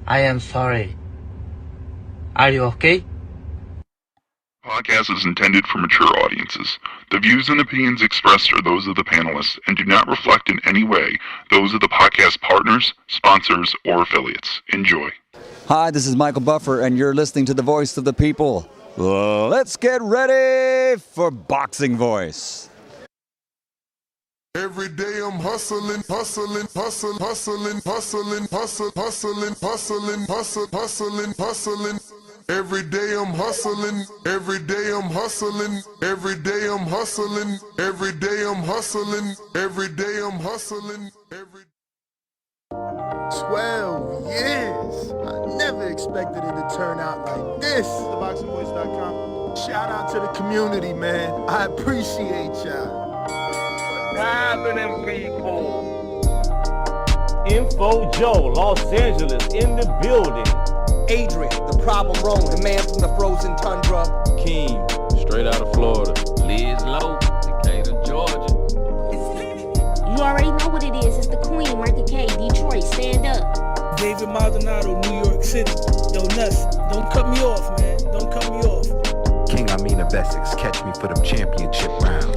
I am sorry. Are you okay? Podcast is intended for mature audiences. The views and opinions expressed are those of the panelists and do not reflect in any way those of the podcast partners, sponsors, or affiliates. Enjoy. Hi, this is Michael Buffer, and you're listening to the Voice of the People. Let's get ready for Boxing Voice. Every day I'm hustling, hustling, hustling, hustling, hustling, hustling, hustling, hustling, hustling, hustling, hustling. Every day I'm hustling, every day I'm hustling, every day I'm hustling, every day I'm hustling, every day I'm hustling, every 12 years. I never expected it to turn out like this. TheBoxingVoice.com. Shout out to the community, man. I appreciate y'all. What's happening, people? Info Joe, Los Angeles, in the building. Adrian, the problem wrong, the man from the frozen tundra. Keem, straight out of Florida. Liz Lowe, Decatur, Georgia. You already know what it is. It's the Queen, Martha K, Detroit, stand up. David Maldonado, New York City. Yo, Nuss, don't cut me off, man. Don't cut me off. King Amin of Essex, catch me for them championship rounds.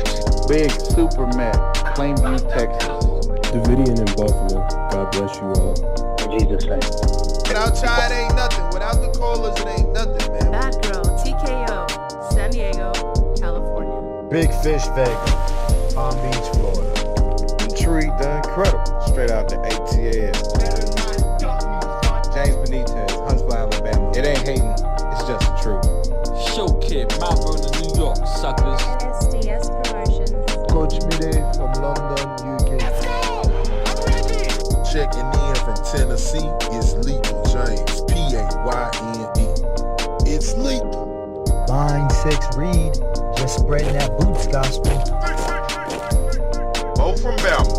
Big Super Mac, Plainview, Texas. Davidian in Buffalo. God bless you all. In Jesus' name. Without Chai, it ain't nothing. Without the callers, it ain't nothing, man. Bad Girl, TKO, San Diego, California. Big Fish Vegas, Palm Beach, Florida. Intrigue the Incredible, straight out the ATL. James Benitez, Huntsville, Alabama. It ain't hating, it's just the truth. Show Kid, Mount Vernon, New York, suckers. SDS Promotions. Coach Mide from London, UK. Let's go! I'm ready! Checking in from Tennessee, it's Lethal James, P-A-Y-N-E. It's lethal. Line 6 Reed, just spreading that boots gospel. Bo from Bama,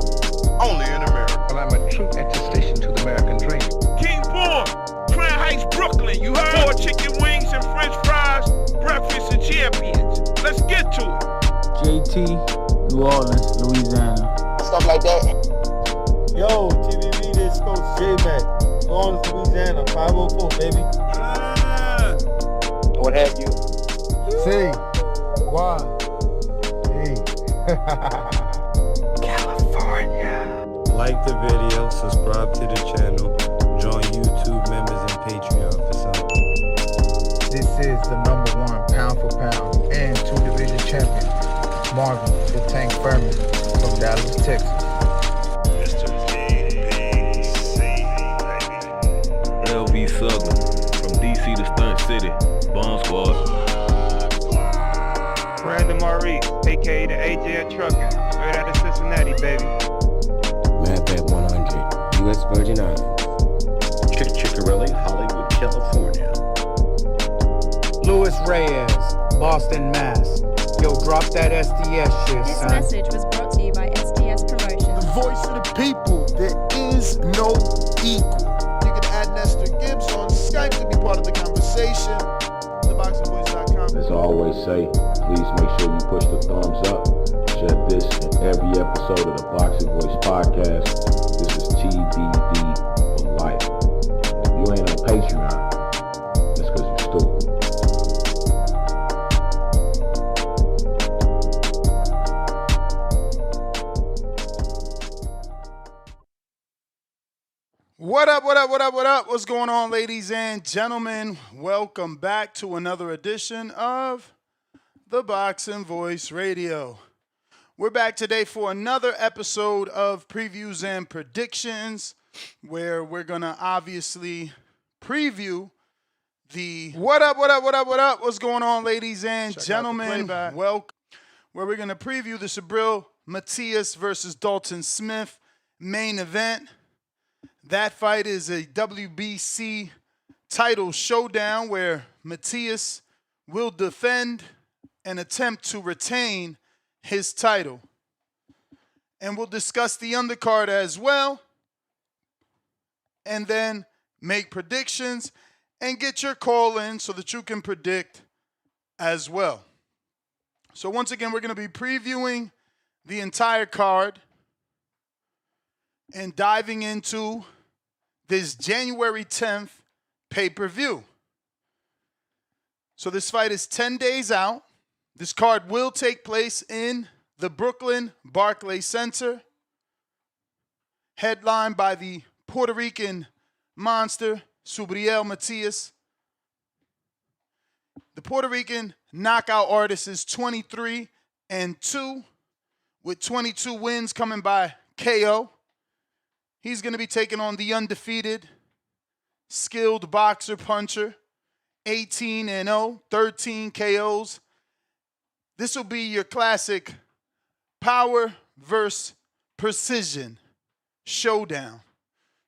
only in America. Well, I'm a true attestation to the American dream. King Born, Crown Heights, Brooklyn. You heard? 4 chicken wings and French fries, breakfast and champions. Let's get to it. JT, New Orleans, Louisiana. Stuff like that. Yo, TVV, this Coach J-Mac. New Orleans, Louisiana, 504, baby. What have you? C. Y. E. California. Like the video, subscribe to the channel, join YouTube members and Patreon for some. This is the #1 pound for pound and 2 division champion, Marvin the Tank Furman from Dallas, Texas. Mr. LV Southern, from DC to Stunt City, Bomb Squad. Brandon Maurice, aka the AJ Trucking, straight out of Cincinnati, baby. Madbat 100, U.S. Virgin Islands. Chick Chickarelli, Hollywood, California. Louis Reyes, Boston, Mass. Yo, drop that SDS shit, This son. message was brought to you by SDS Promotions. The voice of the people, there is no equal. You can add Nestor Gibbs on Skype to be part of the conversation. TheBoxingVoice.com. As I always say, please make sure you push the thumbs up. Share this in every episode of the Boxing Voice podcast. This is TBD for life. If you ain't on Patreon, that's because you're stupid. What up, what up, what up, what up? What's going on, ladies and gentlemen? Welcome back to another edition of the Boxing Voice Radio. We're back today for another episode of Previews and Predictions, where we're going to obviously preview the what up, what up, what up, what up? What's going on, ladies and gentlemen? Welcome. Where we're going to preview the Subriel Matias versus Dalton Smith main event. That fight is a WBC title showdown where Matias will defend and attempt to retain his title. And we'll discuss the undercard as well. And then make predictions and get your call in so that you can predict as well. So once again, we're going to be previewing the entire card and diving into this January 10th pay-per-view. So this fight is 10 days out. This card will take place in the Brooklyn Barclays Center, headlined by the Puerto Rican monster, Subriel Matias. The Puerto Rican knockout artist is 23-2, with 22 wins coming by KO. He's going to be taking on the undefeated, skilled boxer puncher, 18-0, 13 KOs. This will be your classic power versus precision showdown.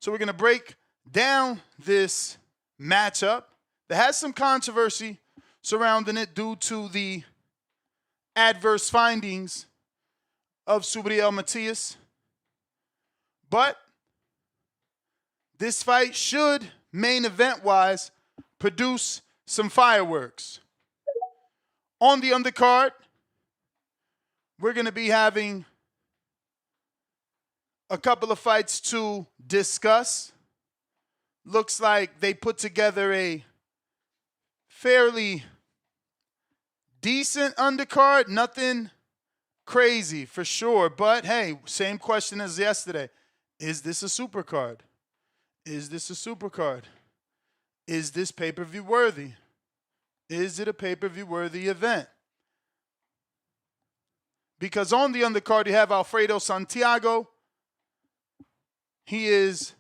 So we're going to break down this matchup that has some controversy surrounding it due to the adverse findings of Subriel Matias. But this fight should, main event-wise, produce some fireworks. On the undercard, we're going to be having a couple of fights to discuss. Looks like they put together a fairly decent undercard. Nothing crazy for sure. But hey, same question as yesterday. Is this a supercard? Is this a supercard? Is this pay-per-view worthy? Is it a pay-per-view worthy event? Because on the undercard, you have Alfredo Santiago. He is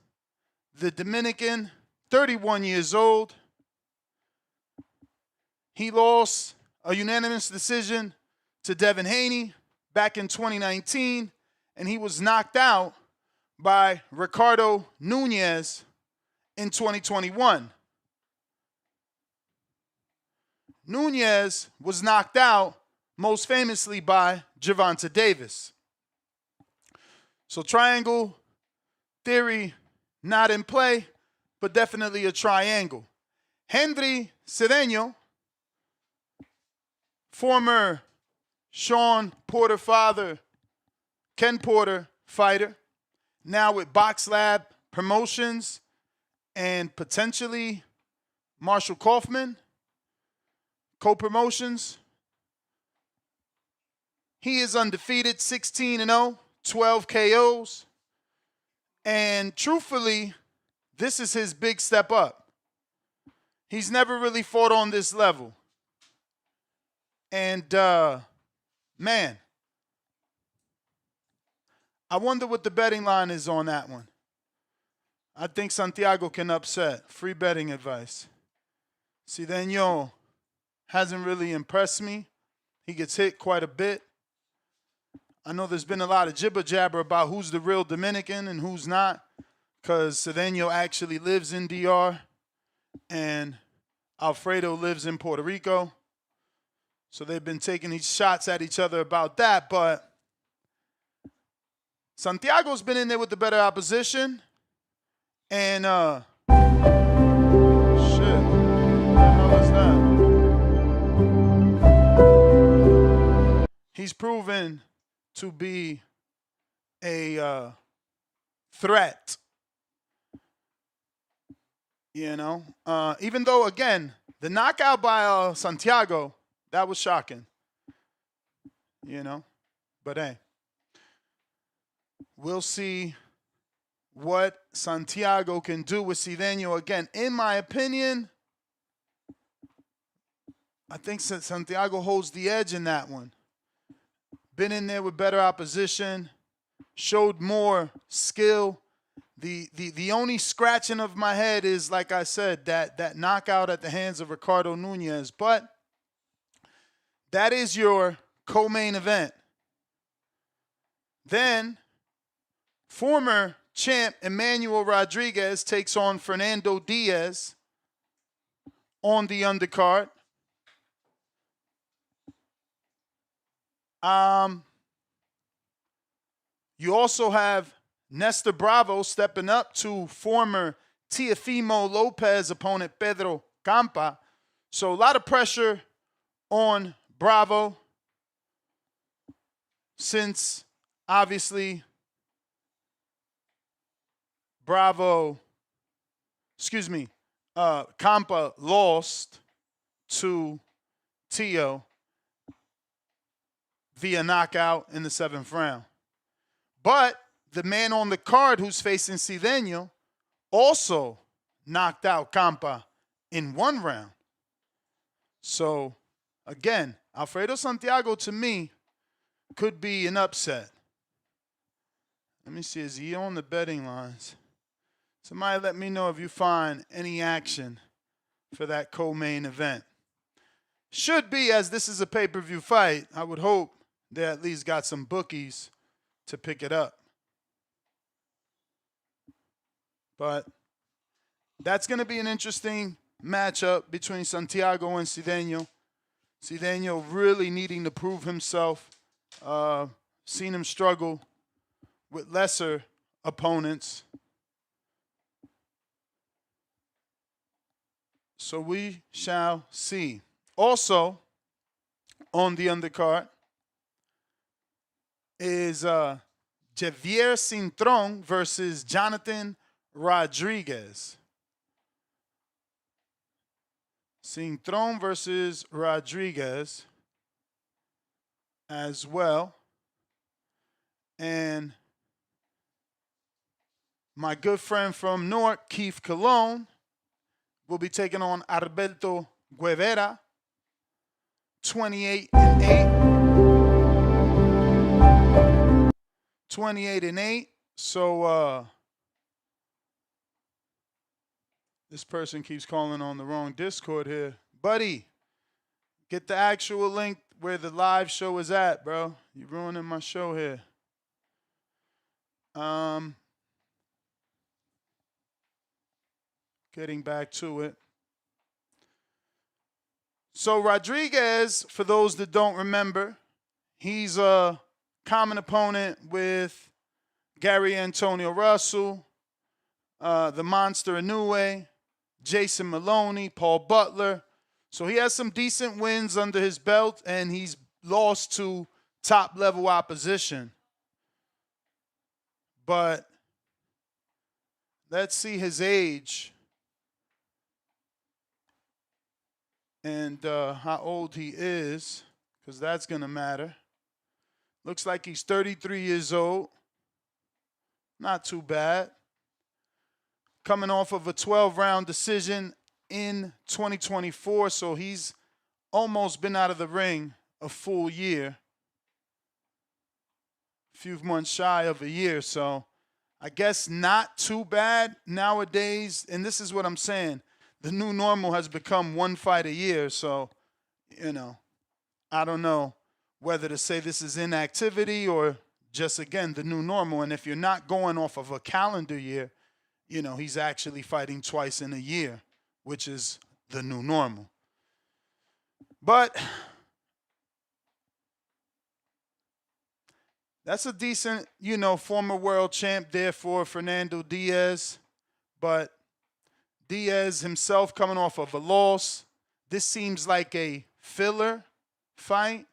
the Dominican, 31 years old. He lost a unanimous decision to Devin Haney back in 2019, and he was knocked out by Ricardo Nunez in 2021. Nunez was knocked out most famously by Gervonta Davis. So triangle theory not in play, but definitely a triangle. Hendri Cedeno, former Sean Porter father, Ken Porter fighter, now with Box Lab Promotions and potentially Marshall Kaufman co-promotions. He is undefeated, 16-0, 12 KOs. And truthfully, this is his big step up. He's never really fought on this level. And, man, I wonder what the betting line is on that one. I think Santiago can upset. Free betting advice. Cedeno hasn't really impressed me. He gets hit quite a bit. I know there's been a lot of jibber-jabber about who's the real Dominican and who's not, because Cedeno actually lives in DR and Alfredo lives in Puerto Rico. So they've been taking these shots at each other about that, but Santiago's been in there with the better opposition. And, shit, what the hell is that? He's proven to be a threat. You know? Even though, again, the knockout by Santiago, that was shocking. You know? But, hey, we'll see what Santiago can do with Cedeno. Again, in my opinion, I think Santiago holds the edge in that one. Been in there with better opposition, showed more skill. The only scratching of my head is, like I said, that knockout at the hands of Ricardo Nunez. But that is your co-main event. Then, former champ Emmanuel Rodriguez takes on Fernando Diaz on the undercard. You also have Nestor Bravo stepping up to former Teofimo Lopez opponent Pedro Campa. So a lot of pressure on Bravo since obviously Campa lost to Tio via knockout in the 7th round. But the man on the card who's facing Cedeno also knocked out Campa in 1 round. So, again, Alfredo Santiago, to me, could be an upset. Let me see, is he on the betting lines? Somebody let me know if you find any action for that co-main event. Should be, as this is a pay-per-view fight, I would hope they at least got some bookies to pick it up. But that's going to be an interesting matchup between Santiago and Cedeno. Cedeno really needing to prove himself. Seen him struggle with lesser opponents. So we shall see. Also, on the undercard is Jeyvier Cintron versus Jonathan Rodriguez. Cintron versus Rodriguez as well. And my good friend from Newark, Keith Colon, will be taking on Alberto Guevara, 28-8. 28-8. So this person keeps calling on the wrong Discord here. Buddy, get the actual link where the live show is at, bro. You're ruining my show here. Getting back to it. So Rodriguez, for those that don't remember, he's a common opponent with Gary Antonio Russell, the Monster Inoue, Jason Maloney, Paul Butler. So he has some decent wins under his belt, and he's lost to top-level opposition. But let's see his age and how old he is, because that's going to matter. Looks like he's 33 years old. Not too bad. Coming off of a 12-round decision in 2024, so he's almost been out of the ring a full year. A few months shy of a year, so I guess not too bad nowadays. And this is what I'm saying. The new normal has become 1 fight a year, so, I don't know whether to say this is inactivity or just, again, the new normal. And if you're not going off of a calendar year, he's actually fighting twice in a year, which is the new normal. But that's a decent, former world champ there for Fernando Diaz. But Diaz himself coming off of a loss. This seems like a filler fight,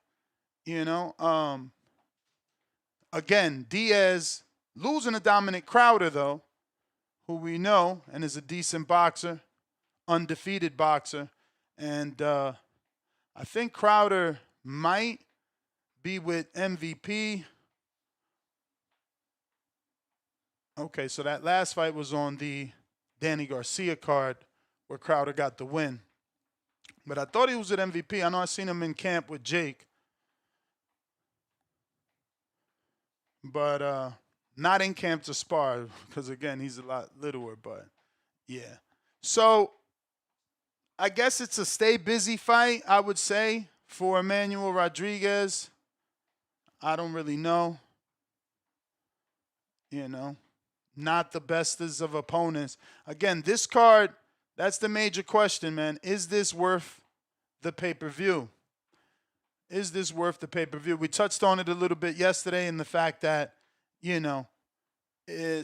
Again, Diaz losing to Dominic Crowder, though, who we know and is a decent boxer, undefeated boxer. And I think Crowder might be with MVP. Okay, so that last fight was on the Danny Garcia card where Crowder got the win. But I thought he was at MVP. I know I seen him in camp with Jake. But not in camp to spar because, again, he's a lot littler. But, yeah. So I guess it's a stay busy fight, I would say, for Emmanuel Rodriguez. I don't really know. Not the bestest of opponents. Again, this card, that's the major question, man. Is this worth the pay-per-view? Is this worth the pay-per-view? We touched on it a little bit yesterday in the fact that,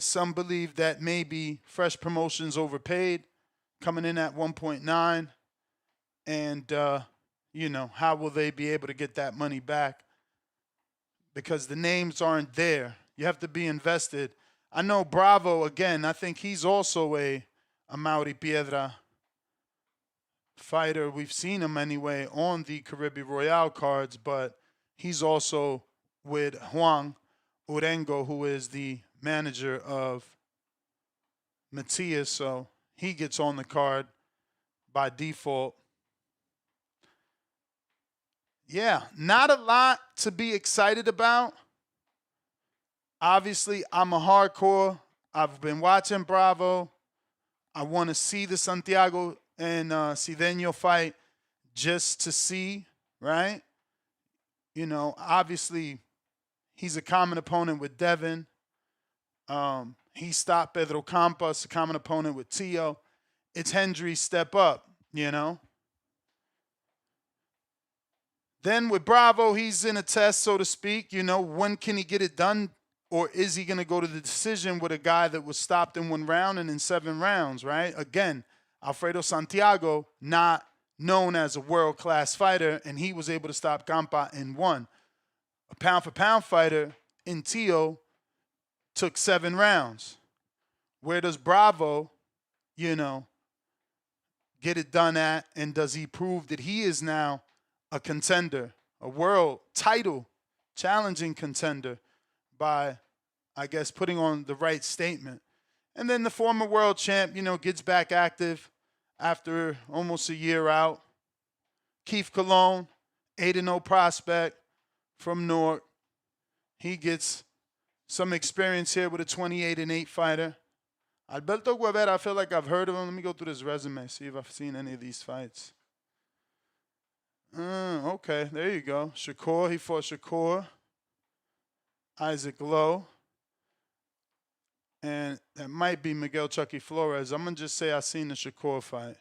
some believe that maybe Fresh Promotions overpaid, coming in at 1.9. And, how will they be able to get that money back? Because the names aren't there. You have to be invested. I know Bravo, again, I think he's also a Mauri Piedra fighter. We've seen him anyway on the Caribbean Royale cards, but he's also with Juan Urengo, who is the manager of Matias, so he gets on the card by default. Yeah, not a lot to be excited about. Obviously, I'm a hardcore. I've been watching Bravo. I want to see the Santiago and Cedeno fight just to see, right? You know, obviously, he's a common opponent with Devin. He stopped Pedro Campa, it's a common opponent with Tio. It's Hendri step up, you know? Then with Bravo, he's in a test, so to speak. You know, when can he get it done? Or is he going to go to the decision with a guy that was stopped in 1 round and in 7 rounds, right? Again, Alfredo Santiago, not known as a world-class fighter, and he was able to stop Campa in 1. A pound-for-pound fighter in Tio took 7 rounds. Where does Bravo, you know, get it done at? And does he prove that he is now a contender, a world title challenging contender by, I guess, putting on the right statement? And then the former world champ, you know, gets back active after almost a year out. Keith Colon, 8-0 prospect from Newark. He gets some experience here with a 28-8 fighter. Alberto Guevara, I feel like I've heard of him. Let me go through this resume, see if I've seen any of these fights. Okay, there you go. Shakur, he fought Shakur. Isaac Lowe. And that might be Miguel Chucky Flores. I'm going to just say I seen the Shakur fight.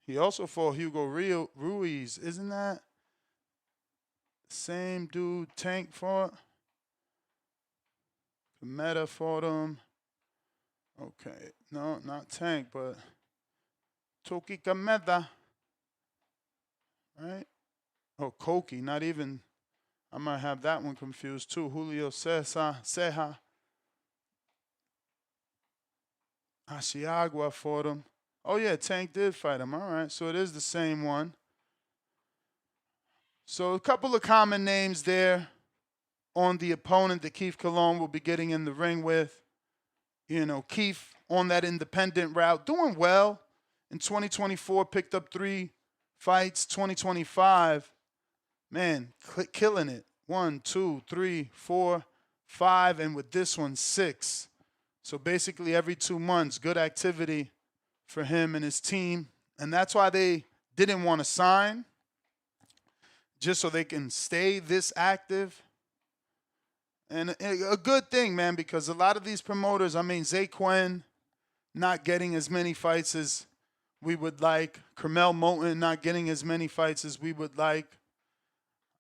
He also fought Hugo Ruiz. Isn't that the same dude Tank fought? Meta fought him. Okay. No, not Tank, but Toki Kameda. Right? Oh, Koki. Not even. I might have that one confused too. Julio Ceja. Asiagua fought him. Oh, yeah, Tank did fight him. All right, so it is the same one. So a couple of common names there on the opponent that Keith Colon will be getting in the ring with. You know, Keith on that independent route, doing well. In 2024, picked up 3 fights. 2025, man, killing it. 1, 2, 3, 4, 5, and with this one, 6. So basically every 2 months, good activity for him and his team. And that's why they didn't want to sign, just so they can stay this active. And a good thing, man, because a lot of these promoters, I mean, Zaquin not getting as many fights as we would like. Carmel Moulton not getting as many fights as we would like.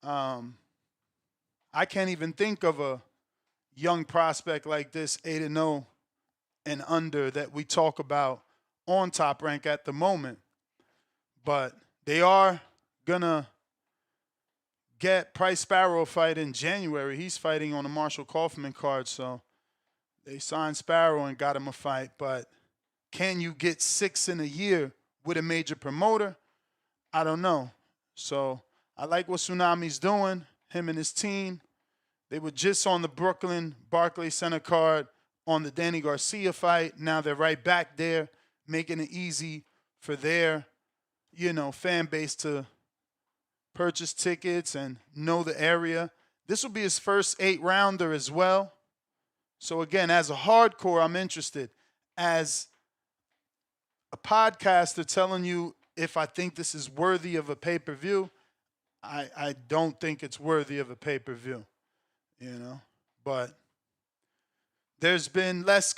I can't even think of a young prospect like this, 8-0 and under, that we talk about on Top Rank at the moment. But they are going to get Price Sparrow fight in January. He's fighting on a Marshall Kaufman card, so they signed Sparrow and got him a fight. But can you get 6 in a year with a major promoter? I don't know. So I like what Tsunami's doing, him and his team. They were just on the Brooklyn Barclays Center card on the Danny Garcia fight. Now they're right back there, making it easy for their, you know, fan base to purchase tickets and know the area. This will be his first 8-rounder as well. So again, as a hardcore, I'm interested. As a podcaster telling you if I think this is worthy of a pay-per-view, I don't think it's worthy of a pay-per-view, you know. But there's been lesser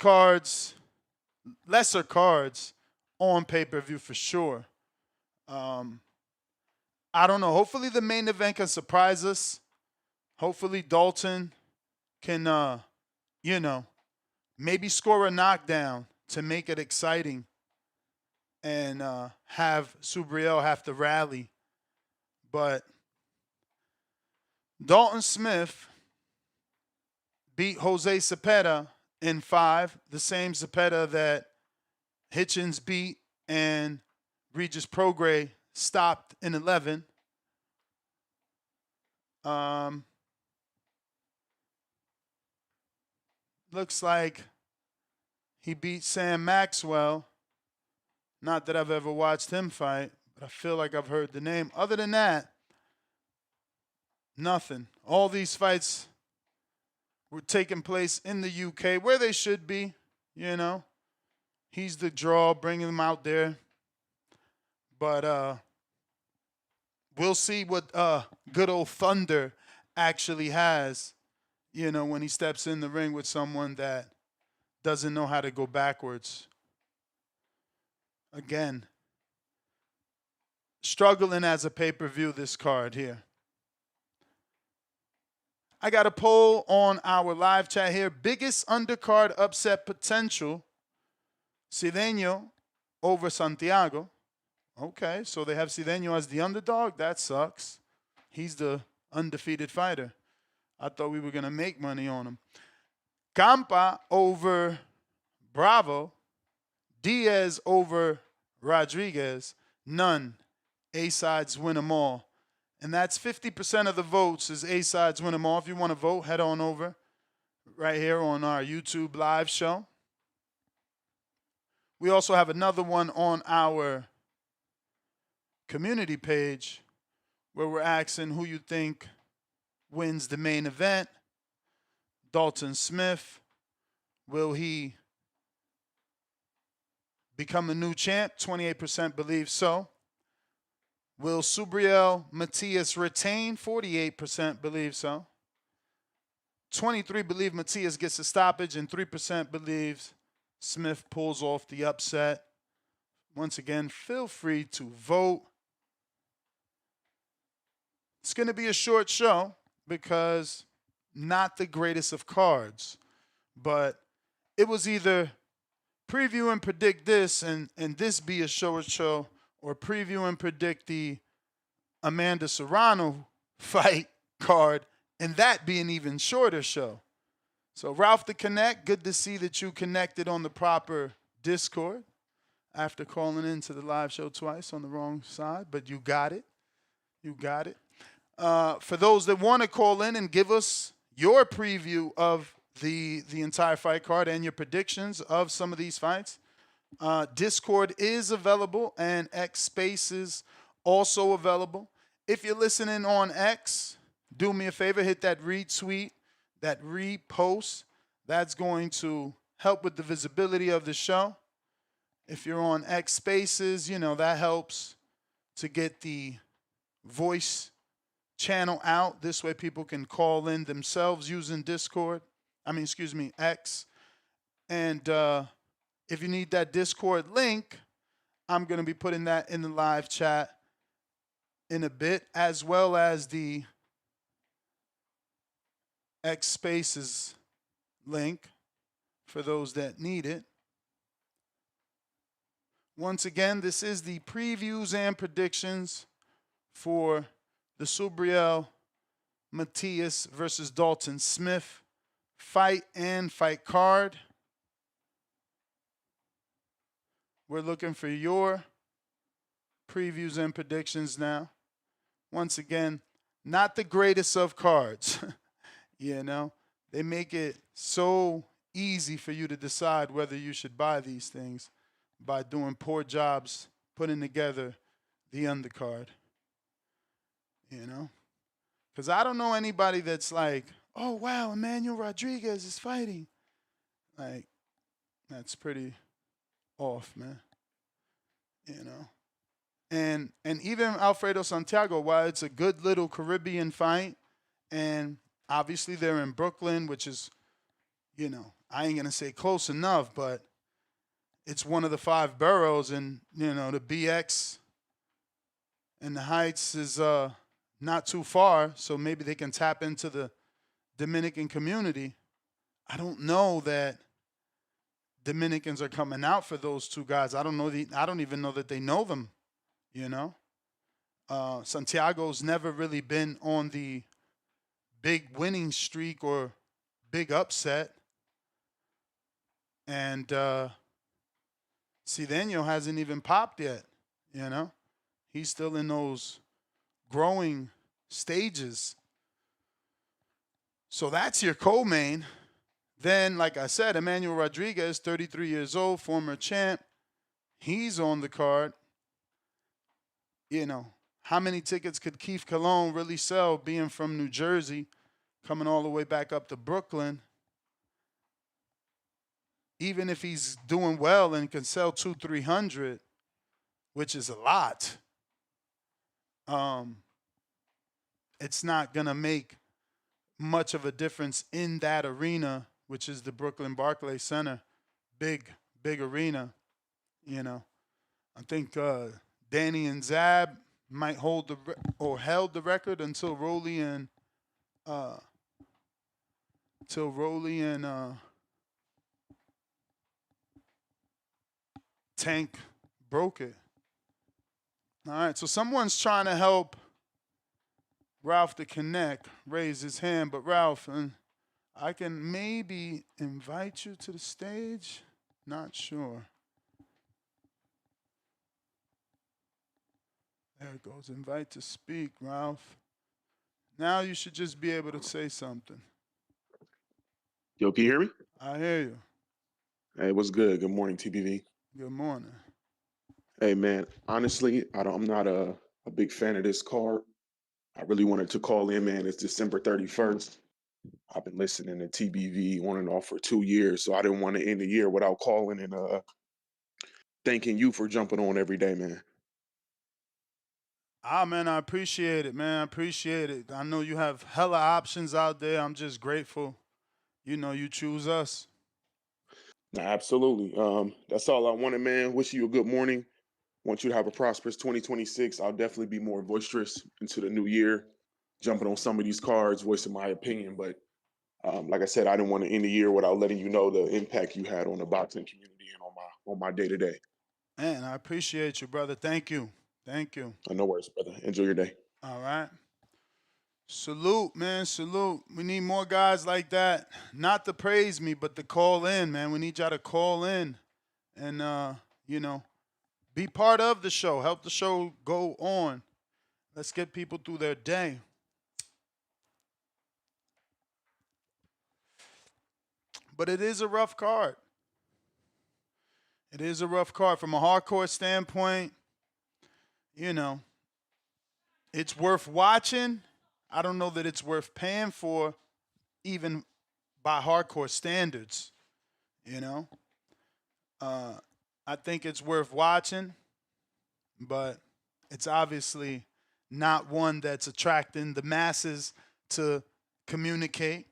cards on pay-per-view for sure. I don't know. Hopefully the main event can surprise us. Hopefully Dalton can, you know, maybe score a knockdown to make it exciting and have Subriel have to rally. But Dalton Smith beat Jose Zepeda in 5, the same Zepeda that Hitchens beat and Regis Prograis stopped in 11. Looks like he beat Sam Maxwell. Not that I've ever watched him fight, but I feel like I've heard the name. Other than that, nothing. All these fights were taking place in the UK, where they should be, you know. He's the draw, bringing them out there. But we'll see what good old Thunder actually has, you know, when he steps in the ring with someone that doesn't know how to go backwards. Again, struggling as a pay-per-view, this card here. I got a poll on our live chat here. Biggest undercard upset potential, Cedeno over Santiago. Okay, so they have Cedeno as the underdog. That sucks. He's the undefeated fighter. I thought we were going to make money on him. Campa over Bravo. Diaz over Rodriguez. None. A-sides win them all. And that's 50% of the votes is A-sides win them all. If you want to vote, head on over right here on our YouTube live show. We also have another one on our community page where we're asking who you think wins the main event. Dalton Smith, will he become the new champ? 28% believe so. Will Subriel Matias retain? 48% believe so. 23% believe Matias gets a stoppage, and 3% believes Smith pulls off the upset. Once again, feel free to vote. It's going to be a short show because not the greatest of cards, but it was either preview and predict this and this be a short show, or preview and predict the Amanda Serrano fight card and that be an even shorter show. So Ralph the Connect, good to see that you connected on the proper Discord after calling into the live show twice on the wrong side, but you got it. You got it. For those that want to call in and give us your preview of the entire fight card and your predictions of some of these fights, Discord is available and X Spaces also available. If you're listening on X, do me a favor, hit that retweet, that repost. That's going to help with the visibility of the show. If you're on X Spaces, you know, that helps to get the voice channel out. This way people can call in themselves using Discord. X. And if you need that Discord link, I'm going to be putting that in the live chat in a bit, as well as the X Spaces link for those that need it. Once again, this is the previews and predictions for the Subriel Matias versus Dalton Smith fight and fight card. We're looking for your previews and predictions now. Once again, not the greatest of cards. You know, they make it so easy for you to decide whether you should buy these things by doing poor jobs putting together the undercard. You know, because I don't know anybody that's like, oh, wow, Emmanuel Rodriguez is fighting. Like, that's pretty off, man. You know, and even Alfredo Santiago, while it's a good little Caribbean fight, and obviously they're in Brooklyn, which is, you know, I ain't going to say close enough, but it's one of the 5 boroughs, and, you know, the BX and the Heights is not too far, so maybe they can tap into the Dominican community. I don't know that Dominicans are coming out for those two guys. I don't even know that they know them, you know. Santiago's never really been on the big winning streak or big upset. And Cedeno hasn't even popped yet, He's still in those growing stages. So that's your co-main. Then, like I said, Emmanuel Rodriguez, 33 years old, former champ. He's on the card. How many tickets could Keith Colon really sell being from New Jersey, coming all the way back up to Brooklyn? Even if he's doing well and can sell 200-300, which is a lot, it's not going to make much of a difference in that arena, which is the Brooklyn Barclays Center. Big arena, I think Danny and Zab might hold held the record until Rolly and Tank broke it. All right, so someone's trying to help Ralph to connect, raise his hand, but Ralph, I can maybe invite you to the stage. Not sure. There it goes. Invite to speak, Ralph. Now you should just be able to say something. Yo, can you hear me? I hear you. Hey, what's good? Good morning, TBV. Good morning. Hey, man, honestly, I'm not a big fan of this card. I really wanted to call in, man. It's December 31st. I've been listening to TBV on and off for 2 years, so I didn't want to end the year without calling and thanking you for jumping on every day, man. Man, I appreciate it, man. I appreciate it. I know you have hella options out there. I'm just grateful. You choose us. Nah, absolutely. That's all I wanted, man. Wish you a good morning. Want you to have a prosperous 2026. I'll definitely be more boisterous into the new year, jumping on some of these cards, voicing my opinion. But like I said, I didn't want to end the year without letting you know the impact you had on the boxing community and on my day-to-day. Man, I appreciate you, brother. Thank you. Thank you. No worries, brother. Enjoy your day. All right. Salute, man. Salute. We need more guys like that. Not to praise me, but to call in, man. We need y'all to call in and, be part of the show. Help the show go on. Let's get people through their day. But it is a rough card. It is a rough card. From a hardcore standpoint, it's worth watching. I don't know that it's worth paying for, even by hardcore standards. I think it's worth watching, but it's obviously not one that's attracting the masses to communicate.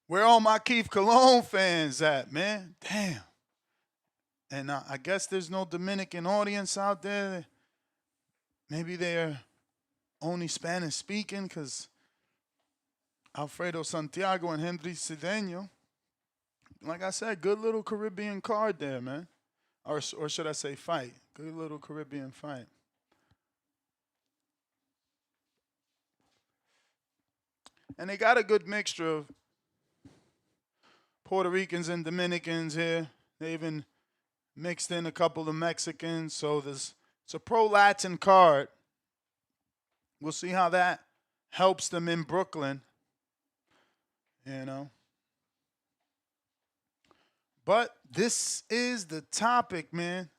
Where all my Keith Colon fans at, man? Damn. And I guess there's no Dominican audience out there. Maybe they're only Spanish speaking because Alfredo Santiago and Hendri Cedeno. Like I said, good little Caribbean card there, man. Or should I say fight? Good little Caribbean fight. And they got a good mixture of Puerto Ricans and Dominicans here. They even mixed in a couple of Mexicans. So it's a pro-Latin card. We'll see how that helps them in Brooklyn. But this is the topic, man.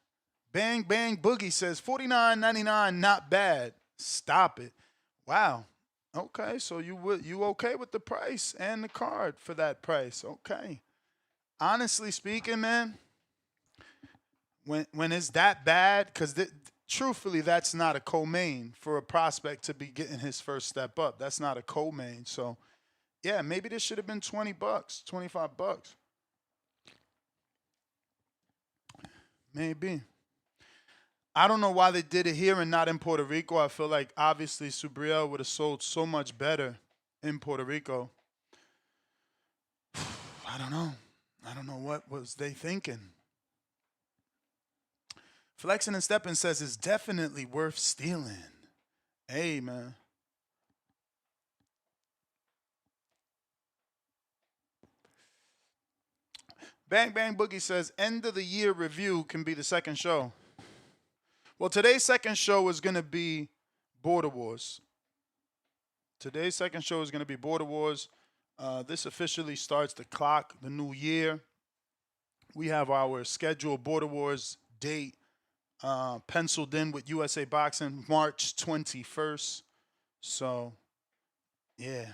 Bang Bang Boogie says $49.99, not bad. Stop it. Wow. Okay, so you okay with the price and the card for that price? Okay. Honestly speaking, man, when it's that bad, because truthfully, that's not a co-main for a prospect to be getting his first step up. That's not a co-main. So, yeah, maybe this should have been $20, $25. Maybe. I don't know why they did it here and not in Puerto Rico. I feel like obviously Subriel would have sold so much better in Puerto Rico. I don't know. I don't know what was they thinking. Flexing and Steppin' says it's definitely worth stealing. Hey, man. Bang Bang Boogie says end of the year review can be the second show. Well, today's second show is going to be Border Wars. Today's second show is going to be Border Wars. This officially starts the clock, the new year. We have our scheduled Border Wars date penciled in with USA Boxing, March 21st. So, yeah.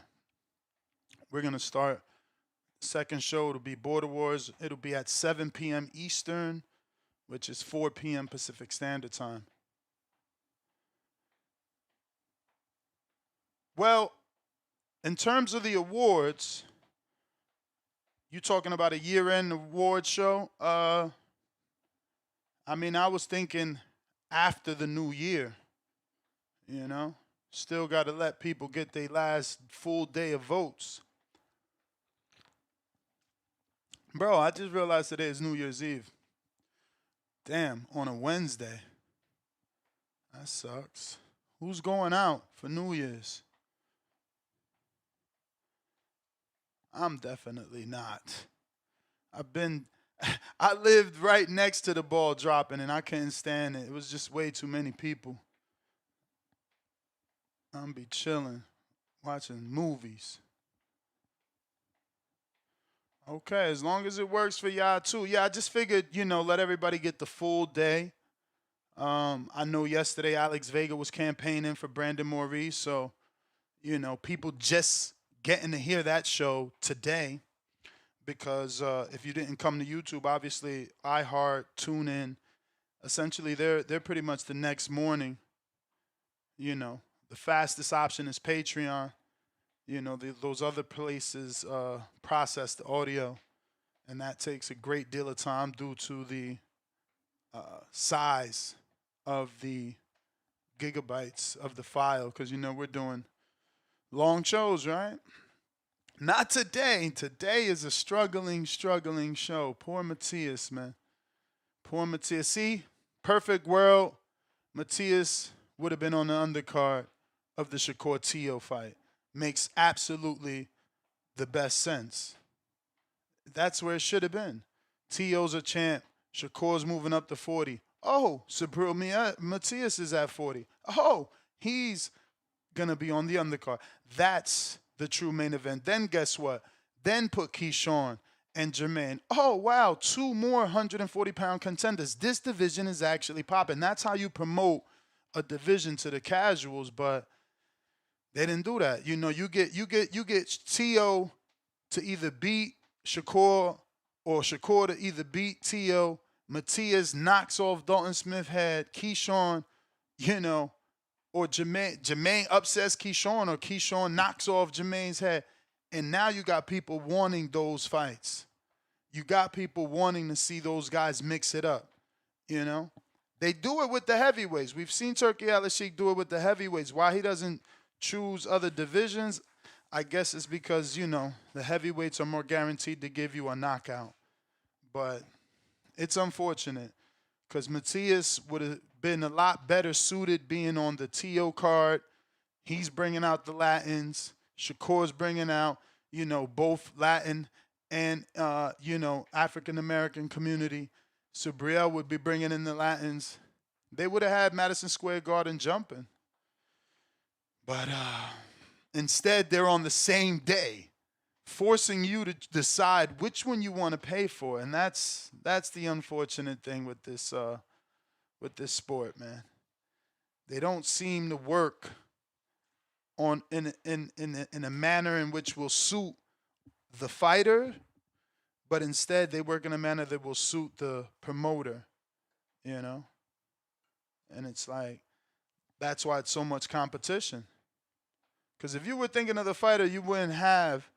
We're going to start second show. It'll be Border Wars. It'll be at 7 p.m. Eastern, which is 4 p.m. Pacific Standard Time. Well, in terms of the awards, you talking about a year-end award show? I was thinking after the new year, you know? Still got to let people get their last full day of votes. Bro, I just realized today is New Year's Eve. Damn, on a Wednesday. That sucks. Who's going out for New Year's? I'm definitely not. I lived right next to the ball dropping and I couldn't stand it. It was just way too many people. I'm be chilling, watching movies. Okay, as long as it works for y'all too. Yeah, I just figured, let everybody get the full day. I know yesterday Alex Vega was campaigning for Brandon Maurice, so, people just getting to hear that show today because if you didn't come to YouTube, obviously iHeart, TuneIn, essentially they're pretty much the next morning. The fastest option is Patreon. Those other places process the audio, and that takes a great deal of time due to the size of the gigabytes of the file because, we're doing long shows, right? Not today. Today is a struggling show. Poor Matias, man. Poor Matias. See, perfect world. Matias would have been on the undercard of the Shakur Teo fight. Makes absolutely the best sense. That's where it should have been. Teo's a champ. Shakur's moving up to 40. Oh, Subriel Matias is at 40. Oh, he's going to be on the undercard. That's the true main event. Then guess what? Then put Keyshawn and Jermaine. Oh, wow, 2 more 140-pound contenders. This division is actually popping. That's how you promote a division to the casuals, but they didn't do that. You get Teo to either beat Shakur or Shakur to either beat Teo. Matias knocks off Dalton Smith head. Keyshawn, or Jermaine upsets Keyshawn or Keyshawn knocks off Jermaine's head. And now you got people wanting those fights. You got people wanting to see those guys mix it up, They do it with the heavyweights. We've seen Turkey Al-Sheikh do it with the heavyweights. Why he doesn't choose other divisions, I guess it's because, the heavyweights are more guaranteed to give you a knockout. But it's unfortunate because Matias would have been a lot better suited being on the Teo card. He's bringing out the Latins. Shakur's bringing out, both Latin and, African-American community. Subriel would be bringing in the Latins. They would have had Madison Square Garden jumping. But instead, they're on the same day, forcing you to decide which one you want to pay for. And that's the unfortunate thing with this sport, man. They don't seem to work in a manner in which will suit the fighter, but instead they work in a manner that will suit the promoter, And it's like, that's why it's so much competition. Because if you were thinking of the fighter, you wouldn't have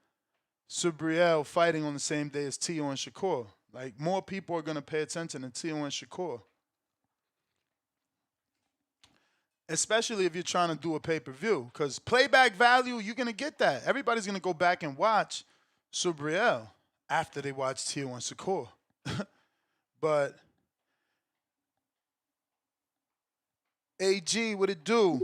Subriel fighting on the same day as Teo and Shakur. Like, more people are going to pay attention to Teo and Shakur. Especially if you're trying to do a pay-per-view. Because playback value, you're going to get that. Everybody's going to go back and watch Subriel after they watch Teo and Shakur. But AG, what it do?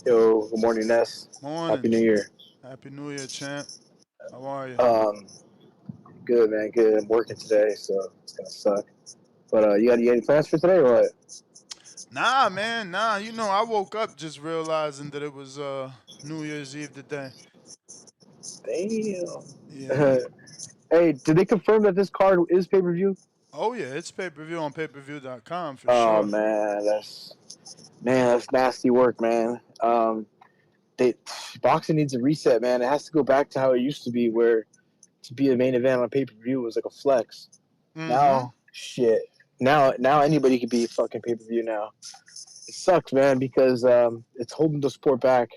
Yo, good morning, Ness. Morning. Happy New Year. Happy New Year, champ. How are you? Good, man. Good. I'm working today, so it's gonna suck. But you got any plans for today or what? Nah, man. Nah, you know, I woke up just realizing that it was New Year's Eve today. Damn. Yeah. Hey, did they confirm that this card is pay-per-view? Oh yeah, it's pay-per-view on payperview.com for Oh sure. man, that's nasty work, man. They boxing needs a reset, man. It has to go back to how it used to be, where to be a main event on pay-per-view was like a flex. Now, shit. Now anybody could be fucking pay-per-view now. It sucks, man, because it's holding the sport back.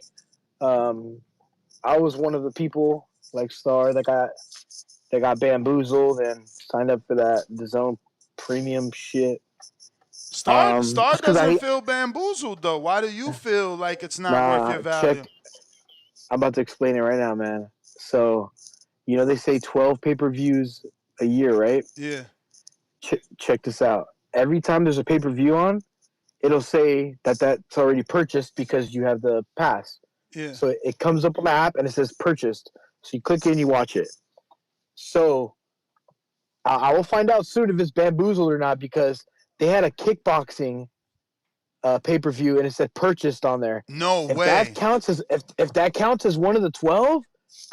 I was one of the people like Star that got bamboozled and signed up for the Zone premium shit. Star doesn't feel bamboozled though. Why do you feel like it's not worth your value? I'm about to explain it right now, man. So, you know they say 12 pay-per-views a year, right? Yeah. Check this out. Every time there's a pay-per-view on, it'll say that that's already purchased because you have the pass. Yeah. So it comes up on the app and it says purchased. So you click it and you watch it. So I will find out soon if it's bamboozled or not, because they had a kickboxing pay-per-view and it said purchased on there. No if way. That counts as if that counts as one of the 12,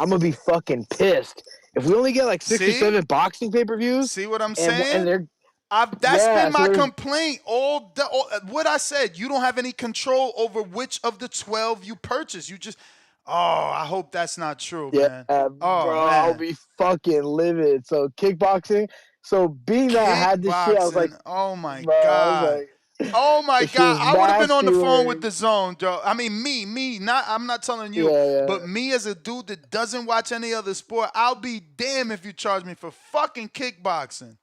I'm gonna be fucking pissed. If we only get like 6 or 7 boxing pay-per-views, see what I'm saying? And that's been my complaint. What I said, you don't have any control over which of the 12 you purchase. You just, I hope that's not true, man. Bro, I'll be fucking livid. So kickboxing. So being that I had this shit, I was like, oh my God. I was like, oh my God. I would have been on the phone with the Zone, Joe. I mean, me, I'm not telling you, but me as a dude that doesn't watch any other sport, I'll be damned if you charge me for fucking kickboxing.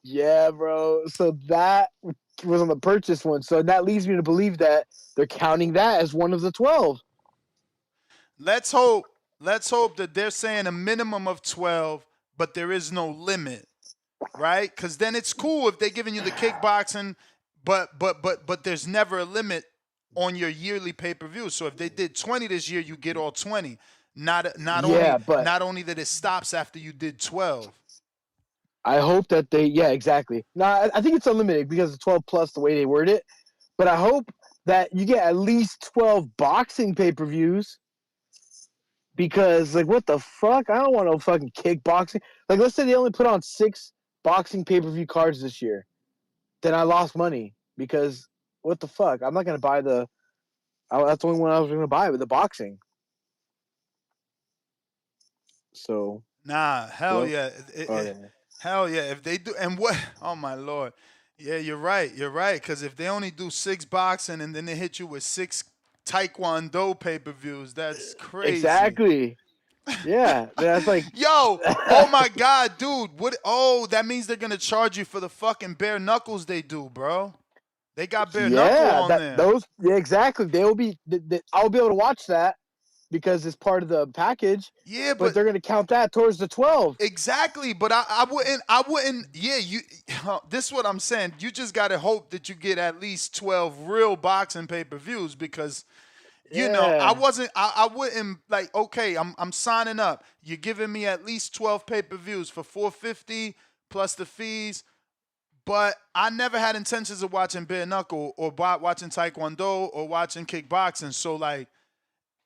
Yeah, bro. So that was on the purchase one. So that leads me to believe that they're counting that as one of the 12. Let's hope that they're saying a minimum of 12, but there is no limit, right? Because then it's cool if they're giving you the kickboxing, but there's never a limit on your yearly pay-per-view. So if they did 20 this year, you get all 20. Not only that it stops after you did 12. I hope that exactly. No, I think it's unlimited because it's 12 plus the way they word it. But I hope that you get at least 12 boxing pay-per-views, because, like, what the fuck? I don't want no fucking kickboxing. Like, let's say they only put on 6 boxing pay-per-view cards this year. Then I lost money because what the fuck? I'm not going to buy that's the only one I was going to buy with the boxing. So. Nah, hell yeah. Hell yeah, if they do, and what? Oh my Lord, yeah, you're right, because if they only do 6 boxing and then they hit you with 6 Taekwondo pay-per-views, that's crazy. Exactly. Yeah, that's like, yo, oh my God, dude, what? Oh, that means they're gonna charge you for the fucking bare knuckles they do, bro. They got bare knuckle on there. Exactly. I'll be able to watch that, because it's part of the package. Yeah, but they're gonna count that towards the 12. Exactly, but I wouldn't. Yeah, this is what I'm saying. You just gotta hope that you get at least 12 real boxing pay-per-views, because you know I wouldn't like. Okay, I'm signing up. You're giving me at least 12 pay-per-views for $450 plus the fees. But I never had intentions of watching bare knuckle or watching Taekwondo or watching kickboxing. So like,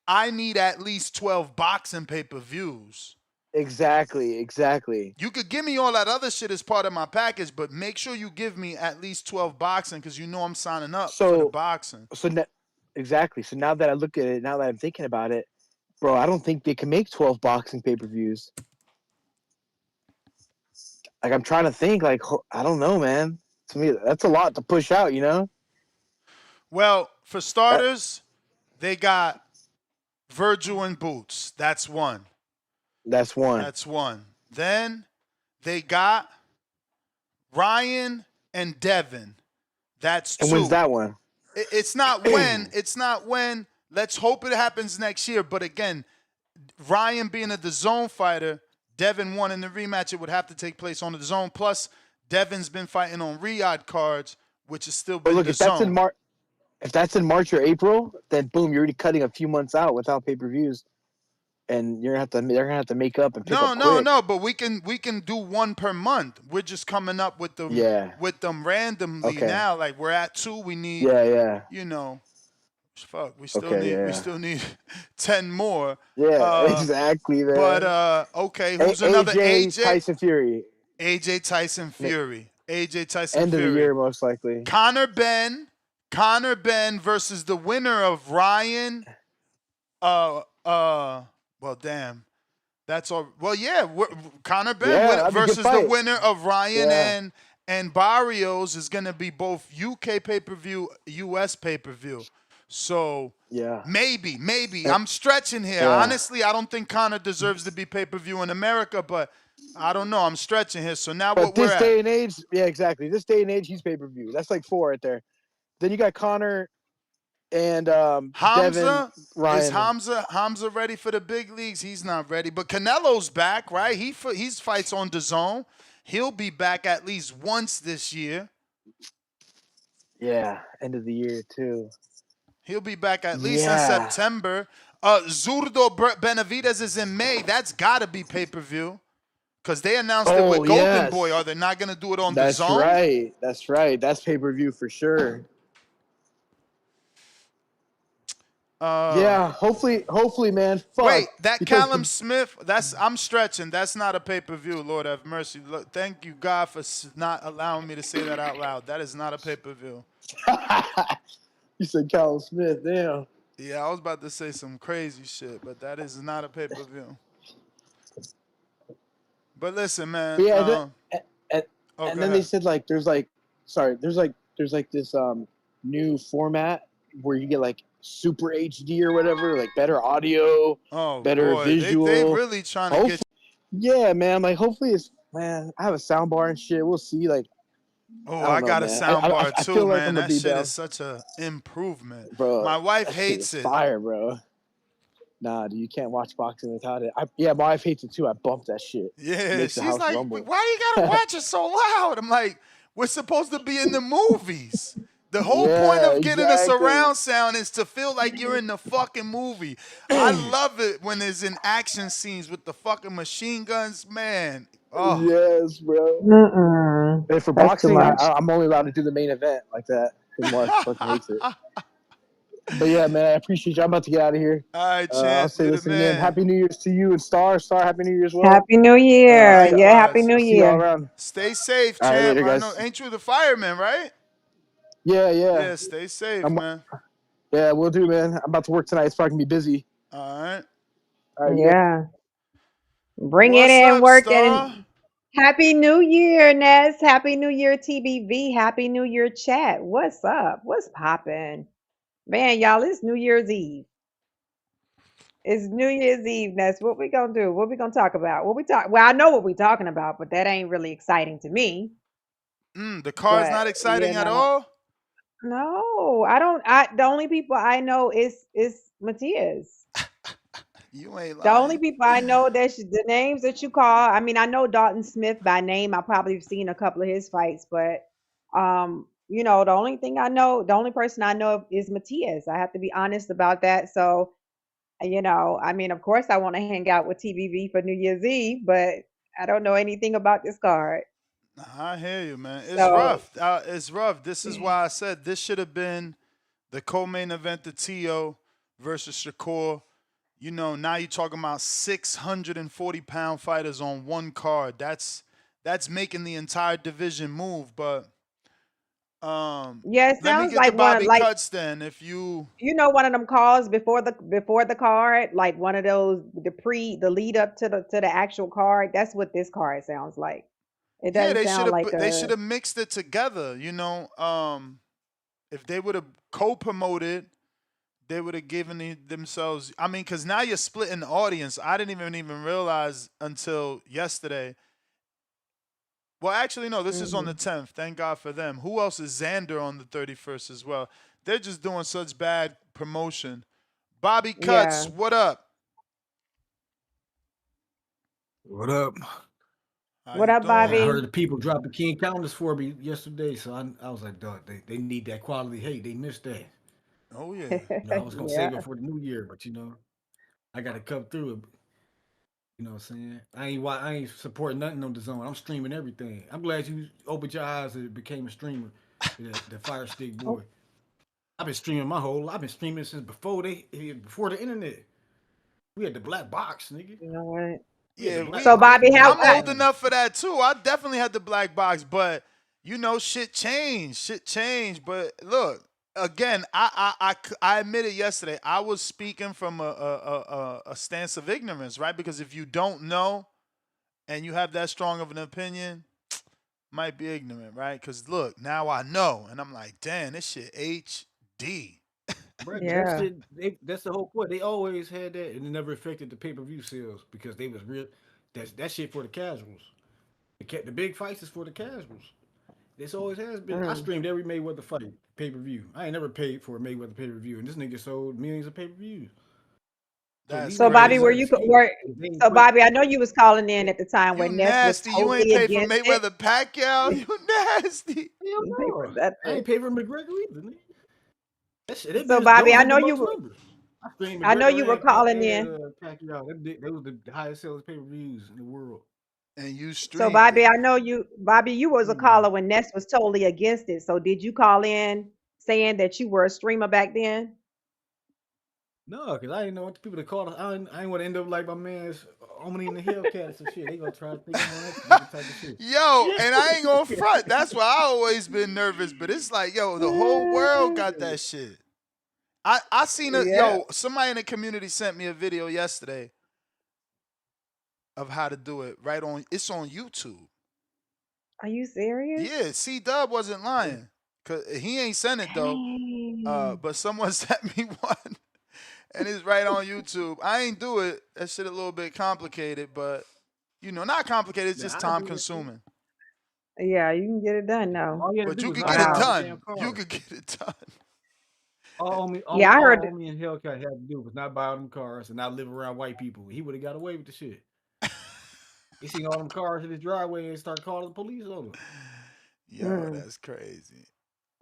I need at least 12 boxing pay-per-views. Exactly. You could give me all that other shit as part of my package, but make sure you give me at least 12 boxing, because you know I'm signing up for the boxing. Exactly. So now that I look at it, now that I'm thinking about it, bro, I don't think they can make 12 boxing pay-per-views. Like, I'm trying to think, like, I don't know, man. To me, that's a lot to push out, you know? Well, for starters, they got Virgil and Boots. That's one. Then they got Ryan and Devin. That's 2. And when's that one? It's not when. It's not when. Let's hope it happens next year. But again, Ryan being a DAZN fighter, Devin won in the rematch. It would have to take place on the DAZN. Plus, Devin's been fighting on Riyadh cards, which is still been DAZN. If that's in March or April, then boom, you're already cutting a few months out without pay-per-views. and they're gonna have to make up and pick up No, quick. no. But we can do one per month. We're just coming up with them randomly Okay. now. Like we're at 2. We need you know. Fuck, we still need 10 more. Yeah, exactly, man. But okay, who's another AJ? Tyson Fury. AJ Tyson Fury. AJ Tyson End Fury. of the year, most likely. Conor Ben versus the winner of Ryan. Well, damn. That's all. Well, yeah. Conor Ben versus the winner of Ryan and Barrios is going to be both UK pay-per-view, US pay-per-view. So maybe. I'm stretching here. Honestly, I don't think Conor deserves to be pay-per-view in America, but I don't know. I'm stretching here. So now what we're this day and age, exactly. This day and age, he's pay-per-view. That's like 4 right there. Then you got Conor and Hamza. Devin, Ryan. Is Hamza ready for the big leagues? He's not ready. But Canelo's back, right? He's fights on DAZN. He'll be back at least once this year. Yeah, end of the year too. He'll be back at least in September. Zurdo Benavidez is in May. That's got to be pay-per-view. Because they announced it with Golden Boy. Are they not going to do it on DAZN? That's right. That's pay-per-view for sure. Hopefully, man. Fuck. Wait, that Callum Smith, I'm stretching. That's not a pay-per-view, Lord have mercy. Look, thank you, God, for not allowing me to say that out loud. That is not a pay-per-view. You said Callum Smith, damn. Yeah, I was about to say some crazy shit, but that is not a pay-per-view. But listen, man. Then they said like there's like this new format where you get like super HD or whatever, like better audio, better visual. They really trying to get. Yeah, man. Like hopefully I have a sound bar and shit. We'll see. Like. I got a sound bar too, man. That shit is such an improvement. Bro, my wife hates it. Fire, bro. Nah, dude, you can't watch boxing without it. My wife hates it too. I bumped that shit. Yeah, she's like, why you gotta watch it so loud? I'm like, we're supposed to be in the movies. The whole point of getting a surround sound is to feel like you're in the fucking movie. I love it when there's in action scenes with the fucking machine guns, man. Oh. Yes, bro. And for boxing, I'm only allowed to do the main event like that because Mark fucking hates it. But yeah, man, I appreciate you. I'm about to get out of here. All right, champ. I'll say this again. Happy New Year's to you and Star. Star, Happy New Year as well. Happy New Year. Happy New Year. See y'all around. Stay safe, champ. Later, I know, ain't you the fireman, right? Yeah. Yeah, stay safe, man. Yeah, we'll do, man. I'm about to work tonight. It's probably going to be busy. All right. Yeah. Bring it in, work it. Happy New Year, Ness. Happy New Year, TBV. Happy New Year, chat. What's up? What's poppin'? Man, y'all, it's New Year's Eve. It's New Year's Eve, Ness. What we gonna do? What we gonna talk about? Well, I know what we talking about, but that ain't really exciting to me. The car's not exciting at all? No, I don't. The only people I know is Matias. You ain't lying. The only people I know the names that you call. I mean, I know Dalton Smith by name. I probably have seen a couple of his fights, but the only person I know is Matias. I have to be honest about that. So, I mean, of course I want to hang out with TBV for New Year's Eve, but I don't know anything about this card. I hear you, man. It's rough. It's rough. This is why I said this should have been the co-main event, the Tio versus Shakur. Now you're talking about 640-pound fighters on one card. That's making the entire division move. But it sounds like Bobby Cuts then. If one of them calls before the card, like one of those the lead up to the actual card. That's what this card sounds like. It doesn't sound like they should have mixed it together. If they would have co-promoted. They would have given themselves. I mean, because now you're splitting the audience. I didn't even realize until yesterday. Well, actually, no. This is on the 10th. Thank God for them. Who else is Xander on the 31st as well? They're just doing such bad promotion. Bobby Cuts, what up? What up? What up, Bobby? I heard the people drop the King calendars for me yesterday, so I was like, dog, they need that quality. Hey, they missed that. Oh, yeah. I was going to save it for the new year, but I gotta come through it. You know what I'm saying? I ain't supporting nothing on the zone. I'm streaming everything. I'm glad you opened your eyes and became a streamer. The Fire Stick boy. I've been streaming I've been streaming since before the internet. We had the black box, nigga. You know what? Yeah, So Bobby, how I'm old enough for that too. I definitely had the black box, but you know, shit changed. But look, again, I admitted yesterday I was speaking from a stance of ignorance, right? Because if you don't know and you have that strong of an opinion, might be ignorant, right? Because look, now I know, and I'm like, damn, this shit HD. Bro, that's the whole point. They always had that, and it never affected the pay-per-view sales because they was real. That shit for the casuals. The big fights is for the casuals. This always has been. I streamed every Mayweather fight pay-per-view. I ain't never paid for a Mayweather pay-per-view, and this nigga sold millions of pay-per-views. So Bobby, Bobby, I know you was calling in at the time when Ness was nasty. totally You ain't paid for against Mayweather it. Pacquiao. You nasty. Hell no. I ain't paid for McGregor either. Nigga. That shit, So Bobby, I know you were. I know you were calling in. Pacquiao. They was the highest sellers pay-per-views in the world. And you streamed. So Bobby, I know you. Bobby, you was a caller when Ness was totally against it. So did you call in saying that you were a streamer back then? No, because I didn't know what the people that called us. I ain't want to end up like my man's Omni in the Hellcats and shit. They gonna try to think of that type of shit. Yo, and I ain't gonna front. That's why I always been nervous. But it's like, yo, the whole world got that shit. I seen it. Yo, somebody in the community sent me a video yesterday of how to do it. It's on YouTube. Are you serious? Yeah, C-Dub wasn't lying. Cause he ain't sent it though. But someone sent me one. And it's right on YouTube. I ain't do it. That shit a little bit complicated, but you know, not complicated. It's just time consuming. Yeah, you can get it done now. But you can get it done. You could get it done. All I heard me and Hellcat had to do was not buy them cars and not live around white people. He would have got away with the shit. He seen all them cars in his driveway and start calling the police on him. Yo, that's crazy.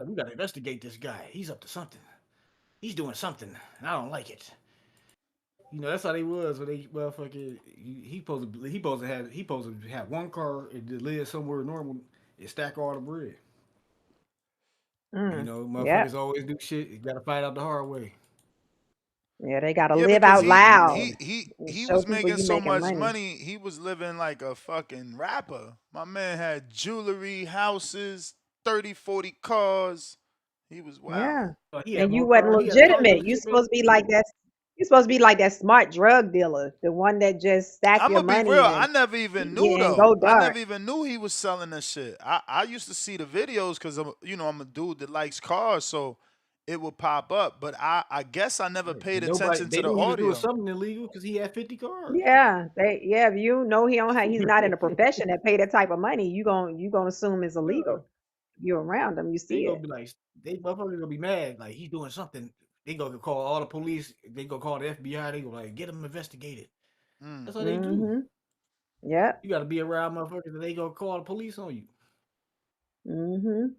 We gotta investigate this guy. He's up to something. He's doing something, and I don't like it. You know, that's how they was when they motherfucking he supposed to have one car and just live somewhere normal and stack all the bread. You know, motherfuckers always do shit. You gotta find out the hard way. Yeah, they gotta live out loud. He was making so much money. He was living like a fucking rapper. My man had jewelry, houses, 30, 40 cars. He was wild. Yeah, and you wasn't legitimate. You supposed to be like that. You supposed to be like that smart drug dealer, the one that just stack your money. I'm gonna be real. I never even knew though. I never even knew he was selling that shit. I used to see the videos because I'm a dude that likes cars, so it would pop up. But I guess I never paid attention to the audio. Doing something illegal because he had 50 cars. Yeah, if you know he's not in a profession that pay that type of money, you gonna assume it's illegal. You're around him, you see it. Be like, they motherfuckers gonna be mad, like he's doing something. They gonna call all the police. They gonna call the FBI. They go like, get him investigated. That's what they do. Yeah, you gotta be around motherfuckers that they gonna call the police on you.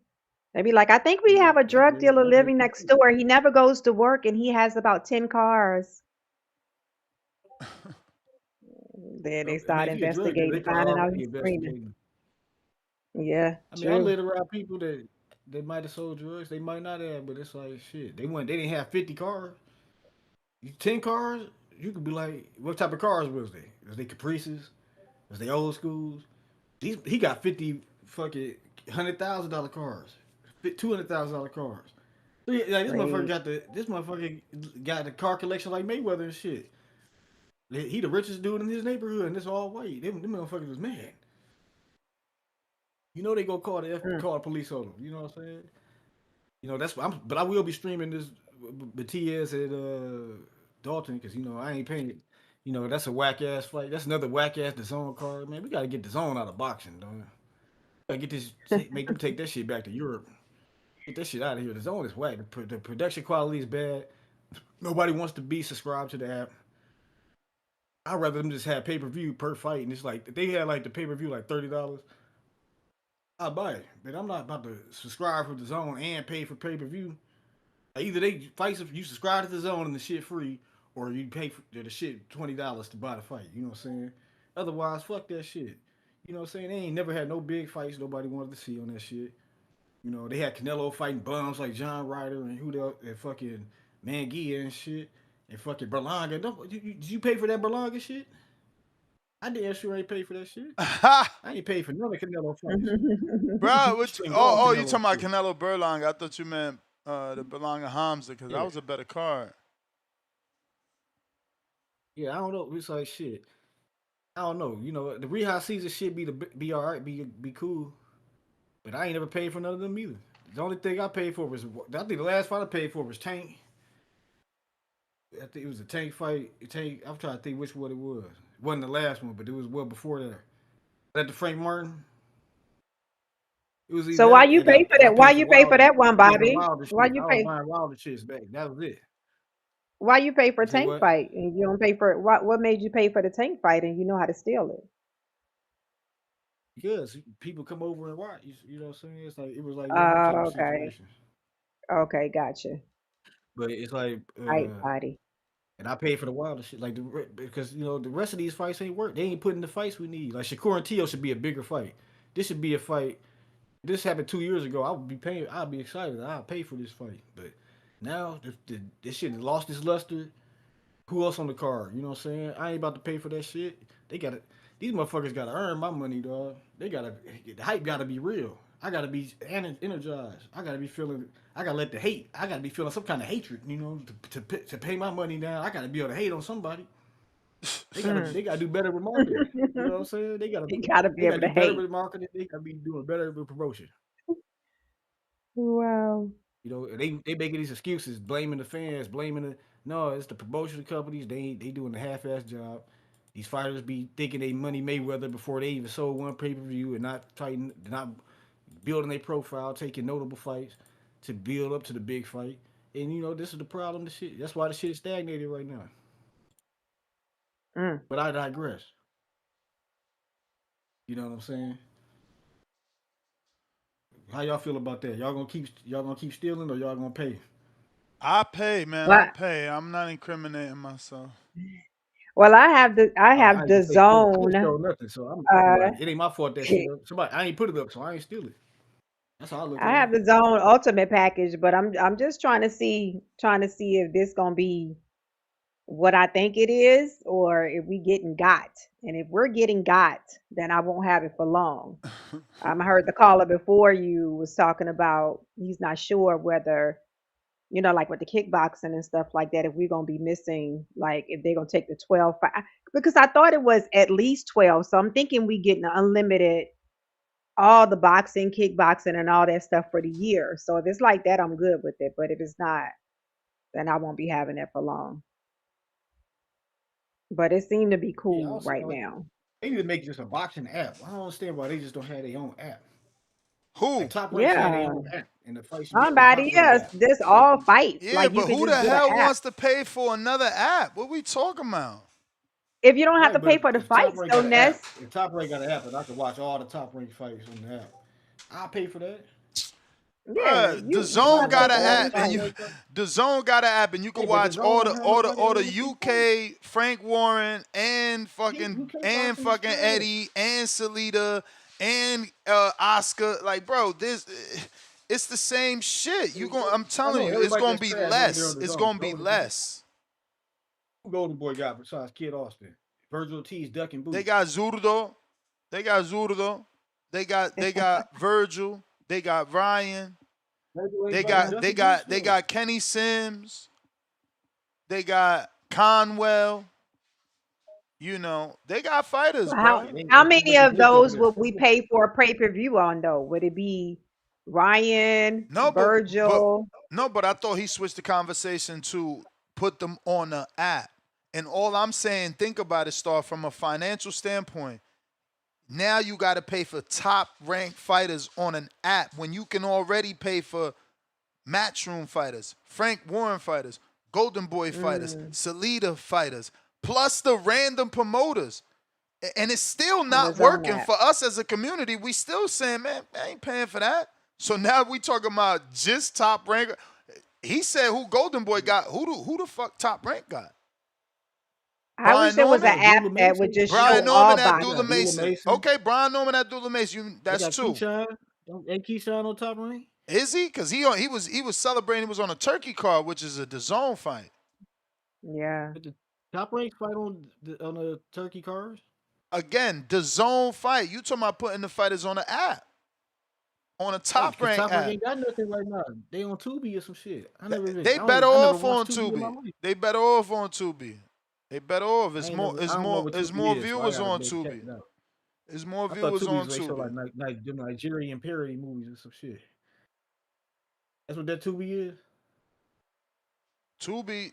They be like, I think we have a drug dealer living next door. He never goes to work, and he has about 10 cars. Then they start investigating, finding out he's screaming. Yeah, I mean, I live around people that they might have sold drugs, they might not have, but it's like shit. They didn't have 50 cars. 10 cars, you could be like, what type of cars was they? Was they Caprices? Was they old schools? He got 50 fucking $100,000 cars, $200,000 cars. So yeah, this motherfucker got the car collection like Mayweather and shit. He the richest dude in his neighborhood, and it's all white. Them motherfuckers was mad. You know they go call the police on them. You know what I'm saying? You know but I will be streaming this Matias at Dalton because you know I ain't paying it. You know that's a whack ass fight. That's another whack ass DAZN card. Man, we gotta get DAZN out of boxing, dog. Gotta get this, make them take that shit back to Europe. Get that shit out of here. DAZN is whack. The production quality is bad. Nobody wants to be subscribed to the app. I'd rather them just have pay-per-view per fight, and it's like if they had like the pay-per-view like $30. I'll buy it, but I'm not about to subscribe for DAZN and pay for pay-per-view. Either they fights if you subscribe to DAZN and the shit free, or you pay for the shit $20 to buy the fight. You know what I'm saying? Otherwise, fuck that shit. You know what I'm saying? They ain't never had no big fights nobody wanted to see on that shit. You know, they had Canelo fighting bums like John Ryder and who the and fucking Manguia and shit. And fucking Berlanga. Did you pay for that Berlanga shit? I damn sure ain't paid for that shit. I ain't paid for none of Canelo fights. Bro, you talking about Canelo Berlanga. I thought you meant the Berlanga Hamza, because that was a better card. Yeah, I don't know. It's like shit. I don't know. You know, the rehab season shit be all right, be cool. But I ain't never paid for none of them either. The only thing I paid for was, I think the last fight I paid for was Tank. I think it was a Tank fight. I'm trying to think which one it was. It wasn't the last one, but it was well before that. At the Frank Martin. It was so why you pay for that? Why you pay for that one, Bobby? Why you pay? I was buying Wilder shits back. That was it. Why you pay for a Tank fight and you don't pay for it? What made you pay for the Tank fight and you know how to steal it? Because people come over and watch. You know what I'm saying? It's like it was like okay. Situation. Okay, gotcha. But it's like Body. And I paid for the Wilder shit, like because you know the rest of these fights ain't work. They ain't putting the fights we need. Like Shakur and Teo should be a bigger fight. This should be a fight. This happened 2 years ago. I would be paying. I'd be excited. I'd pay for this fight. But now this shit lost its luster. Who else on the card? You know what I'm saying? I ain't about to pay for that shit. They got to. These motherfuckers got to earn my money, dog. They got to. The hype got to be real. I got to be energized. I got to be feeling. I got to let the hate. I got to be feeling some kind of hatred. You know, to pay my money down. I got to be able to hate on somebody. They got to do better with marketing. You know what I'm saying? They got to be able to hate. Better with marketing. They got to be doing better with promotion. Wow. You know, they making these excuses, blaming the fans, no, it's the promotion companies. They doing the half-ass job. These fighters be thinking they money Mayweather before they even sold one pay-per-view and not building their profile, taking notable fights to build up to the big fight. And you know, this is the problem. The shit. That's why the shit is stagnated right now. But I digress. You know what I'm saying? How y'all feel about that? Y'all gonna keep stealing or y'all gonna pay? I pay, man. I pay. I'm not incriminating myself. Well, I have the zone. Nothing, so I'm it ain't my fault that shit up. Somebody, I ain't put it up, so I ain't steal it. That's how I look at it. I have the zone ultimate package, but I'm just trying to see if this gonna be what I think it is, or if we getting got. And if we're getting got, then I won't have it for long. I heard the caller before you was talking about he's not sure whether, you know, like with the kickboxing and stuff like that, if we're gonna be missing, like if they're gonna take the 12, because I thought it was at least 12. So I'm thinking we getting unlimited, all the boxing, kickboxing, and all that stuff for the year. So if it's like that, I'm good with it. But if it's not, then I won't be having it for long. But it seemed to be cool right now. They need to make just a boxing app. I don't understand why they just don't have their own app. Who? Like Top Rank had their own app, and the fights. Somebody else. This all fights. Yeah, like but who the hell wants to pay for another app? What we talking about? If you don't have to pay for the fights, though, Ness. If Top Rank got an app, and I can watch all the Top Rank fights on the app, I'll pay for that. Yeah, the Zone got an app, and the Zone got an app, and you can watch all the UK, Frank Warren, and fucking Eddie, and Salida, and Oscar. Like, bro, it's the same shit. I'm telling you, it's gonna be less. It's gonna be less. Who Golden Boy got besides Kid Austin? Virgil Ortiz, Duck and Boots. They got Zurdo. They got Virgil. They got Ryan. They got Kenny Sims. They got Conwell. You know, they got fighters, bro. How many of those would we pay for a pay-per-view on, though? Would it be Ryan, Virgil? But I thought he switched the conversation to put them on the app. And all I'm saying, think about it, Star, from a financial standpoint. Now you got to pay for top-ranked fighters on an app when you can already pay for Matchroom fighters, Frank Warren fighters, Golden Boy fighters, Salida fighters, plus the random promoters. And it's still not working for us as a community. We still saying, man, I ain't paying for that. So now we talking about just top rank. He said who Golden Boy got. Who the fuck Top Rank got? I wish there was an app that would just show all Abdullah boxing. Mason. Okay, Brian Norman, Abdullah Mason. That's two. Ain't Keyshawn on Top Rank? Is he? Because he was celebrating. He was on a turkey card, which is a DAZN fight. Yeah. But the Top Rank fight on the turkey card? Again, DAZN fight. You talking about putting the fighters on the app? On a Top Rank Top app. Rank ain't got nothing right now. They on Tubi or some shit. They better off on Tubi. They better off on Tubi. They better off. It's more viewers on Tubi. There's more viewers on Tubi. Like them Nigerian parody movies and some shit. That's what that Tubi is. Tubi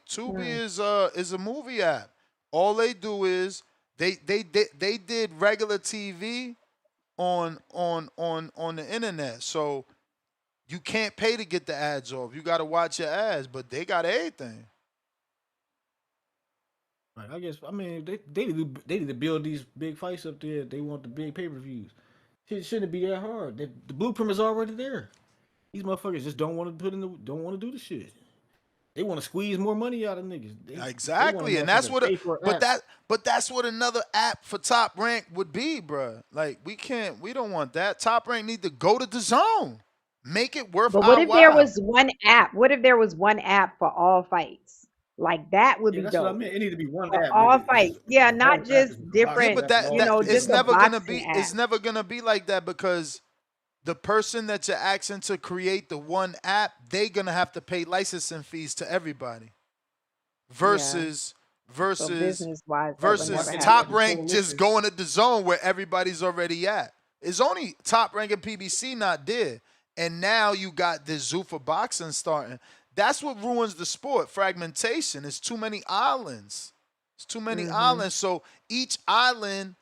is a movie app. All they do is they did regular TV on the internet. So you can't pay to get the ads off. You got to watch your ads, but they got everything. Right, I guess. I mean, they need to build these big fights up there. They want the big pay-per-views. It shouldn't be that hard. The blueprint is already there. These motherfuckers just don't want to don't want to do the shit. They want to squeeze more money out of niggas. Exactly, and that's what. But that's what another app for Top Rank would be, bruh. Like we don't want that. Top Rank need to go to DAZN. Make it worth. But what if there was one app? What if there was one app for all fights? Like that would be that's dope. what I mean. It need to be one for app. all fights. Yeah, not just different. Yeah, but just it's never gonna be. App. It's never gonna be like that because the person that you're asking to create the one app, they gonna have to pay licensing fees to everybody. Versus Top Rank just going to DAZN where everybody's already at. It's only Top Rank and PBC not there, and now you got this Zuffa boxing starting. That's what ruins the sport. Fragmentation. It's too many islands. It's too many islands. So each island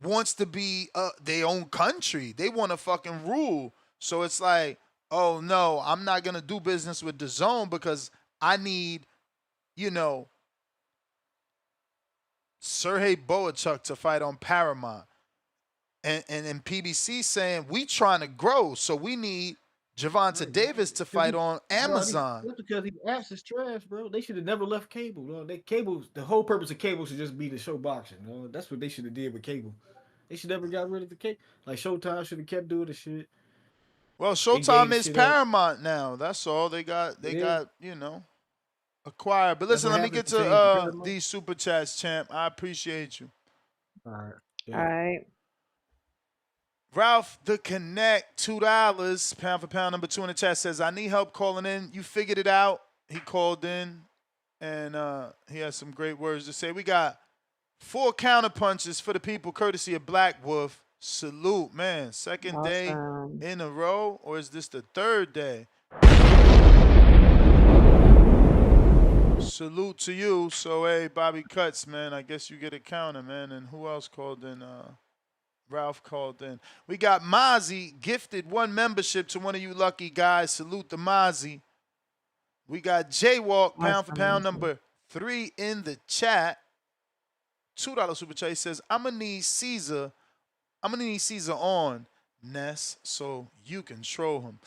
wants to be their own country. They want to fucking rule. So it's like, oh no, I'm not gonna do business with DAZN because I need, Sergey Boachuk to fight on Paramount. And PBC saying we trying to grow, so we need Gervonta Davis to fight on Amazon. That's because these apps is trash, bro. They should have never left cable. Bro. The whole purpose of cable should just be to show boxing. Bro. That's what they should have did with cable. They should never got rid of the cable. Like Showtime should have kept doing the shit. Well, Showtime is Paramount now. That's all they got. Acquired. But listen, let me get to these super chats, champ. I appreciate you. All right. Yeah. All right. Ralph the Connect, $2, pound for pound, number 2 in the chat, says, I need help calling in. You figured it out. He called in, and he has some great words to say. We got 4 counter punches for the people, courtesy of Black Wolf. Salute, man. Second day in a row, or is this the third day? Salute to you. So, hey, Bobby Cuts, man, I guess you get a counter, man. And who else called in? Ralph called in. We got Mozzie gifted 1 membership to one of you lucky guys. Salute to Mozzie. We got Jaywalk, pound for pound, number 3 in the chat. $2 super chat. He says, I'm gonna need Caesar on Ness so you can troll him.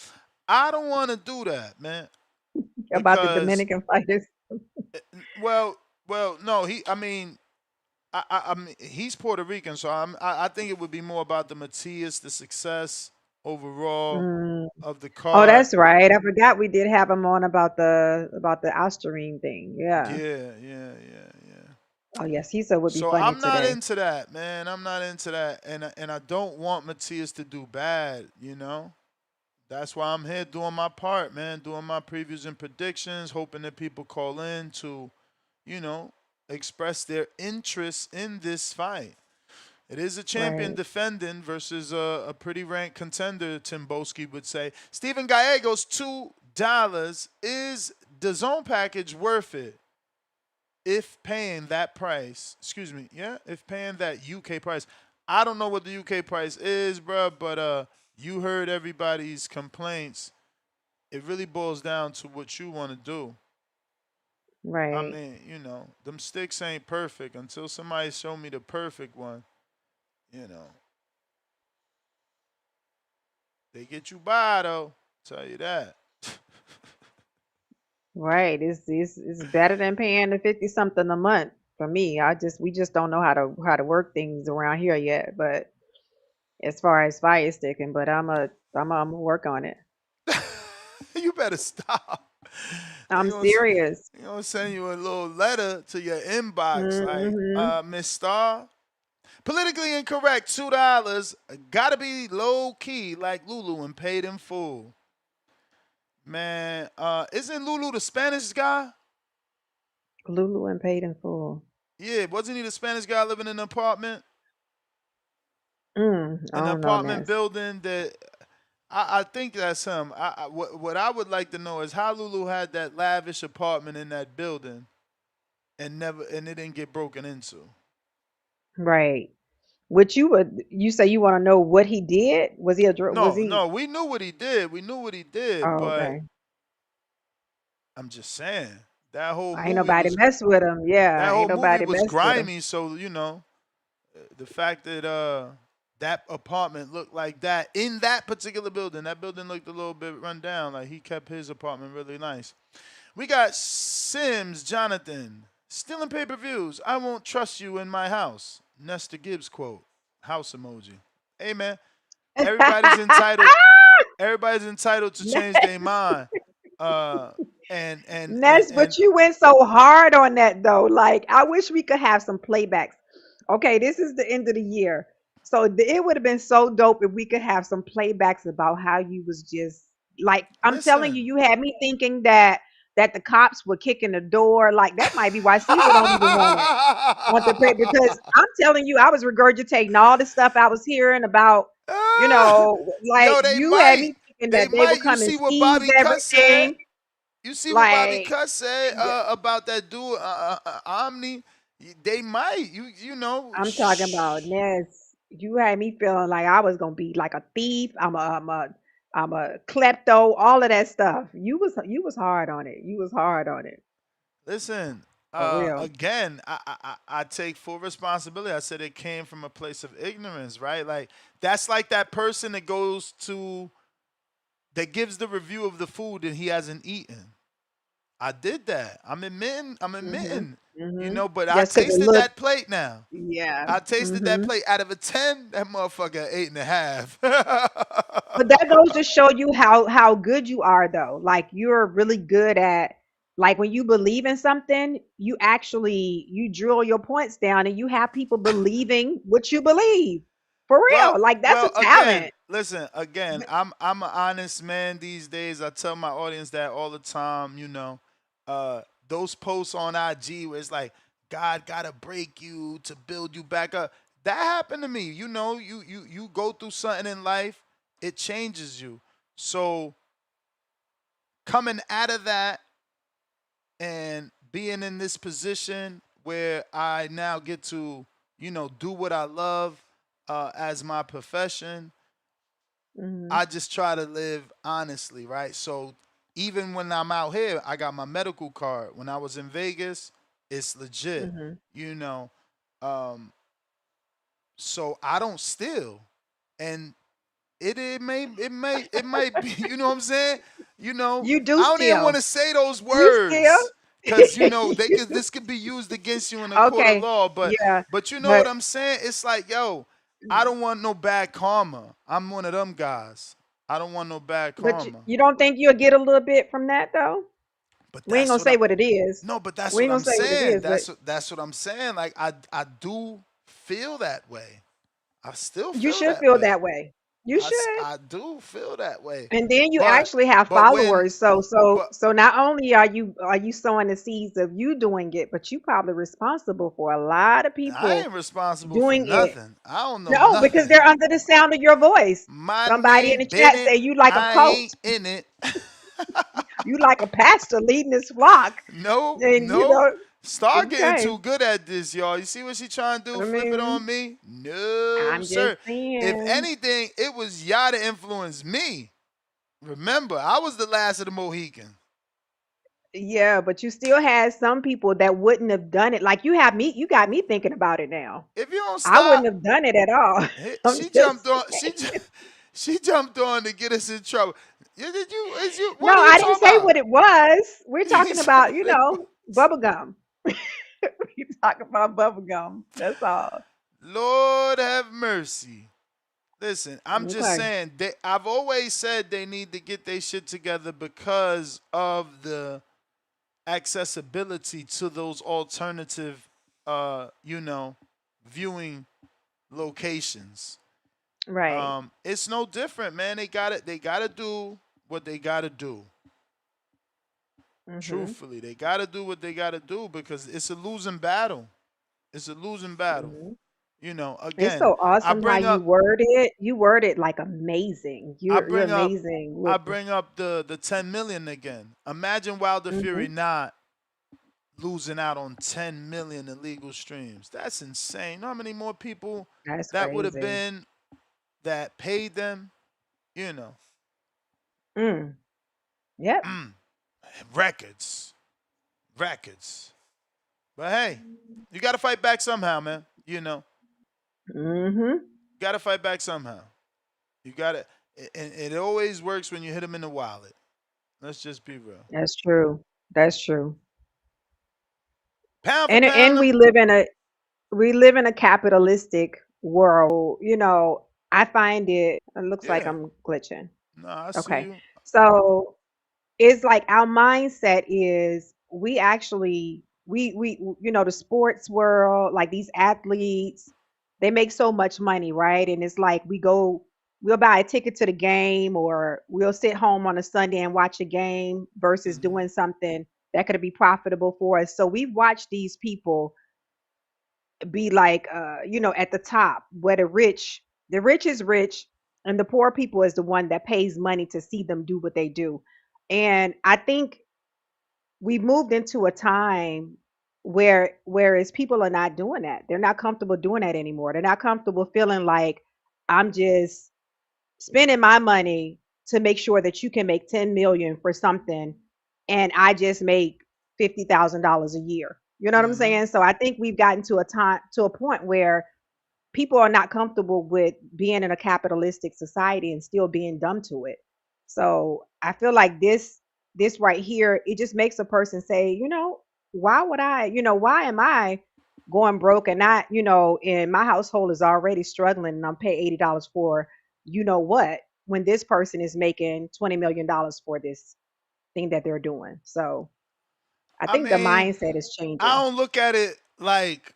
I don't want to do that, man. About the Dominican fighters. well, no. I mean, he's Puerto Rican, so I think it would be more about the Matias, the success overall of the card. Oh, that's right. I forgot we did have him on about the Osterine thing. Yeah. Yeah. Oh yes, he said would be so funny I'm not today. into that, man. I'm not into that, and I don't want Matias to do bad. That's why I'm here doing my part, man. Doing my previews and predictions, hoping that people call in to, express their interest in this fight. It is a champion defending versus a pretty ranked contender, Tim Boski would say. Stephen Gallegos, $2. Is the DAZN package worth it? If paying that price, if paying that UK price. I don't know what the UK price is, bro, but you heard everybody's complaints. It really boils down to what you want to do. Right. I mean, them sticks ain't perfect until somebody show me the perfect one. They get you by, though. Tell you that. Right. It's better than paying the 50 something a month For me, we just don't know how to work things around here yet. But as far as fire sticking, but I'm a work on it. You better stop. I'm serious. You know, send you a little letter to your inbox, like, Miss Star. Politically incorrect, $2. Gotta be low key like Lulu and paid in full. Man, isn't Lulu the Spanish guy? Lulu and paid in full. Yeah, wasn't he the Spanish guy living in an apartment? An apartment building that I think that's him. What I would like to know is how Lulu had that lavish apartment in that building and it didn't get broken into. Right. You say you want to know what he did? Was he a drug? No, we knew what he did. Oh, But okay. I'm just saying that whole Ain't nobody mess with him. Yeah, that whole ain't nobody movie was mess with him. grimy. So the fact that that apartment looked like that in that particular building, that building looked a little bit run down. Like he kept his apartment really nice. We got Sims Jonathan stealing pay-per-views. I won't trust you in my house. Nestor Gibbs quote. House emoji. Hey man, everybody's entitled. Everybody's entitled to change their mind. Ness, but you went so hard on that though. Like I wish we could have some playbacks. Okay, this is the end of the year, so it would have been so dope if we could have some playbacks about how you was just like I'm telling you, you had me thinking that the cops were kicking the door. Like that might be why Caesar don't even want to pay, because I'm telling you, I was regurgitating all the stuff I was hearing about. Like you had me thinking that they would come and seize everything. You see what Bobby Cuss said about that dude Omni? They might, you know. I'm talking about Ness. You had me feeling like I was gonna be like a thief. I'm a klepto. All of that stuff. You was hard on it. You was hard on it. Listen, again, I take full responsibility. I said it came from a place of ignorance, right? Like that's like that person that gives the review of the food that he hasn't eaten. I did that. I'm admitting. But I tasted that plate now. Yeah. I tasted that plate. Out of a 10, that motherfucker 8.5. But that goes to show you how good you are though. Like you're really good at, like when you believe in something, you drill your points down and you have people believing what you believe. For real. Like that's a talent. Again, I'm an honest man these days. I tell my audience that all the time, those posts on IG where it's like, God gotta break you to build you back up. That happened to me. You go through something in life, it changes you. So coming out of that and being in this position where I now get to, do what I love as my profession, I just try to live honestly, right? So even when I'm out here, I got my medical card. When I was in Vegas, it's legit, so I don't steal, and it might be, you know what I'm saying? You do. I don't even want to say those words because this could be used against you in a court of law. But you know what I'm saying? It's like, yo, I don't want no bad karma. I'm one of them guys. I don't want no bad karma. But you don't think you'll get a little bit from that though? But we ain't gonna say what it is. No, but that's what I'm saying. That's what I'm saying. Like I do feel that way. I still feel you should feel that way. You should. I do feel that way. And then you actually have followers. So not only are you sowing the seeds of you doing it, but you probably responsible for a lot of people. I ain't responsible for nothing. I don't know. No, nothing. Because they're under the sound of your voice. Somebody in the chat say you like a coach. Ain't in it. You like a pastor leading his flock. No. Star getting too good at this, y'all. You see what she trying to do? Flip it on me? No, I'm sir. Just saying. If anything, it was y'all that influenced me. Remember, I was the last of the Mohicans. Yeah, but you still had some people that wouldn't have done it. Like you got me thinking about it now. If you don't stop, I wouldn't have done it at all. She jumped on. She jumped on to get us in trouble. No, I didn't say what it was. We're talking about, bubblegum. We talk about bubblegum. That's all. Lord have mercy. Listen, I'm just Okay. saying, I've always said they need to get their shit together because of the accessibility to those alternative, viewing locations. Right. It's no different, man. They got it. They got to do what they got to do. Mm-hmm. Truthfully, they got to do what they got to do because it's a losing battle. It's a losing battle. Mm-hmm. It's Again, so I awesome how bring you up, word it. You word it like amazing. I You're bring up, amazing I with. bring up the 10 million again. Imagine Wilder Mm-hmm. Fury not losing out on 10 million illegal streams. That's insane. You know how many more people That's that would have crazy. been that paid them? You know, Mm. Yep. records. But hey, you got to fight back somehow, man. Mm-hmm. Got to fight back somehow. You got to, and it always works when you hit them in the wallet. Let's just be real. That's true. That's true. Pound for And pound, we live in a capitalistic world. I find it looks like yeah. I'm glitching. No, I see Okay. you. So it's like our mindset is we actually the sports world, like these athletes, they make so much money, right? And it's like we'll buy a ticket to the game, or we'll sit home on a Sunday and watch a game versus Mm-hmm. doing something that could be profitable for us. So we watch these people be like at the top, where the rich is rich, and the poor people is the one that pays money to see them do what they do. And I think we've moved into a time whereas people are not doing that. They're not comfortable doing that anymore. They're not comfortable feeling like I'm just spending my money to make sure that you can make 10 million for something, and I just make $50,000 a year. You know what I'm Mm-hmm. saying? So I think we've gotten to a point where people are not comfortable with being in a capitalistic society and still being dumb to it. So I feel like this right here, it just makes a person say, why would I, why am I going broke, and not, and my household is already struggling and I'm paying $80 for what, when this person is making $20 million for this thing that they're doing. So I I think the mean, mindset is I changing. don't look at it like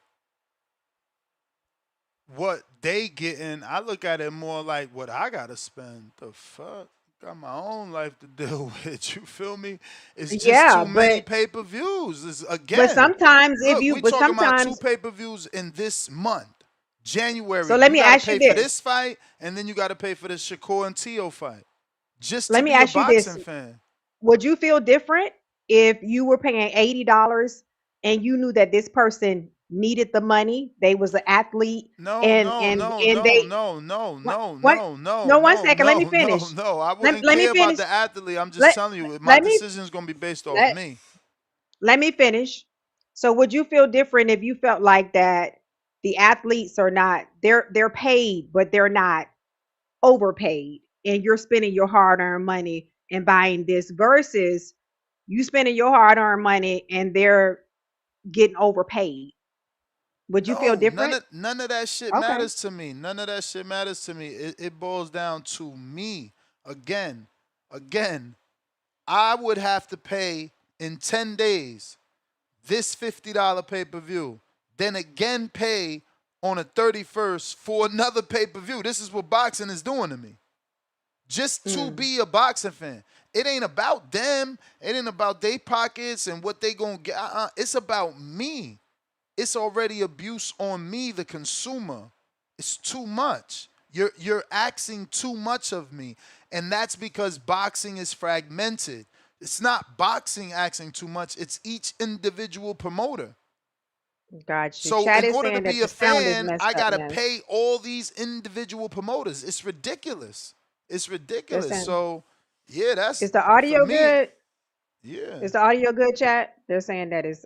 what they getting. I look at it more like what I gotta spend. The fuck? Got my own life to deal with. You feel me? It's just Yeah, too many but pay-per-views. but Again, sometimes if look, you we but talking about two sometimes pay-per-views in this month. so January, let you me gotta ask you pay for this. this fight, and then you gotta pay for the Shakur and Tio fight. Just to Let me be a ask you boxing this. fan. Would you feel different if you were paying $80 and you knew that this person needed the money? They was an athlete, No, and no, and no, and no, they no, no, what no, what no, no, no, one no, second, let me no, no, finish. no. I Let, wouldn't let me care about finish. the athlete. I'm just Let telling you, my let me decision is gonna be based off let me. let me finish. So would you feel different if you felt like that the athletes are not, they're paid, but they're not overpaid, and you're spending your hard-earned money and buying this, versus you spending your hard-earned money and they're getting overpaid? Would you feel No, none different? of none of that shit Okay. matters to me. None of that shit matters to me. It boils down to me. Again, again, I would have to pay in 10 days this $50 pay-per-view, then again pay on a 31st for another pay-per-view. This is what boxing is doing to me. Just to Mm. be a boxing fan. It ain't about them. It ain't about their pockets and what they gonna get. It's about me. It's already abuse on me, the consumer. It's too much. You're asking too much of me. And that's because boxing is fragmented. It's not boxing asking too much, it's each individual promoter. Got you. So Chat in is order to saying that be a the sound is fan, messed I up, gotta Ness. pay all these individual promoters. It's ridiculous. It's They're ridiculous. saying, So yeah, that's is the for audio me. good? Yeah. Is the audio good, chat? They're saying that it's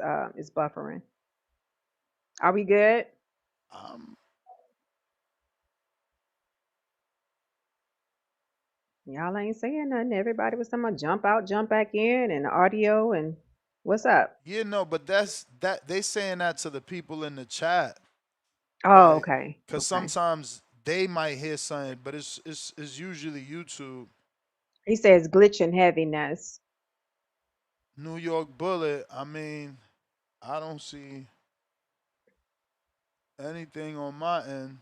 buffering. Are we good? Um, Y'all ain't saying nothing. Everybody was talking about jump out, jump back in, and audio, and What's up? Yeah, no, but that's that they saying that to the people in the chat. Oh, Like, okay. because sometimes they might hear something, but it's usually YouTube. He says glitching heaviness. New York Bullet. I mean, I don't see anything on my end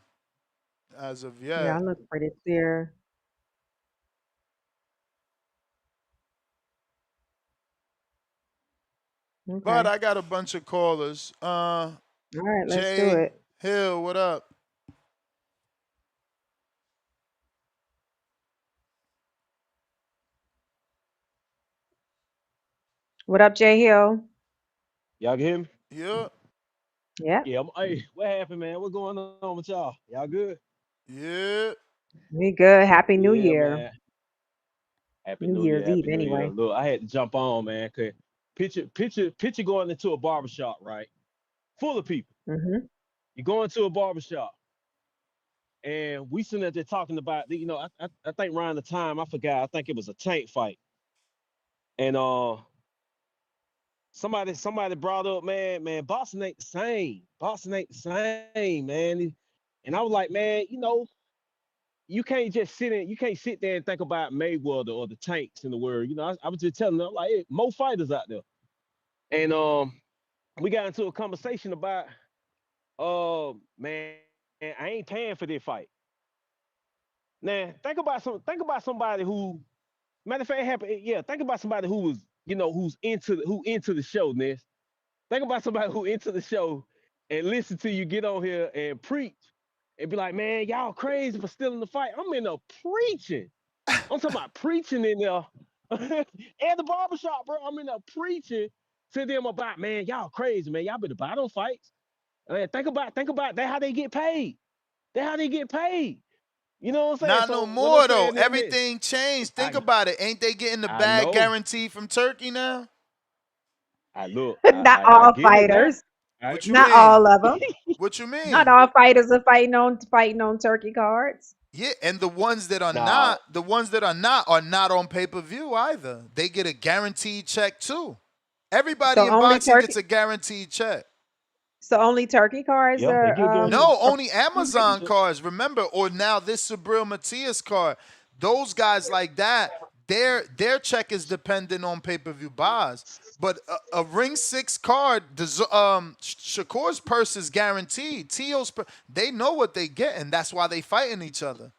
as of Yeah, I yet. look pretty clear. But Okay. I got a bunch of callers. All right, let's do Jay it. Hill, what up? What up, Jay Hill? Y'all can hear me? Yeah. Yeah. Yeah. Hey, what happened, man? What's going on with y'all? Y'all good? Yeah. We good. Happy New Yeah, Year. man. Happy New New Year. Year's Eve, Happy New Year. anyway. Look, I had to jump on, man. Cause picture going into a barbershop, right? Full of people. Mm-hmm. You go into a barbershop, and we sitting there talking about, I think around the time I forgot, I think it was a tank fight, and somebody brought up, man, boxing ain't the same. Boxing ain't the same, man. And I was like, man, you can't sit there and think about Mayweather or the tanks in the world. I was just telling them, like, hey, more fighters out there. And we got into a conversation about, man, I ain't paying for this fight. Now, think about somebody who, matter of fact, think about somebody who was, who's into the show, Ness. Think about somebody who into the show and listen to you get on here and preach and be like, man, y'all crazy for stealing the fight. I'm in there preaching. I'm talking about preaching in there at the barbershop, bro. I'm in there preaching to them about, man, y'all crazy, man. Y'all better buy those fights. Think about that, how they get paid. That's how they get paid. You know what I'm saying? Not no So what I'm more though. saying is this. Everything changed. Think about it. Ain't they getting the I bag know. guaranteed from Turkey now? Not I all get it now. fighters. What you Not mean? all of them. What you Not mean? all fighters are fighting on turkey cards. Yeah, and the ones that are Nah. not are not on pay-per-view either. They get a guaranteed check too. Everybody So in only boxing turkey. gets a guaranteed check. So only turkey cards Yeah, they get are. guaranteed. No, only Amazon cards. Remember, or now this Subriel Matias card. Those guys like that, their check is dependent on pay-per-view buys. But a Ring 6 card, Shakur's purse is guaranteed. Tio's they know what they get, and that's why they fighting each other.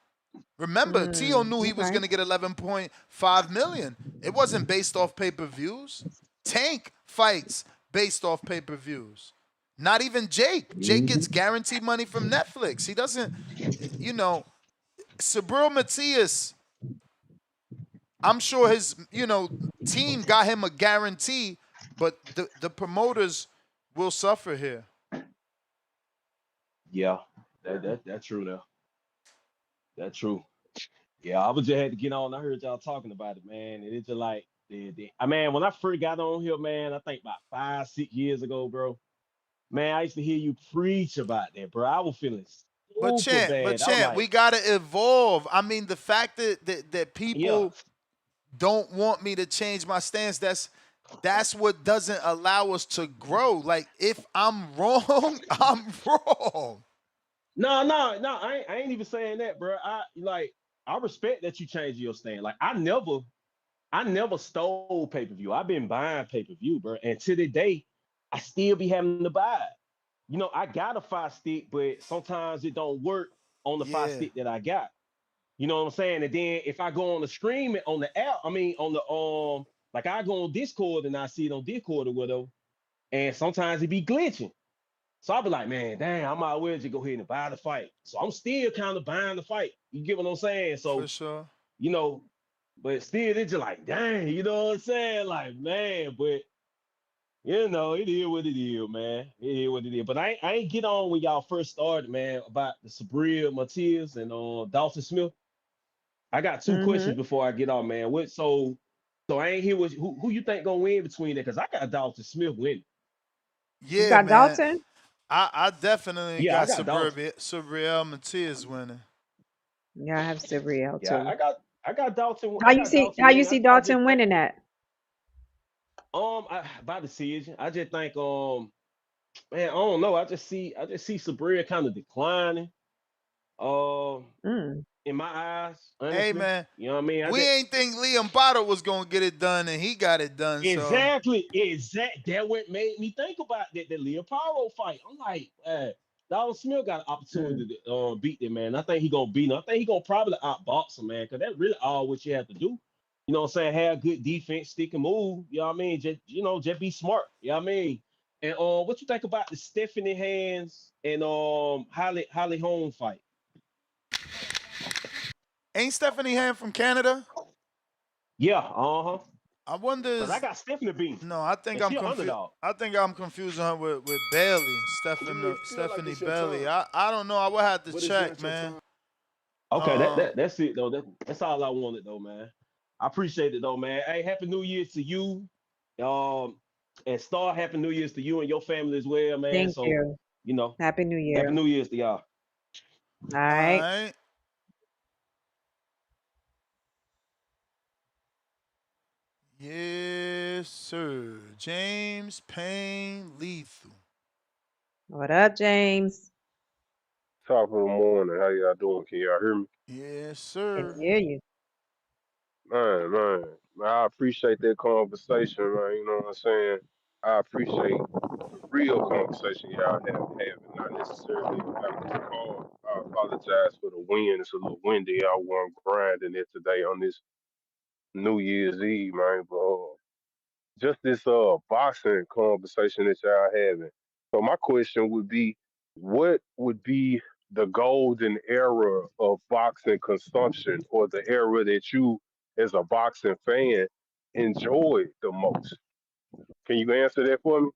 Remember, Tio knew he was Okay. going to get 11.5 million. It wasn't based off pay-per-views. Tank fights based off pay-per-views. Not even Jake. Jake gets guaranteed money from Netflix. He doesn't, Subriel Matias, I'm sure his, team got him a guarantee, but the promoters will suffer here. Yeah, that's true though. That's true. Yeah, I was just had to get on. I heard y'all talking about it, man. And it's just like, I mean, when I first got on here, man, I think about 5-6 years ago, bro. Man, I used to hear you preach about that, bro. I was feeling But super bad. I was Champ, we like, gotta evolve. I mean, the fact that yeah, people don't want me to change my stance, that's what doesn't allow us to grow. Like, if I'm wrong, I'm wrong. no, I ain't even saying that, bro. I respect that you change your stand. Like, I never stole pay-per-view. I've been buying pay-per-view, bro. And to the day, I still be having to buy it. I got a 5 stick, but sometimes it don't work on the 5 stick that I got. You know what I'm saying? And then if I go on the stream on the app, I mean on the like I go on Discord and I see it on Discord or whatever, and sometimes it be glitching. So I'll be like, man, damn, I might as well just go ahead and buy the fight. So I'm still kind of buying the fight. You get what I'm saying? So For sure. but still it's just like, dang, you know what I'm saying? Like, man, but it is what it is, man. It is what it is. But I ain't get on when y'all first started, man, about the Subriel Matias and Dalton Smith. I got two questions before I get on, man. So I ain't hear who you think gonna win between that? Because I got Dalton Smith winning. You Yeah, got man. Dalton? I definitely Yeah, I got got Dalton. Subriel Matias winning. Yeah, I have Subriel Yeah, too. I got Dalton. How you see winning. Dalton winning that? By decision. I just think man, I don't know. I just see Subriel kind of declining. Um, Mm. in my eyes, Hey, honestly. man, You know what I mean? I we just ain't think Liam Bottle was going to get it done, and he got it done, so. exactly. That what made me think about that Leo Paro fight. I'm like, Dalton Smith got an Mm. opportunity to beat that man. I think he gonna beat him. I think he gonna probably outbox him, man, because that's really all what you have to do. You know what I'm saying? Have good defense, stick and move. You know what I mean? Just be smart. You know what I mean? And what you think about the Stephanie Hands and Holly Holm fight? Ain't Stephanie Hand from Canada? Yeah, uh-huh. I wonder. Cause I got Stephanie beat. No, I think And I'm she an confused. underdog. I think I'm confusing her with Bailey, Do you feel like Stephanie it's your Bailey. time? I don't know. I would have to But it's check, not your man. time. Okay, Um, that's it though. That's all I wanted though, man. I appreciate it though, man. Hey, happy New Year's to you. And Star, happy New Year's to you and your family as well, man. Thank So, you. you know, Happy New happy Year. New Year's to y'all. All all right. right. Yes, sir. James Payne Lethal. What up, James? Top of the morning. How y'all doing? Can y'all hear me? Yes, Can sir. hear you. Man, I appreciate that conversation, man. You know what I'm saying? I appreciate the real conversation y'all having, not necessarily after the call. I apologize for the wind. It's a little windy. I wasn't grinding it today on this New Year's Eve, man. But just this boxing conversation that y'all having. So my question would be, what would be the golden era of boxing consumption, or the era that you as a boxing fan enjoyed the most? Can you answer that for me?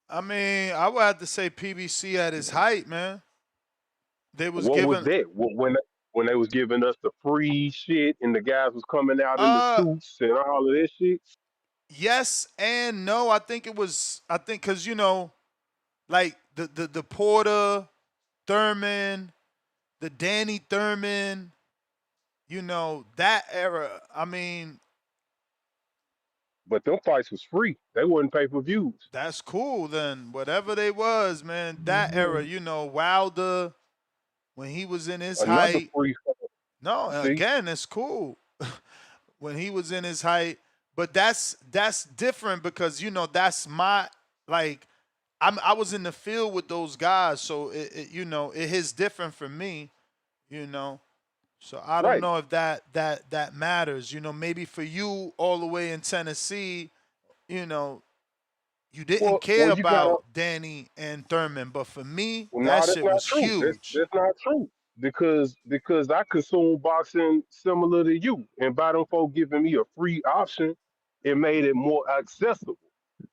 I mean, I would have to say PBC at his height, man. They was What was giving that? When they was giving us the free shit and the guys was coming out in the uh suits and all of that shit? yes and no. I think cuz like the Porter, Thurman, the Danny Thurman, that era. I mean, But them fights was free. They wasn't pay-per-views. that's cool then. Whatever they was, man, that era, Mhm. Wilder when he was in his Another height. free fight. No, See? again, it's cool when he was in his height, but that's different because that's my like I was in the field with those guys, so it is different for me, you know. So I don't Right. know if that matters, maybe for you all the way in Tennessee, you know, you didn't care Well, you gotta. about Danny and Thurman, but for me, Well, that no, that's shit not was true. huge. That's not true because I consume boxing similar to you, and by them folk giving me a free option, it made it more accessible.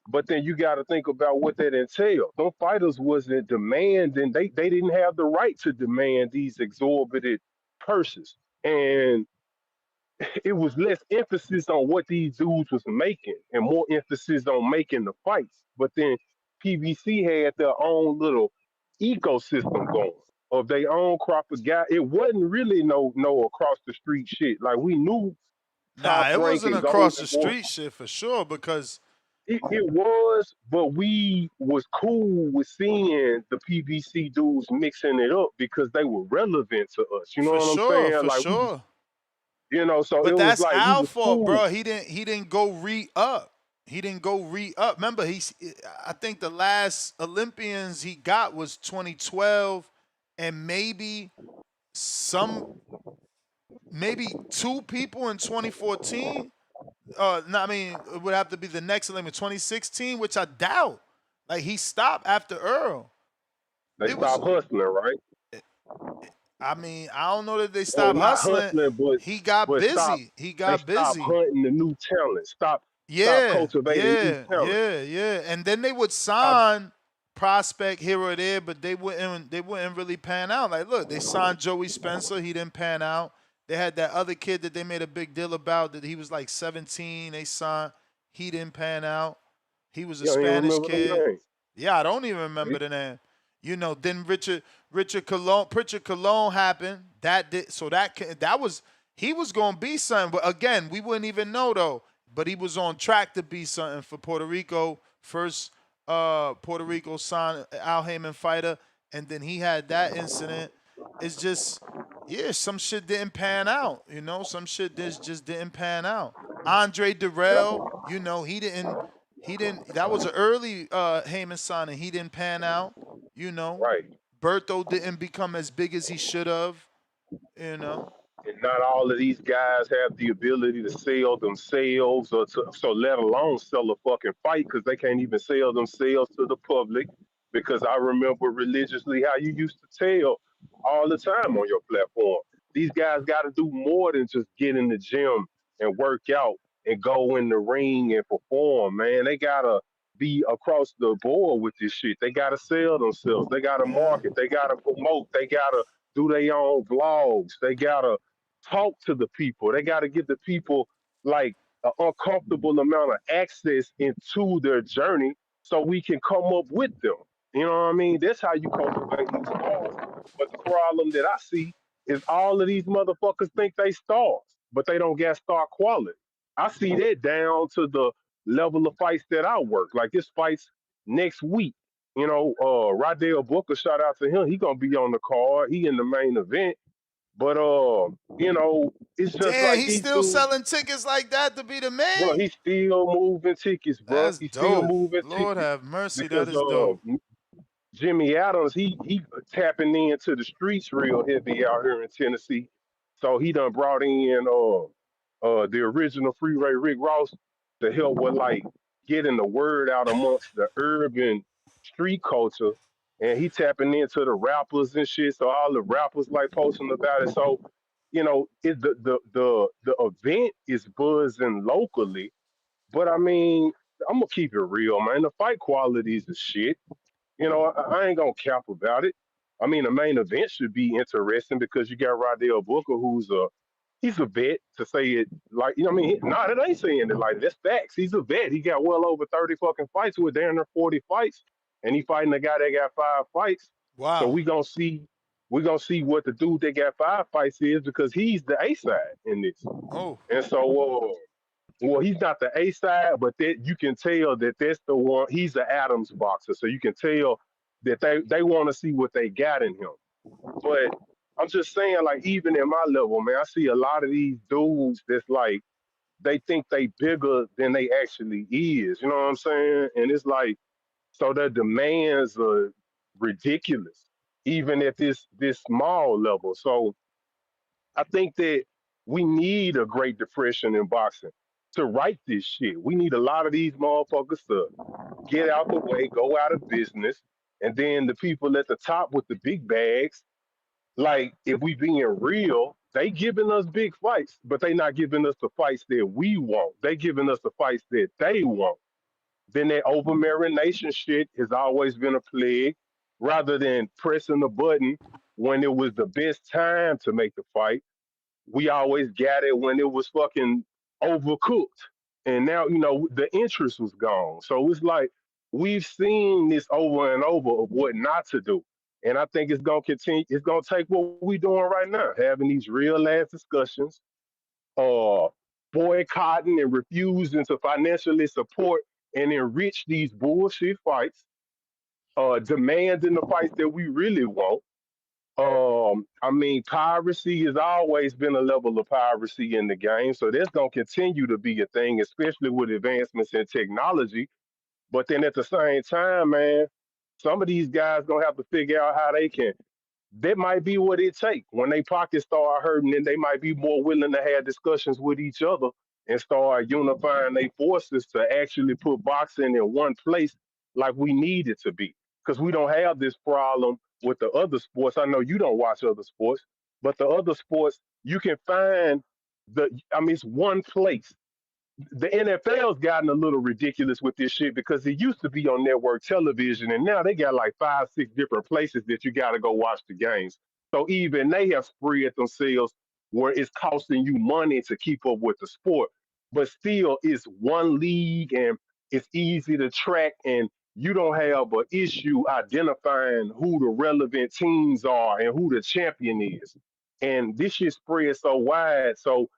But then you got to think about what that entailed. Those fighters wasn't demanding; they didn't have the right to demand these exorbitant purses, and it was less emphasis on what these dudes was making and more emphasis on making the fights. But then PBC had their own little ecosystem going of their own crop of guys. It wasn't really no across the street shit. Like we knew Nah, top it rank wasn't and across golden the boy. street shit for sure because It was, but we was cool with seeing the PBC dudes mixing it up because they were relevant to us. You know for what I'm sure, saying? for Like we, sure. so But it was that's like we our was fault, cool. bro. He didn't go re-up. He didn't go re-up. Remember, I think the last Olympians he got was 2012, and some maybe two people in 2014. No, I mean it would have to be the next Olympic 2016, which I doubt. Like he stopped after Earl. They It was. stopped hustling, right? I mean, I don't know that they Or stopped not hustling. hustling, He got but stop. busy. He They got stopped busy. hunting the new talent. Stop Yeah, cultivating new yeah, talent. yeah, yeah. And then they would Stop. sign prospect here or there, but they wouldn't really pan out. Like, look, they signed Joey Spencer, he didn't pan out. They had that other kid that they made a big deal about that he was like 17. They signed, he didn't pan out. He was a You don't even Spanish remember them kid. names. Yeah, I don't even remember See? the name. Then Pritchard Cologne happened. That did so that was he was gonna be something. But again, we wouldn't even know though. but he was on track to be something for Puerto Rico. First Puerto Rico signed Al Heyman fighter, and then he had that incident. It's just, yeah, some shit didn't pan out. You know, some shit just didn't pan out. Andre Durrell, you know, he didn't. That was an early Heyman signing. He didn't pan out. You know, Right. Berto didn't become as big as he should have. You know. And not all of these guys have the ability to sell themselves, or to, so let alone sell a fucking fight, because they can't even sell themselves to the public. Because I remember religiously how you used to tell all the time on your platform, these guys got to do more than just get in the gym and work out and go in the ring and perform, man. They got to be across the board with this shit. They got to sell themselves. They got to market. They got to promote. They got to do their own vlogs. They got to talk to the people. They got to give the people like an uncomfortable amount of access into their journey so we can come up with them. You know what I mean? That's how you cultivate these stars. But the problem that I see is all of these motherfuckers think they stars, but they don't get star quality. I see that down to the level of fights that I work. Like this fight's next week. You know, Rydell Booker, shout out to him. He gonna be on the card. He in the main event. But you know, it's just Damn, like he's these still dudes, selling tickets like that to be the bro. main? He's still moving tickets, bro. That's He's still dope. moving Lord tickets have mercy, that because is dope. Jimmy Adams, he tapping into the streets real heavy out here in Tennessee. So he done brought in the original Freeway Rick Ross to help with like getting the word out amongst the urban street culture. And he tapping into the rappers and shit. So all the rappers like posting about it. So, you know, the event is buzzing locally. But I mean, I'm gonna keep it real, man. The fight quality is the shit. You know, I ain't gonna cap about it. I mean, the main event should be interesting because you got Rydell Booker, he's a vet, to say it like, you know what I mean? Nah, that ain't saying it like that's facts. He's a vet. He got well over 30 fucking fights with damn near 40 fights. And he fighting a guy that got 5 fights. So Wow. we gonna see what the dude that got 5 fights is, because he's the A side in this. Oh. And so well, he's not the A side, but that you can tell that that's the one. He's the Adams boxer, so you can tell that they want to see what they got in him. But I'm just saying, like, even at my level, man, I see a lot of these dudes that's like they think they bigger than they actually is. You know what I'm saying? And it's like, so their demands are ridiculous, even at this small level. So I think that we need a Great Depression in boxing to right this shit. We need a lot of these motherfuckers to get out the way, go out of business, and then the people at the top with the big bags, like if we being real, they giving us big fights, but they not giving us the fights that we want. They giving us the fights that they want. Then that over marination shit has always been a plague. Rather than pressing the button when it was the best time to make the fight, we always got it when it was fucking overcooked. And now, you know, the interest was gone. So it's like we've seen this over and over of what not to do. And I think it's gonna continue, it's gonna take what we're doing right now, having these real ass discussions, uh boycotting and refusing to financially support and enrich these bullshit fights, demanding the fights that we really want. I mean, piracy has always been a level of piracy in the game, so that's gonna continue to be a thing, especially with advancements in technology. But then at the same time, man, some of these guys gonna have to figure out how they can. That might be what it takes. When they pockets start hurting, then they might be more willing to have discussions with each other and start unifying their forces to actually put boxing in one place like we need it to be. Because we don't have this problem with the other sports. I know you don't watch other sports, but the other sports, you can find I mean, it's one place. The NFL's gotten a little ridiculous with this shit because it used to be on network television, and now they got like 5, 6 different places that you got to go watch the games. So even they have spread themselves where it's costing you money to keep up with the sport, but still it's one league and it's easy to track, and you don't have an issue identifying who the relevant teams are and who the champion is. And this shit spread so wide, so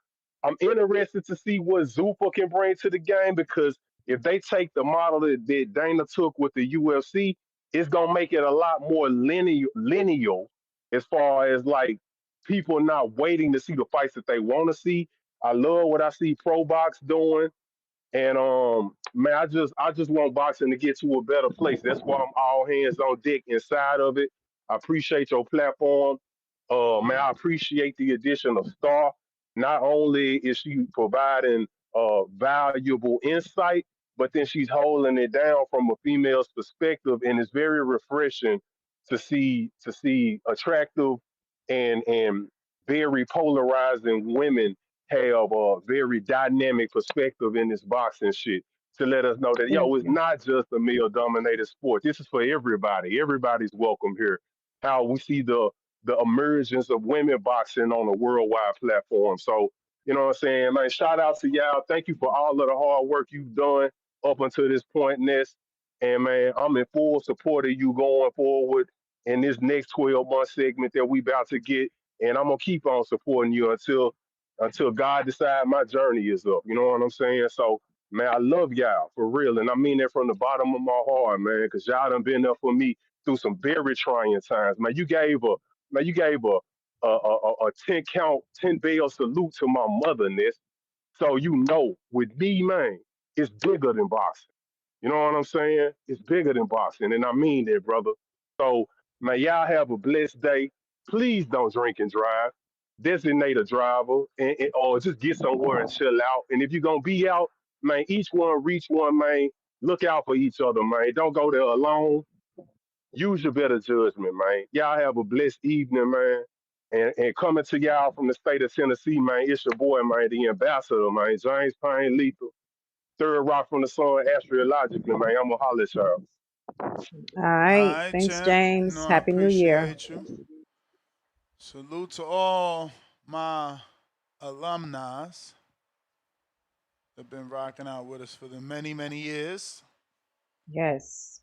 I'm interested to see what Zupa can bring to the game because if they take the model that Dana took with the UFC, it's gonna make it a lot more lineal as far as like people not waiting to see the fights that they want to see. I love what I see Pro Box doing. And man, I just want boxing to get to a better place. That's why I'm all hands on deck inside of it. I appreciate your platform. Man, I appreciate the addition of Star. Not only is she providing valuable insight, but then she's holding it down from a female's perspective, and it's very refreshing to see attractive and very polarizing women have a very dynamic perspective in this boxing shit to let us know that Thank yo, it's you. not just a male dominated sport. This is for everybody. Everybody's welcome here. How we see the emergence of women boxing on a worldwide platform. So, you know what I'm saying, man, shout out to y'all. Thank you for all of the hard work you've done up until this point, Ness. And man, I'm in full support of you going forward in this next 12-month segment that we about to get. And I'm gonna keep on supporting you until God decide my journey is up. You know what I'm saying? So, man, I love y'all for real, and I mean that from the bottom of my heart, man, because y'all done been there for me through some very trying times. Man, you gave a 10 count, 10 bell salute to my motherness. So you know, with me, man, it's bigger than boxing. You know what I'm saying? It's bigger than boxing, and I mean that, brother. So, man, y'all have a blessed day. Please don't drink and drive. Designate a driver, or just get somewhere and chill out. And if you're gonna be out, man, each one reach one, man. Look out for each other, man. Don't go there alone. Use your better judgment, man. Y'all have a blessed evening, man. And coming to y'all from the state of Tennessee, man, it's your boy, man, the ambassador, man, James Payne Lethal. Third rock from the sun, astrologically, man. I'm gonna holler at y'all. All All right. right, Thanks, champ. You James. know, I Happy New Year. appreciate you. Salute to all my alumni that have been rocking out with us for the many, many years. Yes.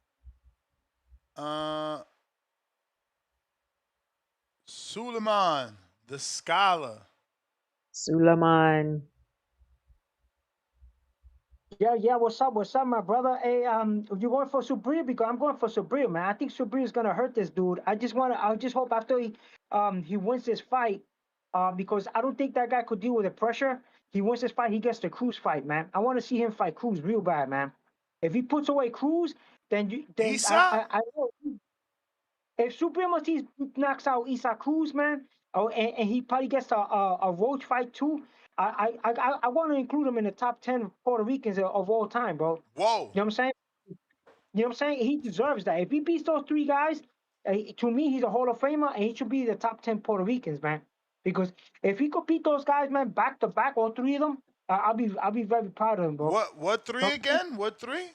Suleiman, the scholar. Suleiman. Yeah, what's up, my brother? Hey, you going for Subriel? Because I'm going for Subriel, man. I think Subriel is gonna hurt this dude. I just hope after he wins this fight, because I don't think that guy could deal with the pressure. He wins this fight, he gets the Cruz fight, man. I want to see him fight Cruz real bad, man. If he puts away Cruz, then I know if Subriel Matias knocks out Isa Cruz, man, oh, and he probably gets a Roach fight too. I want to include him in the top 10 Puerto Ricans of all time, bro. Whoa. You know what I'm saying? You know what I'm saying? He deserves that. If he beats those three guys, to me, he's a Hall of Famer, and he should be the top 10 Puerto Ricans, man. Because if he could beat those guys, man, back to back, all three of them, I'll be very proud of him, bro. What three again? What three?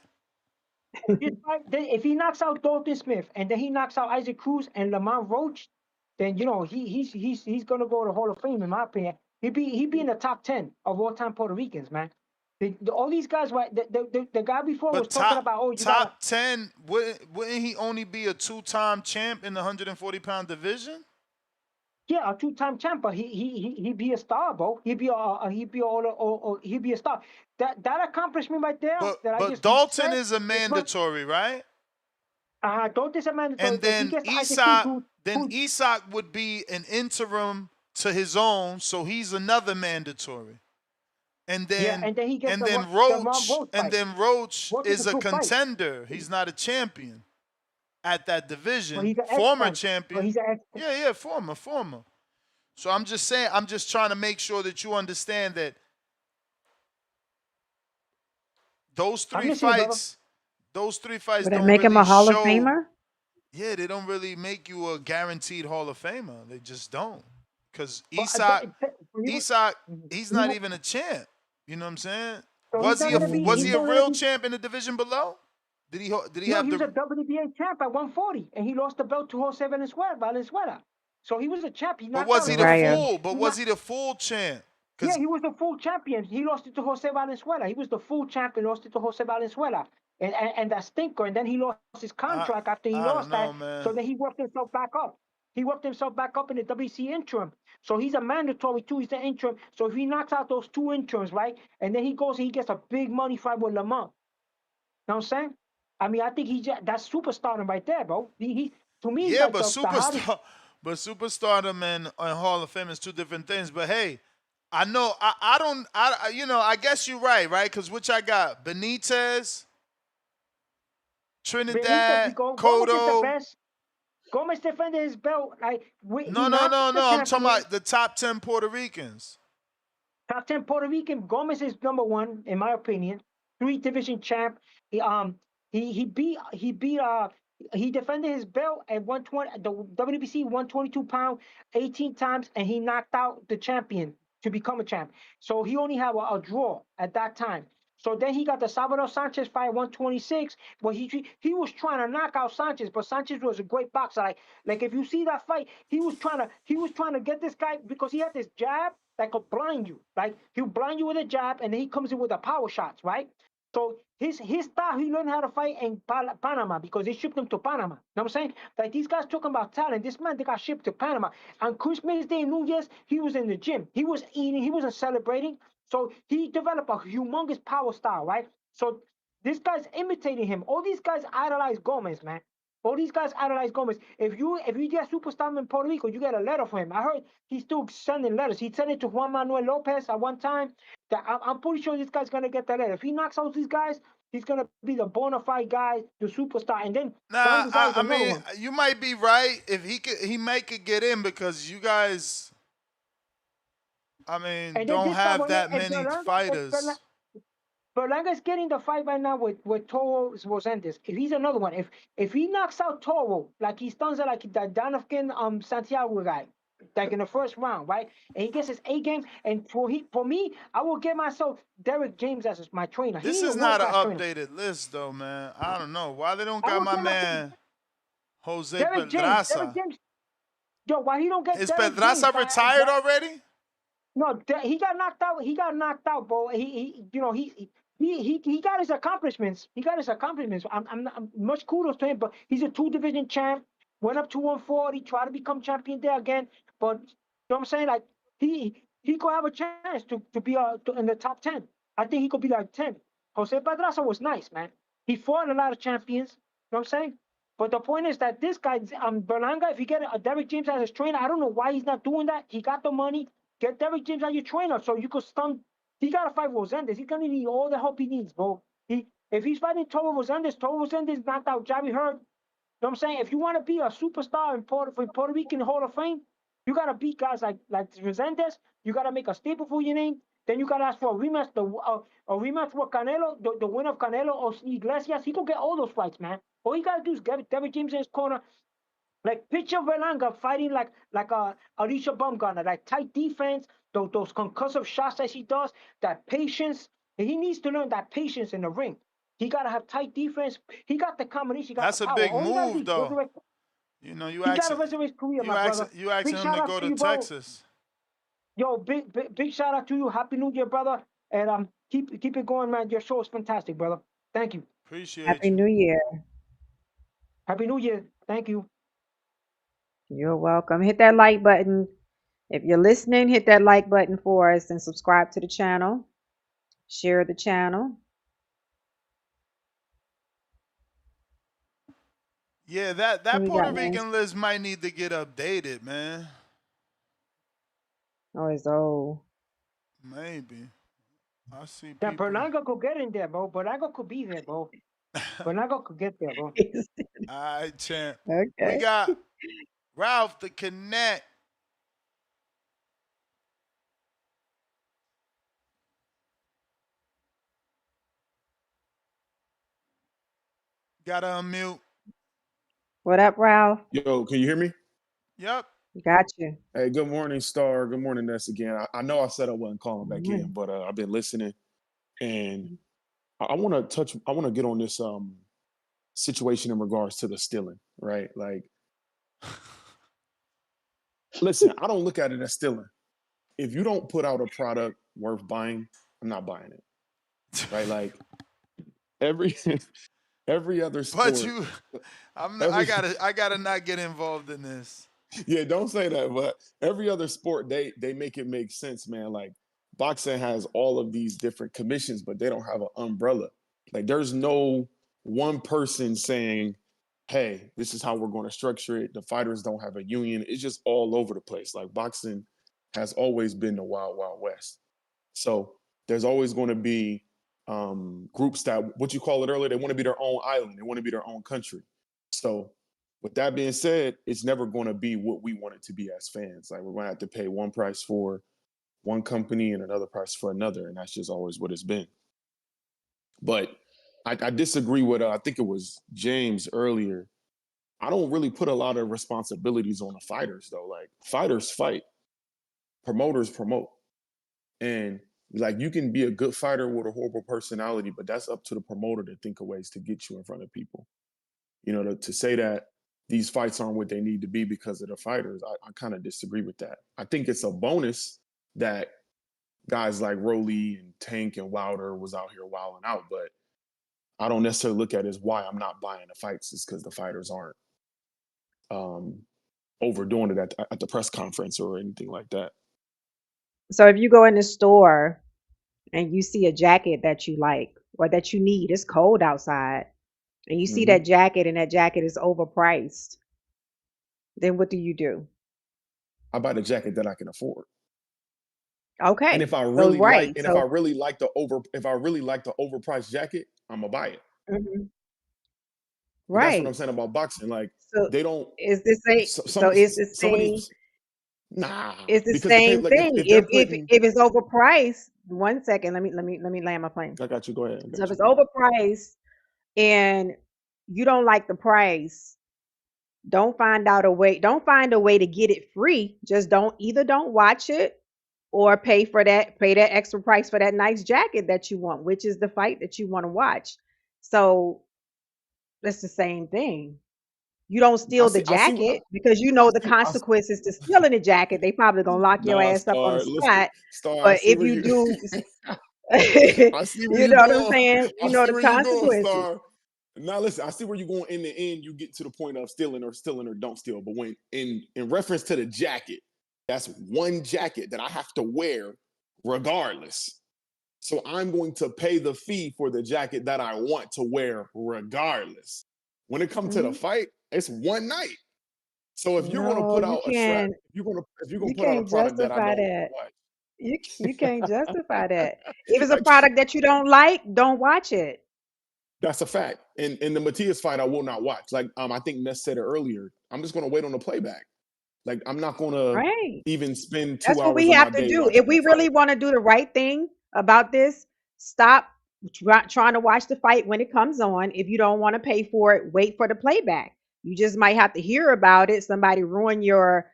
If he knocks out Dalton Smith and then he knocks out Isaac Cruz and Lamont Roach, then you know he's gonna go to Hall of Fame in my opinion. He'd be in the top 10 of all time Puerto Ricans, man. All these guys, right? The guy before was talking about top 10. Wouldn't he only be a 2-time champ in the 140-pound division? Yeah, a 2-time champ, but he'd be a star, bro. He'd be a star. That accomplishment right there. But Dalton is a mandatory, right? Dalton's a mandatory. And then Isak would be an interim to his own, so he's another mandatory. And then Roach is a contender. He's not a champion at that division. Former champion. Yeah, former. So I'm just saying, I'm just trying to make sure that you understand that those three fights Would don't it make really him a Hall of show. Famer? Yeah, they don't really make you a guaranteed Hall of Famer. They just don't. Because Isak, he's not even a champ. You know what I'm saying? So was he a real champ in the division below? Did he have he was a WBA champ at 140, and he lost the belt to Jose Valenzuela. So he was a champ. But was he the full champ? Yeah, he was the full champion. He lost it to Jose Valenzuela. He was the full champion, lost it to Jose Valenzuela. And that stinker, and then he lost his contract after he lost that. Man. So then he worked himself back up. he worked himself back up in the WC interim. So he's a mandatory too. He's the interim. So if he knocks out those 2 interims, right, and then he goes and he gets a big money fight with Lamont. You know what I'm saying? I mean, I think that's superstardom right there, bro. He to me, he's Yeah, like but the hottest. superstardom and Hall of Fame is two different things. But hey, I know I don't I guess you're right, because which I got Benitez, Trinidad, Gomez is the Cotto. best. Gomez defended his belt like No. he knocked the I'm talking champion. about the top 10 Puerto Ricans. Top 10 Puerto Rican. Gomez is number 1 in my opinion. 3 division champ. He defended his belt at 120, the WBC 122 pound 18 times, and he knocked out the champion to become a champ. So he only had a draw at that time. So then he got the Salvador Sanchez fight 126, but he was trying to knock out Sanchez, but Sanchez was a great boxer. Like if you see that fight, he was trying to get this guy because he had this jab that could blind you. Like he'll blind you with a jab, and then he comes in with the power shots, right? So his style, he learned how to fight in Panama because they shipped him to Panama. You know what I'm saying? Like these guys talking about talent. This man, they got shipped to Panama. And Christmas Day, New Year's, he was in the gym. He was eating. He wasn't celebrating. So he developed a humongous power style, right? So this guy's imitating him. All these guys idolize Gomez, man. All these guys idolize Gomez. If you get superstar in Puerto Rico, you get a letter from him. I heard he's still sending letters. He sent it to Juan Manuel Lopez at one time. That I'm pretty sure this guy's gonna get that letter. If he knocks out these guys, he's gonna be the bona fide guy, the superstar. And then I mean, you might be right. If he might could get in because you guys, I mean, don't have that many fighters. Berlanga's getting the fight right now with Toro Rosendez. If he's another one, if he knocks out Toro, like he stuns it like the Dalton Santiago guy, like in the first round, right? And he gets his A game, and for me, I will get myself Derek James as my trainer. This is not an updated list, though, man. I don't know why they don't got my man Jose Pedraza. Derek James. Yo, why he don't get? Is Pedraza retired already? No, he got knocked out. He got knocked out, bro. He got his accomplishments. I'm much kudos to him, but he's a 2 division champ. Went up to 140, tried to become champion there again. But you know what I'm saying? Like he could have a chance to be in the top 10. I think he could be like 10. Jose Pedraza was nice, man. He fought a lot of champions. You know what I'm saying? But the point is that this guy, Berlanga, if you get a Derek James as his trainer, I don't know why he's not doing that. He got the money. Get Derek James as your trainer so you could stun. He got to fight Rosendez. He's going to need all the help he needs, bro. If he's fighting Toro Rosendez knocked out Javi Hurd. You know what I'm saying? If you want to be a superstar in Puerto Rican Hall of Fame, you got to beat guys like Rosendez. You got to make a staple for your name. Then you got to ask for a rematch, a rematch with Canelo, the winner of Canelo or Iglesias. He could get all those fights, man. All you got to do is get Derek James in his corner. Like picture Berlanga fighting like Alicia Bumgarner, like tight defense, those concussive shots that she does, that patience. And he needs to learn that patience in the ring. He gotta have tight defense. He got the combination. That's a big move, though. You know, you asking him to go to Texas. Yo, big shout out to you. Happy New Year, brother. And keep it going, man. Your show is fantastic, brother. Thank you. Appreciate Happy New Year. Happy New Year. Thank you. You're welcome. Hit that like button. If you're listening, hit that like button for us and subscribe to the channel. Share the channel. Yeah, that Puerto Rican list might need to get updated, man. Oh, it's old. Maybe. I see that people. Berlanga could get in there, bro. Berlanga could be there, bro. Berlanga could get there, bro. All right, champ. Okay. We got Ralph the Connect. Gotta unmute. What up, Ralph? Yo, can you hear me? Yep. Got you. Hey, good morning, Star. Good morning, Ness again. I know I said I wasn't calling back in, but I've been listening, and I want to get on this situation in regards to the stealing, right? Like, listen, I don't look at it as stealing. If you don't put out a product worth buying, I'm not buying it, right? Like every other sport. But I gotta not get involved in this. Yeah, don't say that. But every other sport, they make it make sense, man. Like boxing has all of these different commissions, but they don't have an umbrella. Like there's no one person saying, "Hey, this is how we're going to structure it." The fighters don't have a union. It's just all over the place. Like boxing has always been the wild, wild west. So there's always going to be groups that, what you call it earlier, they want to be their own island. They want to be their own country. So with that being said, it's never going to be what we want it to be as fans. Like we're going to have to pay one price for one company and another price for another, and that's just always what it's been. But I disagree with I think it was James earlier. I don't really put a lot of responsibilities on the fighters though. Like fighters fight, promoters promote, and like you can be a good fighter with a horrible personality, but that's up to the promoter to think of ways to get you in front of people. You know, to say that these fights aren't what they need to be because of the fighters, I kind of disagree with that. I think it's a bonus that guys like Rolly and Tank and Wilder was out here wilding out, but I don't necessarily look at it as why I'm not buying the fights is because the fighters aren't overdoing it at the press conference or anything like that. So if you go in the store and you see a jacket that you like or that you need, it's cold outside, and you see that jacket and that jacket is overpriced, then what do? I buy the jacket that I can afford. Okay. And if I So really right. if I really like the overpriced jacket, I'm gonna buy it. Mhm. But that's what I'm Right. saying about boxing. Like So they don't. it's the same. So it's the Some of same. these. Nah, It's the because the pay same like thing. if they're If putting. it's overpriced, 1 second. Let me land my plane. I got you. Go ahead. I So if got you. it's overpriced and you don't like the price, don't find a way to get it free. Just don't watch it or pay that extra price for that nice jacket that you want, which is the fight that you want to watch. So that's the same thing. You don't steal the I see what jacket because you know the I see. consequences to stealing the jacket. They probably gonna lock your Nah, ass up on the Star. Listen, spot. Star. I But see if where you you. do, I see where you you know what I'm going. saying? You I know see the where you going, consequences. Star. Now listen, I see where you're going. In the end, you get to the point of stealing or don't steal. But when in reference to the jacket, that's one jacket that I have to wear regardless. So I'm going to pay the fee for the jacket that I want to wear regardless. When it comes to the fight, it's one night. So if you're going to No, put you out a strap, can't. if you're going You to put out a can't product that I justify don't that. want You can't justify that. If it's to a watch, product that you don't like, don't watch it. that's a fact. And in the Matias fight, I will not watch. Like I think Ness said it earlier. I'm just going to wait on the playback. Like I'm not going to Right. even spend That's 2 what hours we of my have to day do. If watching the we fight. really want to do the right thing about this, stop trying to watch the fight when it comes on. If you don't want to pay for it, wait for the playback. You just might have to hear about it. Somebody ruin your,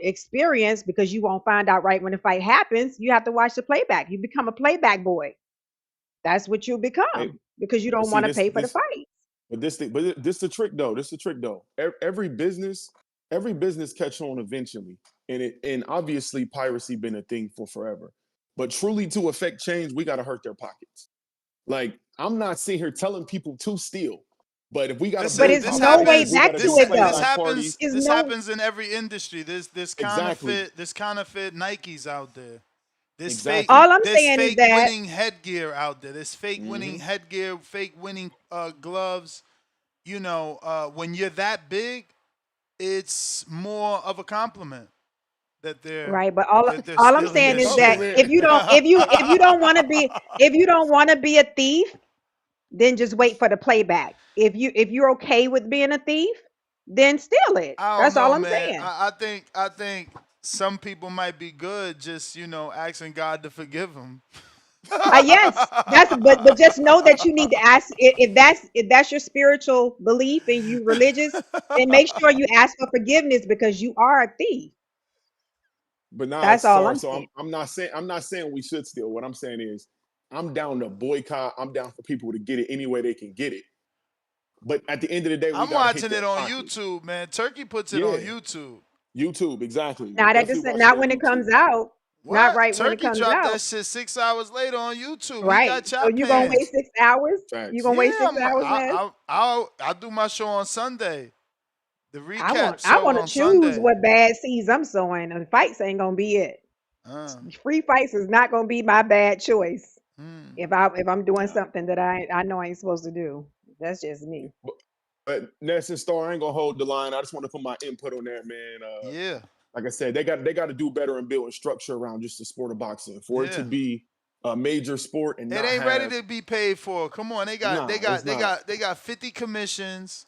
experience because you won't find out right when the fight happens. You have to watch the playback. You become a playback boy. That's what you Hey, become because you but don't see want to pay for the fight. this the trick though. This the trick though. Every business catch on eventually, and obviously piracy been a thing for forever. But truly to affect change, we got to hurt their pockets. Like I'm not sitting here telling people to steal, but if we got to But boycott it's no way fights, we got back to to do it though. playback parties. Is This no happens in every industry. There's Exactly, counterfeit Nikes out there. exactly. all I'm There's saying is fake that winning headgear out there. There's fake winning Hmm. headgear, fake winning gloves. When you're that big, it's more of a compliment that they're right, but all I'm stealing It's a your saying is that shit. compliment. if you don't want to be a thief, then just wait for the playback. If you're okay with being a thief, then steal it. I don't That's all know, I'm man. saying. I think some people might be good, just asking God to forgive them. Yes, but just know that you need to ask if that's your spiritual belief and you religious, then make sure you ask for forgiveness because you are a thief. But nah, That's all sorry. I'm So saying. I'm not saying we should steal. What I'm saying is I'm down to boycott. I'm down for people to get it any way they can get it. But at the end of the day, we I'm got to hit watching their it on pockets. YouTube, man. Turkey puts it on Yeah, YouTube. YouTube, exactly. Now that Definitely just watch it not on when it YouTube. comes out, not What? right when it Turkey comes dropped out. that shit 6 hours later on YouTube. He Right. got So chop you gonna hands. wait 6 hours? You Facts. gonna wait Yeah, 6 hours, Ness? I do my show on Sunday. The I recap want I show want to on choose Sunday. what bad seeds I'm sowing. And fights ain't gonna be it. Free fights is not gonna be my bad choice. If I'm doing something that I know I ain't supposed to do. That's just me. But Ness and Star, I ain't gonna hold the line. I just want to put my input on that, man. Yeah. Like I said, they got to do better in building structure around just the sport of boxing for it to be a major sport and It not ain't ready have. to be paid for. Come on, they got 50 commissions.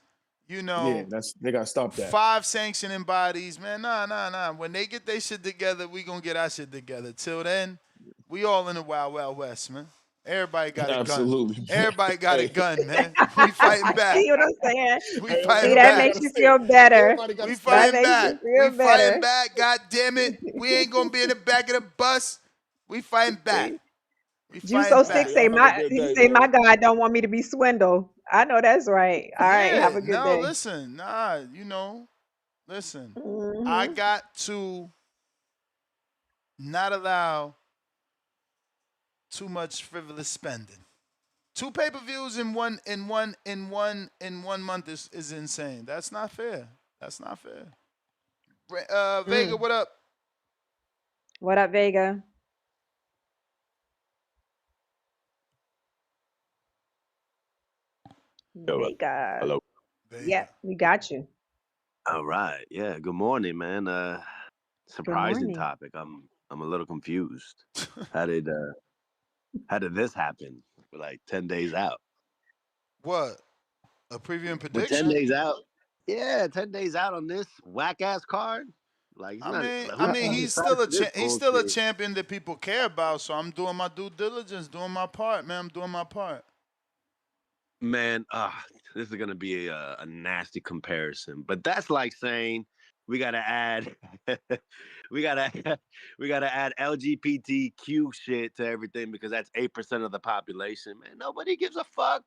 You know, they got to stop that. 5 sanctioning bodies, man. Nah. When they get their shit together, we gonna get our shit together. Till then, we all in the wild, wild west, man. Everybody got a gun. Absolutely. Everybody got a gun, man. We fighting back. See what I'm saying? We fighting See, back. that makes you feel better. We That fighting makes back. you feel We better. fighting back. God damn it. We ain't gonna be in the back of the bus. We fighting back. We Juice fighting back. 06 say my God don't want me to be swindled. I know that's right. All right, have a good day. Listen, listen. Mm-hmm. I got to not allow too much frivolous spending. 2 pay-per-views in one month is insane. That's not fair. Vega, what up? What up, Vega? Vega. Hello. Yeah, we got you. All right. Yeah. Good morning, man. Surprising morning. topic. I'm a little confused. How did this happen? We're like 10 days out. What? A preview and We're prediction? 10 days out. Yeah, 10 days out on this whack ass card. Like, he's still a champion that people care about. So I'm doing my due diligence, doing my part, man. I'm doing my part. Man, this is gonna be a nasty comparison, but that's like saying we gotta add we gotta add LGBTQ shit to everything because that's 8% of the population. Man, nobody gives a fuck.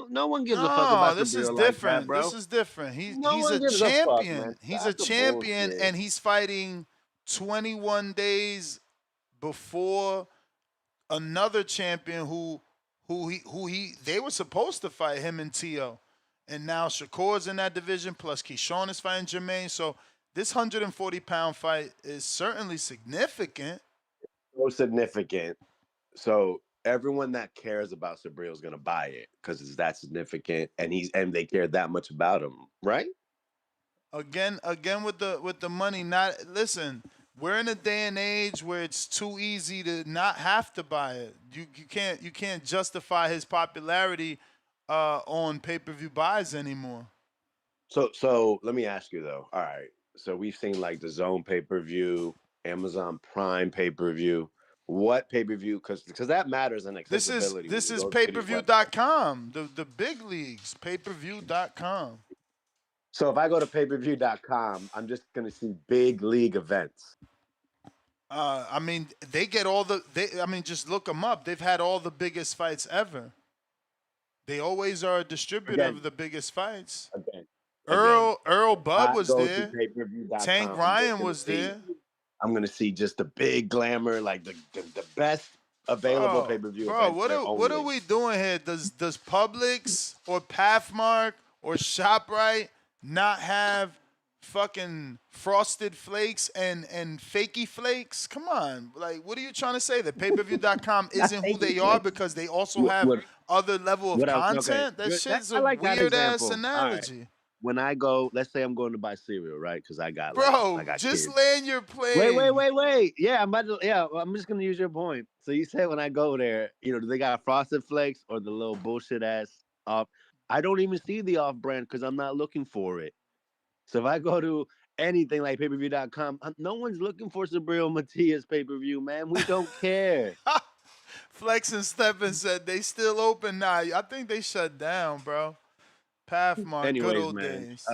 No one gives a fuck about this is Subriel different. like that, bro. This is different. He's a gives champion. a fuck, man. He's Stop a the champion, bullshit. and he's fighting 21 days before another champion who they were supposed to fight him and T.O. And now Shakur's in that division, plus Keyshawn is fighting Jermaine. So this 140-pound fight is certainly significant. So significant. So everyone that cares about Subriel is gonna buy it because it's that significant, and they care that much about him, right? Again with the money. Listen. We're in a day and age where it's too easy to not have to buy it. You can't justify his popularity on pay-per-view buys anymore. So let me ask you though. All right. So we've seen like the Zone pay-per-view, Amazon Prime pay-per-view. What pay-per-view? Because that matters in accessibility. This is pay-per-view.com. The big leagues, pay-per-view.com. So if I go to pay-per-view.com, I'm just gonna see big league events. They get all just look them up. They've had all the biggest fights ever. They always are a distributor of the biggest fights. Earl Bud was there. Tank Ryan was there. I'm gonna see just the big glamour, like the best available pay-per-view. Bro, what are we doing here? Does Publix or Pathmark or ShopRite not have fucking Frosted Flakes and fakey flakes? Come on. Like, what are you trying to say? That pay-per-view.com isn't who they are because they also have other level of content? That shit's a weird-ass analogy. Right. When I go, let's say I'm going to buy cereal, right? Because I got just kids. land your plane. Wait. Yeah, I'm just gonna use your point. So you said when I go there, do they got Frosted Flakes or the little bullshit ass off? I don't even see the off-brand because I'm not looking for it. So if I go to anything like pay-per-view.com, no one's looking for Subriel Matias pay-per-view, man. We don't care. Flex and Steppen said they still open now. I think they shut down, bro. Pathmark, anyways, good old man, days.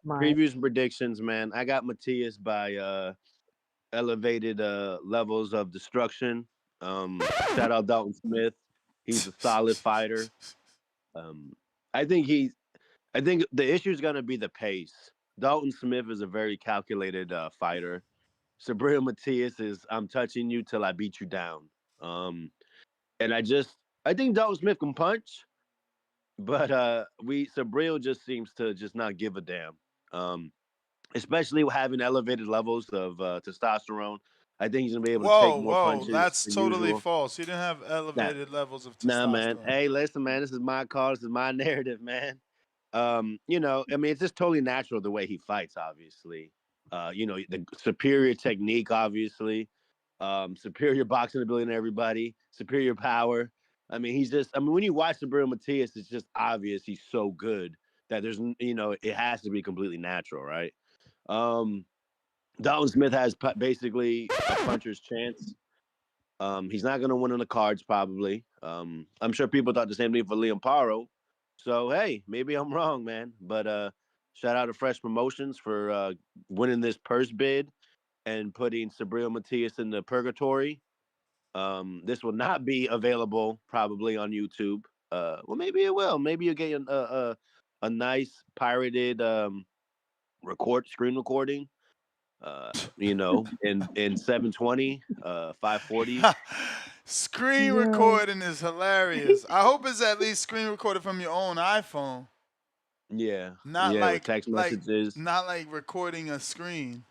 Previews and predictions, man. I got Matias by elevated levels of destruction. Shout out Dalton Smith. He's a solid fighter. I think the issue is going to be the pace. Dalton Smith is a very calculated fighter. Subriel Matias is I'm touching you till I beat you down. And I think Dalton Smith can punch, but Subriel just seems to just not give a damn. especially having elevated levels of testosterone. I think he's gonna be able to take more punches That's than totally usual. false. He didn't have Nah, elevated levels of nah, man. testosterone. Hey, listen, man. This is my call. This is my narrative, man. You know, I mean, it's just totally natural the way he fights. Obviously, you know, the superior technique, obviously, superior boxing ability than everybody, superior power. I mean, he's just. I mean, when you watch Subriel Matias, it's just obvious he's so good that you know, it has to be completely natural, right? Um, Dalton Smith has basically a puncher's chance. He's not going to win on the cards, probably. I'm sure people thought the same thing for Liam Paro. So, hey, maybe I'm wrong, man. But shout out to Fresh Promotions for winning this purse bid and putting Subriel Matias in the purgatory. This will not be available probably on YouTube. Well, maybe it will. Maybe you'll get a nice pirated screen recording. You know, in 720, 540. Screen Yo. recording is hilarious. I hope it's at least screen recorded from your own iPhone. Yeah, Not yeah, with like text messages. not like recording a screen.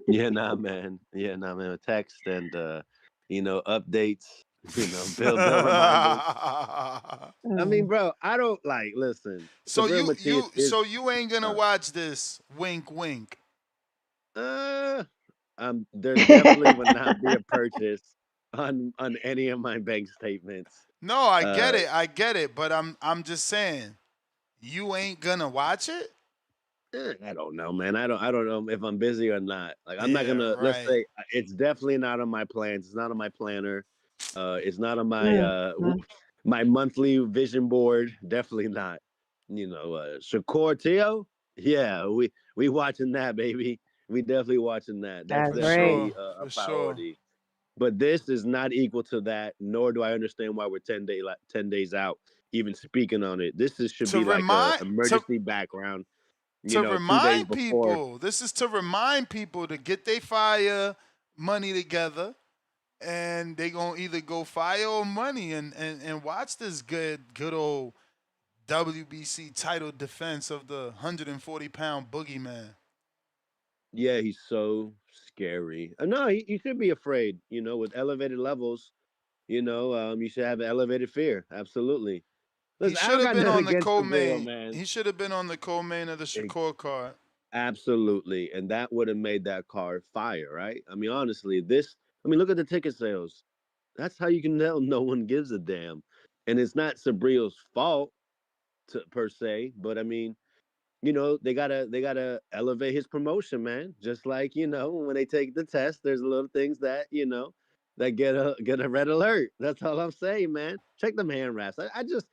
Yeah, nah, man. Yeah, nah, man. With text and you know, updates. You know, build reminders. I mean, bro, I don't like. Listen, So Subriel Matias is. you ain't gonna watch this. Wink, wink. There definitely would not be a purchase on any of my bank statements. No, I get it, but I'm just saying, you ain't gonna watch it. I don't know, man. I don't know if I'm busy or not. Like, I'm not Yeah, gonna. Let's right. say it's definitely not on my plans. It's not on my planner. It's not on my my monthly vision board. Definitely not. You know, Shakur Teo. Yeah, we watching that, baby. We definitely watching that. That's That's For right. definitely sure, a for sure. priority. But this is not equal to that. Nor do I understand why we're 10 days out even speaking on it. Should To be like a remind emergency background. You to know, 2 days remind before. people. This is to remind people to get their fire money together, and they gonna either go fire or money and watch this good old WBC title defense of the 140-pound boogeyman. Yeah, he's so scary. No, you should be afraid. You know, with elevated levels, you know, you should have an elevated fear. Absolutely. He Listen, I should don't have got been nothing on the against the real co-main. man. He should have been on the co-main of the Shakur card. Absolutely, and that would have made that card fire, right? I mean, honestly, I mean, look at the ticket sales. That's how you can tell no one gives a damn, and it's not Sabriel's fault per se, but I mean, you know, they gotta elevate his promotion, man. Just like, you know, when they take the test, there's little things that, you know, that get a red alert. That's all I'm saying, man. Check them hand wraps. I just,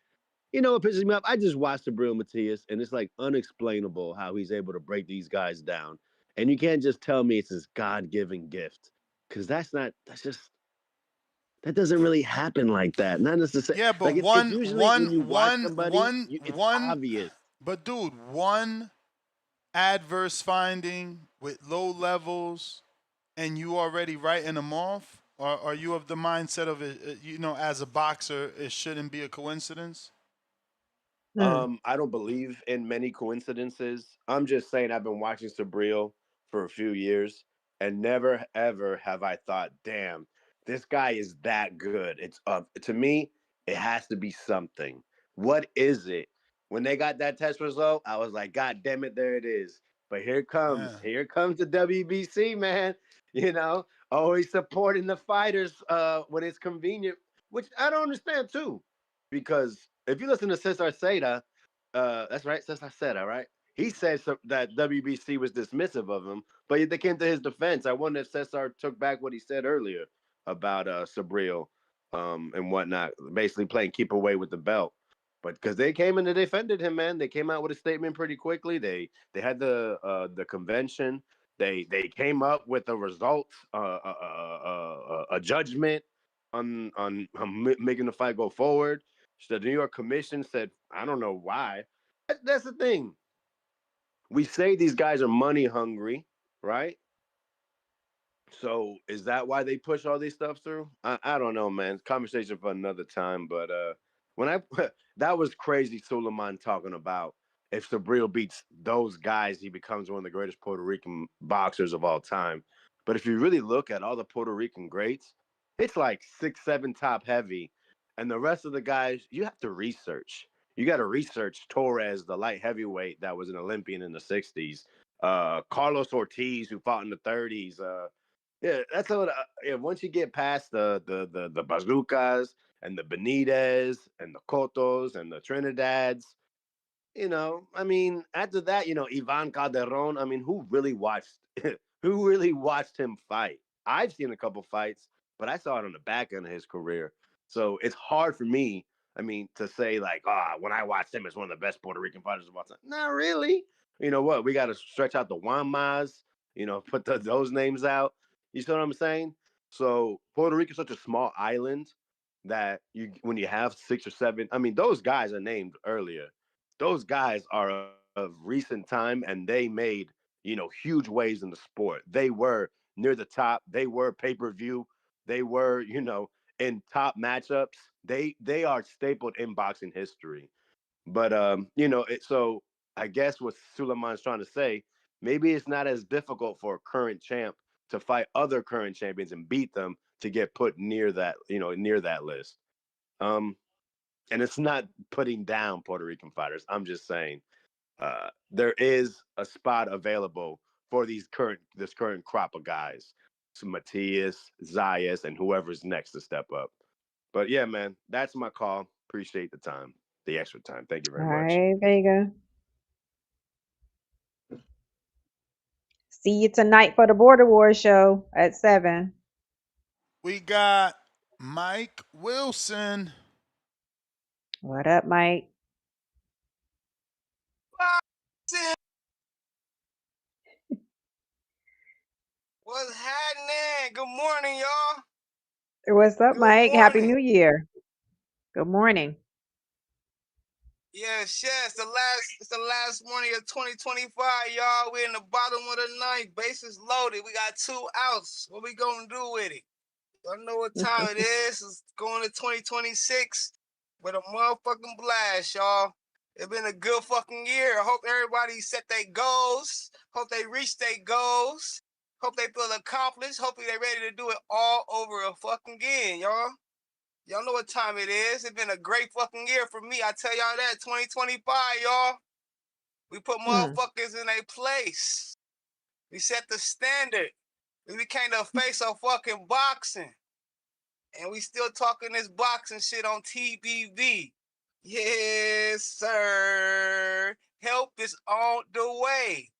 you know, what pisses me off. I just watched Subriel Matias, and it's like unexplainable how he's able to break these guys down. And you can't just tell me it's his God-given gift, because that doesn't really happen like that. Not necessarily. Yeah, Like but it's usually when you watch somebody, it's obvious. but dude, one adverse finding with low levels, and you already writing them off? Or are you of the mindset of it, you know, as a boxer, it shouldn't be a coincidence? I don't believe in many coincidences. I'm just saying I've been watching Subriel for a few years, and never ever have I thought, damn, this guy is that good. It's to me, it has to be something. What is it? When they got that test result, I was like, God damn it, there it is. But Yeah. here comes the WBC, man. You know, always supporting the fighters when it's convenient, which I don't understand too. Because if you listen to Cesar Seda, that's right, Cesar Seda, right? He said that WBC was dismissive of him, but they came to his defense. I wonder if Cesar took back what he said earlier about Subriel and whatnot, basically playing keep away with the belt. But because they came and they defended him, man, they came out with a statement pretty quickly. They had the convention. They came up with a result, a judgment on making the fight go forward. So the New York Commission said, I don't know why. That's the thing. We say these guys are money hungry, right? So is that why they push all these stuff through? I don't know, man. Conversation for another time. But when I that was crazy, Suleiman talking about if Subriel beats those guys, he becomes one of the greatest Puerto Rican boxers of all time. But if you really look at all the Puerto Rican greats, it's like 6'7" top heavy. And the rest of the guys, you have to research. You got to research Torres, the light heavyweight that was an Olympian in the 60s. Carlos Ortiz, who fought in the 30s. Yeah, that's what. Yeah, once you get past the Bazookas and the Benitez and the Cotos and the Trinidads, I mean, after that, Ivan Calderon. I mean, who really watched him fight? I've seen a couple fights, but I saw it on the back end of his career. So it's hard for me, I mean, to say like, when I watched him, it's one of the best Puerto Rican fighters of all time. Not really. You know what? We got to stretch out the Juanmas, put those names out. You see what I'm saying? So Puerto Rico is such a small island that when you have 6 or 7, I mean, those guys are named earlier. Those guys are of recent time, and they made, huge waves in the sport. They were near the top. They were pay-per-view. They were, in top matchups. They are stapled in boxing history. But so I guess what Suleiman's trying to say, maybe it's not as difficult for a current champ to fight other current champions and beat them to get put near that, near that list. And it's not putting down Puerto Rican fighters. I'm just saying there is a spot available for this current crop of guys. So Matias, Zayas, and whoever's next to step up. But yeah, man, that's my call. Appreciate the time, the extra time. Thank you All very much. right, Vega. See you tonight for the Border Wars show at 7. We got Mike Wilson. What up, Mike? What's happening? Good morning, y'all. What's up, Good Mike? Happy morning. New Year. Good morning. Yes, it's the last morning of 2025, y'all. We're in the bottom of the ninth. Bases loaded. We got 2 outs. What we gonna do with it? Y'all know what time it is. It's going to 2026 with a motherfucking blast, y'all. It's been a good fucking year. I hope everybody set their goals. Hope they reach their goals. Hope they feel accomplished. Hopefully they ready to do it all over a fucking again, y'all. Y'all know what time it is. It's been a great fucking year for me. I tell y'all that. 2025, y'all. We put motherfuckers in a place. We set the standard. We became the face of fucking boxing. And we still talking this boxing shit on TBV. Yes, sir. Help is on the way.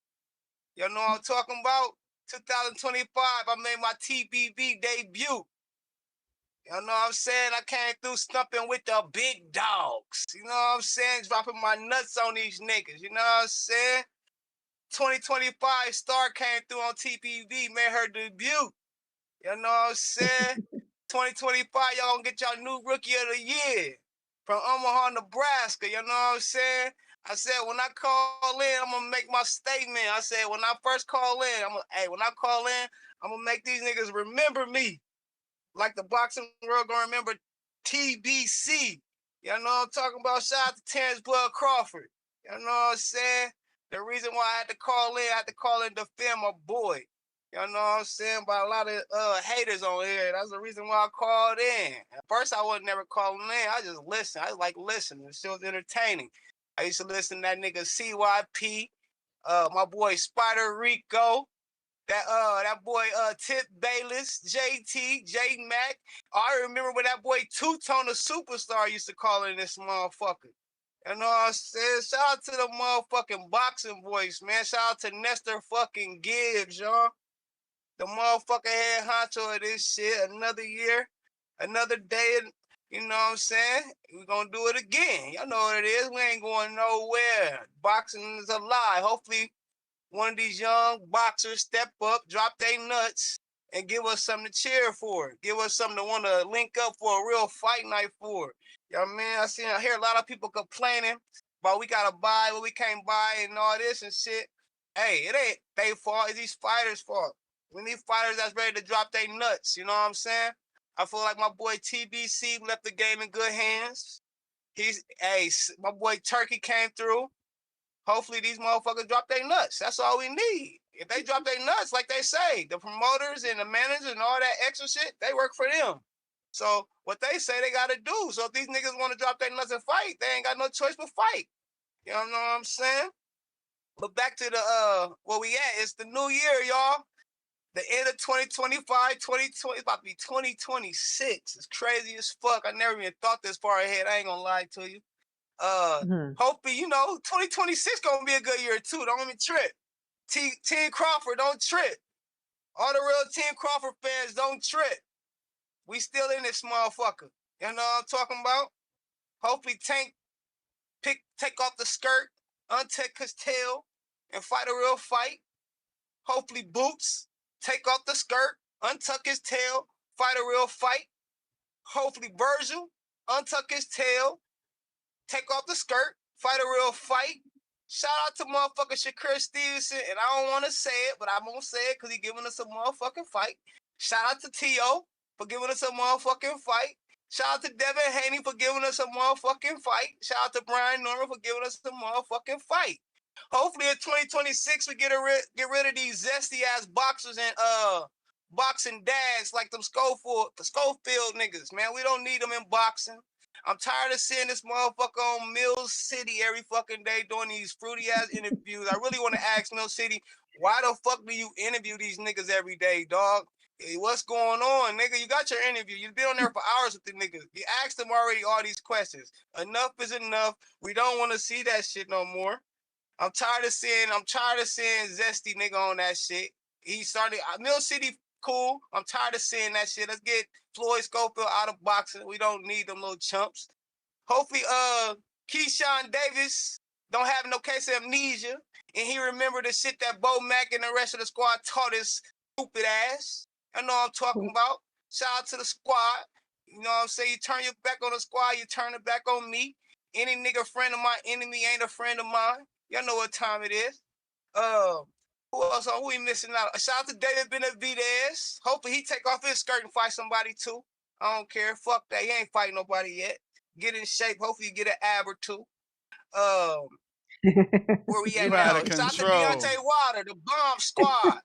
Y'all know what I'm talking about? 2025, I made my TBV debut. You know what I'm saying? I came through stumping with the big dogs. You know what I'm saying? Dropping my nuts on these niggas. You know what I'm saying? 2025 Star came through on TPV, made her debut. You know what I'm saying? 2025, y'all gonna get y'all new rookie of the year from Omaha, Nebraska. You know what I'm saying? I said, when I call in, I'm gonna make my statement. I said, when I first call in, when I call in, I'm gonna make these niggas remember me. Like the boxing world gonna remember TBC. You know what I'm talking about? Shout out to Terrence Bud Crawford. You know what I'm saying? The reason why I had to call in to defend my boy. You know what I'm saying? By a lot of haters on here. That's the reason why I called in. At first, I wasn't never calling in. I just listened. I like listening. It was entertaining. I used to listen to that nigga CYP, my boy Spider Rico, that boy Tip Bayless, JT, J Mac. I remember when that boy Two-Tone the Superstar used to call in this motherfucker. You know what I'm saying? Shout out to the motherfucking boxing voice, man. Shout out to Nestor fucking Gibbs, y'all. The motherfucker head honcho of this shit. Another year, another day, you know what I'm saying? We're gonna do it again. Y'all know what it is. We ain't going nowhere. Boxing is alive. Hopefully, one of these young boxers step up, drop their nuts, and give us something to cheer for. Give us something to want to link up for a real fight night for. You know what I mean? I hear a lot of people complaining about we gotta buy what we can't buy and all this and shit. Hey, it ain't their fault. It's these fighters' fault. We need fighters that's ready to drop their nuts. You know what I'm saying? I feel like my boy TBC left the game in good hands. My boy Turkey came through. Hopefully these motherfuckers drop their nuts. That's all we need. If they drop their nuts, like they say, the promoters and the managers and all that extra shit, they work for them. So what they say they got to do. So if these niggas want to drop their nuts and fight, they ain't got no choice but fight. You know what I'm saying? But back to the where we at. It's the new year, y'all. The end of 2025, 2020, it's about to be 2026. It's crazy as fuck. I never even thought this far ahead. I ain't gonna lie to you. Hopefully, 2026 gonna be a good year too. Don't even trip. Team Crawford, don't trip. All the real Team Crawford fans, don't trip. We still in this motherfucker. You know what I'm talking about? Hopefully Tank take off the skirt, untuck his tail, and fight a real fight. Hopefully Boots take off the skirt, untuck his tail, fight a real fight. Hopefully Virgil untuck his tail, take off the skirt, fight a real fight. Shout out to motherfucking Shakur Stevenson, and I don't want to say it, but I'm going to say it because he's giving us a motherfucking fight. Shout out to T.O. for giving us a motherfucking fight. Shout out to Devin Haney for giving us a motherfucking fight. Shout out to Brian Norman for giving us a motherfucking fight. Hopefully in 2026 we get rid of these zesty ass boxers and boxing dads like them Schofield niggas. Man, we don't need them in boxing. I'm tired of seeing this motherfucker on Mill City every fucking day doing these fruity ass interviews. I really want to ask Mill City, why the fuck do you interview these niggas every day, dog? Hey, what's going on, nigga? You got your interview. You've been on there for hours with the niggas. You asked them already all these questions. Enough is enough. We don't want to see that shit no more. I'm tired of seeing Zesty nigga on that shit. He started Mill City cool. I'm tired of seeing that shit. Let's get Floyd Schofield out of boxing. We don't need them little chumps. Hopefully Keyshawn Davis don't have no case of amnesia and he remember the shit that Bo Mack and the rest of the squad taught his stupid ass. I know what I'm talking about. Shout out to the squad. You know what I'm saying? You turn your back on the squad, you turn it back on me. Any nigga friend of my enemy ain't a friend of mine. Y'all know what time it is. Who else? Who we missing out? Shout out to David Benavidez. Hopefully he take off his skirt and fight somebody too. I don't care. Fuck that. He ain't fighting nobody yet. Get in shape. Hopefully you get an ab or two. Where we at now? Shout out to Deontay Wilder, the Bomb Squad.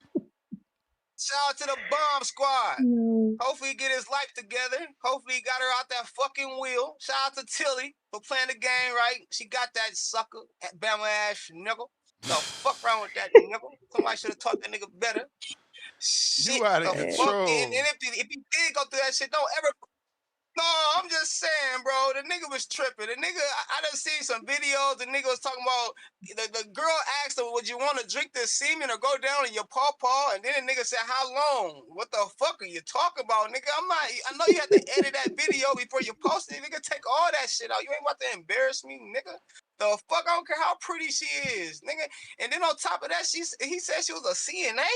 Shout out to the Bomb Squad. Hopefully he get his life together. Hopefully he got her out that fucking wheel. Shout out to Tilly for playing the game right. She got that sucker at Bama ass nigga. The fuck wrong with that nigga? Somebody should have taught that nigga better. Shit, you out of control. And if he did go through that shit, don't ever. No, I'm just saying, bro. The nigga was tripping. The nigga, I done seen some videos. The nigga was talking about the girl asked him, "Would you want to drink this semen or go down in your pawpaw?" And then the nigga said, "How long?" What the fuck are you talking about, nigga? I know you had to edit that video before you post it. Nigga, take all that shit out. You ain't about to embarrass me, nigga. The fuck? I don't care how pretty she is, nigga. And then on top of that, he said she was a CNA.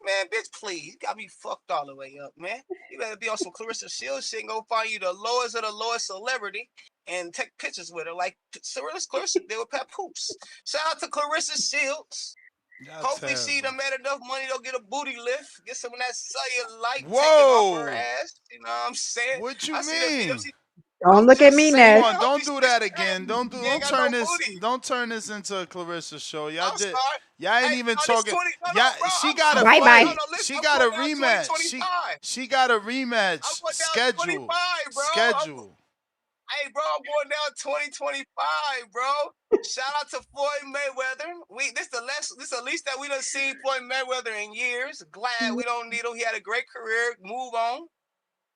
Man, bitch, please. You got me fucked all the way up, man. You better be on some Clarissa Shields shit and go find you the lowest of the lowest celebrity and take pictures with her like Clarissa did with Papoose. Shout out to Clarissa Shields. Hopefully she done made enough money to get a booty lift, get some of that cellulite taken off her ass. You know what I'm saying? What you mean? Don't look at me, Ned. Don't do that again. Don't turn this into a Clarissa show. Y'all ain't even talking. She got a fight. She got a rematch. She got a rematch schedule. Hey, bro, I'm going down 2025, bro. Shout out to Floyd Mayweather. This the least that we done seen Floyd Mayweather in years. Glad we don't need him. He had a great career. Move on.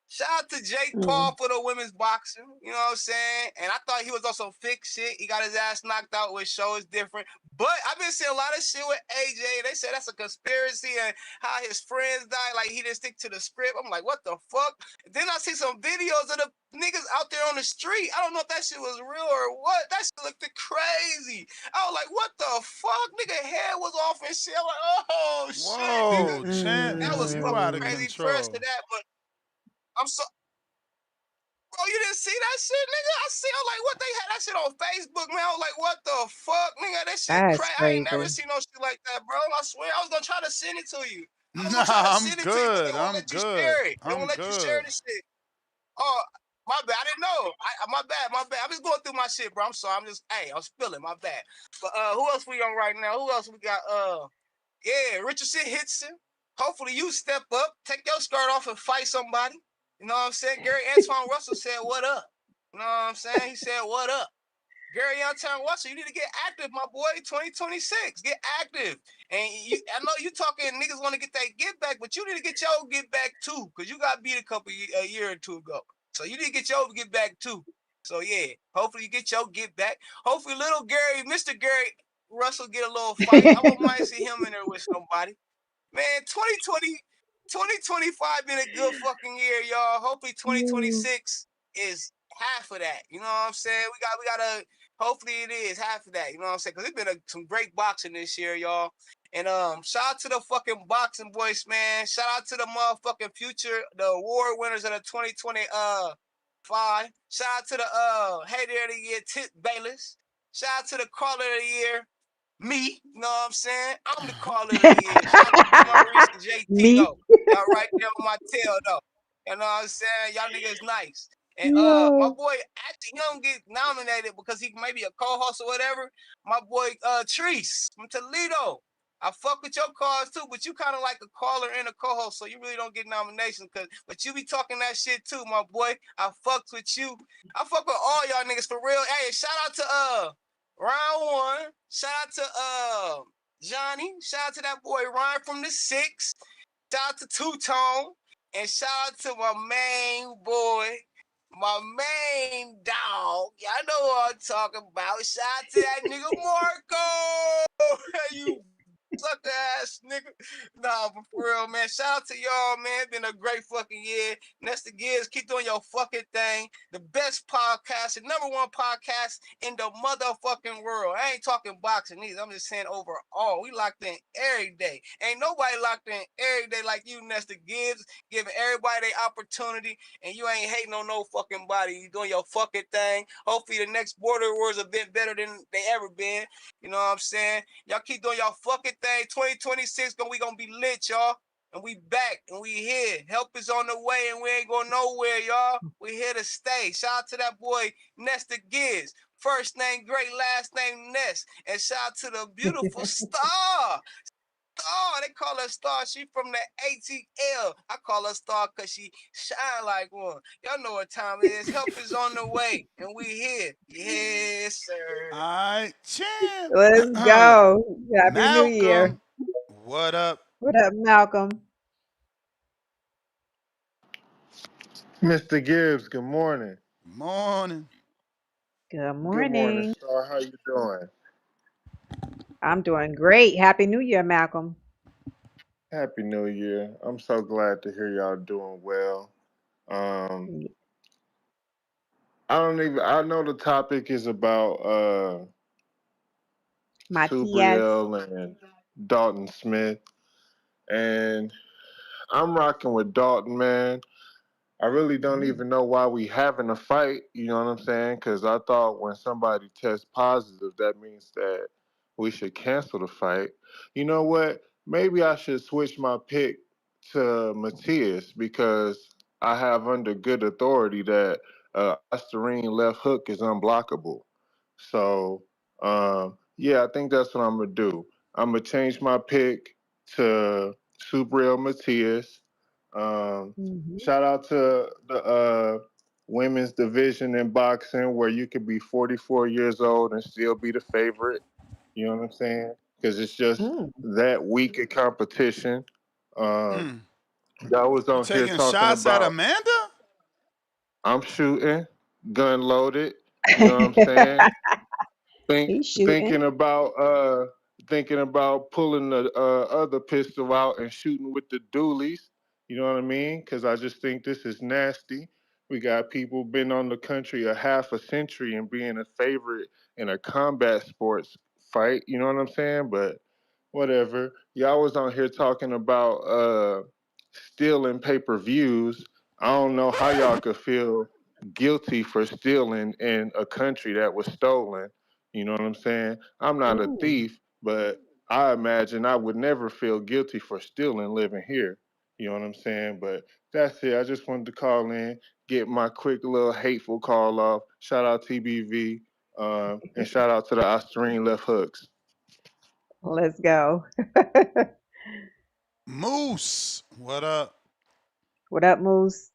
Shout out to Jake Paul for the women's boxing. You know what I'm saying? And I thought he was on some fake shit. He got his ass knocked out, which show is different. But I've been seeing a lot of shit with AJ. They said that's a conspiracy and how his friends died. Like he didn't stick to the script. I'm like, what the fuck? Then I see some videos of the niggas out there on the street. I don't know if that shit was real or what. That shit looked crazy. I was like, what the fuck? Nigga head was off and shit. I'm like, oh shit, nigga. That was fucking crazy first to that, but I'm so, bro, you didn't see that shit, nigga? I'm like, what? They had that shit on Facebook, man. I was like, what the fuck, nigga? That shit crazy. I ain't never seen no shit like that, bro. I swear, I was gonna try to send it to you. I'm good. I'm good. They won't let you share the shit. Oh, My bad. I didn't know. My bad. I'm just going through my shit, bro. I'm sorry. I'm spilling. My bad. But who else we on right now? Who else we got? Yeah, Richardson Hitson. Hopefully you step up, take your skirt off and fight somebody. You know what I'm saying? Gary Antoine Russell said, "What up?" You know what I'm saying? He said, "What up?" Gary Antoine Russell, you need to get active, my boy. 2026, get active. And I know you talking niggas want to get that get back, but you need to get your get back too, because you got beat a year or two ago. So you need to get your get back too. So yeah, hopefully you get your get back. Hopefully little Gary, Mr. Gary Russell get a little fight. I wouldn't mind see him in there with somebody. Man, 2025 been a good fucking year, y'all. Hopefully 2026 is half of that. You know what I'm saying? We gotta hopefully it is half of that. You know what I'm saying? Because it's been some great boxing this year, y'all. And shout out to the fucking boxing boys, man. Shout out to the motherfucking future, the award winners of the 2025. Shout out to the hater of the year, Tip Bayless. Shout out to the caller of the year, me. You know what I'm saying? I'm the caller of the year. Shout out to B. Maurice and JT Me. though. Y'all right there on my tail though. You know what I'm saying? Y'all niggas nice. And my Yo. boy, after him get nominated because he may be a co-host or whatever, my boy Treese from Toledo. I fuck with your cars too, but you kind of like a caller and a co-host, so you really don't get nominations. But you be talking that shit too, my boy. I fucks with you. I fuck with all y'all niggas for real. Hey, shout out to round one. Shout out to Johnny. Shout out to that boy Ryan from the 6. Shout out to Two-Tone. And shout out to my main boy, my main dog. Y'all know what I'm talking about. Shout out to that nigga Marco. You suck ass nigga. Nah, but for real, man. Shout out to y'all, man. It's been a great fucking year. Nestor Gibbs, keep doing your fucking thing. The best podcast, the number one podcast in the motherfucking world. I ain't talking boxing either. I'm just saying overall. We locked in every day. Ain't nobody locked in every day like you, Nestor Gibbs, giving everybody their opportunity, and you ain't hating on no fucking body. You doing your fucking thing. Hopefully the next Border Wars have been better than they ever been. You know what I'm saying? Y'all keep doing y'all fucking thing. 2026, we gonna be lit, y'all. And we back and we here. Help is on the way and we ain't going nowhere, y'all. We here to stay. Shout out to that boy Nestor Gibbs. First name great, last name Ness. And shout out to the beautiful Star. Star, they call her Star. She from the ATL. I call her Star because she shine like one. Y'all know what time it is. Help is on the way, and we here. Yes, sir. All right, champ. Let's go. Happy New Year. Malcolm, what up? What up, Malcolm? Mr. Gibbs, good morning. Morning. Good Good morning, morning. Star. How you doing? I'm doing great. Happy New Year, Malcolm. Happy New Year. I'm so glad to hear y'all doing well. I know the topic is about Matias. Subriel and Dalton Smith. And I'm rocking with Dalton, man. I really don't even know why we having a fight, you know what I'm saying? Because I thought when somebody tests positive, that means that we should cancel the fight. You know what? Maybe I should switch my pick to Matias because I have under good authority that Astarine left hook is unblockable. So, yeah, I think that's what I'm going to do. I'm going to change my pick to Subriel Matias. Shout out to the women's division in boxing where you could be 44 years old and still be the favorite. You know what I'm saying? Because it's just that weak of competition. Y'all was You on here taking talking shots at about Amanda? I'm shooting, gun loaded. You know what I'm saying? He's shooting. Thinking about pulling the other pistol out and shooting with the dualies. You know what I mean? Because I just think this is nasty. We got people been on the country a half a century and being a favorite in a combat sports fight. You know what I'm saying? But whatever. Y'all was on here talking about stealing pay-per-views. I don't know how y'all could feel guilty for stealing in a country that was stolen. You know what I'm saying? I'm not a thief, but I imagine I would never feel guilty for stealing living here. You know what I'm saying? But that's it. I just wanted to call in, get my quick little hateful call off. Shout out TBV, and shout out to the Australian left hooks. Let's go. Moose, what up? What up, Moose?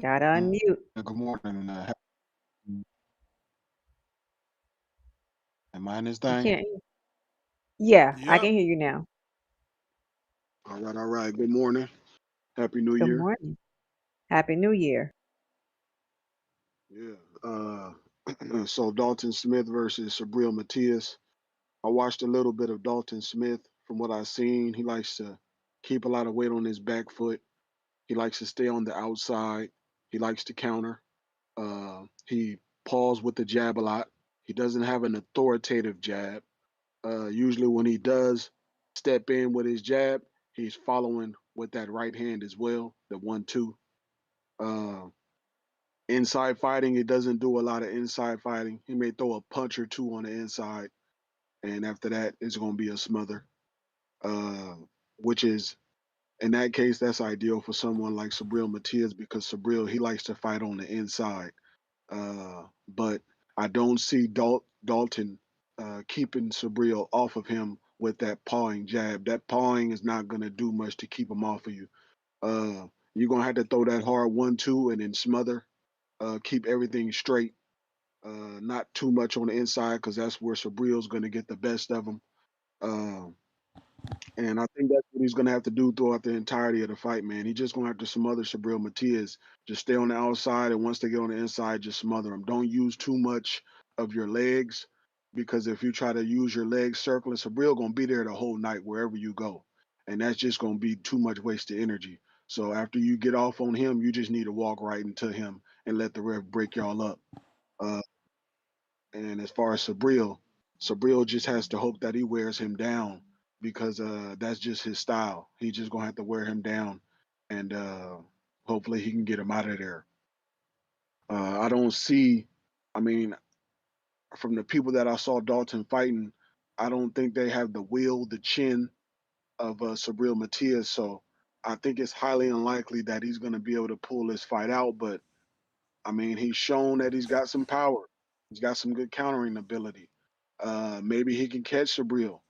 Gotta unmute. Good morning. Am I in this You thing? can't. Yeah, I Yep. can hear you now. All right. Good morning. Happy New Good Year. morning. Happy New Year. Yeah. So Dalton Smith versus Subriel Matias. I watched a little bit of Dalton Smith. From what I've seen, he likes to keep a lot of weight on his back foot. He likes to stay on the outside. He likes to counter. He paws with the jab a lot. He doesn't have an authoritative jab. Usually, when he does step in with his jab, he's following with that right hand as well, the 1-2. Uh, inside fighting, he doesn't do a lot of inside fighting. He may throw a punch or two on the inside, and after that, it's going to be a smother, uh, which is, in that case, that's ideal for someone like Subriel Matias because Subriel, he likes to fight on the inside. But I don't see Dalton keeping Subriel off of him with that pawing jab. That pawing is not going to do much to keep him off of you. You're going to have to throw that hard 1-2 and then smother. Keep everything straight. Not too much on the inside because that's where Subriel's going to get the best of him. And I think that's what he's going to have to do throughout the entirety of the fight, man. He's just going to have to smother Subriel Matias. Just stay on the outside, and once they get on the inside, just smother them. Don't use too much of your legs because if you try to use your legs circling, Subriel going to be there the whole night wherever you go. And that's just going to be too much wasted energy. So after you get off on him, you just need to walk right into him and let the ref break y'all up. Uh, and as far as Subriel just has to hope that he wears him down because that's just his style. He just gonna have to wear him down, and hopefully he can get him out of there. I don't see. I mean, from the people that I saw Dalton fighting, I don't think they have the will, the chin of Subriel Matias. So I think it's highly unlikely that he's gonna be able to pull this fight out. But I mean, he's shown that he's got some power. He's got some good countering ability. Maybe he can catch Subriel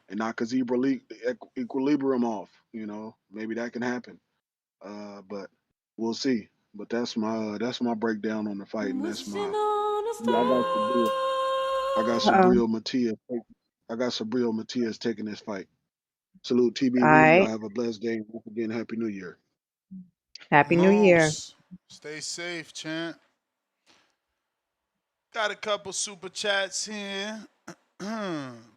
and knock his equilibrium off. You know, maybe that can happen. But we'll see. But that's my breakdown on the fight, and that's my yeah. I got Subriel Matias. I got Subriel Matias taking this fight. Salute All TBV. Y'all right. have a blessed day. Once again, Happy New Year. Happy New Year. Moose, stay safe, champ. Got a couple super chats here.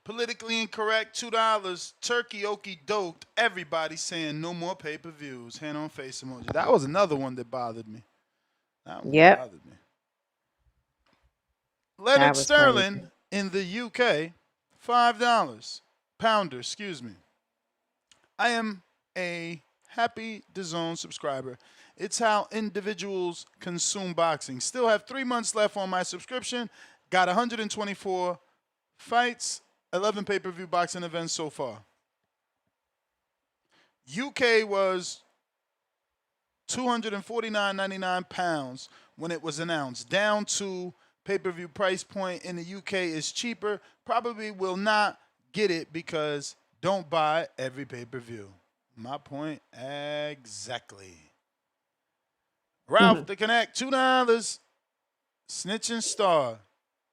Politically incorrect, $2. Turkey okey doked. Everybody saying no more pay-per-views. Hand on face emoji. That was another one that bothered me. That one Yep. bothered me. Leonard That was Sterling crazy. in the UK, $5. Pounder, excuse me. I am a happy DAZN subscriber. It's how individuals consume boxing. Still have 3 months left on my subscription. Got 124 fights, 11 pay-per-view boxing events so far. UK was £249.99 when it was announced. Down to pay-per-view price point in the UK is cheaper. Probably will not get it because don't buy every pay-per-view. My point exactly. Ralph the Connect, $2. Snitching Star.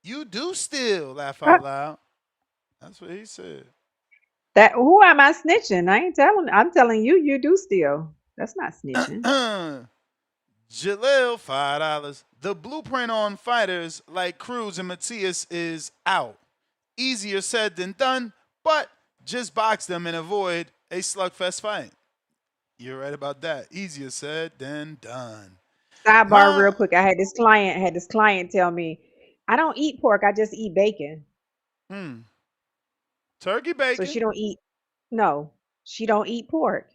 You do still laugh out loud. That's what he said. That who am I snitching? I ain't telling. I'm telling you, you do steal. That's not snitching. Jalil, $5. The blueprint on fighters like Cruz and Matias is out. Easier said than done, but just box them and avoid a slugfest fight. You're right about that. Easier said than done. Sidebar, real quick. I had this client tell me, I don't eat pork. I just eat bacon. Turkey bacon. So she don't eat. No, she don't eat pork.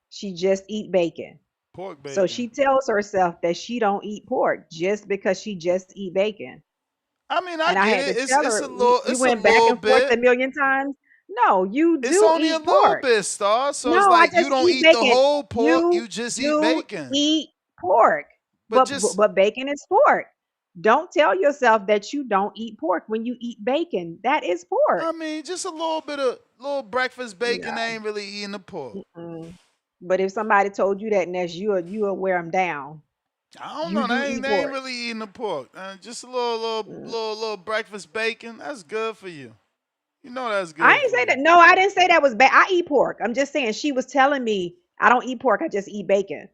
She just eat bacon. Pork bacon. So she tells herself that she don't eat pork just because she just eat bacon. I mean, I And I get had it. to tell It's her, a little. you It's a went back little and forth bit. a million times. No, you It's do only a eat little pork. bit, Star. So No, it's I like you just don't eat eat the bacon. whole pork. You You just eat do bacon. eat pork, But but just, bacon is pork. Don't tell yourself that you don't eat pork when you eat bacon. That is pork. I mean, just a little bit of little breakfast bacon. No. I ain't really eating the pork. Mm-mm. But if somebody told you that, Ness, you'll wear them down. I don't You know. do They ain't, eat they ain't pork. really eating the pork. Just a little breakfast bacon. That's good for you. You know that's I good ain't for say you. that. No, I didn't say that was bad. I eat pork. I'm just saying she was telling me I don't eat pork. I just eat bacon.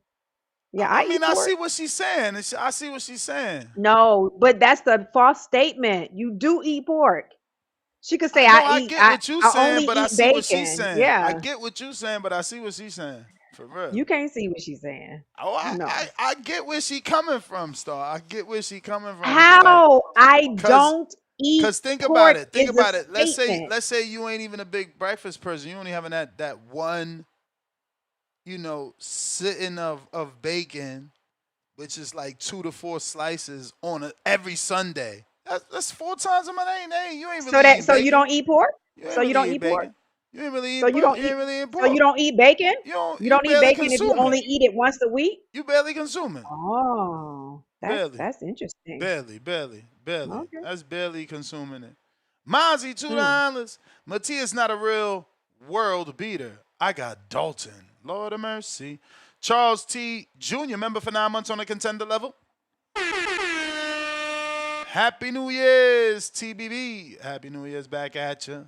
Yeah, I I mean, eat I see pork. what she's saying. I see what she's saying. No, but that's the false statement. You do eat pork. She could say I know I get what you I saying, only but I eat see what she's bacon. saying. I Yeah. get what you saying, but I see what she's saying. For real. You can't see what she's saying. Oh, No. I get where she coming from, Star. I get where she coming from. It's like, How I cause, don't eat cause think about pork it. Think is a about it. statement. Let's say you ain't even a big breakfast person. You only having that one, sitting of bacon, which is like 2 to 4 slices on every Sunday. That's 4 times a month. You ain't So really that eating so you bacon. don't eat pork? You ain't So you really don't eating eat pork? bacon. You ain't really So eating you pork. don't You ain't eat really eating so you pork. don't eat bacon? You You don't eat barely bacon if you consume it. only eat it once a week? You barely consume it. Oh, Barely. that's interesting. Barely. Okay. That's barely consuming it. Mozzie, Hmm. $2. Matias not a real world beater. I got Dalton. Lord of mercy. Charles T. Jr., member for 9 months on the contender level. Happy New Year's, TBB. Happy New Year's back at you.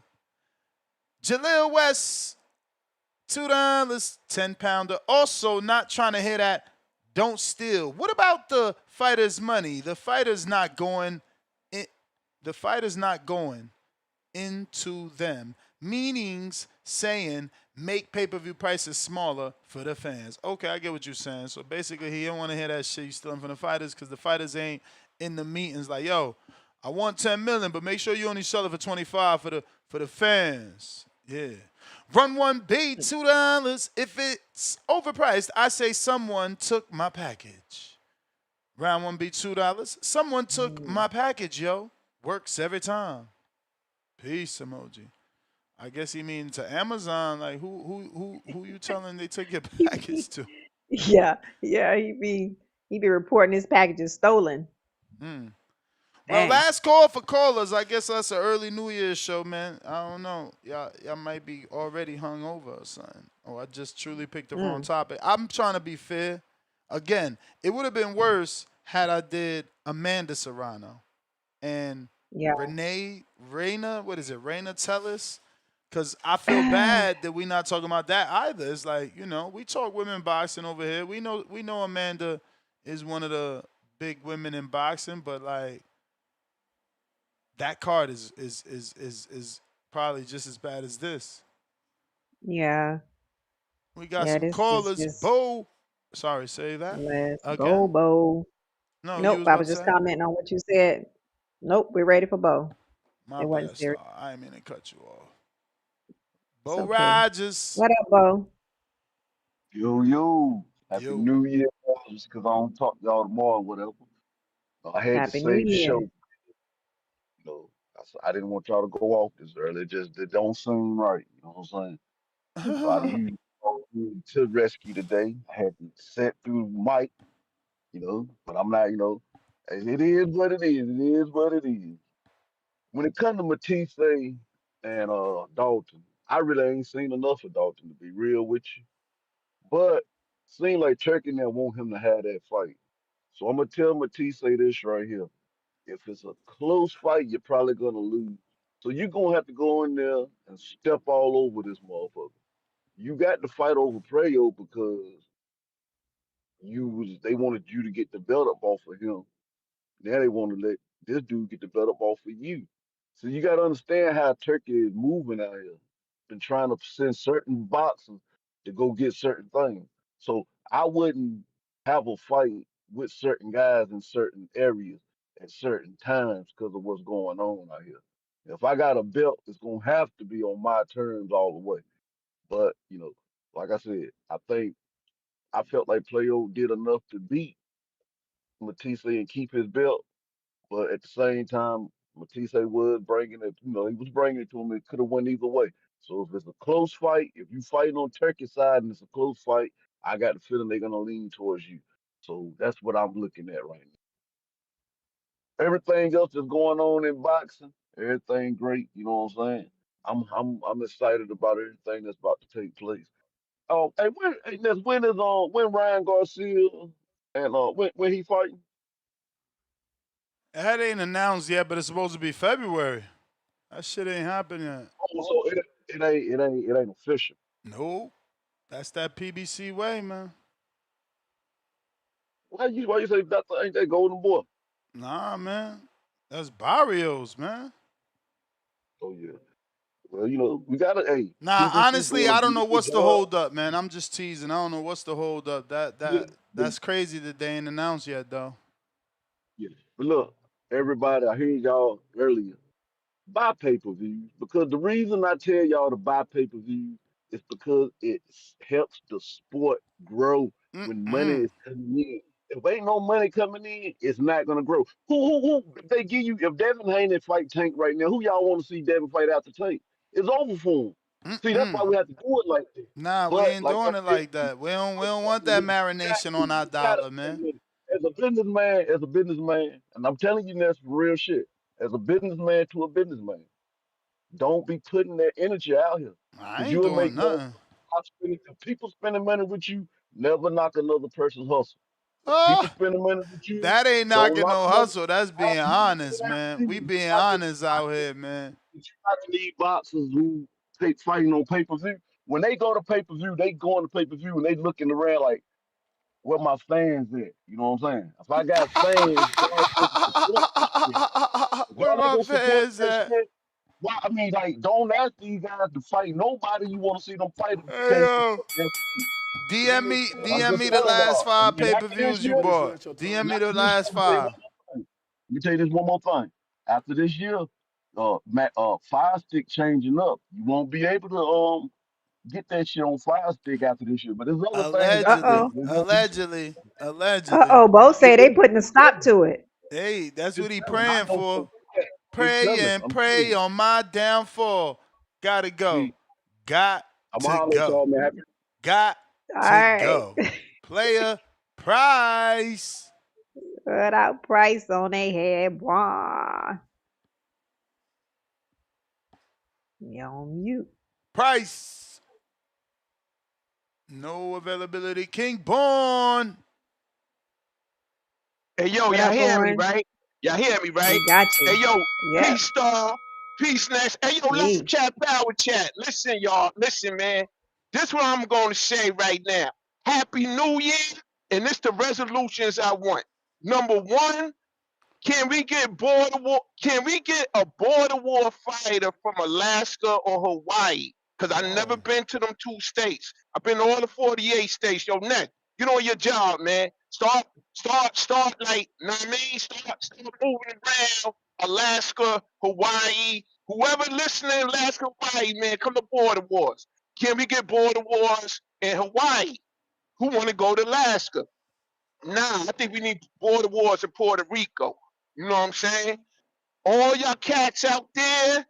Jaleel West, $2, 10-pounder. Also, not trying to hear that. Don't steal. What about the fighter's money? The fighter's not going. The fighter's not going into them. Meanings saying make pay-per-view prices smaller for the fans. Okay, I get what you're saying. So basically, he don't want to hear that shit you stealing from the fighters because the fighters ain't in the meetings like, yo, I want 10 million, but make sure you only sell it for 25 for the fans. Yeah. Run one B, $2. If it's overpriced, I say someone took my package. Round one B, $2. Someone took my package, yo. Works every time. Peace emoji. I guess he mean to Amazon. Like who you telling they took your package to? Yeah, yeah, he be reporting his packages stolen. Hmm. Well, Dang. last call for callers. I guess that's an early New Year's show, man. I don't know. Y'all might be already hung over or something. Or I just truly picked the wrong Mm. topic. I'm trying to be fair. Again, it would have been worse had I did Amanda Serrano and Yeah. Raina, what is it? Raina Tellis? Because I feel bad that we not talking about that either. It's like, we talk women boxing over here. We know Amanda is one of the big women in boxing, but like that card is probably just as bad as this. Yeah. We got Yeah, some this is callers. just Sorry, say that let's go, again. Bo. No, you Nope, was I about was to just say. commenting on what you said. Nope, we're ready for Bo. My It wasn't bad, serious. Star. I didn't mean to cut you off. It's Bo okay. Rogers. What up, Bo? Yo, Happy Yo. New Year, just because I don't talk to y'all tomorrow or whatever. I had to Happy New save the show. Year. I didn't want y'all to go off this early. It don't seem right. You know what I'm saying? So I used to rescue today. I had to set through Mike, but I'm not, it is what it is. It is what it is. When it comes to Matisse and Dalton, I really ain't seen enough of Dalton to be real with you. But seems like Turkey now want him to have that fight. So I'm gonna tell Matisse this right here. If it's a close fight, you're probably gonna lose. So you're gonna have to go in there and step all over this motherfucker. You got to fight over Prayo because they wanted you to get the belt up off of him. Now they want to let this dude get the belt up off of you. So you got to understand how Turkey is moving out here. Been trying to send certain boxers to go get certain things. So I wouldn't have a fight with certain guys in certain areas at certain times because of what's going on out here. If I got a belt, it's gonna have to be on my terms all the way. But like I said, I felt like Playo did enough to beat Matisse and keep his belt. But at the same time, Matisse was bringing it, he was bringing it to him. It could have went either way. So if it's a close fight, if you fighting on Turkey side and it's a close fight, I got the feeling they're gonna lean towards you. So that's what I'm looking at right now. Everything else that's going on in boxing, everything great. You know what I'm saying? I'm excited about everything that's about to take place. Oh, hey, when Ryan Garcia and when he fighting? That ain't announced yet, but it's supposed to be February. That shit ain't happened yet. Oh, so it ain't official. No, that's that PBC way, man. Why you say that ain't that Golden Boy? Nah, man. That's Barrios, man. Oh yeah. Well, we gotta. Hey, Nah, PBC honestly, doing I a don't know beautiful what's the job. hold up, man. I'm just teasing. I don't know what's the hold up. Yeah, but, That's crazy that they ain't announced yet, though. yeah. But look, everybody, I hear y'all earlier. Buy pay-per-views, because the reason I tell y'all to buy pay-per-views is because it helps the sport grow when money Mm-mm. is coming in. If ain't no money coming in, it's not gonna grow. Who if they give you, if Devin Haney fight Tank right now, who y'all want to see Devin fight after Tank? It's over for him. See, that's why Mm-mm. we have to do it like this. Nah, we But ain't like I doing it said, like that. We don't want that you marination on our dollar, man. as a businessman, and I'm telling you that's real shit. As a businessman to a businessman, don't be putting that energy out here, I because ain't you'll make doing more. nothing. If people spending money with you, never knock another person's hustle. If people Oh, spending money with you, that ain't don't knocking knock no another. hustle. That's being honest, man. We being honest out here, man. You're not gonna need boxers who take fighting on pay per view. When they go to pay per view, they go on to pay per view and they looking around like, where my fans at? You know what I'm saying? If I got fans, y'all supposed to support that shit. If Where y'all not my gonna support fans that at? shit, why? I mean, like, don't ask these guys to fight nobody you want to see them fight if you Hey can't yo, support them. I'm DM just me the telling last y'all. 5 And after this pay-per-views you year, bought. DM and me the after this year, last I'm gonna tell you 5. one more thing. Let me tell you this one more thing. After this year, Fire Stick changing up. You won't be able to get that shit on Fire Stick after this year. But there's other things Uh out there. oh. Allegedly, It won't be. allegedly, Uh allegedly. oh. Bo say they It, putting a stop to it. Hey, that's what it's he coming. I praying know for for. a fact. It's Pray coming. and I'm telling pray you. on my downfall. Gotta go. See, Got I'm gonna to holler at go. y'all, man. Happy Got All to right. go. Player price. Put out price on their head, boy. You on mute. Price. No availability. King Born. Hey, yo, What y'all up, hear me, Born? right? Y'all hear me, right? We got Hey, you. yo, Yep. peace, star. Peace, Nash. Hey, yo, live Peace. chat, power chat. Listen, y'all. Listen, man. This what I'm going to say right now. Happy New Year. And this the resolutions I want. Number one, can we get border war? Can we get a border war fighter from Alaska or Hawaii? Because I've never Oh. been to them 2 states. I've been to all the 48 states. Yo, Nick, get on your job, man. Start. Like, you know what I mean? Start moving around. Alaska, Hawaii, whoever listening, Alaska, Hawaii, man, come to border wars. Can we get border wars in Hawaii? Who want to go to Alaska? Nah, I think we need border wars in Puerto Rico. You know what I'm saying? All y'all cats out there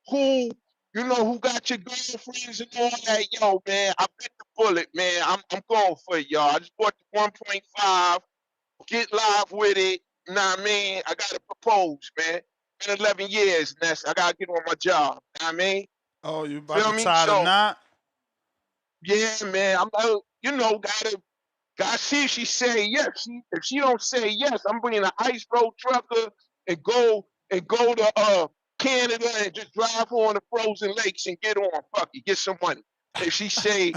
who, who got your girlfriends and all that, yo, man, I bit the bullet, man. I'm going for it, y'all. I just bought the 1.5. Get live with it. You know what I mean? I gotta propose, man. Been 11 years, Ness. I gotta get on my job. You know what I mean? Oh, you about Feel to me? tie the So, knot? yeah, man, gotta God see if she say yes. If she don't say yes, I'm bringing an ice road trucker and go to Canada and just drive her on the frozen lakes and get on. Fuck it, get some money. If she say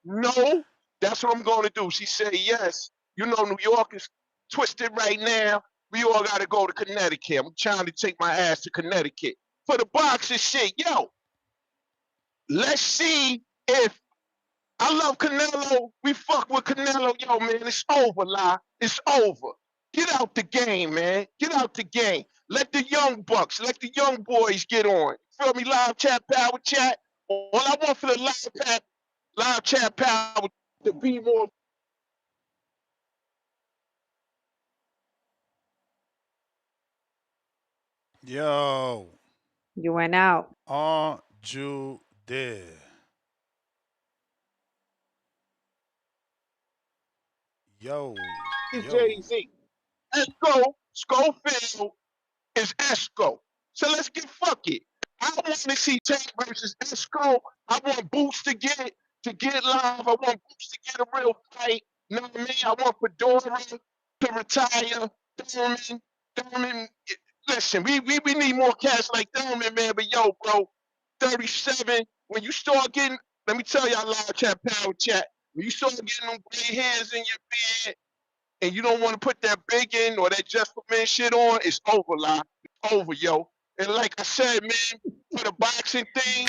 no, that's what I'm going to do. She say yes. New York is twisted right now. We all got to go to Connecticut. I'm trying to take my ass to Connecticut for the boxing shit. Yo, let's see if I love Canelo. We fuck with Canelo. Yo, man, it's over, La. It's over. Get out the game, man. Get out the game. Let the young bucks, let the young boys get on. Feel me? Live chat, power chat. All I want for the live chat power to be more. Yo. You went out. Are you there? Yo. It's Yo. Jay-Z. Esco, Schofield is Esco. So let's get fuck it. I want to see Tank versus Esco. I want Boots to get live. I want Boots to get a real fight. You know what I mean? I want Fedora to retire. Thurman. Listen, we need more cats like Thurman, man. But yo, bro, 37. When you start getting, let me tell y'all live chat, power chat. When you start getting them gray hairs in your beard, and you don't want to put that big in or that just for men shit on, it's over, live. It's over, yo. And like I said, man, for the boxing thing,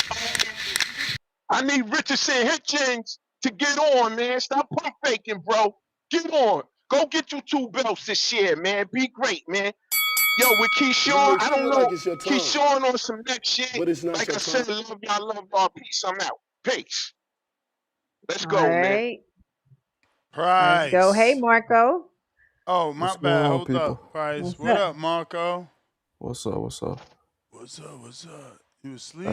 I need Richardson Hitchens to get on, man. Stop pump faking, bro. Get on. Go get you 2 belts this year, man. Be great, man. Yo, with Keyshawn, I don't know. Keyshawn on some next shit. Like I said, love y'all. Peace. I'm out. Peace. Let's All go, man. right. Price. Let's go. Hey, Marco. Oh, my What's going bad. on, Hold people? up, Price. What's What up? up, Marco? What's up? What's up? What's up? What's up? You asleep?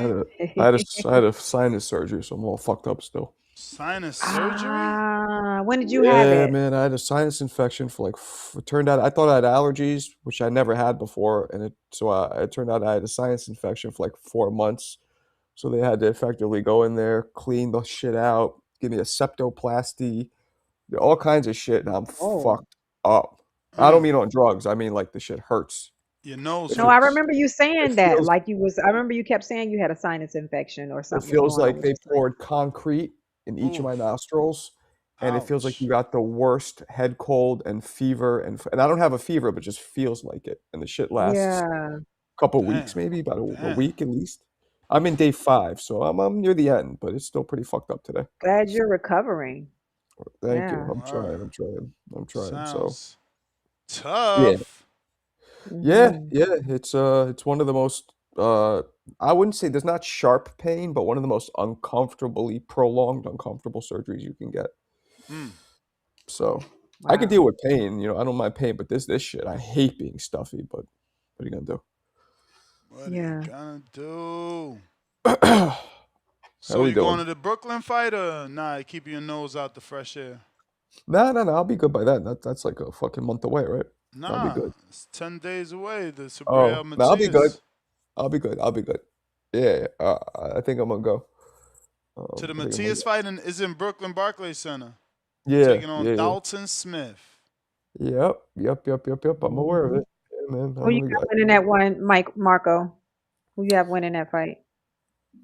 I had a sinus surgery, so I'm all fucked up still. Sinus surgery? When did you have Yeah, it? man, I had a sinus infection for like. It turned out I thought I had allergies, which I never had before, and it turned out I had a sinus infection for like 4 months. So they had to effectively go in there, clean the shit out, give me a septoplasty, all kinds of shit, and I'm fucked up. I don't mean on drugs. I mean like the shit hurts. Your nose No, I hurts. remember you saying It that. feels Like I remember you kept saying you had a sinus infection or It something was feels going on like with they your sinus. poured concrete in each of my nostrils, and it feels like Ouch. you got the worst head cold and fever, and I don't have a fever, but just feels like it, and the shit lasts Yeah. a couple weeks, Damn. maybe about a Damn. week at least. I'm in day 5, so I'm near the end, but it's still pretty fucked up today. Glad you're recovering. Thank you. Yeah. I'm trying. So Sounds yeah, tough. yeah. Mhm. It's one of the most I wouldn't say there's not sharp pain, but one of the most prolonged uncomfortable surgeries you can get. Mm. So I can Wow. deal with pain, I don't mind pain, but this shit, I hate being stuffy, but what are you gonna do? What are you Yeah. gonna do? How So we you going doing? to the Brooklyn fight or nah? Keep your nose out the fresh air. No, I'll be good by then. That's like a fucking month away, right? I'll be Nah, good. it's 10 days away. The Subriel Oh, no, I'll be good. Matias I'll be good. Yeah. I think I'm gonna go. to the I think I'm gonna Matias go. fight is in Brooklyn Barclays Center. Yeah, Taking on yeah. Dalton Smith. Yep. I'm aware of Mhm. it. Yeah, man. Who you got winning that one, Marco? Who you have winning that fight?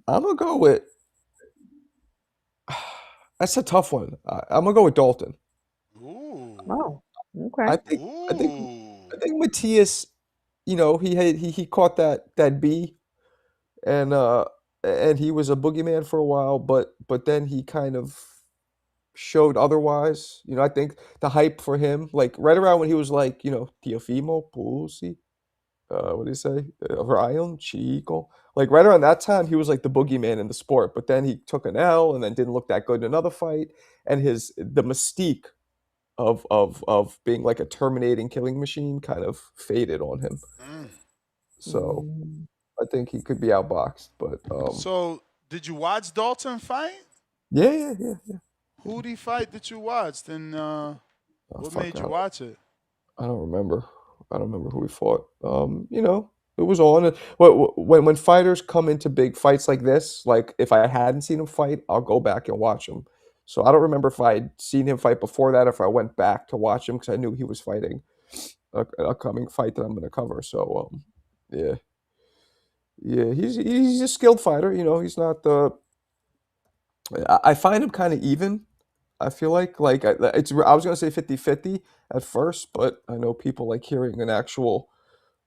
I'm gonna go with. That's a tough one. I'm gonna go with Dalton. Ooh. Oh, okay. I think. I think. Ooh. I think Matias. He caught that bee, and he was a boogeyman for a while, but then he kind of showed otherwise. I think the hype for him, like right around when he was like, Teofimo Pulsi, what do you say? Ryan Chico. Like right around that time, he was like the boogeyman in the sport. But then he took an L and then didn't look that good in another fight. And the mystique of being like a terminating killing machine kind of faded on him. Mm. So Mm. I think he could be outboxed. But So did you watch Dalton fight? yeah. Who'd he fight that you watched, and Oh, what fuck, made you watch it? I don't remember. I don't remember who we fought. It was on. When fighters come into big fights like this, like if I hadn't seen him fight, I'll go back and watch him. So I don't remember if I'd seen him fight before that, if I went back to watch him because I knew he was fighting an upcoming fight that I'm going to cover. So yeah, he's a skilled fighter. He's not the. I find him kind of even. I feel like I was gonna say 50-50 at first, but I know people like hearing an actual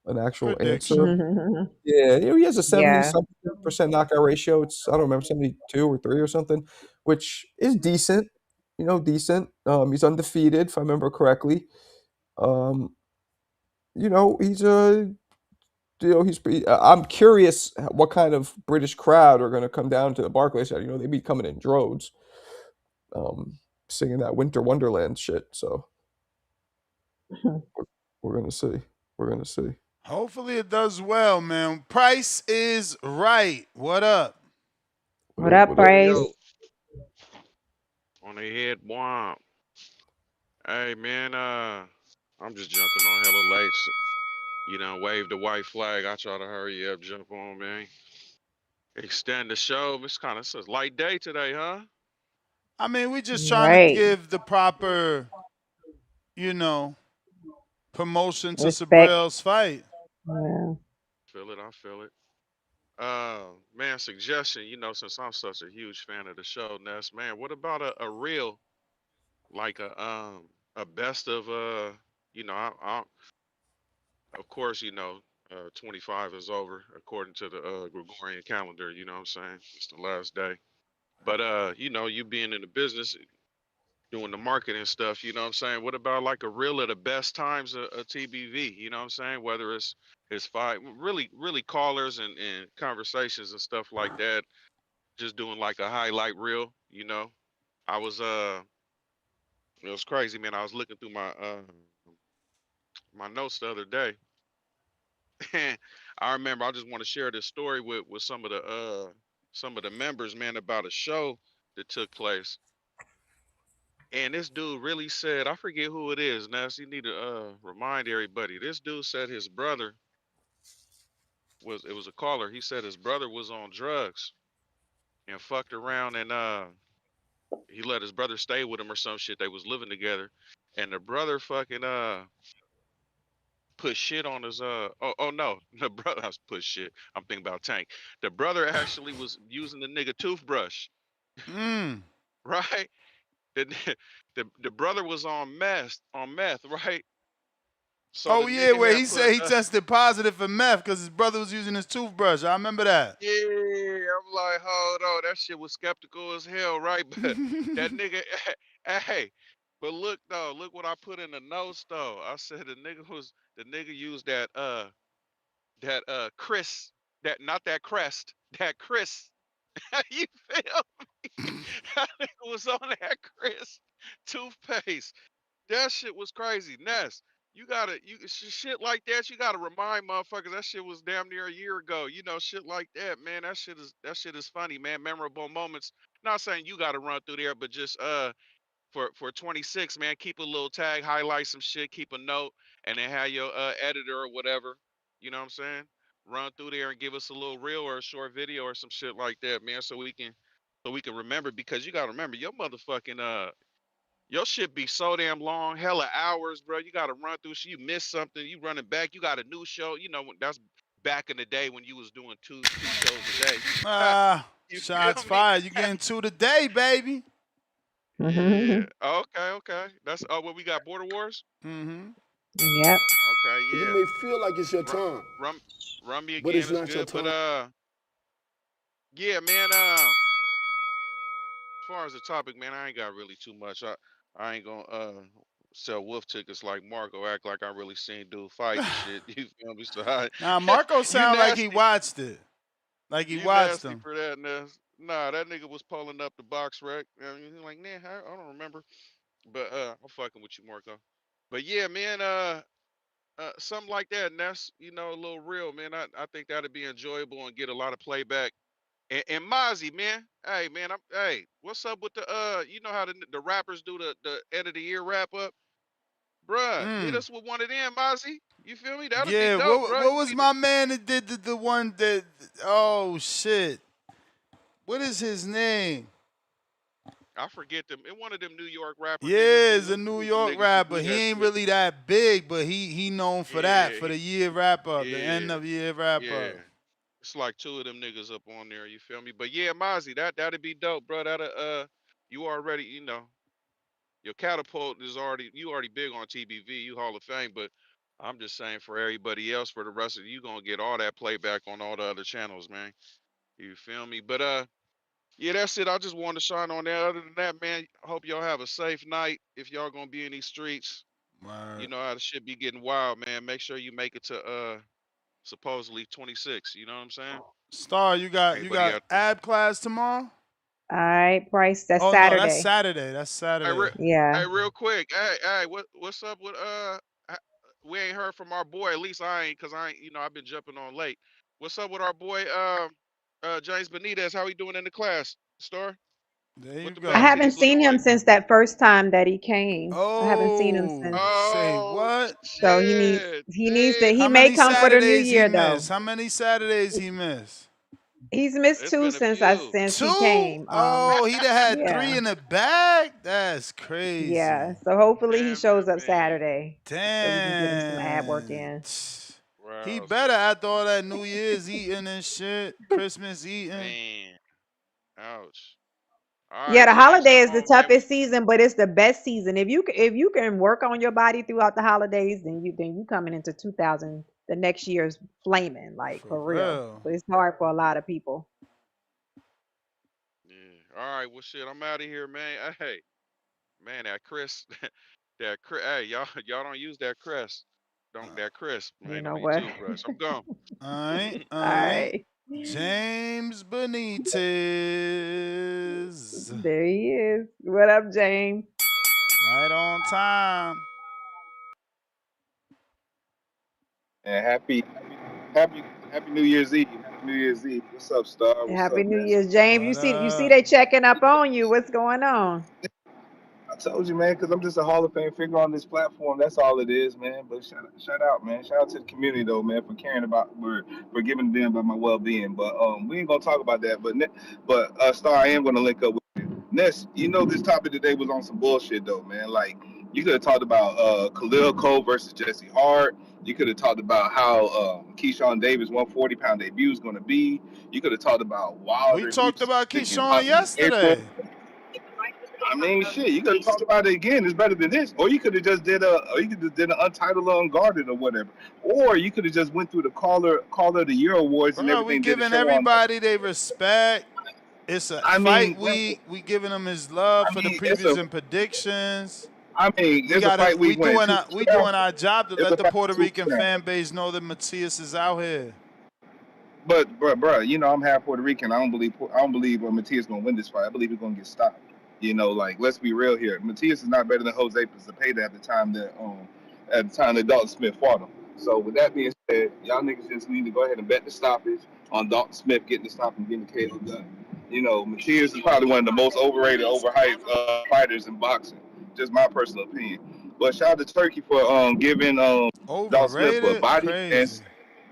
answer. Prediction. Yeah, he has a 70 Yeah. something percent knockout ratio. I don't remember 72 or 3 or something, which is decent. Decent. He's undefeated if I remember correctly. Um, he's a I'm curious what kind of British crowd are going to come down to the Barclays. They'd be coming in droves, singing that Winter Wonderland shit. So we're gonna see. We're gonna see. Hopefully it does well, man. Price is right. What up? What up, Yo, Price? yo, on the head, bomb. Hey, man, I'm just jumping on hella late. You know, wave the white flag. I try to hurry up, jump on, man. Extend the show. It's kind of a light day today, huh? I mean, we just trying to Right. give the proper, you know, promotion to Respect. Subriel's fight. Yeah. Feel it, I feel it. Man, suggestion, since I'm such a huge fan of the show, Ness, man, what about a real, like a best of, of course, 25 is over according to the Gregorian calendar. You know what I'm saying? It's the last day. But you being in the business, doing the marketing stuff. You know what I'm saying? What about like a reel of the best times of TBV? You know what I'm saying? Whether it's his fight, really, really callers and conversations and stuff like that. Just doing like a highlight reel. I was it was crazy, man. I was looking through my notes the other day. I remember I just want to share this story with some of the members, man, about a show that took place. And this dude really said, I forget who it is. Now, so you need to remind everybody. This dude said his brother was a caller. He said his brother was on drugs and fucked around and he let his brother stay with him or some shit. They was living together. And the brother fucking put shit on his oh no, the brother has put shit. I'm thinking about Tank. The brother actually was using the nigga toothbrush, Mm. right? The the brother was on meth, right? So Oh the yeah, nigga where had he put said he tested positive for meth because his brother was using his toothbrush. I remember that. yeah, I'm like, hold on, that shit was skeptical as hell, right? But that nigga hey, but look though, look what I put in the notes though. I said the nigga used that Chris, that not that crest, that Chris. You feel me? That nigga was on that Chris toothpaste. That shit was crazy. Ness, shit like that. You gotta remind motherfuckers that shit was damn near a year ago. Shit like that, man. That shit is funny, man. Memorable moments. Not saying you gotta run through there, but just for 26, man, keep a little tag, highlight some shit, keep a note, and then have your editor or whatever. You know what I'm saying? Run through there and give us a little reel or a short video or some shit like that, man, so we can remember because you gotta remember your motherfucking your shit be so damn long, hella hours, bro. You gotta run through shit. You miss something, you running back. You got a new show. That's back in the day when you was doing two shows a day. You Shots feel me? fired. You getting two today, baby. Yeah. Okay. Okay. That's what we got. Border Wars. Mm-hmm. Yep. Okay. You Yeah. may feel like it's your Run, time, run me but again it's is not your good. But time. yeah, man. As far as the topic, man, I ain't got really too much. I ain't gonna sell wolf tickets like Marco. Act like I really seen dude fight and shit. You feel me? So Now Marco you sound like he nasty. watched it. Like he You watched nasty them. for that, Ness. Nah, that nigga was pulling up the box wreck. And he's like, nah, I don't remember. But I'm fucking with you, Marco. But yeah, man. Something like that, and that's a little real, man. I think that'd be enjoyable and get a lot of playback. And Mozzie, man, hey man, what's up with the you know how the rappers do the end of the year wrap up, bruh? Hit Mm. us with one of them, Mozzie. You feel me? That'll be Yeah, dope, what bruh. what was my man that did the one that oh shit. What is his name? I forget them. And one of them New York rapper niggas, Yeah, them, it's a them, New them York niggas who rapper. do He that ain't shit. really that big, but he known for that, Yeah, for the year wrap up, the end yeah, of year wrap yeah. up. It's like two of them niggas up on there. You feel me? But yeah, Mozzie, that'd be dope, bro. That'll you already, your catapult is already you already big on TBV, you Hall of Fame, but I'm just saying for everybody else, for the rest of you gonna get all that playback on all the other channels, man. You feel me? But yeah, that's it. I just wanted to shine on that. Other than that, man, I hope y'all have a safe night. If y'all gonna be in these streets, you Word. know how the shit be getting wild, man. Make sure you make it to supposedly 26. You know what I'm saying? Star, you Everybody got out there. ab class tomorrow? All right, Price. That's Oh no, that's Saturday. Saturday. That's Hey, Saturday. Yeah. hey, real quick. Hey, what's up with we ain't heard from our boy. At least I ain't, cause I ain't. I've been jumping on late. What's up with our boy James Benitez? How he doing in the class, Star? There you What the I go. bad haven't teeth seen looking him like? since that first time that he came. I haven't seen him Oh, since. say Oh what? So he needs shit! he needs to Damn. he How may many come for the new Saturdays he year though. missed? How many Saturdays he missed? He's missed It's two been a since few. he 2? came. Oh, he done had Yeah. 3 in the bag? That's Yeah. crazy. So hopefully he Damn it, shows up man. Saturday so we can get him some ad work Damn. in. He Wowzers. better after all that New Year's eating and shit, Christmas eating. Man. Ouch. All Yeah, right, the James. holiday Come is the on, man. toughest season, but it's the best season. If you can work on your body throughout the holidays, then you coming into 2000, the next year's flaming, like For for real. real. But it's hard for a lot of people. Yeah. All right. Well, shit. I'm out of here, man. Hey, man. That Chris. That Chris. Hey, y'all don't use that Chris. Don't that Chris You ain't know on your what? toothbrush. I'm gone. All right, all All right. right. James Benitez. There he is. What up, James? Right on time. And happy New Year's Eve. Happy New Year's Eve. What's up, Star? What's Happy up, New Ness? Year's, James. What You see up? they checking up on you. What's going on? I told you, man, because I'm just a Hall of Fame figure on this platform. That's all it is, man. But shout out, man. Shout out to the community, though, man, for caring about, for giving a damn about my well-being. But we ain't gonna talk about that. But Star, I am gonna link up with you. Ness, you know this topic today was on some bullshit, though, man. Like you could have talked about Khalil Cole versus Jesse Hart. You could have talked about how Keyshawn Davis' 140-pound debut is gonna be. You could have talked about We Wilder talked about Usyk and Keyshawn yesterday. I mean, shit, you could have talked about it again. It's better than this. Or you could have just or you could have did an untitled or unguarded or whatever. Or you could have just went through the caller of the year awards and Bro, we everything. Did a giving show on. everybody they respect. It's a I fight mean, week. We giving him his love for the it's previews and predictions. it's a fight We week when doing two we rounds. doing our job to It's let a the fight Puerto two Rican rounds. fan base know that Matias is out here. But bro, you know I'm half Puerto Rican. I don't believe Matias gonna win this fight. I believe he's gonna get stopped. You know, like let's be real here. Matias is not better than Jose Zepeda at the time that Dalton Smith fought him. So with that being said, y'all niggas just need to go ahead and bet the stoppage on Dalton Smith getting the stop and getting the KO done. You know, Matias is probably one of the most overrated, overhyped fighters in boxing. Just my personal opinion. But shout out to Turkey for giving Dalton Smith a Overrated? body Crazy.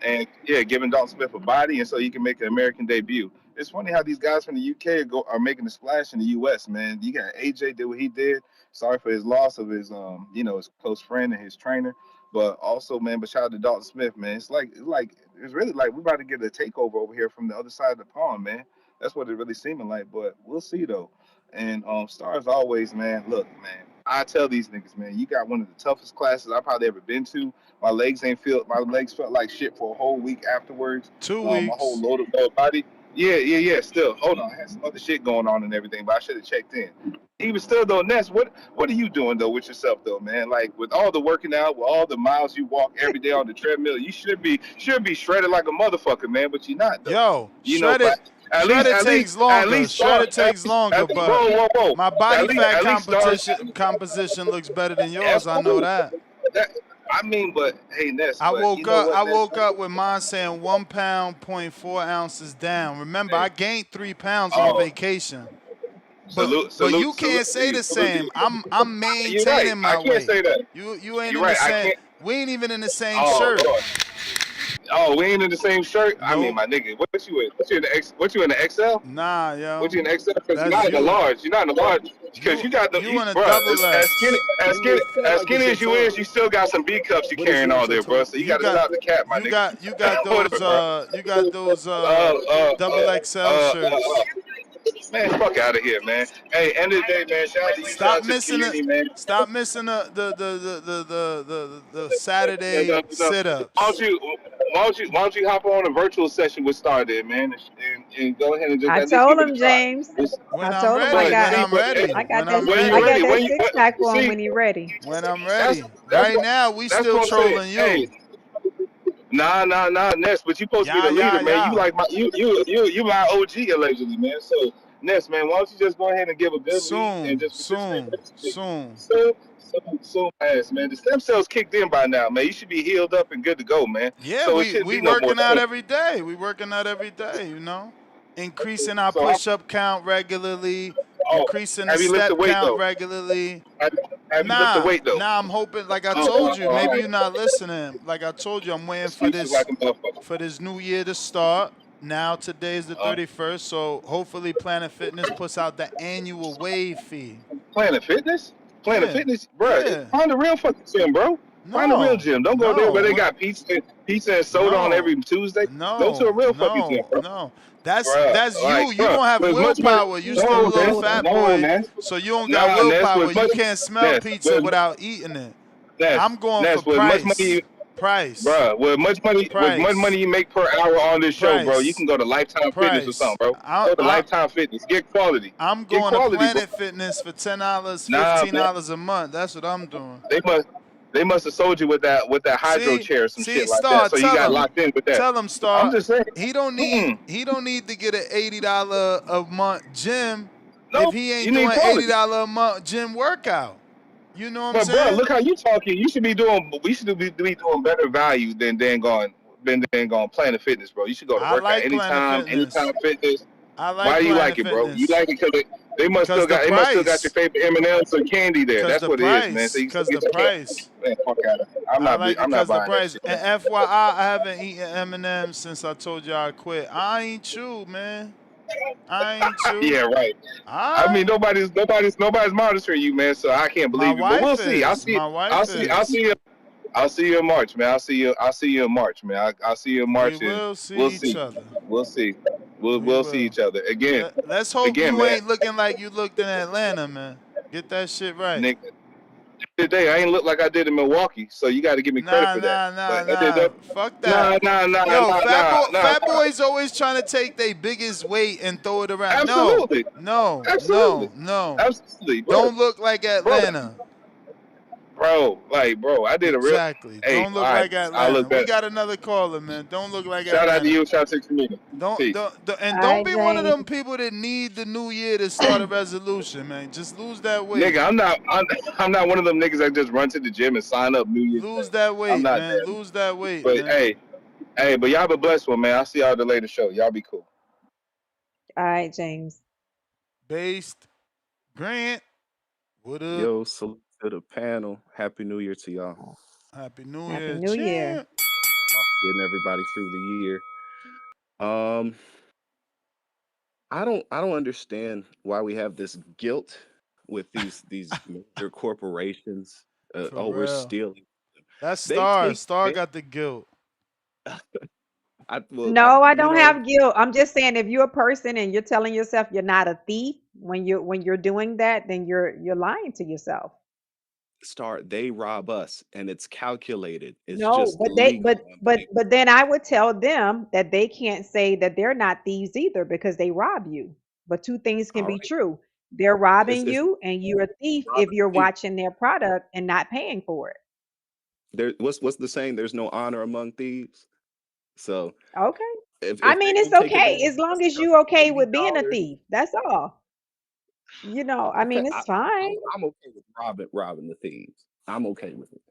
and yeah, giving Dalton Smith a body, and so he can make an American debut. It's funny how these guys from the UK are making a splash in the US, man. You got AJ did what he did. Sorry for his loss of his his close friend and his trainer, but also, man, but shout out to Dalton Smith, man. It's really like we're about to get a takeover over here from the other side of the pond, man. That's what it really seeming like, but we'll see though. And stars always, man. Look, man, I tell these niggas, man, you got one of the toughest classes I've probably ever been to. My legs felt like shit for a whole week afterwards. 2 My whole weeks. lower body. Yeah. Still, hold on. I had some other shit going on and everything, but I should have checked in. Even still though, Ness, what are you doing though with yourself though, man? Like with all the working out, with all the miles you walk every day on the treadmill, you should be shredded like a motherfucker, man. But you're not though. Yo, You know, but shredded takes longer. Shredded takes longer, but whoa. my body fat At least start. composition looks better than That's yours. I know cool. that. I mean, but hey, Ness, I but you woke know up. what, I Ness? woke up with mine saying 1 pound, 0.4 ounces down. Remember, I gained 3 pounds on Oh, vacation. But you salute can't to say you. the Salute to same. you. I'm You're right. maintaining I my can't weight. say that. You ain't You're in the right. I same. can't. We ain't even in the same Oh, shirt. Lord. Oh, we ain't in the same shirt. I mean, Nope. my nigga, what you in? What you in the X? What you in the XL? Nah, What yo. you in the XL? Because you're That's not in the you. large. You're not in the large. Because You you got the, you in a bro. double As skinny, X. as skinny as you is, you still got some B cups you carrying on there, bro. So you You got to got stop the cap, my nigga. you got those Whatever, bro. Uh, uh, double uh, XL shirts. Man, fuck out of here, man. Hey, end of the day, man. Shout out to you. Shout Stop out to the missing it. community, man. Stop missing the Saturday sit ups. Why don't you hop on a virtual session with Star there, man, and go ahead and just I at least told give it a him, try. James. When I I'm told him I ready. got When See, I'm ready. I got When I'm when I you ready. got ready, that six pack for him see, when he ready. When I'm that's ready. that's Right what now, we that's still what I'm saying. trolling Hey, you. nah, Ness, but you supposed to be Yeah, the yeah, leader, man. You yeah. like you my OG allegedly, man. So Ness, man, why don't you just go ahead and give a good lead and Soon, just participate soon, participate. soon. So fast, man. The stem cells kicked in by now, man. You should be healed up and good to go, man. Yeah, So it we shouldn't we be no more working out pain. every day. We working out every day, Increasing our So how, push-up count regularly, oh, increasing the have you lifted step weight count though? regularly. Have, have you lifted Nah, weight though? nah, I'm hoping, like I Oh, told you, all maybe right. you're not listening. Like I told you, I'm waiting for Excuses this like a motherfucker. new year to start. Now today's the Uh, 31st, so hopefully Planet Fitness puts out the annual wave fee. Planet Fitness? Planet Yeah, Fitness? Bro, yeah. find a real fucking gym, bro. Find a real No, gym. Don't go there where they no, got pizza and soda on no, every Tuesday. Go to a no, real fucking gym, no, bro. no. That's you. Like, You bro, don't have with much money. willpower. You Eat still some a No, little Ness. soda. fat No, boy, Ness. so you don't got Nah, Ness. willpower. With You much, can't smell Ness. pizza without eating it. Ness. I'm going for Ness. With much money, price, price, bro. With much money price, you make per hour on this show, bro, you price, can go to Lifetime Fitness or price. something, bro. I, Go to I, Lifetime Fitness. Get quality. I'm Get going to quality, bro. Planet Fitness for $10, Nah, man. $15 a month. That's what I'm doing. They must. They must have sold you with that hydro See, chair or some see, shit like that. Star, So you got locked in with that. tell him, I'm Star. just saying. He don't need, Mm-mm. he don't need to get an $80 a month gym if No, he ain't you need doing quality. $80 a month gym workout. You know what I'm But bro, saying? look how you talking. You should be doing. We should be doing better value than going Planet Fitness, bro. You should go to I workout like Planet anytime, Fitness. anytime fitness. I Why like do you like Planet it, bro? You Fitness like it because they must because the still got your price, favorite M&M's or candy there. because That's the what it is, man. So price, you still because the get your candy. price. Man, fuck out of here. I like it I'm not because the buying that price. shit. And FYI, I haven't eaten M&M's since I told you I quit. I ain't you, man. I ain't you. Yeah, right. I I mean, nobody's monitoring you, man. So I can't My believe you. But we'll wife see. is. My I'll wife see. I'll is. see you. I'll see you in March, man. I'll see you in March, man. I'll see you in We March, and will we'll see each see. other. We'll see. We We'll see will. each other again. Let's hope Again, you man. ain't looking like you looked in Atlanta, man. Get that shit right. Nick, today I ain't look like I did in Milwaukee, so you got to give me credit Nah, for that. nah, nah, But I did nah. that. Fuck that. Yo, Nah. fat boys always trying to take their biggest weight and throw it around. No, Absolutely, no, absolutely, no, no. absolutely, bro. Don't look like Bro, Atlanta. bro, I did a real. Exactly. Hey, Don't all look right, like I Atlanta. look We better. got another caller, man. Don't look like Shout out to Atlanta. you. Shout out to the community. Peace. And All don't right, be one of James. them people that need the new year to start a resolution, man. Just lose that weight. Nigga, I'm not one of them niggas that just run to the gym and sign up New Year's Lose Day. that I'm weight, not man. that. Lose that weight, But man. but y'all have a blessed one, man. I'll see y'all at the later show. Y'all be cool. All right, James. Based Grant. What up? Yo, salute to the panel. Happy New Year to y'all. Happy New Happy Year, New Year. champ. Getting everybody through the year. Um, I don't understand why we have this guilt with these major corporations. For Oh, we're real. stealing. That's They Star. take Star big. got the guilt. No, I You don't know, have guilt. I'm just saying if you're a person and you're telling yourself you're not a thief when you're doing that, then you're lying to yourself. they rob us, and it's calculated. It's No, just legal on paper. but then I would tell them that they can't say that they're not thieves either because they rob you. But two things can All be right, true. They're it's robbing it's you and you're a thief if robbing you're the thief. watching their product and not paying for it. What's the saying? There's no honor among thieves. So Okay. I if they mean, it's don't take okay advantage as of us long as for you're okay $80, with being a thief. That's all. I okay, mean, it's fine. I'm okay with robbing the thieves. I'm okay with it.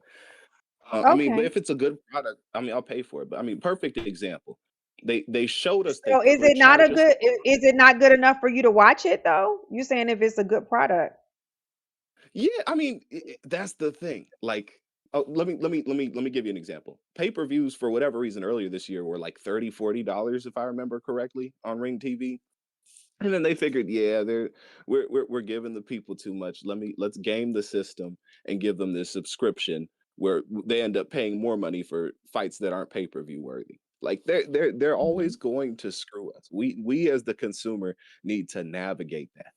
I mean, but Okay. if it's a good product, I mean, I'll pay for it. But I mean, perfect example. They showed us they So is could it not a charge us. good is it not good enough for you to watch it though? You saying if it's a good product. Yeah, I mean, that's the thing. Like, oh, let me give you an example. Pay-per-views for whatever reason earlier this year were like $30, $40 if I remember correctly on Ring TV. And then they figured, yeah, we're giving the people too much. Let's game the system and give them this subscription where they end up paying more money for fights that aren't pay-per-view worthy. Like they're Hmm. always going to screw us. We as the consumer need to navigate that.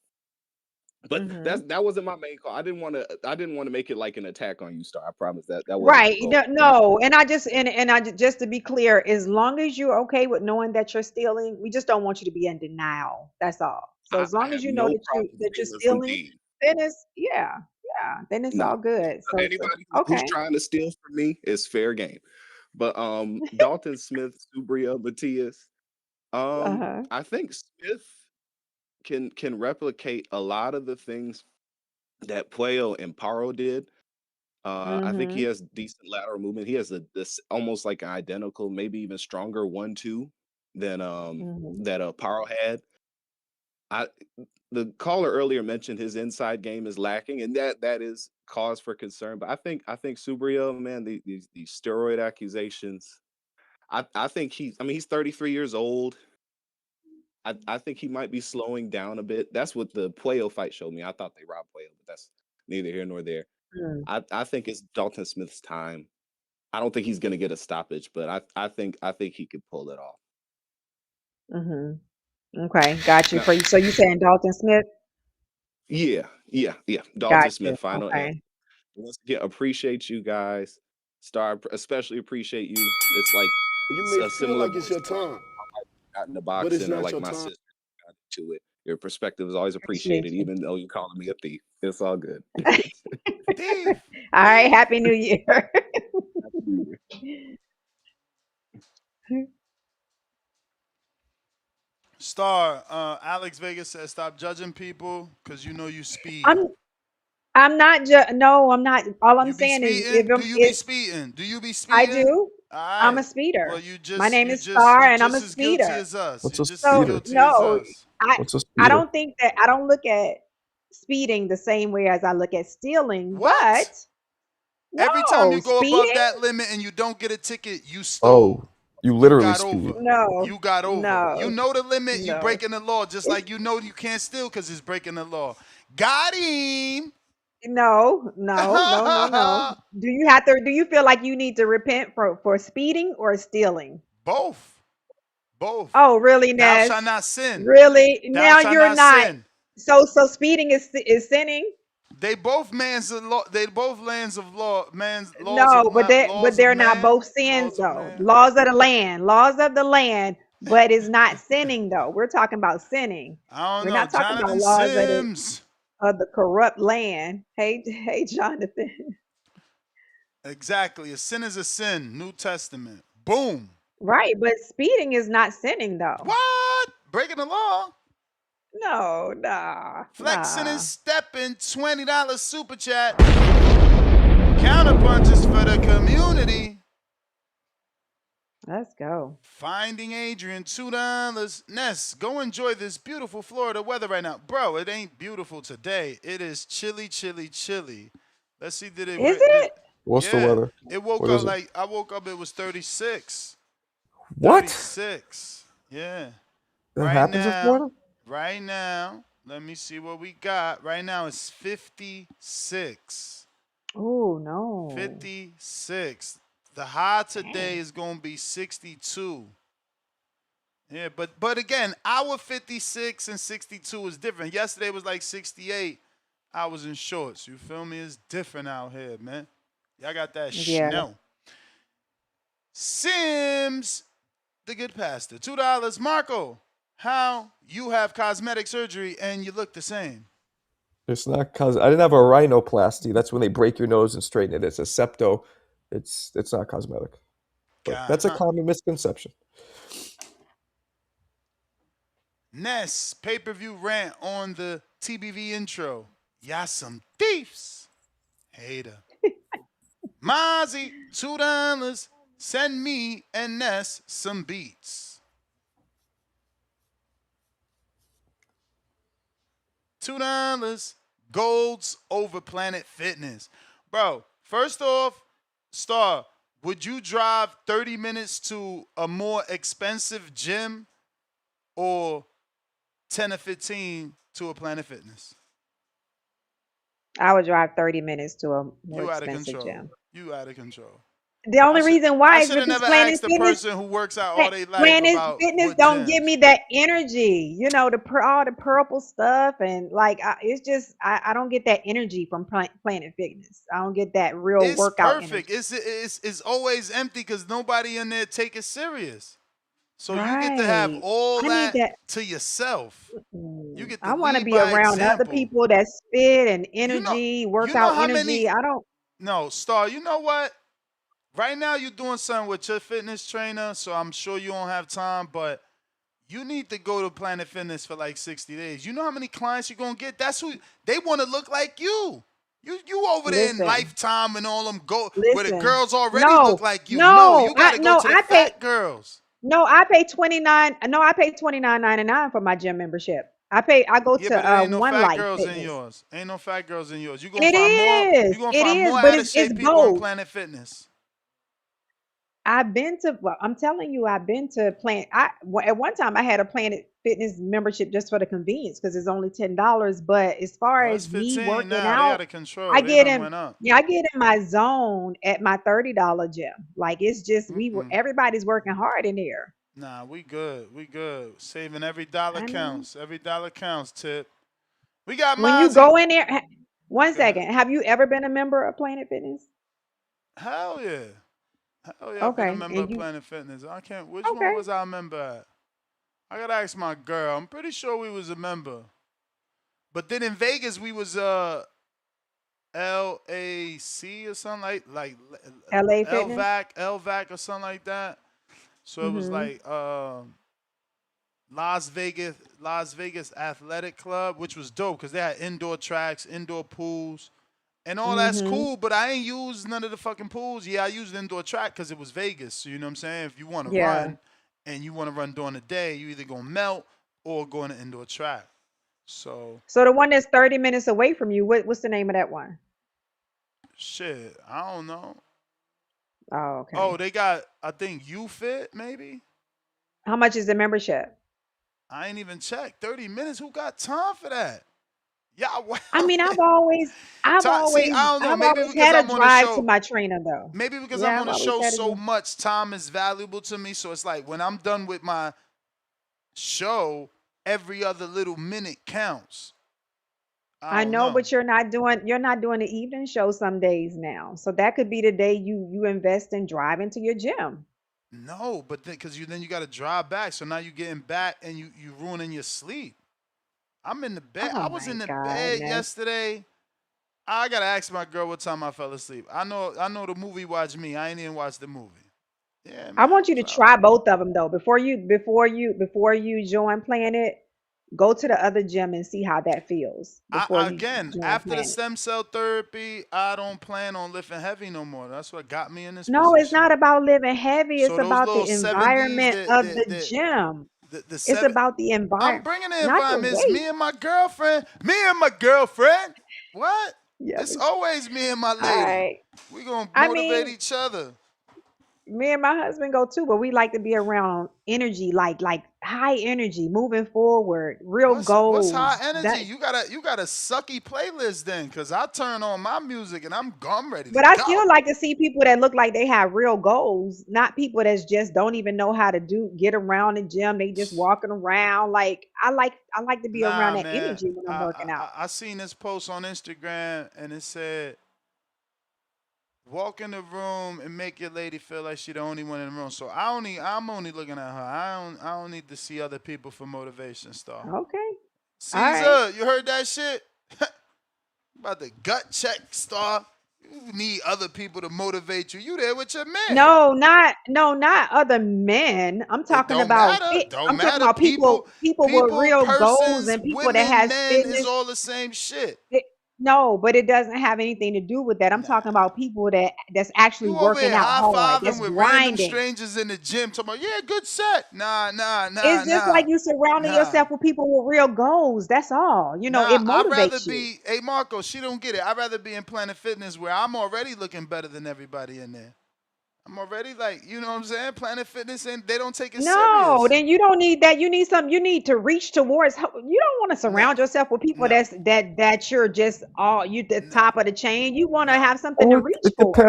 But Hmm. that wasn't my main call. I didn't want to make it like an attack on you, Star. I promise that wasn't the Right. goal. No, no. And I just just to be clear, as long as you're okay with knowing that you're stealing, we just don't want you to be in denial. That's all. So as I long as have you know no problem that you're stealing from stealing, thieves. then it's yeah, then it's No, all good. So anybody who's okay. trying to steal from me is fair game. But Dalton Smith, Subriel Matias, Uh-huh. I think Smith. can replicate a lot of the things that Puello and Paro did. I think he Mhm. has decent lateral movement. He has this almost like an identical, maybe even stronger 1-2 than Mhm. Paro had. I The caller earlier mentioned his inside game is lacking, and that is cause for concern. But I think Subriel, man, these steroid accusations. I think he's 33 years old. I think he might be slowing down a bit. That's what the Puello fight showed me. I thought they robbed Puello, but that's neither here nor there. Mm. I think it's Dalton Smith's time. I don't think he's gonna get a stoppage, but I think he could pull it off. Mhm. Okay, got you. Now, So you saying Dalton Smith? yeah. Dalton Got Smith, you. final answer. Okay. Once again, appreciate you guys. Star, especially appreciate you. It's like You it's may a feel similar like it's voice your to my time, got into but it's boxing, or not like your my time. sister got into it. Your perspective is always Appreciate appreciated, you. even though you calling me a thief. It's all good. Thief. All right, Thief. Happy New Year. Happy New Year. Star, Alex Vegas says stop judging people because you know you speed. I'm I'm not no, I'm not. All I'm You be saying is speeding? Do you be speeding? Do you be I speeding? do. All I'm a right. Well, speeder. you My just name you is just Star you and I'm a just as guilty speeder. as us. What's You a just as So speeder? guilty as no, us. I What's a I speeder? don't think that I don't look at speeding the same way as I look at stealing, What? but Every time no, you go above speeding? that limit and you don't get a ticket, you stole. Oh, you You literally got speed. over. No, You got over. You no, know the limit, you no. breaking the law, just It's like you know you can't steal because it's breaking the law. Got him. no. Do you feel like you need to repent for speeding or stealing? Both. Both. Oh, really, Thou shalt Ness? not sin. Really? Thou Now shalt you're not not. sin. So speeding is sinning? They both man's of law. They both lands of law. Man's laws of No, but laws of they're not man. both sins Laws of though. man. Laws of the land, but it's not sinning though. We're talking about sinning. I don't We're know. not talking about Jonathan laws Sims. of the corrupt land. Hey, Jonathan. Exactly. A sin is a sin. New Testament. Boom. Right, but speeding is not sinning though. What? Breaking the law. No, Flexing and nah. stepping. $20 super chat. Counterpunches for the community. Let's go. Finding Adrian, $2. Ness, go enjoy this beautiful Florida weather right now. Bro, it ain't beautiful today. It is chilly, chilly, chilly. Let's see, Is it? What's the yeah. weather? It woke What up is it? like, I woke up, it was 36. What? 36. Yeah. That Right happens in now, Florida? let me see what we got. Right now it's 56. Oh no. 56. The high today Dang. is going to be 62. Yeah, but again, our 56 and 62 is different. Yesterday was like 68. I was in shorts. You feel me? It's different out here, man. Y'all got that Yeah. snow. Sims, the good pastor. $2. Marco, how you have cosmetic surgery and you look the same? It's not cause I didn't have a rhinoplasty. That's when they break your nose and straighten it. It's a septo. It's not cosmetic. But that's a common misconception. Ness, pay-per-view rant on the TBV intro. Y'all some thieves. Hater. Mozzie, $2. Send me and Ness some beats. $2. Golds over Planet Fitness. Bro, first off, Star, would you drive 30 minutes to a more expensive gym or 10 or 15 to a Planet Fitness? I would drive 30 minutes to a more You out of expensive control. gym. You out of control. The only reason I why is should have because never asked the person who works out all their life Planet about Fitness what don't give gyms. me that energy. You know, all the purple stuff and like it's just I don't get that energy from Planet Fitness. I don't get that real It's workout energy. perfect. It's always empty because nobody in there take it serious. So you get to have Right. all I need that that. to yourself. You get to I want to lead be by around other example. people that spit and You know, energy, you know workout how many? energy. I don't. No, Star. You know what? Right now you're doing something with your fitness trainer, so I'm sure you don't have time. But You need to go to Planet Fitness for like 60 days. You know how many clients you're gonna get? That's who they want to look like you. You over there in Listen, Lifetime and all them go where the listen. girls already look No, like you. No, no, you gotta go to the I pay. fat girls. No, I pay 29. No, I pay 29.99 for my gym membership. I go Yeah, but to there ain't no One fat Life girls in Fitness. yours. Ain't no fat girls in yours. It You gonna find is, more but out of it's shape people on both. Planet Fitness. I've been to. Well, I'm telling you, I've been to at one time I had a Planet Fitness membership just for the convenience because it's only $10. But as far No, it's as me 15 working now. They out, out of I control. They get done in. went up. Yeah, I get in my zone at my $30 gym. Like it's just Mm-mm. everybody's working hard in there. Nah, we good. We good. Saving every dollar I know. counts. Every dollar counts, Tip. We got When you Mozzie. go in there, one Go ahead. second. Have you ever been a member of Planet Fitness? Hell yeah. Hell yeah, I've been a Okay, member and of you Planet Fitness. I can't which one okay? was I a member at? I gotta ask my girl. I'm pretty sure we was a member. But then in Vegas we was LAC or something like LA Fitness. LVAC or something like that. So it was Mhm. like Las Vegas Athletic Club, which was dope because they had indoor tracks, indoor pools, and all that's Mhm. cool. But I ain't used none of the fucking pools. Yeah, I used indoor track because it was Vegas. So you know what I'm saying? If you want to Yeah. run and you want to run during the day, you either gonna melt or go on an indoor track. So So the one that's 30 minutes away from you, what's the name of that one? shit, I don't know. Oh, Oh, okay. they got I think UFit maybe. How much is the membership? I ain't even checked. 30 minutes. Who got time for that? Y'all I wow. mean, See, I don't know. I've Maybe always because had a I'm on the drive to show. my trainer though. Maybe because I'm Yeah, on I've the always show had a so drive. much, time is valuable to me. So it's like when I'm done with my show, every other little minute counts. I I don't know, know. but you're not doing the evening show some days now. So that could be the day you invest in driving to your gym. No, but because then you got to drive back. So now you getting back and you ruining your sleep. I'm in the bed. Oh I was my in the bed goodness. yesterday. I gotta ask my girl what time I fell asleep. I know the movie watched me. I ain't even watched the movie. Yeah, I man, I want you was to out. try both of them though. Before you join Planet, go to the other gym and see how that feels before you Again, join after the Planet. stem cell therapy, I don't plan on lifting heavy no more. That's what got me in this No, it's position. not about living heavy. It's So those about little the 70s, environment of the gym. the It's seven. about the I'm environment, bringing the not the environment. It's weight. me and my girlfriend. Me and my girlfriend. What? Yeah, It's but always me and my all lady. right. We gonna I motivate mean, each other. me and my husband go too, but we like to be around energy, like high energy, moving forward, real What's high goals. energy? You got a sucky playlist then, cause I turn on my music and I'm ready to But I still go. like to see people that look like they have real goals, not people that's just don't even know how to get around the gym. They just walking around. Like I like to be around Nah, that man. energy when I'm I, working out. I seen this post on Instagram and it said, "Walk in the room and make your lady feel like she the only one in the room." So I'm only looking at her. I don't need to see other people for motivation, star. Okay. All right. Caesar, you heard that shit? About the gut check, star. You need other people to motivate you. You there with your man. No, not other men. I'm It talking don't about matter. fit. Don't I'm talking matter. about People, people with people, real goals persons, and people that women, has men is fitness. all the same shit. No, but it doesn't have anything to do with that. I'm Nah. talking about people that's actually You over working here out high hard, that's fiving with random grinding. strangers in the gym talking about, yeah, good set. Nah, nah, nah, It's just like nah, you surrounding nah. yourself with people with real goals. That's all. It Nah, I'd rather motivates you. be, hey Marco, she don't get it. I'd rather be in Planet Fitness where I'm already looking better than everybody in there. I'm already like, you know what I'm saying? Planet Fitness and they don't take it No, serious. then you don't need that. You need to reach towards. You don't want to No, surround yourself with people no, that you're just all you the no, top of the chain. You want to no. have something to Well, reach it for.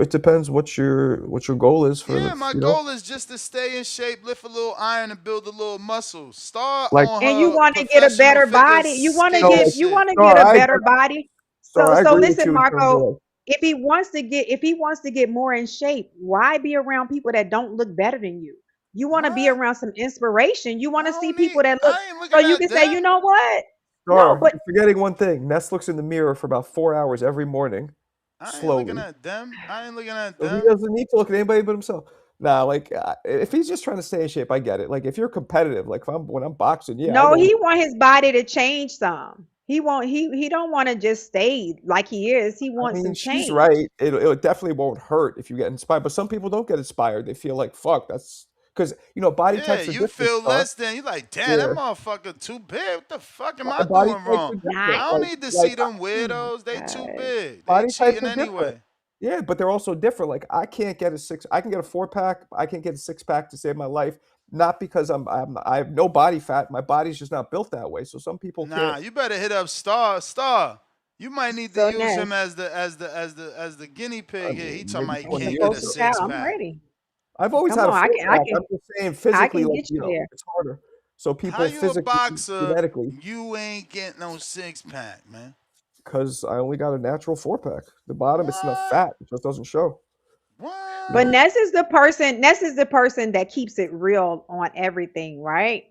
depends what your goal is for Yeah, the my you know goal is just to stay in shape, lift a little iron, and build a little muscle. Start like on And you her want to get a professional better figure body. You want to so skating get like you shit. want to no get a I better body. so So I so agree with listen, you in terms of Marco, like if he wants to get more in shape, why be around people that don't look better than you? You want to be What? around some inspiration. You want I to see don't need. people that look I ain't so looking you at can say, you them. know what? No, Star, but you're forgetting one thing. Ness looks in the mirror for about 4 hours every morning, I ain't looking slowly. at them. I ain't looking at So he them. doesn't need to look at anybody but himself. Nah, like if he's just trying to stay in shape, I get it. Like if you're competitive, like when I'm boxing, yeah, I No, go in. he want his body to change some. He don't want to just stay like he is. He I wants mean, some she's change. right. It definitely won't hurt if you get inspired. But some people don't get inspired. They feel like fuck. That's because body Yeah, types are you different, feel Star. less than. You like, damn, that Yeah, motherfucker too big. What the fuck am I body doing types wrong? are Not. different. I don't need to Like see them Oh my weirdos. They too God. big. They body types cheating are different. anyway. Yeah, but they're also different. Like I can't get a six. I can get a 4-pack. I can't get a 6-pack to save my life. Not because I have no body fat. My body's just not built that way. So some people Nah, can't. you better hit up Star. Star. You might need to So use Ness, him as the guiney I pig here. He mean, talking maybe about he if 20 you're can't get years. a supposed to So tell, six I'm pack. ready. I've always Come had a on, I 4-pack. can I'm just saying I physically, can like get you there. it's harder. So How people you a physically, boxer? genetically, You ain't getting no 6-pack, man. because I only got a natural 4-pack. The bottom, it's enough What? fat. It just doesn't show. But What? Ness is the person. Ness is the person that keeps it real on everything, right?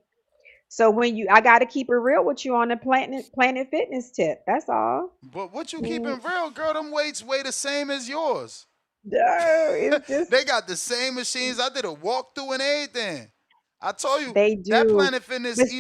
So I got to keep it real with you on the Planet Fitness tip. That's all. But what you Mm, keeping real, girl? Them weights weigh the same as yours. no, it's just They got the same machines. I did a walkthrough and everything. I told you they that do. Planet Fitness But see,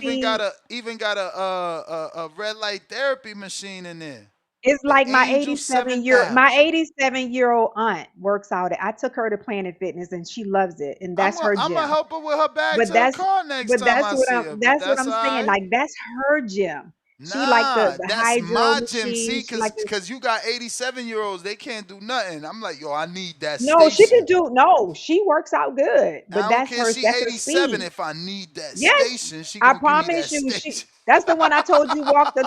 even got a red light therapy machine in there. it's The like Angel my 7000. 87-year-old aunt works out. I took her to Planet Fitness and she loves it, and that's her I'm gonna gym. help her with her bag But to her that's car next time I see her. But that's what that's I'm all saying. right. Like that's her gym. She like Nah, the that's hydro my gym. machine. See, She like the cause you got 87-year-olds, they can't do nothing. I'm like, yo, I need that no, she can station. do no, she works out good, but I don't care. She that's her 87. speed. If I need that Yes, station, she I gonna give me that promise you, station. that's the one I told you walked the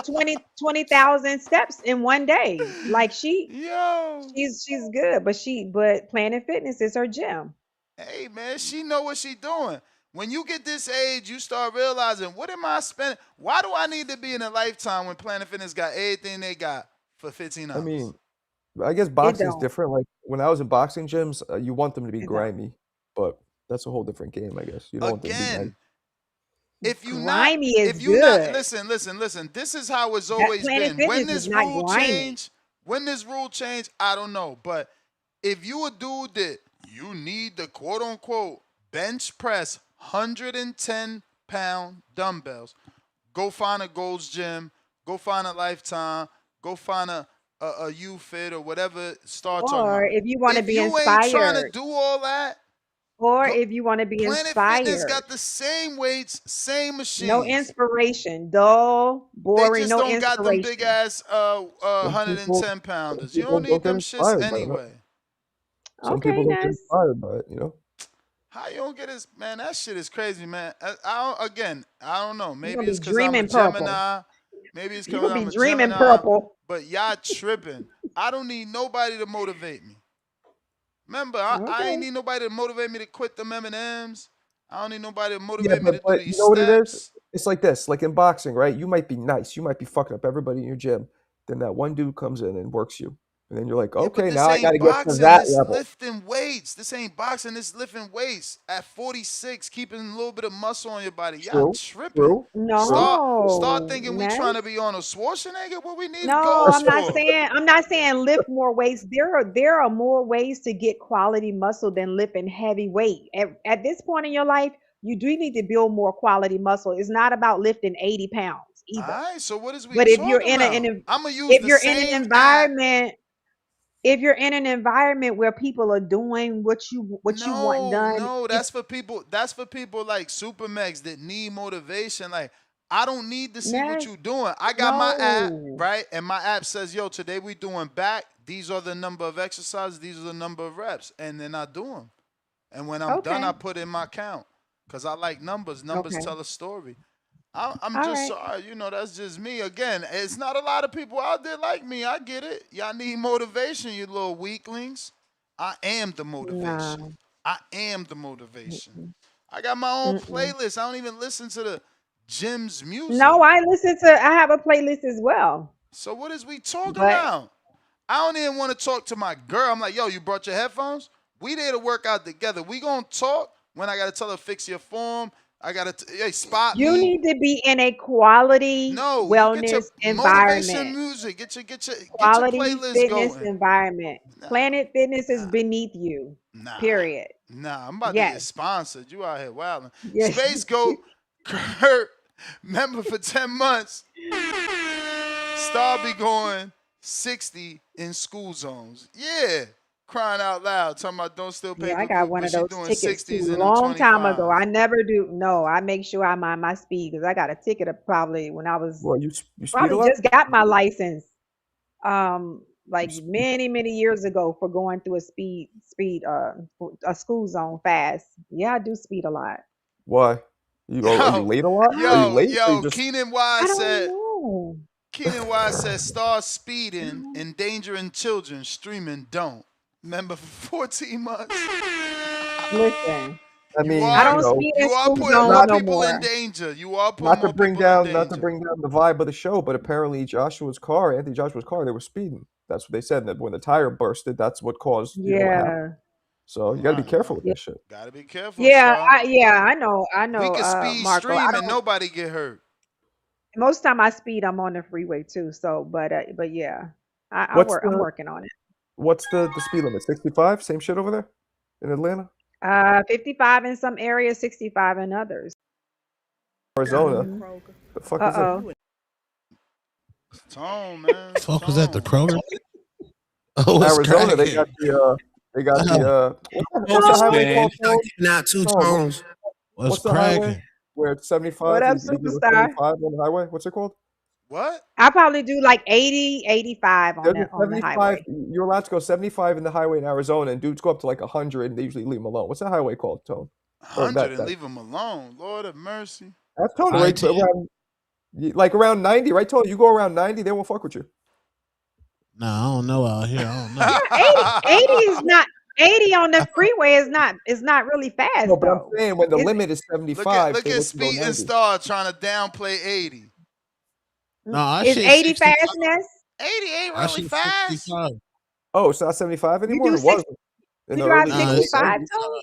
20,000 steps in one day. Like Yo, she's good, but Planet Fitness is her gym. hey man, she know what she doing. When you get this age, you start realizing, what am I spending? Why do I need to be in a Lifetime when Planet Fitness got everything they got for I $15? mean, I guess It boxing's don't. different. Like when I was in boxing gyms, you want them to be It don't. grimy, but that's a whole different game, I guess. You don't want them to be nice. Again, if you not, Grimy is if you not, good. listen. This is how it's That always Planet been. Fitness is not grimy. When this rule change, I don't know. But if you a dude that you need the quote unquote bench press 110-pound dumbbells, go find a Gold's Gym, go find a Lifetime, go find a U-Fit or whatever Star talking Or about. if you want to If be you ain't trying to inspired, do all that, or go. if you want to be Planet Fitness inspired. got the same weights, same No machines. inspiration. Dull, They boring, just no don't got them big inspiration. ass Some people, 110 some pounders. You people don't don't need get them shits inspired by that. anyway. Some people Okay, don't get Ness. inspired by it. How you don't get this, man? That shit is crazy, man. I don't know. You're Maybe gonna be it's because I'm a dreaming purple. Gemini. Maybe it's You're because gonna I'm be a dreaming Gemini. purple. But y'all tripping. I don't need nobody to motivate me. Remember, I ain't Okay. need nobody to motivate me to quit them M&Ms. I don't need nobody to Yeah, motivate me to do but you these know what it is? steps. It's like this, like in boxing, right? You might be nice, you might be fucking up everybody in your gym. Then that one dude comes in and works you. And then you're like, Yeah, but okay, this now I ain't gotta get to boxing. that This level. lifting weights. This ain't boxing. This lifting weights at 46, keeping a little bit of muscle on your body. Y'all True, tripping. true, true. Start No, thinking we trying to Ness. be on a Schwarzenegger. What we need No, goals That's for? I'm not saying lift more weights. There are more ways to get quality muscle than lifting heavy weight. At this point in your life, you do need to build more quality muscle. It's not about lifting 80 pounds All either. right. So what is we But talking about? I'm gonna use if the you're in an same app. environment, if you're in an environment where people are doing what you want No, done, no, that's for people. That's for people like Super Megs that need motivation. Like, I don't need to see what Ness, you doing. I got my app, no. right? And my app says, yo, today we doing back. These are the number of exercises. These are the number of reps. And then I do them. And when I'm done, I Okay. put in my count. Because I like numbers. Numbers Okay. tell a story. I'm All just right. sorry, that's just me. Again, it's not a lot of people out there like me. I get it. Y'all need motivation, you little weaklings. I am the Nah. motivation. I am the motivation. Mm-mm. I got my own Mm-mm. playlist. I don't even listen to the gym's No, music. I have a playlist as well. So what is we talking But about? I don't even want to talk to my girl. I'm like, yo, you brought your headphones? We there to work out together. We gonna talk when I gotta tell her fix your form. I gotta hey, spot you me. need to be in a quality No, you get your wellness motivation environment, music. Get your quality playlist fitness going. environment. Nah, Planet Fitness is nah, beneath you. nah, Period. Nah, I'm about to get Yes. sponsored. You out here wilding. Yes. Space Goat, Kurt, member for 10 months. Star be going 60 in school zones. Yeah. Crying out loud, talking about don't steal Yeah, I pay-per-view, got one but of she those doing tickets too. 60s and them Long time ago. 25s. I never do. No, I make sure I mind my speed because I got a ticket of probably when I was Well, you speed a probably lot? just got my license. Like You many years ago for going through a school zone fast. Yeah, I do speed a lot. Why? Are you Yo, late a lot? Are you late or you just Keenan I Wise don't said, know. Star speeding, endangering children, streaming don't. Member for 14 months. Listen, I You mean, I are don't speed in you are school putting zones more not no people in more. danger. You are putting more to bring people in down not to danger. bring down the vibe of the show, but apparently Anthony Joshua's car, they were speeding. That's what they said. That when the tire bursted, that's what caused what happened. Yeah. So you got to be careful with Yeah. that shit. Gotta be careful, Yeah, Star. I know, We could speed Marco. I stream and don't nobody get hurt. most time I speed, I'm on the freeway too. So, but yeah, What's I'm the working on it. speed limit? 65? Same shit over there in Atlanta, 55 in some areas, 65 in others. Arizona. Hmm. The fuck is that? Uh-oh. Tone, man. Fuck was that, the Tone. Kroger? Oh, it's Arizona, they cracking. got what's the Focus, highway man. called? Tone? Giving out two Tone, tones. what's What's the highway cracking? where it's What 75? up, You go superstar? 75 on the highway. What's it called? What? I probably do like 80, 85 There's a on the 75. highway. You're allowed to go 75 in the highway in Arizona, and dudes go up to like 100, and they usually leave them alone. What's that highway called, Tone? Or 100 and leave them alone. Lord of mercy. That's Tone right I-10. around like around 90, right? Tone, you go around 90, they won't fuck with you. Nah, I don't know out here. I don't know. Yeah, 80 is not 80 on the freeway is not really fast No, but I'm though. saying when the It's limit is 75, Look so at they can go Speed and 90. Star trying to downplay 80. No, our is shit 80 65. fastness? 80 ain't Our really shit fast. 65. Oh, it's not 75 You anymore? do It was 60, in you the drive early, in Nah, the late it's 65 90s. too?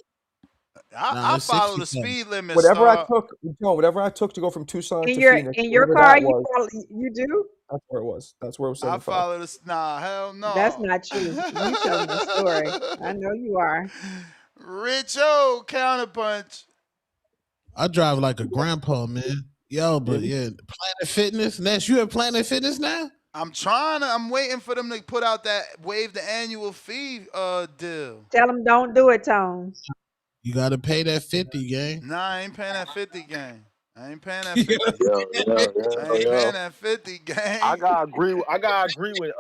I it's follow the 65. speed limit, Whatever I Star. took, no, whatever I took to go from Tucson In to your Phoenix, in your whatever car that was, you do? that's where it was. That's where it was I 75. follow this. Nah, hell That's no. not true. You telling a story. I know you are. Rich O counterpunch. I drive like a grandpa, man. Yo, but Yeah, yeah, Planet Fitness. Ness, you at Planet Fitness now? I'm waiting for them to put out that waive the annual fee deal. Tell them don't do it, Tone. You gotta pay that 50, gang. Nah, I ain't paying that 50 gang. I ain't paying that You 50. Yo, yo, I yo, ain't yo. paying that 50 I gang. gotta agree. I gotta agree with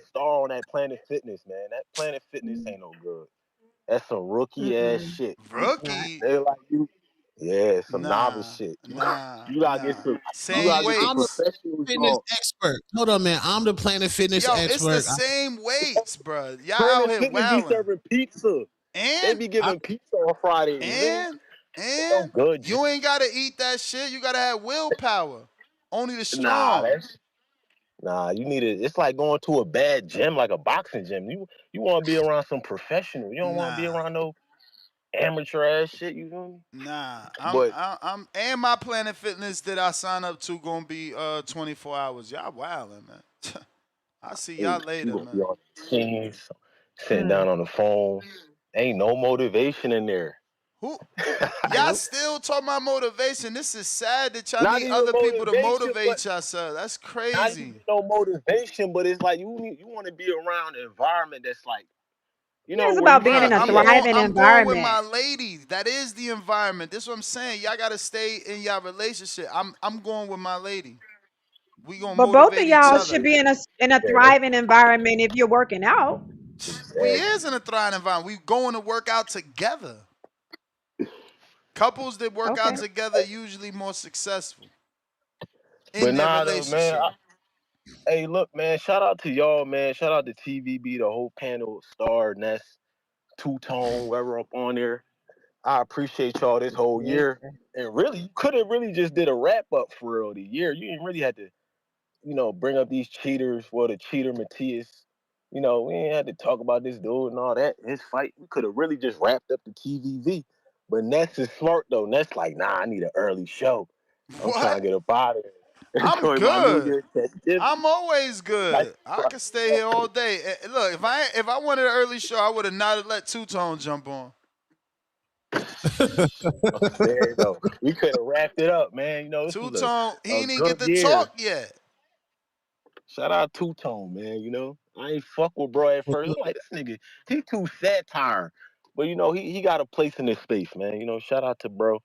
Star on that Planet Fitness, man. That Planet Fitness ain't no good. That's some rookie ass Mm-mm. shit. It's not. Rookie? They like you. Yeah, some novice Nah, shit. nah, You gotta get nah. some. You Same gotta get some I'm the weights. professionals fitness on. expert. Hold on, man. I'm the Planet Fitness Yo, it's the expert. same weights, bro. Y'all out Planet here Fitness be wilding. serving pizza. They And be giving pizza on Fridays. and Ain't no and good. you ain't gotta eat that shit. You gotta have willpower. Only the Nah, strong. you need it. It's like going to a bad gym, like a boxing gym. You want to be around some professional. You don't want to be Nah, around no amateur ass shit. You feel me? nah. But I'm and my Planet Fitness that I sign up to gonna be 24 hours. Y'all wilding, man. I see hey, y'all you later, gonna be man. on the teams, sitting Mm. down on the phone. Ain't no motivation in there. Who y'all Nope. still talking about motivation? This is sad that y'all Not need even other people to motivation, but motivate yourself. That's not even crazy. no motivation. But it's like you want to be around an environment that's like Yeah, it's where you about being Bruh, in a can thriving I'm going with environment. my lady. That is the environment. This is what I'm saying. Y'all gotta stay in y'all relationship. I'm going with my lady. We gonna But both of motivate each y'all other. should be in a yeah, thriving environment if you're working out. We exactly. is in a thriving environment. We going to work out together. Couples that work out Okay. together usually more successful in But their nah, though, man. relationship. Hey, look, man. Shout out to y'all, man. Shout out to TVB, the whole panel, Star, Ness, Two Tone, whoever up on there. I appreciate y'all this whole year. Listen. And really, you could have really just did a wrap up for real the year. You didn't really have to, bring up these cheaters. Well, the cheater Matias. We ain't had to talk about this dude and all that. His fight. We could have really just wrapped up the TVV. But Ness is smart though. Ness like, nah, I need an early show. I'm trying What? to get up out of here. I'm Enjoy my New good. Year's festivity. I'm always Like, good. I could stay here all day. Look, if I wanted an early show, I would have not let Two Tone jump on. There you go. We could have wrapped it up, man. You know, this was Two-Tone, he a ain't even good get to year. talk yet. Shout out Two-Tone, man. You know, I ain't fuck with bro at first. I'm like, this nigga, he too satire. But, you know, he got a place in this space, man. You know, shout out to bro.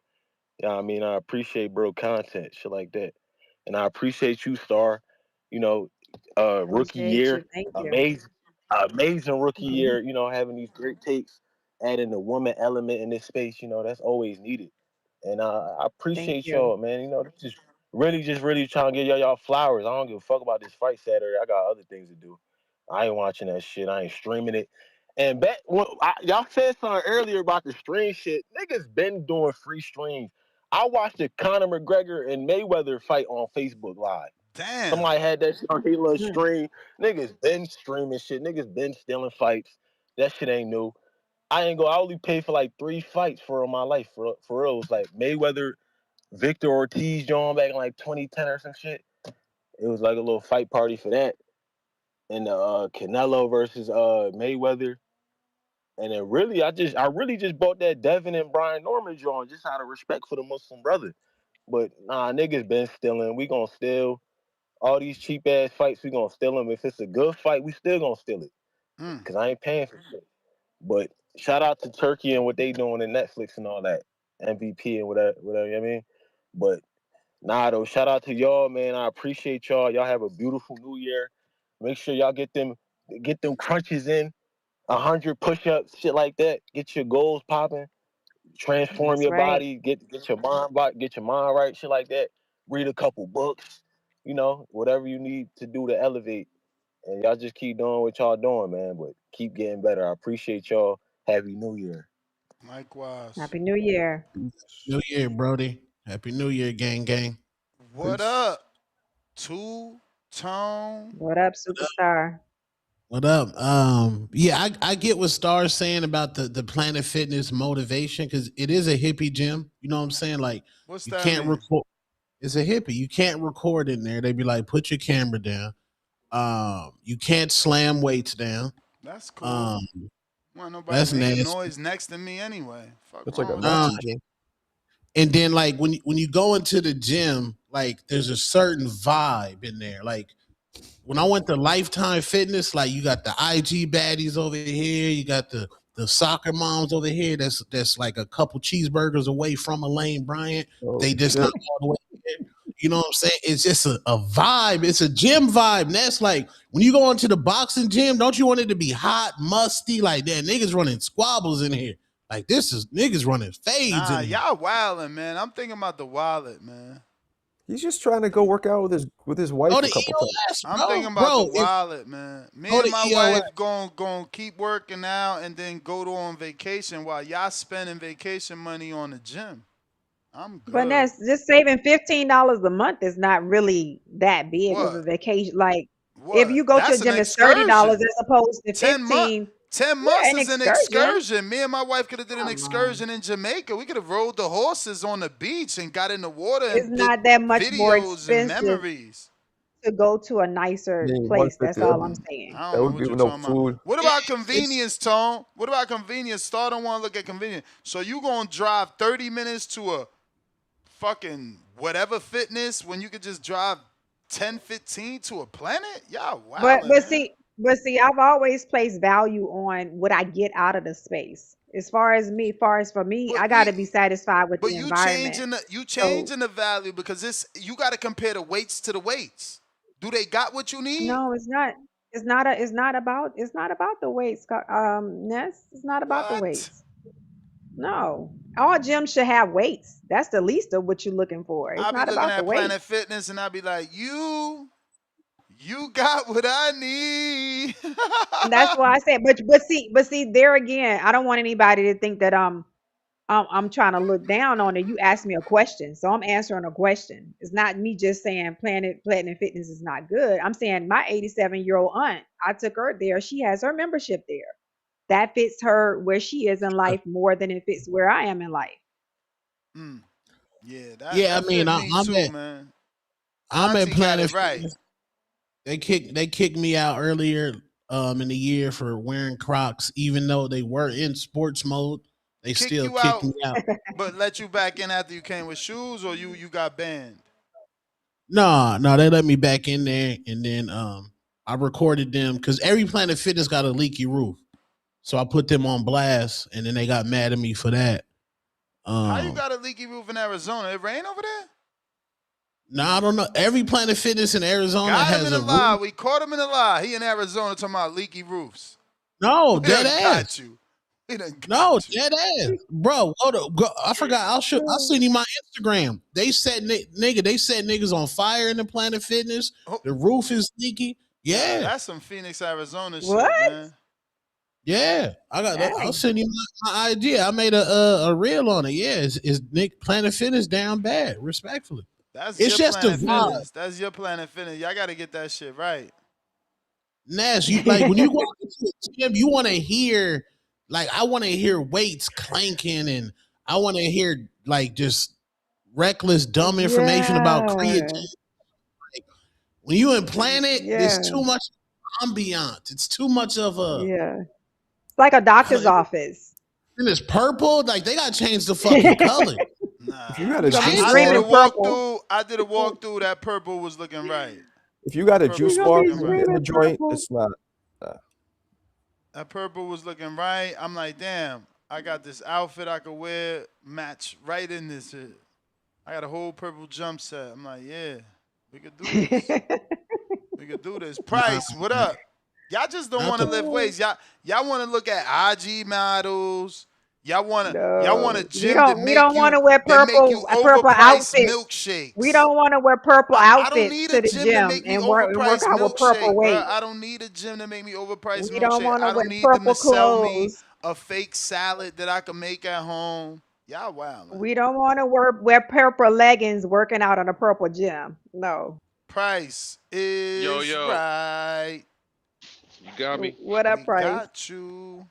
Yeah, I mean, I appreciate bro content, shit like that. And I appreciate you, Star. You know, rookie Appreciate year, you. Thank you. amazing rookie year, you know, having these great takes, adding the woman element in this space, you know, that's always needed. And I Thank appreciate you. y'all, man. You know, just really trying to give y'all flowers. I don't give a fuck about this fight Saturday. I got other things to do. I ain't watching that shit. I ain't streaming it. And y'all said something earlier about the stream shit. Niggas been doing free streams. I watched the Conor McGregor and Mayweather fight on Facebook Live. Damn. Somebody had that shit on their little Hmm. stream. Niggas been streaming shit. Niggas been stealing fights. That shit ain't new. I only paid for like 3 fights for my life. For real. It was like Mayweather, Victor Ortiz joined back in like 2010 or some shit. It was like a little fight party for that. And Canelo versus Mayweather. And then really, I really just bought that Devin and Brian Norman joint just out of respect for the Muslim brother. But nah, niggas been stealing. We gonna steal all these cheap ass fights. We gonna steal them. If it's a good fight, we still gonna steal it. Cause I ain't paying for shit. But shout out to Turkey and what they doing in Netflix and all that. MVP and whatever, you know what I mean? But nah, though, shout out to y'all, man. I appreciate y'all. Y'all have a beautiful new year. Make sure y'all get them crunches in, 100 push-ups, shit like that. Get your goals popping. Transform That's your right. body. Get your mind right, shit like that. Read a couple books. You know, whatever you need to do to elevate. And y'all just keep doing what y'all doing, man. But keep getting better. I appreciate y'all. Happy New Year. Likewise. Happy New Year. New Year, Brody. Happy New Year, gang, gang. What Peace. up? Two-Tone. What up, superstar? What up? Yeah, I get what Star's saying about the Planet Fitness motivation because it is a hippie gym. You know what I'm saying? Like What's you that can't mean? record. It's a hippie. You can't record in there. They be like, put your camera down. You can't slam weights down. That's cool. Um, Want nobody that's making nasty. noise next to me anyway. Fuck It's wrong like a with Nazi that? gym. And then like when you go into the gym, like there's a certain vibe in there. Like when I went to Lifetime Fitness, like you got the IG baddies over here, you got the soccer moms over here. That's like a couple cheeseburgers away from Elaine Bryant. Oh They just shit. not all the way there. You know what I'm saying? It's just a vibe. It's a gym vibe. And that's like when you go into the boxing gym, don't you want it to be hot, musty? Like that niggas running squabbles in here. Like this is niggas running fades Nah, in here. y'all wildin', man. I'm thinking about the wallet, man. He's just trying to go work out with his wife Go a to couple times. EOS, I'm bro. thinking about the Bro, wallet, man. Me go and to my EOS. wife going keep working out and then go to on vacation while y'all spending vacation money on the gym. I'm But good. that's just saving $15 a month is not really that big of a What? vacation. Like if What? you go to a That's an gym, it's $30 excursion. as opposed to 10 months. 15. 10 Yeah, months an is an excursion. excursion. Me and my wife could have did an Come on. excursion in Jamaica. We could have rode the horses on the beach and got in the water It's and did not that much more videos and expensive memories. to go to a nicer Yeah, place. That's 150. That all would I'm be saying. I that don't know would be what you're with no talking about. food. What about It's convenience, Tone? What about convenience? Star don't want to look at convenience. So you gonna drive 30 minutes to a fucking whatever fitness when you could just drive 10, 15 to a planet? Y'all But wildin', but man. see, but see, I've always placed value on what I get out of the space. Far as for me, But I got we to be satisfied with but the environment. you So changing the value because this you gotta compare the weights to the weights. Do they got what you need? no, it's not. It's not about the weights, Ness. It's not about the What? weights. No, all gyms should have weights. That's the least of what you're looking for. It's I'll be not looking about the at Planet weights. Fitness and I'll be like, you got what I need. And that's why I said, but see, there again, I don't want anybody to think that I'm trying to look down on it. You asked me a question, so I'm answering a question. It's not me just saying Planet Fitness is not good. I'm saying my 87-year-old aunt, I took her there. She has her membership there. That fits her where she is in life more than it fits where I am in life. Mm, yeah, yeah. I that mean, fit me too, man. I'm at Auntie got Planet it right. Fitness. They kicked me out earlier in the year for wearing Crocs, even though they were in sports mode. They Kick still you kicked out, me out. but let you back in after you came with shoes, or you got banned? No, they let me back in there, and then I recorded them because every Planet Fitness got a leaky roof, so I put them on blast, and then they got mad at me for that. How you got a leaky roof in Arizona? It rain over there? No, I don't know. Every Planet Fitness in Arizona Got him has in a a lie. roof. We caught him in a lie. He in Arizona talking about leaky roofs. No, We dead done got ass. you. We done No, got you. dead ass, bro. Hold up, I forgot. I'll send you my Instagram. They set nigga. They set niggas on fire in the Planet Fitness. Oh, The roof is leaky. nah, Yeah, that's some Phoenix, Arizona What? shit, man. yeah. I'll Dang. send you my idea. I made a reel on it. Yeah, it's Nick Planet Fitness down bad. Respectfully, That's it's your just a Planet vibe. Fitness. That's your Planet Fitness. Y'all got to get that shit right. Ness, you like when you go out to the gym, you want to hear like I want to hear weights clanking, and I want to hear like just reckless, dumb information about creatine. Yeah. When you in Planet, there's Yeah. too much ambiance. It's too much of a. Yeah. It's like a doctor's office. And it's purple. Like they got to change the fucking color. Nah, If you got a You're gonna be juice I did a screaming bar, purple. walkthrough. I did a walkthrough. That purple was looking right. if you got a Purple juice You're was gonna bar be looking right. in the screaming joint, purple. it's not. That purple was looking right. I'm like, damn, I got this outfit I could wear, match right in this shit. I got a whole purple jump set. I'm like, yeah, we could do this. We could do this. Nah, Price, what up? Y'all just don't not want to the. lift weights. Y'all want to look at IG models. Y'all want a No, gym that we don't make want you to wear purple overpriced outfits. We milkshakes. don't want to wear purple I don't outfits need a to the gym to gym make me and work overpriced out with purple milkshake, bro. weights. I don't need a gym to make me overpriced We don't milkshake. want to I wear don't need them to purple sell me clothes. a fake salad that I can make at home. Y'all wildin'. We don't want to wear purple leggings working out in a purple gym. No. Price Yo, is yo, right. you got me. What up, We Price? got you.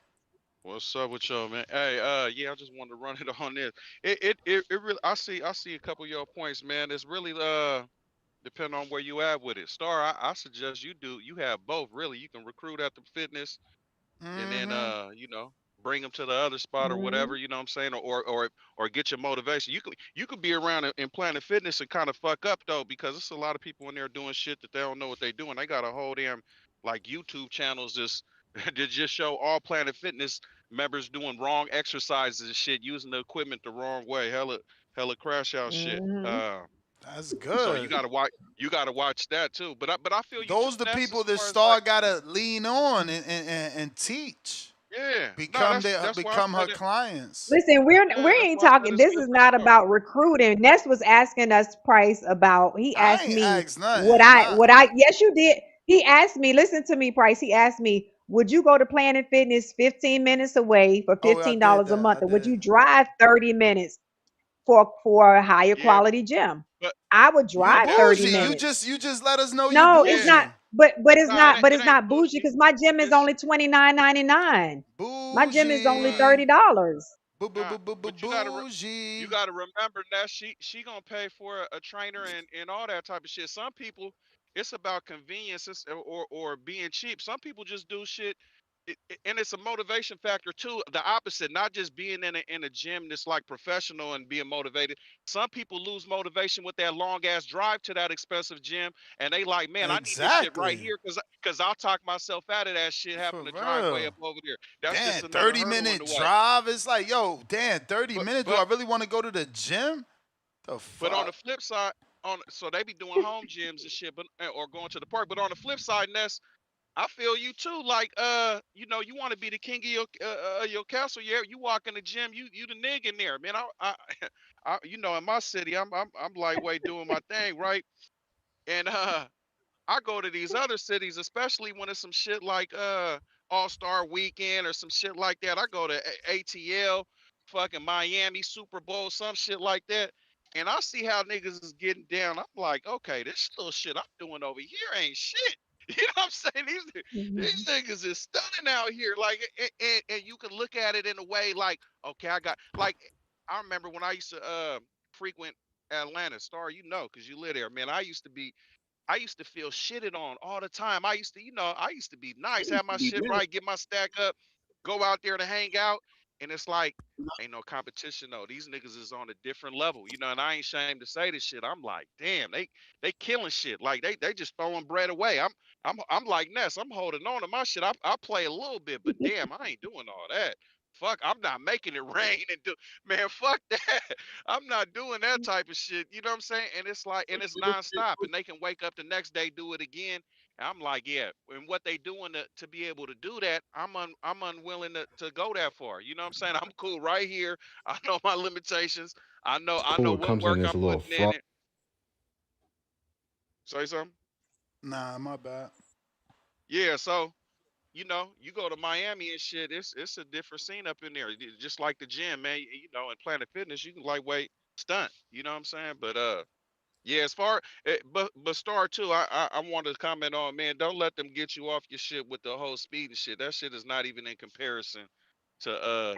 What's up with y'all, man? Hey, yeah, I just wanted to run it on this. It really. I see a couple of your points, man. It's really depending on where you at with it. Star, I suggest you do. You have both, really. You can recruit at the fitness, and then Mm-hmm. bring them to the other spot or Hmm. whatever. You know what I'm saying, or get your motivation. You could be around in Planet Fitness and kind of fuck up though, because there's a lot of people in there doing shit that they don't know what they doing. They got a whole damn like YouTube channels just that just show all Planet Fitness members doing wrong exercises and shit, using the equipment the wrong way. Hella crash out shit. Hmm. That's So you good. gotta watch. You gotta watch that too. But I feel you too, Those the Ness, as people that far as like, Star gotta lean on and teach. yeah, no, Become that's why I become say her that. clients. Listen, we Yeah, that's ain't why I said talking. it's This good is to not start. about recruiting. Ness was asking us Price about. He I asked ain't me asked nothing. would I. Yes, you did. He asked me. Listen to me, Price. He asked me, would you go to Planet Fitness 15 minutes away for Oh, I did $15 a that. month, I or would did. you drive 30 minutes for a higher Yeah, quality gym? but I would You drive yeah, 30 bougie. minutes. You just let us know you No, it's yeah. not. bougie. No, But it it's ain't not bougie bougie. because my gym is It's only $29.99. My gym is only uh, Bougie. $30. nah, but you Bougie. gotta remember that she gonna pay for a trainer and all that type of shit. Some people, it's about convenience or being cheap. Some people just do shit, and it's a motivation factor too. The opposite, not just being in a gym that's like professional and being motivated. Some people lose motivation with that long ass drive to that expensive gym, and they like, man, I need this shit right Exactly. here because I'll talk myself out of that shit For having to drive way real. up over there. That's Damn, just another 30 hurdle in minute the way. drive. It's like, yo, damn, 30 But minutes. Do but I really want to go to the gym? The But on fuck? the flip side, so they be doing home gyms and shit, but or going to the park. But on the flip side, Ness, I feel you too. Like you want to be the king of your castle. Yeah, you walk in the gym, you the nigga in there, man. In my city, I'm lightweight doing my thing, right? And I go to these other cities, especially when it's some shit like All-Star Weekend or some shit like that. I go to ATL, fucking Miami Super Bowl, some shit like that. And I see how niggas is getting down. I'm like, okay, this little shit I'm doing over here ain't shit. You know what I'm saying? These Mhm. niggas is stunning out here. Like, and you can look at it in a way like, okay, I got like, I remember when I used to frequent Atlanta, Star, because you live there, man. I used to feel shitted on all the time. I used to be nice, have my shit right, get my stack up, go out there to hang out. And it's like, ain't no competition though. These niggas is on a different level, you know. And I ain't ashamed to say this shit. I'm like, damn, they killing shit. Like they just throwing bread away. I'm like Ness. I'm holding on to my shit. I play a little bit, but damn, I ain't doing all that. Fuck, I'm not making it rain and do, man. Fuck that. I'm not doing that type of shit. You know what I'm saying? And it's like, and it's nonstop, and they can wake up the next day, do it again. I'm like, yeah, and what they doing to be able to do that, I'm unwilling to go that far. You know what I'm saying? I'm cool right here. I know my limitations. I know It what comes in work this I'm little putting in frog. it. Say something? Nah, my bad. Yeah, so you know, you go to Miami and shit, it's a different scene up in there. Just like the gym, man. You know, in Planet Fitness, you can lightweight stunt. You know what I'm saying? But yeah, as far but Star too, I wanted to comment on, man, don't let them get you off your shit with the whole speed and shit. That shit is not even in comparison to the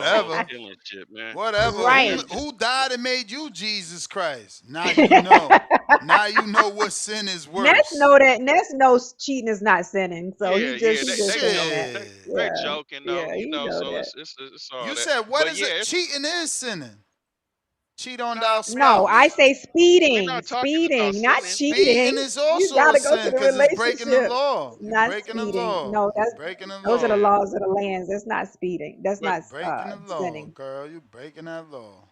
whole Whatever. killing shit, man. Whatever. That Who that's Right. just who died and made you Jesus Christ? Now you know. Now you know what sin is worse. Ness knows cheating is not sinning, so yeah, yeah. he They just saying joking. that. Shit. They Yeah, joking though, yeah, you he know. know So that. it's all You that. said what But is yeah, it? it's Cheating is sinning. Cheat on nah, thou man. No, I spouse. say We're speeding, not talking about speeding, not sinning. Speeding cheating. is You also a gotta go to sin the because it's breaking the relationship, law. You're not breaking the speeding. law. No, You're that's breaking the those are the law. Yeah. laws of the lands. That's not speeding. That's But not Breaking the law, sinning. girl. You're breaking that law.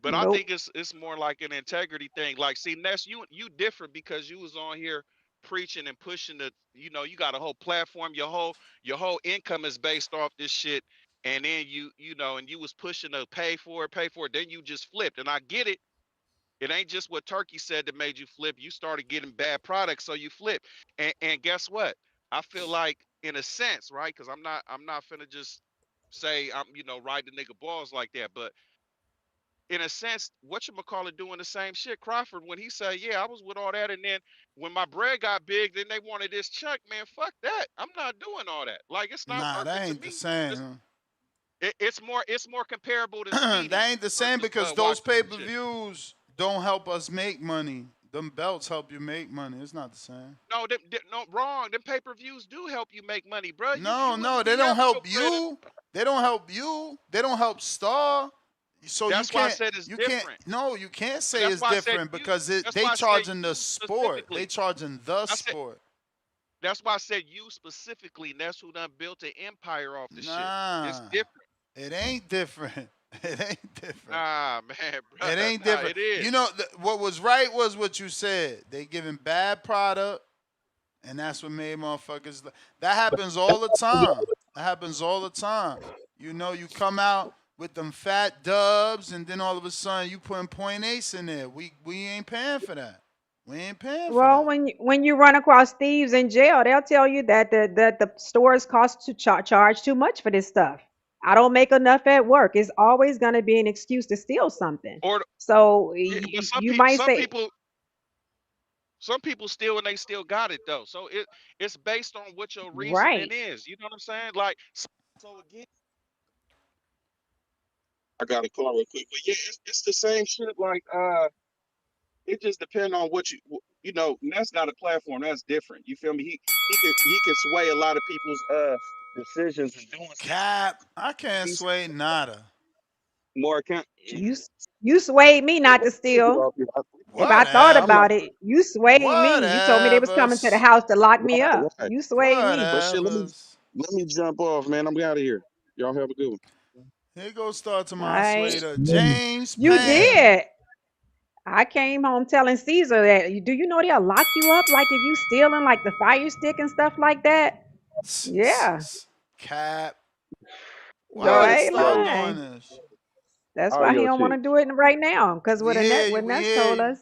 But I think Nope. it's more like an integrity thing. Like, see, Ness, you different because you was on here preaching and pushing the, you know, you got a whole platform. Your whole income is based off this shit, and then you know, and you was pushing to pay for it. Then you just flipped, and I get it. It ain't just what Turkey said that made you flip. You started getting bad products, so you flip. And guess what? I feel like, in a sense, right? Because I'm not finna just say I'm, you know, ride the nigga balls like that, but in a sense, what you call it doing the same shit. Crawford, when he said, "Yeah, I was with all that," and then when my bread got big, then they wanted this check. Man, fuck that. I'm not doing all that. Like, it's not Nah, that to ain't the me. same. It's more comparable to speeding That ain't the same versus because those watching pay some per shit. views don't help us make money. Them belts help you make money. It's not the same. No, no, wrong. Them pay-per-views do help you make money, bro. You No, wouldn't no, they be don't having no help bread. you. They don't help you. They don't help Star. So That's why I said it's you can't different. no, you can't say That's it's why I said different you. because That's they why I said charging the you sport. They specifically. charging the I said sport. that's why I said you specifically. And that's who done built an empire off the shit. It's Nah, different. it ain't different. It ain't different. Nah, man, bro. It ain't Nah, different. it is. You know what was right was what you said. They giving bad product, and that's what made motherfuckers. That happens all the time. That happens all the time. You know, you come out with them fat dubs, and then all of a sudden you putting point eights in there. We ain't paying for that. We ain't paying for Well, that. when you run across thieves in jail, they'll tell you that the stores cost to charge too much for this stuff. I don't make enough at work. It's always going to be an excuse to steal something. Or So yeah, but you might say, some people still, and they still got it though. So it's based on what your reasoning right. is. You know what I'm saying? Like, so again, I got a call real quick, but yeah, it's the same shit. Like, it just depends on what you know. And that's not a platform. That's different. You feel me? He could sway a lot of people's decisions and doing things. Cap, I can't He's sway nada. more account. You you swayed me not to steal. If I thought I'm not. about Whatever. it, you swayed me. You told me they was Whatever. coming to the house to lock me Right, up. right. You swayed me. But shit, Whatever. let me jump off, man. I'm out of here. Y'all have a good one. Here goes start to All my right. swader. James You Payne. did. I came home telling Caesar that. Do you know they'll lock you up like if you stealing like the fire stick and stuff like that? Yeah. Cap. Girl, Why I they ain't start Yo, doing lying. this? That's How why he your don't want shit? to do it right now. Because We hear you. what We Ness hear told you. us.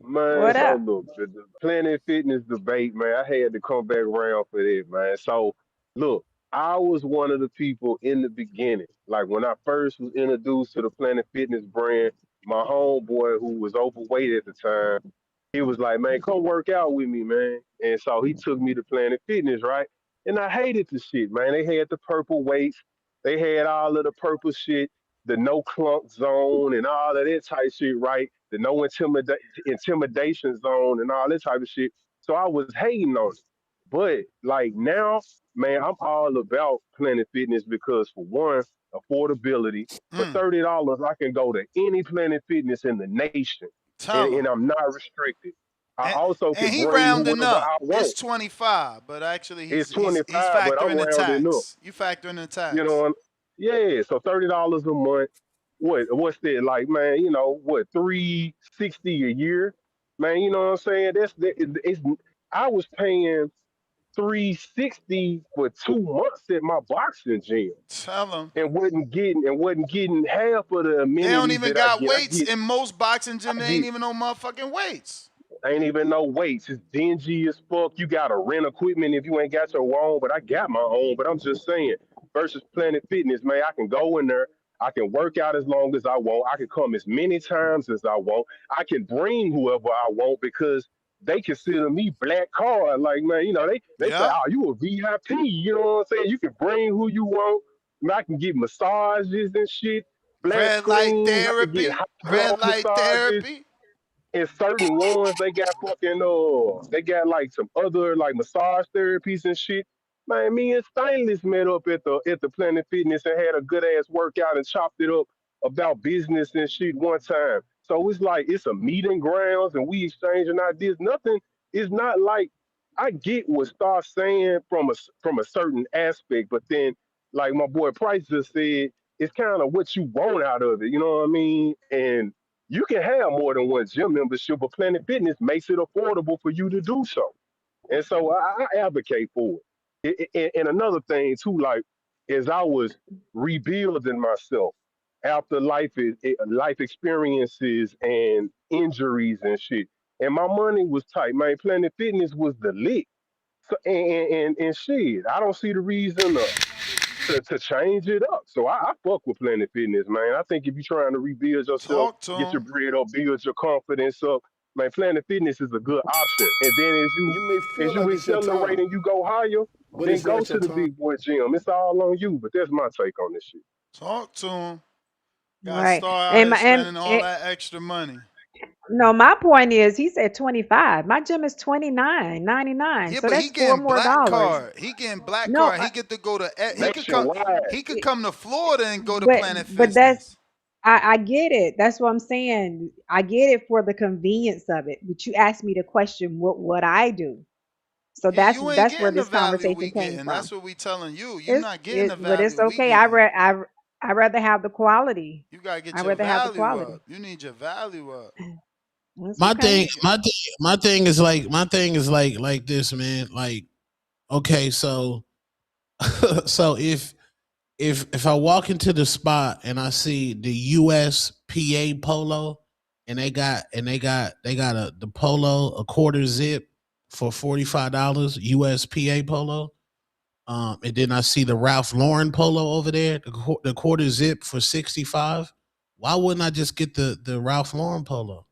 Man, What so up? look, the Planet Fitness debate, man, I had to come back around for that, man. So, look, I was one of the people in the beginning. Like when I first was introduced to the Planet Fitness brand, my homeboy who was overweight at the time, he was like, man, come work out with me, man. And so he took me to Planet Fitness, right? And I hated the shit, man. They had the purple weights, they had all of the purple shit, the no clump zone and all of that type shit, right? The no intimidation zone and all that type of shit. So I was hating on it. But like now, man, I'm all about Planet Fitness because for one, affordability. For $30, I can go to any Planet Fitness in the nation, Tell and him. I'm not restricted. I And, also and can he bring rounding whoever up. I It's want. 25, but actually It's he's 25, but I'm factoring the rounding up. tax. You factoring the You tax. know, yeah. So $30 a month. What's that like, man? You know what? 360 a year, man. You know what I'm saying? It's. I was paying 360 for 2 months at my boxing gym, Tell him. and wasn't getting half of the They don't amenities even that I got get. weights in most boxing gym. I They ain't get even no motherfucking weights. Ain't even no weights. It's dingy as fuck. You gotta rent equipment if you ain't got your own. But I got my own. But I'm just saying, versus Planet Fitness, man, I can go in there. I can work out as long as I want. I can come as many times as I want. I can bring whoever I want because they consider me black card. Like, man, they say, Yeah. oh, you a VIP. You know what I'm saying? You can bring who you want. I can get massages and shit, flat Red light screens. I can get therapy. hot Red blow light massages. therapy. In certain ones, they got like some other like massage therapies and shit. Man, me and Stainless met up at the Planet Fitness and had a good ass workout and chopped it up about business and shit one time. So it's like it's a meeting grounds and we exchanging ideas. Nothing is not like I get what Star saying from a certain aspect, but then like my boy Price just said, it's kind of what you want out of it. You know what I mean? And you can have more than one gym membership, but Planet Fitness makes it affordable for you to do so. And so I advocate for it. And another thing too, like as I was rebuilding myself after life experiences and injuries and shit, and my money was tight. Man, Planet Fitness was the lick. So, and shit, I don't see the reason to change it up. So I fuck with Planet Fitness, man. I think if you're trying to rebuild yourself, Talk to get your him. bread up, build your confidence up, man, Planet Fitness is a good option. And then as you You may as feel you like it's your accelerate time, and you go higher, but then it's go not to your the time. big boy gym. It's all on you. But that's my take on this shit. Talk to him. Got to Right. start out And here my and spending all it, that extra money. no, my point is he said 25. My gym is 29.99. Yeah, So but he that's four getting more black dollars. card. He getting black No, card. He get to go to. He could come. Nationwide. He could come to Florida and go to but Planet but that's Fitness. I get it. That's what I'm saying. I get it for the convenience of it. But you asked me to question what I do. So Yeah, you ain't that's where getting the this value we conversation came getting. from. That's what we telling you. You It's not getting it the but it's value we okay. getting. I rather have the quality. You gotta I get your rather have the value quality. up. You need your value up. That's My okay. thing, my thing is like this, man. Like, okay, so so if I walk into the spot and I see the USPA polo and they got the polo a quarter zip for $45 USPA polo, and then I see the Ralph Lauren polo over there, the quarter zip for 65. Why wouldn't I just get the Ralph Lauren polo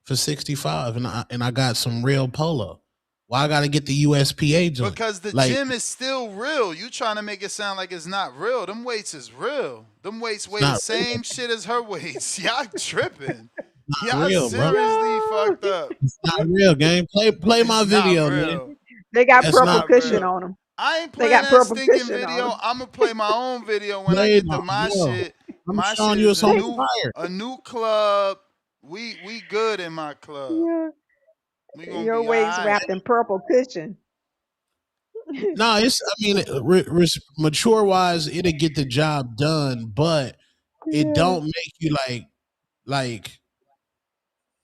for 65 and I got some real polo? Why I got to get the USPA joint? Because the Like, gym is still real. You trying to make it sound like it's not real. Them weights is real. Them weights it's weigh the not real, same shit as her weights. Y'all tripping. not Y'all real, bro. seriously Yo, fucked up. It's not real, game. Play my It's not video, man. real. they got It's That's purple not not cushion real. real. on them. I ain't They playing got that purple stinking cushion on video. them. I'm gonna play my own video when I Play get to my my bro. shit. I'm My showing shit you is it's on fire. a new club. We good in my club. Yeah. We gonna Your be all waist right. wrapped in purple cushion. No, I mean, mature wise, it'll get the job done, but it Yeah. don't make you like,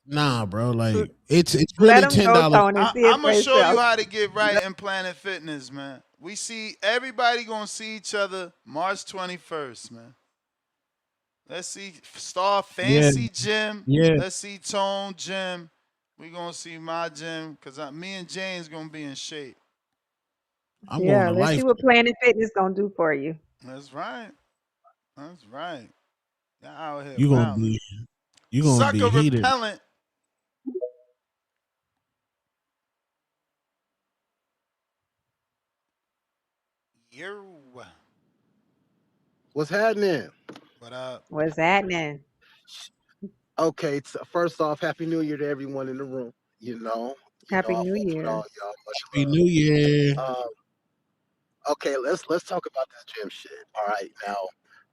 nah, bro. L- Like, it's Let really them $10. go, Tony. See it I'm for gonna show you yourself. how to get right in Planet Fitness, man. We see everybody gonna see each other March 21st, man. Let's see Star Yeah, Fancy Gym. yeah. Let's see Tone Gym. We gonna see my gym because me and James gonna be in shape. I'm going Yeah, to let's see life. what Planet Fitness gonna do for you. That's right. That's right. Y'all out here You gonna wilding. be you gonna Sucker be heated. repellent. You. What's happening? What up? What's happening? Okay, first off, Happy New Year to everyone in the room. You know, Happy I New fucks with Year. all y'all. Much Happy New Year. love. Okay, let's talk about this gym shit. All right, now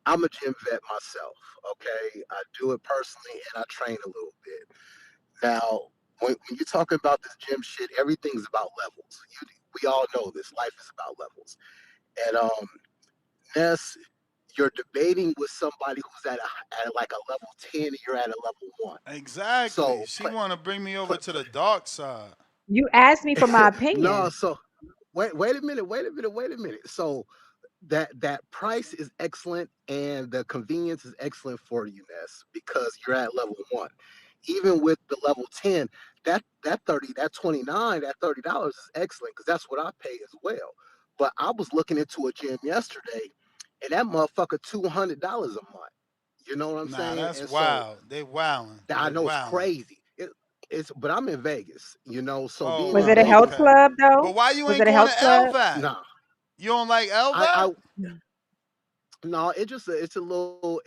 I'm a gym vet myself. Okay, I do it personally and I train a little bit. Now, when you're talking about this gym shit, everything's about levels. We all know this. Life is about levels. And Ness, you're debating with somebody who's at like a level 10 and you're at a level 1. Exactly. So She want to bring me over play, to the dark side. You asked me for my no, opinion. so wait a minute, wait a minute. So that price is excellent and the convenience is excellent for you, Ness, because you're at level 1. Even with the level 10, that 30, that 29, that $30 is excellent because that's what I pay as well. But I was looking into a gym yesterday and that motherfucker $200 a month. You know what I'm Nah, saying? that's And so wild. They wilding. I They know it's wilding. crazy. It's but I'm in Vegas, so Oh being Was in it a wow. health Vegas, Okay. club But though? why you Was ain't it a going to health club? LVAC? nah, You don't like I LVAC? no, it's a little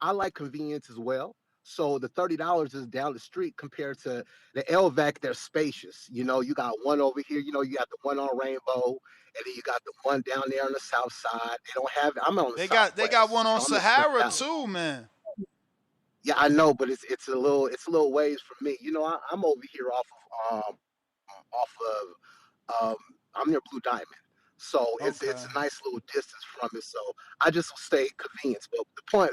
I like convenience as well. So the $30 is down the street compared to the LVAC. They're spacious. You got one over here. You got the one on Rainbow, and then you got the one down there on the south side. They don't have. I'm on the They got southwest. one on I'm in Spring Sahara Valley. too, man. Yeah, I know, but it's a little ways from me. I'm over here off of I'm near Blue Diamond, so it's Okay. a nice little distance from it. So I just stay convenience. But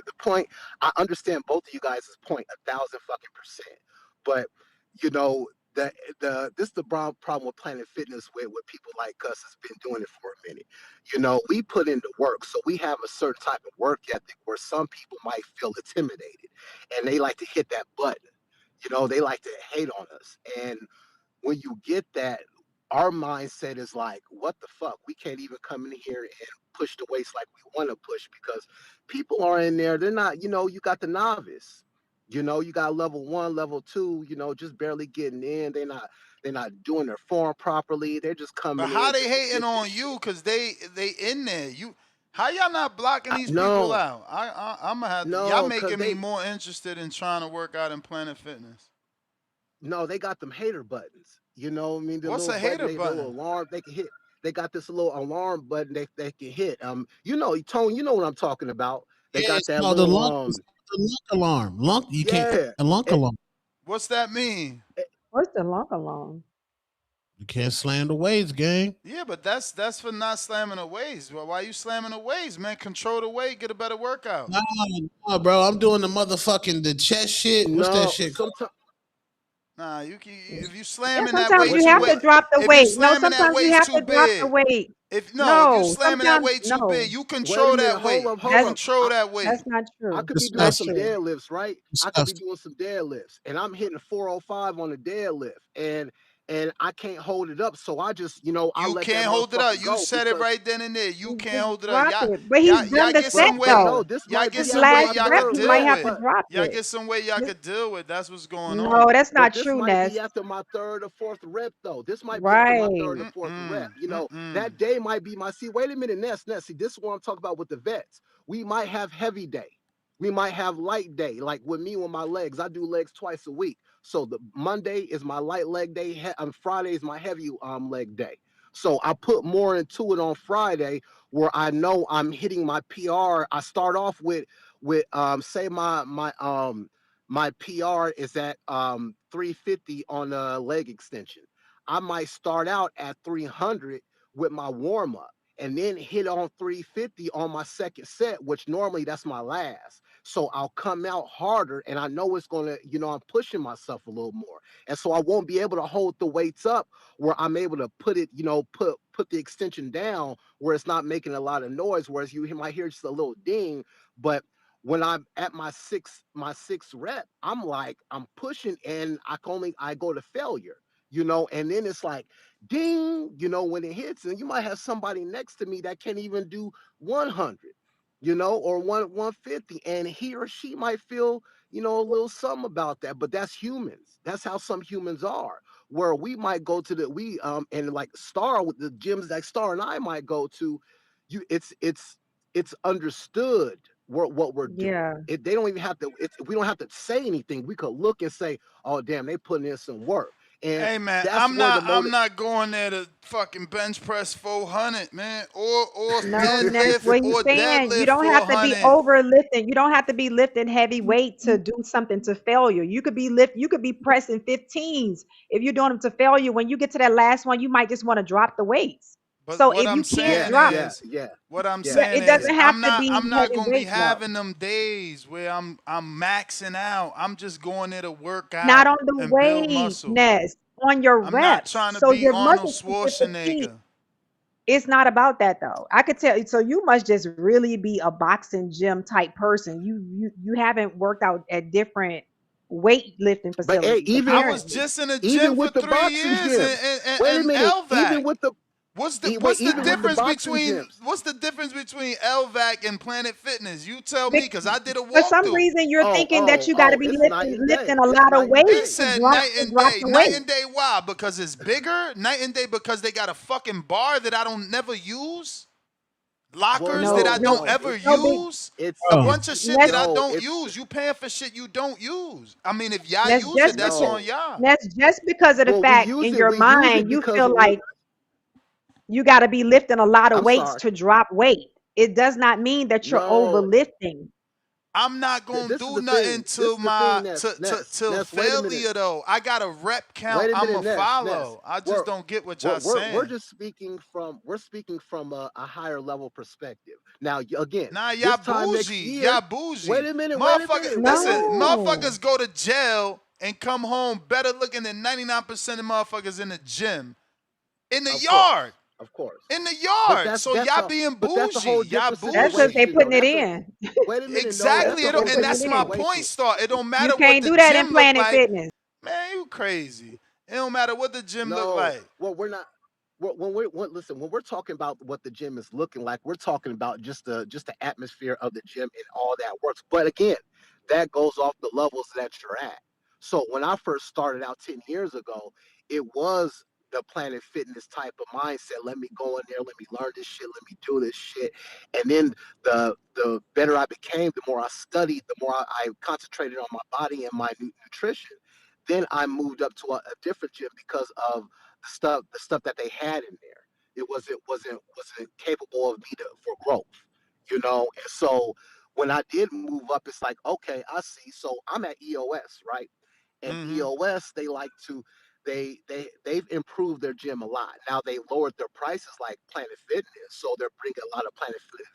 the point, I understand both of you guys' point 1,000% But you know the this is the problem with Planet Fitness with people like us has been doing it for a minute. We put in the work, so we have a certain type of work ethic where some people might feel intimidated, and they like to hit that button. They like to hate on us, and when you get that, our mindset is like, what the fuck? We can't even come in here and push the weights like we want to push because people are in there. They're not, you got the novice, you got level 1, level 2, just barely getting in. They're not doing their form properly. They're just But coming how in they just to hating get on this you? shit. Cause they in there. How y'all not blocking these people No, out? I'm gonna have to. Y'all no, because making me more interested in trying to work out in Planet Fitness. no, they got them hater buttons. You know what I mean? The What's little a button, hater the little button? alarm they can hit. They got this little alarm button they can hit. Tone, you know what I'm talking about. They Yeah, got it's that called the little lunk. It's called the lunk alarm. Lunk. You can't. yeah. A lunk It, alarm. What's that mean? it, What's the long along? You can't slam the weights, gang. Yeah, but that's for not slamming the weights. Well, why you slamming the weights, man? Control the weight, get a better workout. Nah, nah, bro. I'm doing the motherfucking the chest shit. What's that no, shit called? sometimes Nah, if you Yeah, slamming that sometimes weight you what too you have what to big, drop the if you weight. No, slamming that sometimes you weight have too to drop the big, weight. if you No, slamming that sometimes weight too big, no. you wait a control minute, that hold weight. up, You hold That's up. control that weight. that's not I true. could be doing Not some Disgusting. true. deadlifts, right? I could be Disgusting. doing some deadlifts, and I'm hitting 405 on the deadlift, and I can't hold it up, so I just I You let that can't hold it up. motherfucker You go said it because right then and there. You You can't just hold it up. drop Y'all, it. But he's y'all, done y'all the get set but some but weight. no, though. this Y'all might get be This some after weight last my y'all rep, could third he might deal rep, have to with. but drop Y'all it. get some weight y'all This, could deal with. That's what's going no, on. that's not this true, might be Ness. after my third or fourth rep though. This might be after my third Right. or fourth rep. Mm-mm. That Mm-mm. day might be my see. Wait a minute, Ness. See, this is what I'm talking about with the vets. We might have heavy day. We might have light day. Like with me with my legs, I do legs twice a week. So the Monday is my light leg day. Friday is my heavy leg day. So I put more into it on Friday where I know I'm hitting my PR. I start off with say my PR is at 350 on a leg extension. I might start out at 300 with my warm up and then hit on 350 on my second set, which normally that's my last. So I'll come out harder and I know it's going to, I'm pushing myself a little more. And so I won't be able to hold the weights up where I'm able to put it, put the extension down where it's not making a lot of noise. Whereas you might hear just a little ding, but when I'm at my sixth rep, I'm pushing and I go to failure, and then it's like ding, when it hits, and you might have somebody next to me that can't even do 100, or 150, and he or she might feel, a little something about that, but that's humans. That's how some humans are. Where we might go to and like Star with the gyms that Star and I might go to, it's understood what we're doing. Yeah. They don't even have to. We don't have to say anything. We could look and say, "Oh, damn, they putting in some work." And Hey man, that's where the I'm motive. not going there to fucking bench press 400, man, or No, Ness, deadlift what he's saying, you don't have to be 400. overlifting. You don't have to be lifting heavy weight to do something to failure. You could be pressing 15s. If you're doing them to failure, when you get to that last one, you might just want to drop the weights. But So what if I'm you can't Yeah, saying drop, yeah, is, yeah, what I'm yeah. saying it is, doesn't have to be I'm not heavy gonna be weight though. having them days where I'm maxing out. I'm just going there to work Not out on the and build weight, muscle. Ness, on your I'm not reps. trying to So be your Arnold muscles can get fatigued. Schwarzenegger. It's not about that though. I could tell. So you must just really be a boxing gym type person. You haven't worked out at different weightlifting But hey, facilities I was apparently. just in a gym even for with the 3 boxing years gyms, wait a in minute. LVAC. Wait, What's the even with the difference boxing between gyms. LVAC and Planet Fitness? You tell me, Bec- cause I did a For some walkthrough. reason, you're thinking that you got to be It's night and lifting day. a It's lot of night and He weight day. to said drop night and the day. Night weight. and day why? Because it's bigger? Night and day because they got a fucking bar that I don't never use? Well, Lockers that No, I no, don't no, no. ever It's no big. use? it's A Oh, bunch of shit that Let's I no. don't It's use. You paying for shit you don't use. I mean, if y'all let's use it, just that's because on no. y'all. that's just because of the Well, we fact use in it. your We use it mind you because feel we're. like you got to be lifting a lot of I'm weights sorry. to drop weight. It does not mean that you're No, overlifting. I'm not gonna this is do the nothing thing. This to is the thing. my Ness, Ness, to Ness. Wait a minute. failure though. I got a rep count. Wait a minute, I'ma Ness, Ness. follow. I just We're don't get what y'all we're saying. just speaking from a higher level perspective. Now, again, Nah, y'all this time next bougie. Y'all year. bougie. Wait a minute. Wait a Motherfucker, minute. Wait a listen, minute. No, motherfuckers go to jail and come home better looking than 99% of motherfuckers in the gym. In the Of course, yard. of course. In the But yard. that's So that's y'all a being but that's a bougie. whole Y'all different that's because they bougie. situation, though. putting it That's a in. wait a minute. No, That's that's Exactly. a because It they don't, whole and putting different that's it my in. point situation. star. It don't You matter what can't the do that in gym look Planet like. Fitness. Man, you crazy. It don't matter what the gym look No, like. well, we're not. Listen, when we're talking about what the gym is looking like, we're talking about just the atmosphere of the gym and all that works. But again, that goes off the levels that you're at. So when I first started out 10 years ago, it was the Planet Fitness type of mindset. Let me go in there, let me learn this shit, let me do this shit. And then the better I became, the more I studied, the more I concentrated on my body and my nutrition. Then I moved up to a different gym because of the stuff that they had in there. It wasn't capable of me for growth, And so when I did move up, it's like, okay, I see. So I'm at EOS, right? And Mm-hmm. EOS, they like to they've improved their gym a lot. Now they lowered their prices like Planet Fitness, so they're bringing a lot of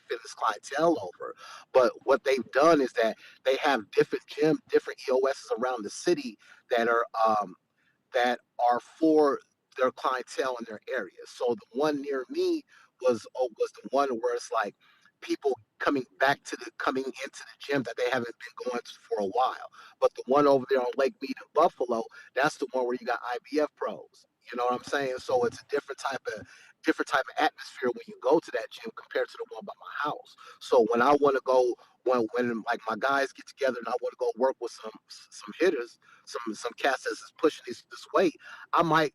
Fitness clientele over. But what they've done is that they have different gyms, different EOSs around the city that are for their clientele in their area. So the one near me was the one where it's like people coming into the gym that they haven't been going to for a while. But the one over there on Lake Mead in Buffalo, that's the one where you got IBF pros. You know what I'm saying? So it's a different type of atmosphere when you go to that gym compared to the one by my house. So when I want to go when like my guys get together and I want to go work with some hitters, some cats that's pushing this weight, I might,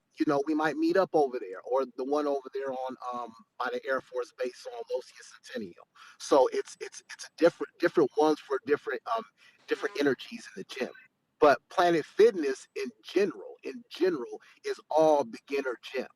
we might meet up over there, or the one over there on by the Air Force Base on Losia Centennial. So it's a different ones for different energies in the gym. But Planet Fitness in general is all beginner gym.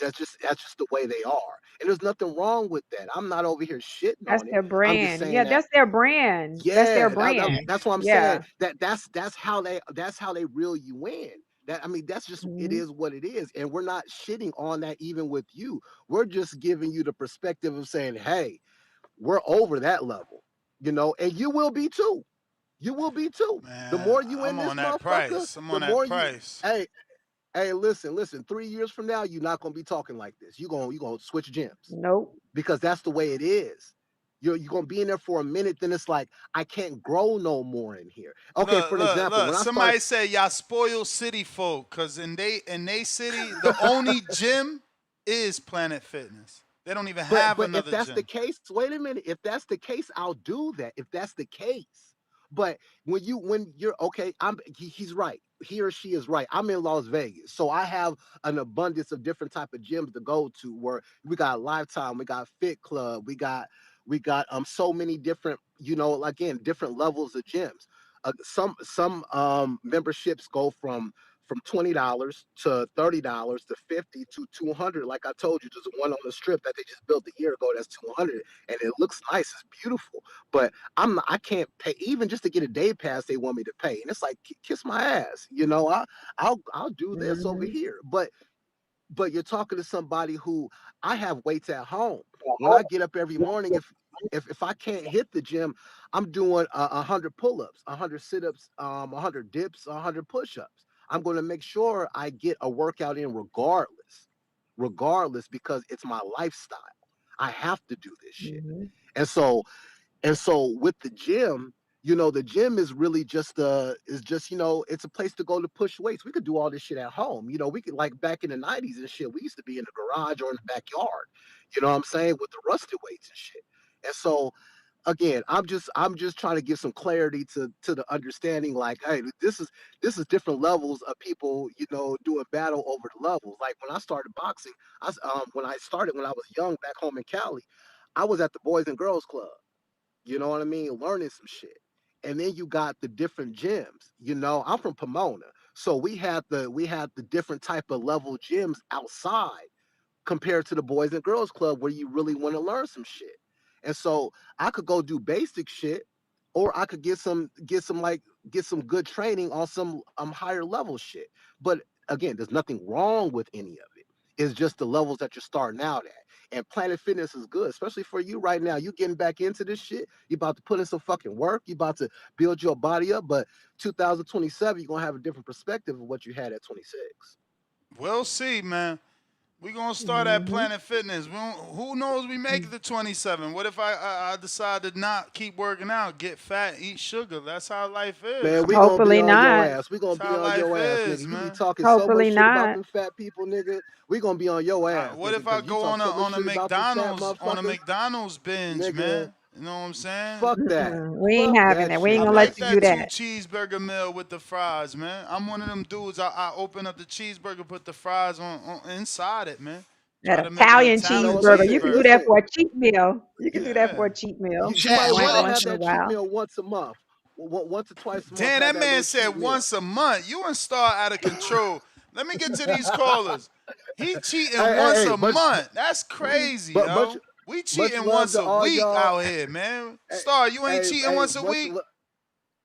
That's just the way they are, and there's nothing wrong with that. I'm not over here shitting That's on it. their I'm just brand. saying Yeah, that. that's their brand. That's their Yeah, brand. that's what I'm saying. Yeah. That's how they reel you in. That's just it Mhm. is what it is, and we're not shitting on that even with you. We're just giving you the perspective of saying, hey, we're over that level, and you will be too. You will be too. The Man, more you in I'm this on that motherfucker, price. I'm the on that more you. price. Hey, hey, listen. 3 years from now, you're not gonna be talking like this. You gonna switch gyms Nope. because that's the way it is. You're gonna be in there for a minute, then it's like I can't grow no more in here. Okay, Look, for an look, example, look. when I started, Somebody say y'all spoil city folk, cause in they city, the only gym is Planet Fitness. They don't even but have but if another that's the gym. case, wait a minute. If that's the case, I'll do that. If that's the case, but when you're okay, he's right. He or she is right. I'm in Las Vegas, so I have an abundance of different type of gyms to go to. Where we got Lifetime, we got Fit Club, we got so many different, again, different levels of gyms. Some memberships go from from $20 to $30 to 50 to 200. Like I told you, there's one on the strip that they just built a year ago that's 200, and it looks nice. It's beautiful, but I can't pay even just to get a day pass. They want me to pay, and it's like kiss my ass. I'll do this over Mm-hmm. here, but you're talking to somebody who I have weights at home. When I get up every morning, if I can't hit the gym, I'm doing 100 pull-ups, 100 sit-ups, 100 dips, 100 push-ups. I'm going to make sure I get a workout in regardless, because it's my lifestyle. I have to do this shit. Mm-hmm. And so with the gym, the gym is really just it's a place to go to push weights. We could do all this shit at home. We could, like back in the 90s and shit, we used to be in the garage or in the backyard. You know what I'm saying? With the rusted weights and shit. And so again, I'm just trying to give some clarity to the understanding, like, hey, this is different levels of people, doing battle over the levels. Like when I started boxing, when I was young back home in Cali, I was at the Boys and Girls Club. You know what I mean? Learning some shit. And then you got the different gyms. I'm from Pomona. So we had the different type of level gyms outside compared to the Boys and Girls Club where you really want to learn some shit. And so I could go do basic shit, or I could get some good training on some higher level shit. But again, there's nothing wrong with any of it. It's just the levels that you're starting out at. And Planet Fitness is good, especially for you right now. You getting back into this shit. You about to put in some fucking work. You about to build your body up. But 2027, you're gonna have a different perspective of what you had at 26. We'll see, man. We gonna start at Mm-hmm. Planet Fitness. Who knows? We make it to 27. What if I decide to not keep working out, get fat, eat sugar? That's how life Man, is. we gonna be Hopefully on your not. ass. We That's gonna be how on life your ass, nigga. is, You be man. talking so much Hopefully shit about not. them fat people, nigga. We gonna be on your ass, What nigga, if I because you go talk on a so much on a shit about them fat motherfuckers, McDonald's binge, nigga. man? You know what I'm saying? Fuck that. Mm-mm. We ain't Fuck having that that. We shit, ain't I gonna let like you Ness. do that two that. cheeseburger meal with the fries, man. I'm one of them dudes. I open up the cheeseburger, put the fries on inside it, man. Try That to make an Italian You know Italian what? cheeseburger. You Listen, can do that cheeseburger. listen. for a cheat meal. You can You do that for Yeah. a cheat meal. you Chat, might what want to up? have Once in a that cheat while. meal once a month. Once or twice a month, Damn, have that that man little cheat said meal. once a month. You and Star out of control. Let me get to these callers. He Hey, cheating hey, once hey, a month. That's crazy, but much yo. We much cheating love once to a all week y'all. out here, man. Hey, Star, you ain't hey, cheating hey, once a week?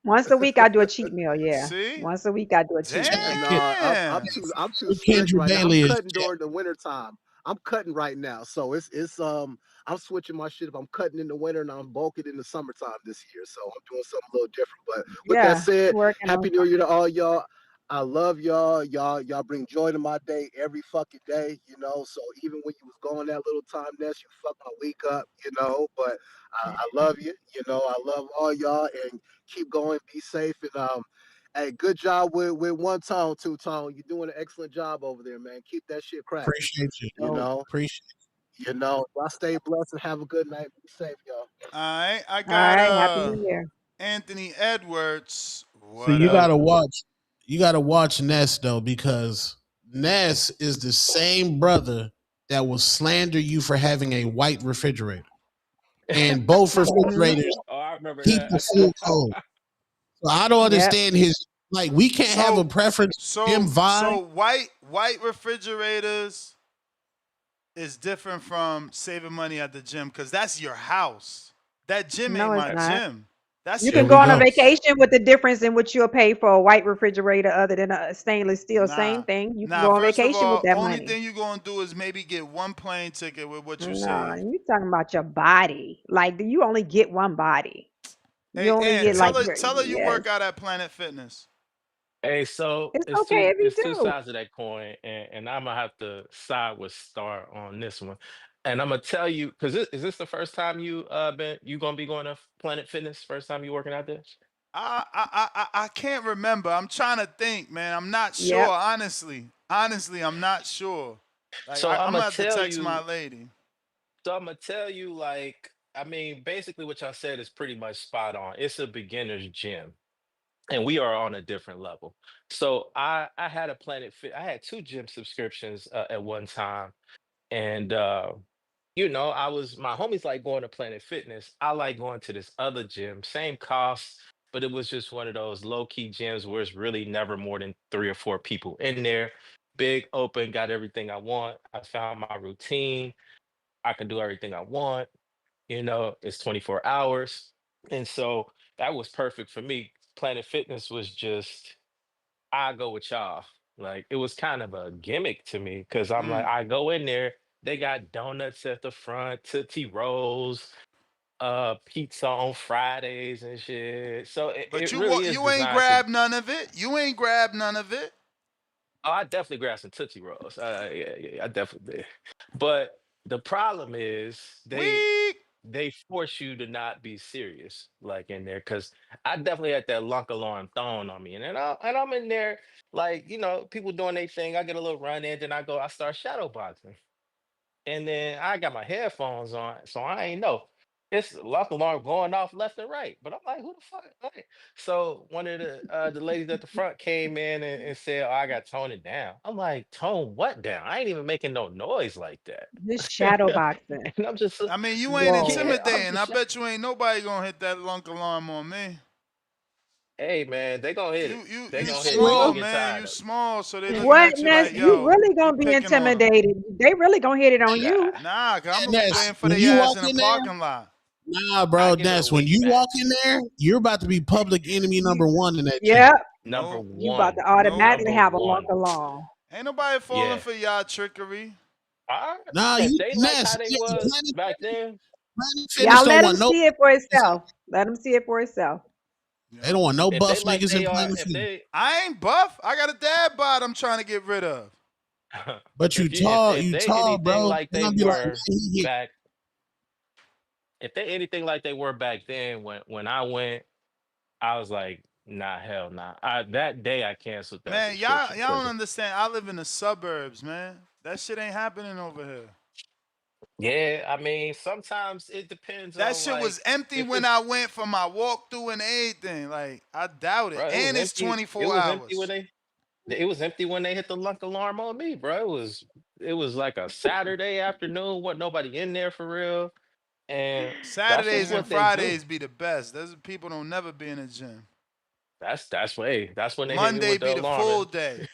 Once a week, I do a cheat meal. Yeah. See? Once a week, I do a cheat Chat, meal. No, Damn. I'm too strict Kendra right now. I'm Bailey is cutting chat. during the winter time. I'm cutting right now, so it's I'm switching my shit up. I'm cutting in the winter and I'm bulking in the summertime this year. So I'm doing something a little different. But with that Yeah. said, Working on happy New Year to all y'all. I love y'all. Y'all bring joy to my day every fucking day. So even when you was going that little time, Ness, you fucked my week up. But I love you. I love all y'all, and keep going. Be safe, and hey, good job with one tone, two tone. You're doing an excellent job over there, man. Keep that shit cracking. Appreciate you. You dope. know, Appreciate y'all stay blessed and have a good night. Be safe, y'all. All right. I All got right. Happy New Year. Anthony Edwards. So What you up? gotta watch. You gotta watch Ness though, because Ness is the same brother that will slander you for having a white refrigerator, and both Mm-hmm. refrigerators Oh, I remember keep the full that. code. So I don't Yep. understand his, like. We can't have a So preference for him so vibe. so white refrigerators is different from saving money at the gym because that's your house. That gym ain't No, it's my That's not. gym. That's You your There can go we on a go. house. vacation with the difference in what you'll pay for a white refrigerator other than a stainless steel. Nah. Same thing. You can Nah, go on first of vacation with all, that only money. thing you gonna do is maybe get one plane ticket with what you No, save. you talking about your body. Like you only get one body. You Hey, only and get hey, like your tell her you yes. work out at Planet Fitness. hey. So It's it's okay two if you it's two do. sides of that coin, and I'm gonna have to side with Star on this one. And I'm gonna tell you because is this the first time you gonna be going to Planet Fitness? First time you working out there? I can't remember. I'm trying to think, man. I'm not sure, Yep. honestly. Honestly, I'm not sure. Like So I'm I'm gonna gonna have to tell text my you. lady. So I'm gonna tell you, like, I mean, basically what y'all said is pretty much spot on. It's a beginner's gym, and we are on a different level. So I had a Planet Fit. I had two gym subscriptions at one time, and I was my homies like going to Planet Fitness. I like going to this other gym, same cost. but it was just one of those low key gyms where it's really never more than 3 or 4 people in there. Big open, got everything I want. I found my routine. I can do everything I want. It's 24 hours. And so that was perfect for me. Planet Fitness was just, I go with y'all. Like it was kind of a gimmick to me because I'm like, Mm. I go in there, they got donuts at the front, Tootsie Rolls, pizza on Fridays and shit. So it, But it really is you ain't designed to. grabbed none of it. You ain't grabbed none of it. Oh, I definitely grabbed some Tootsie Rolls. Yeah, I definitely did. But the problem is Weak. they force you to not be serious like in there because I definitely had that lunk alarm thrown on me, and I'm in there like people doing their thing. I get a little run in, then I start shadow boxing. And then I got my headphones on, so I ain't know. It's lock alarm going off left and right. But I'm like, who the fuck? Like, so one of the ladies at the front came in and said, "Oh, I got to tone it down." I'm like, tone what down? I ain't even making no noise like This that. shadow boxing. And I'm just, I mean, you ain't Whoa. yeah, I'm intimidating. I just, bet you ain't nobody gonna hit that lunk alarm on me. hey man, they gonna hit You it. you They you gonna hit it. They small, gonna What, get man. tired You of it. small, so they looking what, at you Ness? like, You yo, really you gonna be picking on them. intimidated. They really gonna hit it on Nah, you. Nah, cause I'm And gonna be Ness, waiting for when their you ass walk in the in there, parking lot. nah, I bro, give it a Ness, when week you walk max. in there, you're about to be public enemy You, number one in that gym. yep. Number Nope, You about one. to nope. automatically Number have a lunk one. alarm. Ain't nobody falling Yeah. for y'all trickery. All right. Nah, If you they like Ness, how they yeah, was back then, Planet Fitness Y'all don't let him want no see it for itself. Let him see it for itself. they Yep. don't want no if they buff like niggas in they are, Planet if Fitness. they, I ain't buff. I got a dad bod I'm trying to get rid of. But if you, if if you they tall, anything bro. like They're they gonna be like, were man, he hit. back, if they anything like they were back then, when I went, I was like, nah, hell nah. That day I canceled that Man, y'all subscription y'all because don't understand. I live in the suburbs, man. That shit ain't happening over here. yeah, I mean sometimes it depends That on shit like was empty if when it's I went for my walkthrough and everything. Like, I doubt it. bro, it was And it's empty. It 24 was empty when hours. they was empty when they hit the lunk alarm on me, bro. It was like a Saturday afternoon, wasn't nobody in there for real. And that's just Saturdays and what they do. Fridays be the best. Those people don't never be in the gym. That's when they hit me Monday with the be the alarm. full day.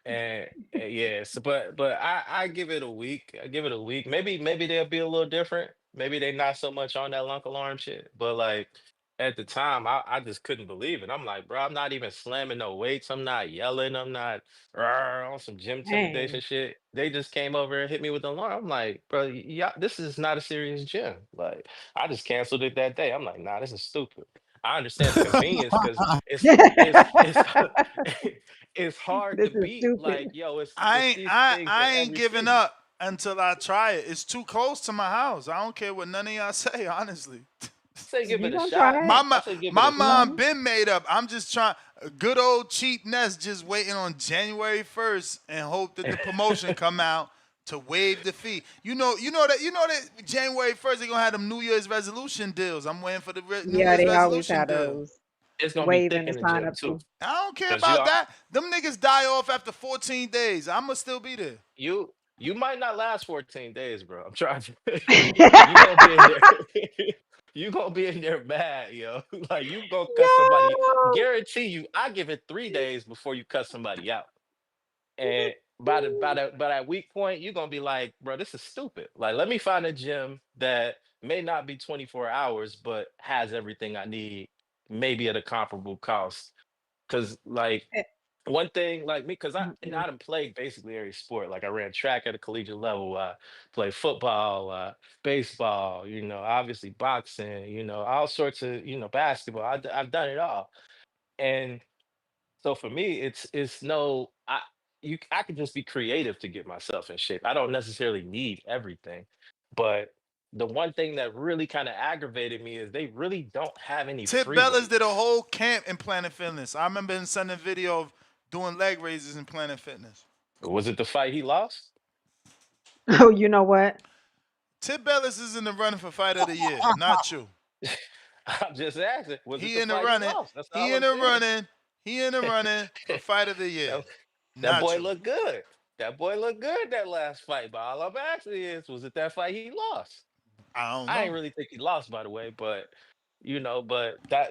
And yes, but I give it a week. I give it a week. Maybe they'll be a little different. Maybe they not so much on that lunk alarm shit. But like at the time, I just couldn't believe it. I'm like, bro, I'm not even slamming no weights. I'm not yelling. I'm not on some gym intimidation Dang. shit. They just came over and hit me with the alarm. I'm like, bro, yeah, this is not a serious gym. Like I just canceled it that day. I'm like, nah, this is stupid. I understand the convenience because it's it's hard to This is beat. stupid. Like, yo, I it's ain't these I, things in I ain't every giving city. up until I try it. It's too close to my house. I don't care what none of y'all say, honestly. I say give You it a gonna shot. try My it? I mo- say give it my a shot. mom Hmm. been made up. I'm just trying. A good old cheap Nest just waiting on January 1st and hope that the promotion come out to waive the fee. You know that January 1st they gonna have them New Year's resolution deals. I'm waiting for the New Yeah, Year's they always resolution have deal. those. It's gonna be Waving thick the in the sign gym up too. fee. I don't care Cause you about are that. Them niggas die off after 14 days. I'ma still be there. you might not last 14 days, bro. I'm trying to you gonna be in there. You gonna be in there mad, yo. Like you gonna cut somebody. Yo. Guarantee you, I give it 3 days before you cut somebody out. And by that weak point, you're gonna be like, bro, this is stupid. Like, let me find a gym that may not be 24 hours, but has everything I need, maybe at a comparable cost. Cause like Eh, one thing, like me, cause mm-mm. I done played basically every sport. Like I ran track at a collegiate level, played football, baseball, obviously boxing, all sorts of, basketball. I've done it all. And so for me, it's no I could just be creative to get myself in shape. I don't necessarily need everything. But the one thing that really kind of aggravated me is they really don't have any Tip free Bellas did a weights. whole camp in Planet Fitness. I remember him sending a video of doing leg raises in Planet Fitness. Was it the fight he lost? Oh, you know what? Tip Bellas is in the running for fight of the year, not you. I'm just asking, was it He the in the fight he running. lost? That's He all in I'm the saying. running. He in the running for fight of the year, that, that not boy you. looked good. That boy looked good that last fight. But all I'm asking is, was it that fight he lost? I don't I ain't know. really think he lost, by the way, but But that,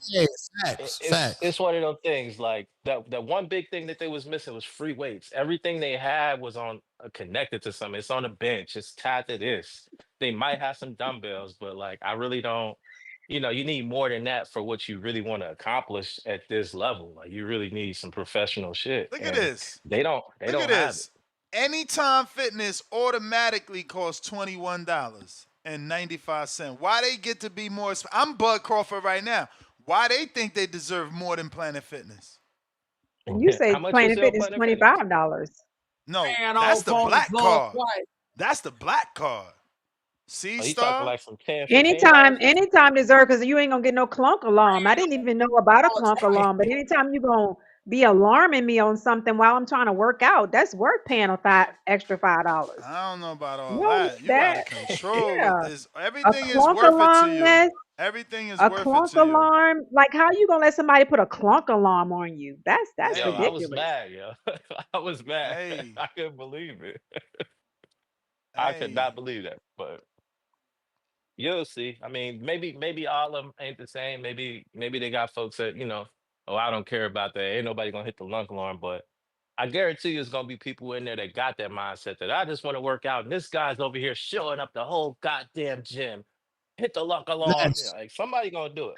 Yeah, facts, it's facts. one of those things. Like that one big thing that they was missing was free weights. Everything they had was on connected to something. It's on a bench. It's tied to this. They might have some dumbbells, but like I really don't. You need more than that for what you really want to accomplish at this level. Like you really need some professional shit, Look at and this. they don't. They Look at don't have it. this. Anytime Fitness automatically costs $21.95. Why they get to be more? I'm Bud Crawford right now. Why they think they deserve more than Planet Fitness? You say How much is Planet your Fitness Planet Fitness? $25. No, Man, that's all the phones black love card. white. That's the black card. See, Are you talking Star? like some 10, Anytime, $15 difference? anytime deserve because you ain't gonna get no clunk alarm. I didn't even know about a clunk White. alarm, but anytime you gonna be alarming me on something while I'm trying to work out, that's worth paying a extra $5. I don't know about You all don't need that. You out that. of control with Yeah, this. a Everything is clunk worth it to alarm, you. Ness, Everything is a worth it clunk to you. alarm. Like, how you gonna let somebody put a clunk alarm on you? That's Yo, I Hey, was ridiculous. mad, yo. I was mad. hey, I couldn't believe it. I could hey. not believe that. But you'll see. I mean, maybe all of them ain't the same. Maybe they got folks that, oh, I don't care about that. Ain't nobody gonna hit the lunk alarm. But I guarantee you, there's gonna be people in there that got that mindset that I just want to work out, and this guy's over here showing up the whole goddamn gym. Hit the lunk alarm. Ness, Like somebody gonna do it.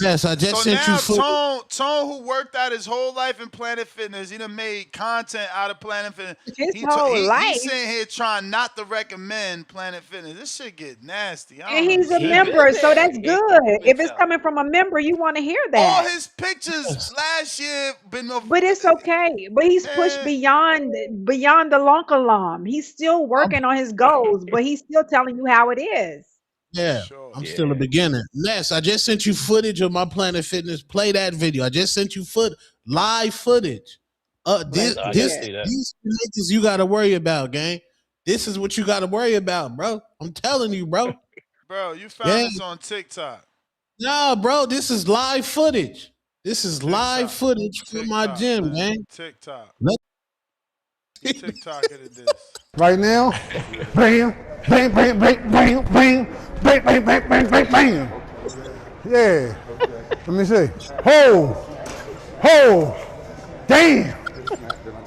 Ness, I just So sent you now footage. Tone, who worked out his whole life in Planet Fitness, he done made content out of Planet Fitness. His He t- whole he he's life, sitting here trying not to recommend Planet Fitness. This shit get nasty. I and don't he's a He understand. been member, so there. that's He good. been If it's telling coming from a member, you want to hear All that. his pictures last year been of But it's okay. But he's pushed man, beyond the lunk alarm. He's still I'm, working on his goals, but he's still telling you how it is. for yeah, sure. I'm still a yeah. beginner. Ness, I just sent you footage of my Planet Fitness. Play that video. I just sent you live footage. Let's This No, I see gotta this it. see that. these niggas you got to worry about, gang. This is what you got to worry about, bro. I'm telling you, bro. Bro, you found Yeah, this on TikTok. nah, bro. This is live footage. This is live TikTok. footage from my TikTok, gym, man. gang. TikTok. Let- He TikToked at this. Right now, bam, bam, bam, bam, bam, bam, bam, bam, bam, bam, bam, bam. Yeah. Let me see. Ho, ho, damn.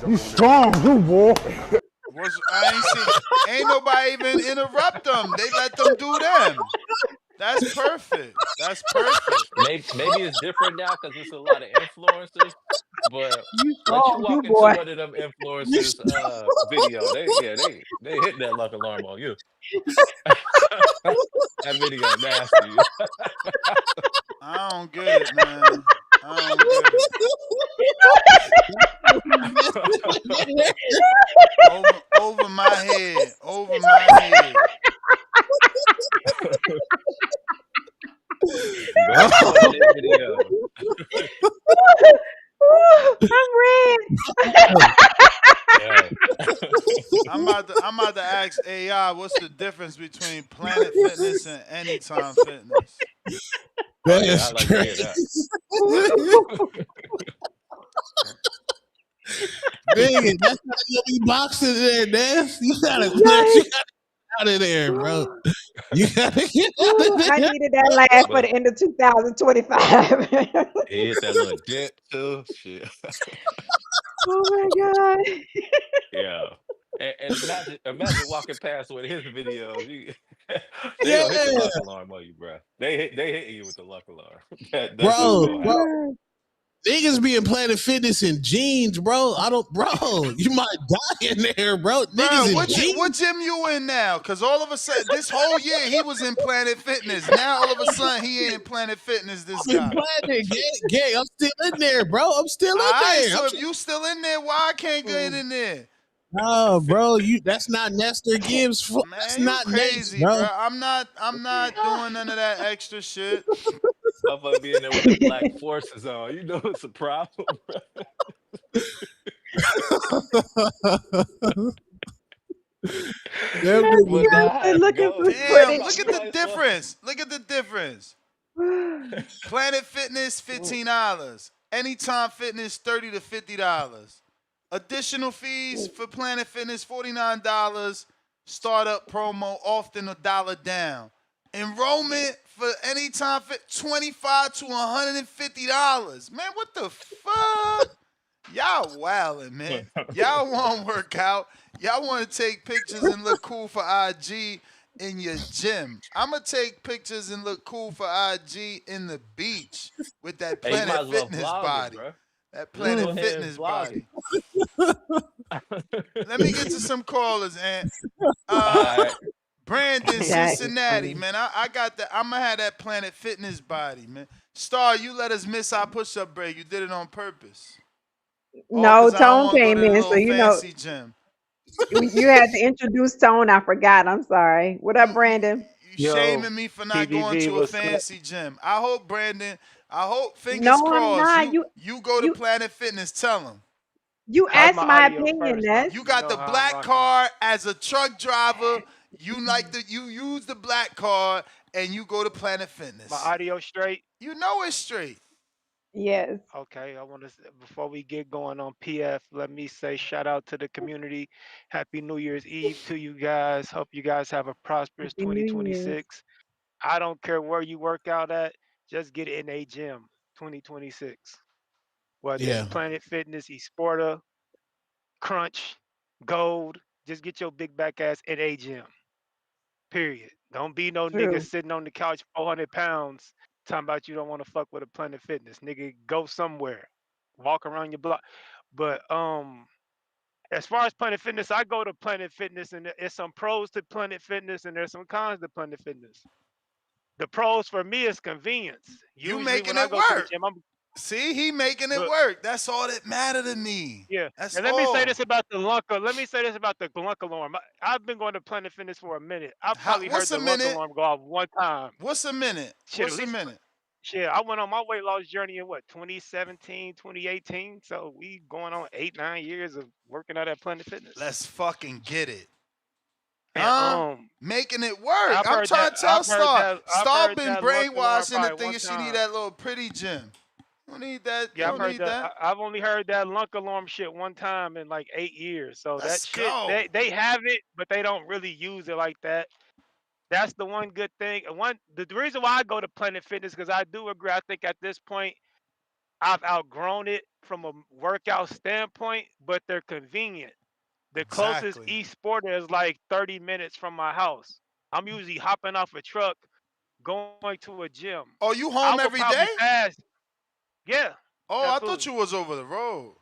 You strong, you boy. I ain't see. Ain't nobody even interrupt them. They let them do them. That's perfect. That's perfect. Maybe it's different now because it's a lot of influencers. But You let you strong, you walk into boy. one of them influencers video. They hit that luck alarm on you. That video nasty. I don't get it, man. I don't get it. Over my head. Over my head. Go and play that video. I'm red. Yeah. I'm about to ask AI what's the difference between Planet Fitness and Anytime Fitness. Oh yeah, That's I like to hear crazy. that. Man, that's not gonna be boxing there, Ness. You gotta Yikes. get out of there, bro. You gotta get out of I there. needed that laugh for But the end of 2025. he hit that little dip too. Shit. Oh my God. Yeah. And imagine walking past with his videos. They Yeah, gonna hit the luck alarm on you, bro. They hit you with the luck alarm. That's what's Oh bro, gonna my bro. happen. God. Niggas be in Planet Fitness in jeans, bro. Bro, you might die in there, bro. Bro, Niggas in what jeans. gym you in now? Cause all of a sudden, this whole year he was in Planet Fitness. Now all of a sudden he ain't in Planet Fitness. This I'm in guy. Planet, gay. I'm still in there, bro. I'm still All in right, there. so if you still in there, why I can't get Mm. in there? No, bro, that's not Nestor Gibbs. That's Man, you not Nate, crazy, bro. bro. I'm not doing none of that extra shit. Motherfucker be in there with the black forces on. You know it's a problem, bro. That Nancy nigga, Would man. not Nelson have looking for go. Damn, footage. look You at the might as well. difference. Look at the difference. Planet Fitness, $15. Anytime Fitness, $30 to $50. Additional fees for Planet Fitness, $49. Startup promo, often $1 down. Enrollment for anytime fit $25 to $150. Man, what the fuck? Y'all wildin', man. Y'all want to work out. Y'all want to take pictures and look cool for IG in your gym. I'm going to take pictures and look cool for IG in the beach with that Hey, you might Planet as well Fitness vlog it, body. bro. That Just go Planet ahead and Fitness vlog body. it. Let me get to some callers, and All right. Brandon, That is Cincinnati, funny. man. I got that. I'm gonna have that Planet Fitness body, man. Star, you let us miss our push-up break. You did it on purpose. Oh, No, cause I don't Tone want to go came to the in, so little you know fancy gym. you had to introduce Tone. I forgot. I'm sorry. What You up, you Brandon? you Yo, shaming me for not going TBV to a was good. fancy gym. I hope Brandon. I hope No, fingers I'm crossed. not. You go to You Planet Fitness. Tell them. you How's asked my my audio opinion, first, huh? Ness. You You got know the how I'm black rocking. card as a truck driver. You use the black card and you go to Planet My Fitness. audio straight? You know it's straight. Yes. Okay, I want to, before we get going on PF, let me say shout out to the community. Happy New Year's Eve to you guys. Hope you guys have a prosperous Happy New Year's. 2026. I don't care where you work out at, just get in a gym 2026. Whether it's Yeah, Planet Fitness, Esporta, Crunch, Gold, just get your big back ass in a gym. Period. Don't be no nigga True. sitting on the couch 400 pounds talking about you don't want to fuck with a Planet Fitness. Nigga, go somewhere. Walk around your block. But as far as Planet Fitness, I go to Planet Fitness and there's some pros to Planet Fitness and there's some cons to Planet Fitness. The pros for me is convenience. You Usually when making I it go to the work. gym, I'm See, he making it look, work. That's all that matter to me. yeah. That's And let me say all. this about the Lunker. Let me say this about the Lunk alarm. I've been going to Planet Fitness for a minute. I probably heard What's a the Lunk minute? alarm go off one time. What's a minute? Shit, at What's a least minute? shit, I went on my weight loss journey in what, 2017, 2018. So we going on 8, 9 years of working out at Planet Fitness. Let's fucking get it. And Huh? Making it work. I'm trying to tell Star. I've Star heard been that Lunk alarm brainwashed into probably one thinking she need time. that little pretty gym. You don't need that. You Yeah, I've don't heard need that. that. I've only heard that Lunk alarm shit one time in like 8 years. So that Let's shit, go. they have it, but they don't really use it like that. That's the one good thing. And the reason why I go to Planet Fitness, because I do agree. I think at this point I've outgrown it from a workout standpoint, but they're convenient. The closest Exactly. e-sport is like 30 minutes from my house. I'm usually hopping off a truck, going to a gym. Oh, you I home will every day? probably pass. Yeah, Oh, I thought absolutely. you was over the road.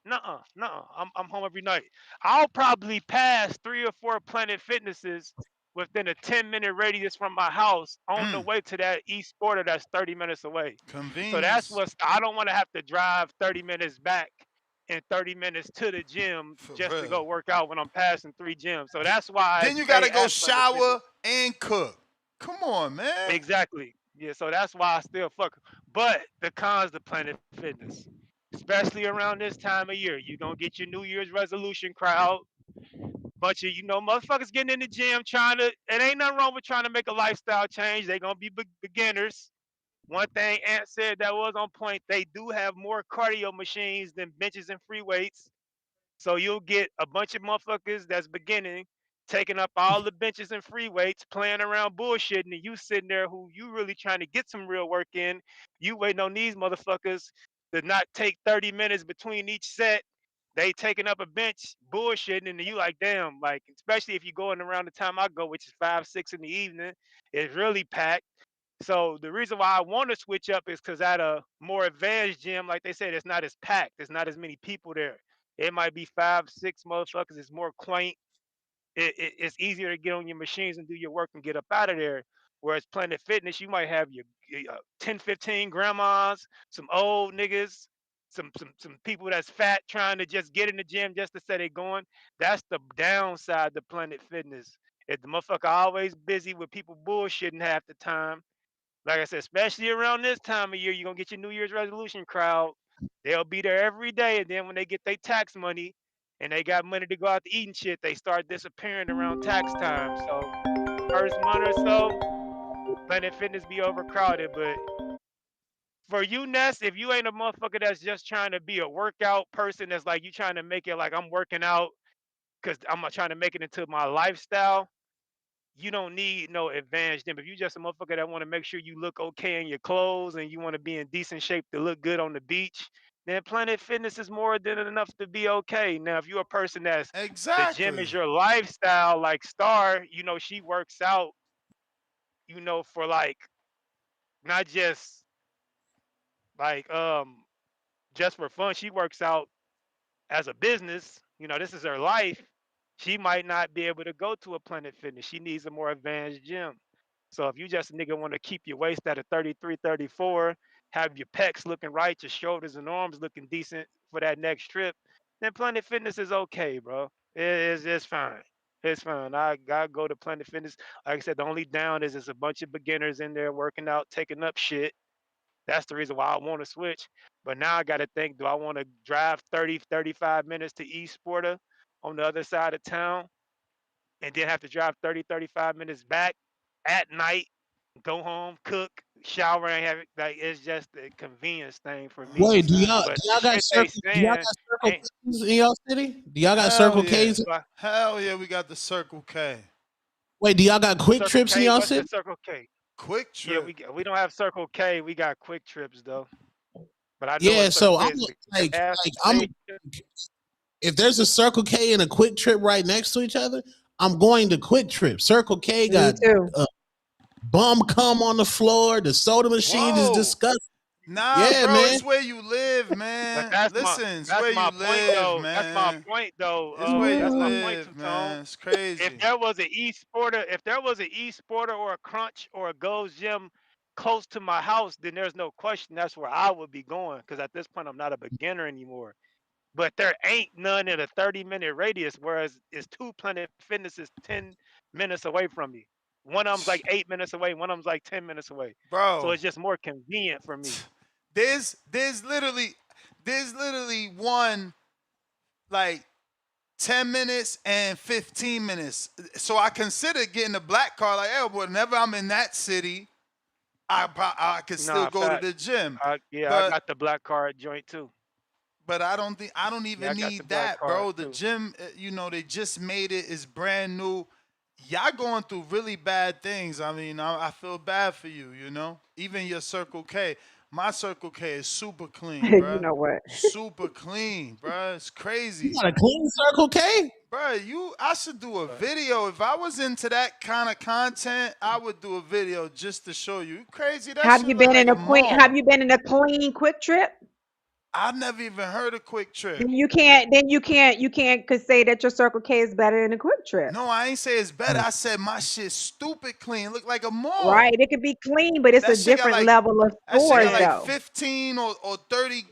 Nuh-uh, nuh-uh. I'm home every night. I'll probably pass 3 or 4 Planet Fitnesses within a 10-minute radius from my house on the way to that e-sporter that's 30 minutes away. So that's Convenience. what's I don't want to have to drive 30 minutes back and 30 minutes to the gym For just to real. go work out when I'm passing 3 gyms. So that's why I Then you gotta stay go at Planet shower Fitness. and cook. Come on, man. Exactly. Yeah, so that's why I still fuck. But the cons to Planet Fitness, especially around this time of year, you're gonna get your New Year's resolution crowd. Bunch of motherfuckers getting in the gym trying to. It ain't nothing wrong with trying to make a lifestyle change. They gonna be beginners. One thing Ant said that was on point. They do have more cardio machines than benches and free weights. So you'll get a bunch of motherfuckers that's beginning, taking up all the benches and free weights, playing around bullshitting, and you sitting there who you really trying to get some real work in. You waiting on these motherfuckers to not take 30 minutes between each set. They taking up a bench, bullshitting, and you like, damn, like, especially if you going around the time I go, which is 5, 6 in the evening, it's really packed. So the reason why I want to switch up is because at a more advanced gym, like they said, it's not as packed. There's not as many people there. It might be 5, 6 motherfuckers. It's more quaint. It's easier to get on your machines and do your work and get up out of there. Whereas Planet Fitness, you might have your 10, 15 grandmas, some old niggas, some people that's fat trying to just get in the gym just to say they going. That's the downside to Planet Fitness. If the motherfucker always busy with people bullshitting half the time, like I said, especially around this time of year, you're gonna get your New Year's resolution crowd. They'll be there every day, and then when they get their tax money and they got money to go out to eat and shit, they start disappearing around tax time. So first month or so, Planet Fitness be overcrowded. But for you, Ness, if you ain't a motherfucker that's just trying to be a workout person, that's like you trying to make it like I'm working out because I'm trying to make it into my lifestyle. you don't need no advanced gym. If you just a motherfucker that want to make sure you look okay in your clothes and you want to be in decent shape to look good on the beach, then Planet Fitness is more than enough to be okay. Now, if you're a person that's the gym Exactly. is your lifestyle, like Star, she works out, for like not just like just for fun. She works out as a business, this is her life. She might not be able to go to a Planet Fitness. She needs a more advanced gym. So if you just a nigga want to keep your waist at a 33, 34, have your pecs looking right, your shoulders and arms looking decent for that next trip, then Planet Fitness is okay, bro. It's fine. It's fine. I gotta go to Planet Fitness. Like I said, the only down is there's a bunch of beginners in there working out, taking up shit. That's the reason why I want to switch. But now I got to think, do I want to drive 30, 35 minutes to East Porter on the other side of town and then have to drive 30, 35 minutes back at night, go home, cook, shower, and have it? Like, it's just a convenience thing for me. Wait, do Exactly. y'all But do the y'all got shit they circle do y'all saying got Circle ain't, K's in y'all city? Do y'all got Hell Circle yeah. K's? but Hell yeah, we got the Circle K. Wait, do y'all got quick Circle trips in K, y'all what's the city? Circle K? Quick Yeah, Trip. we don't have Circle K. We got Quick Trips, though. But I know Yeah, what Circle so K I'm is. A like gas I'm station. if there's a Circle K and a Quick Trip right next to each other, I'm going to Quick Trip. Circle K Me got too. bum cum on the floor. The soda machine is Whoa. disgusting. Nah, Yeah, bro, man. it's where you live, But man. that's my Listen, it's that's where you my point live, though. That's my man. point though. It's where you That's my Mhm. point, live, Tone. man. It's If crazy. there was an East Porter, if there was an East Porter or a Crunch or a Gold's Gym close to my house, then there's no question that's where I would be going. Because at this point, I'm not a beginner anymore. But there ain't none in a 30-minute radius, whereas it's two Planet Fitnesses 10 minutes away from me. One of them's like 8 minutes away. One of them's like 10 minutes away. So Bro, it's just more convenient for me. there's there's literally one like 10 minutes and 15 minutes. So I consider getting a black card. Like, hey, whenever I'm in that city, I could still Nah, go to facts. the gym. Yeah, I But got the black card joint too. I don't Yeah, I even got the need black that, card bro. The too. gym, they just made it. It's brand new. Y'all going through really bad things. I mean, I feel bad for you, Even your Circle K. My Circle K is super clean, You bruh. know what? Super clean, bruh. It's You crazy. got a clean Circle K? Bruh, I should do a But video. If I was into that kind of content, I would do a video just to show you. You crazy? That Have shit you look been like in a a have mall. you been in a clean quick trip? I've never even heard of Quick Trip. Then you can't could say that your Circle K is better than a quick trip. No, I ain't say it's better. I said my shit stupid clean. Look like a Right? mall. It could be clean, but it's a That shit got different like level of that shit got stores man, like though. 15 or 30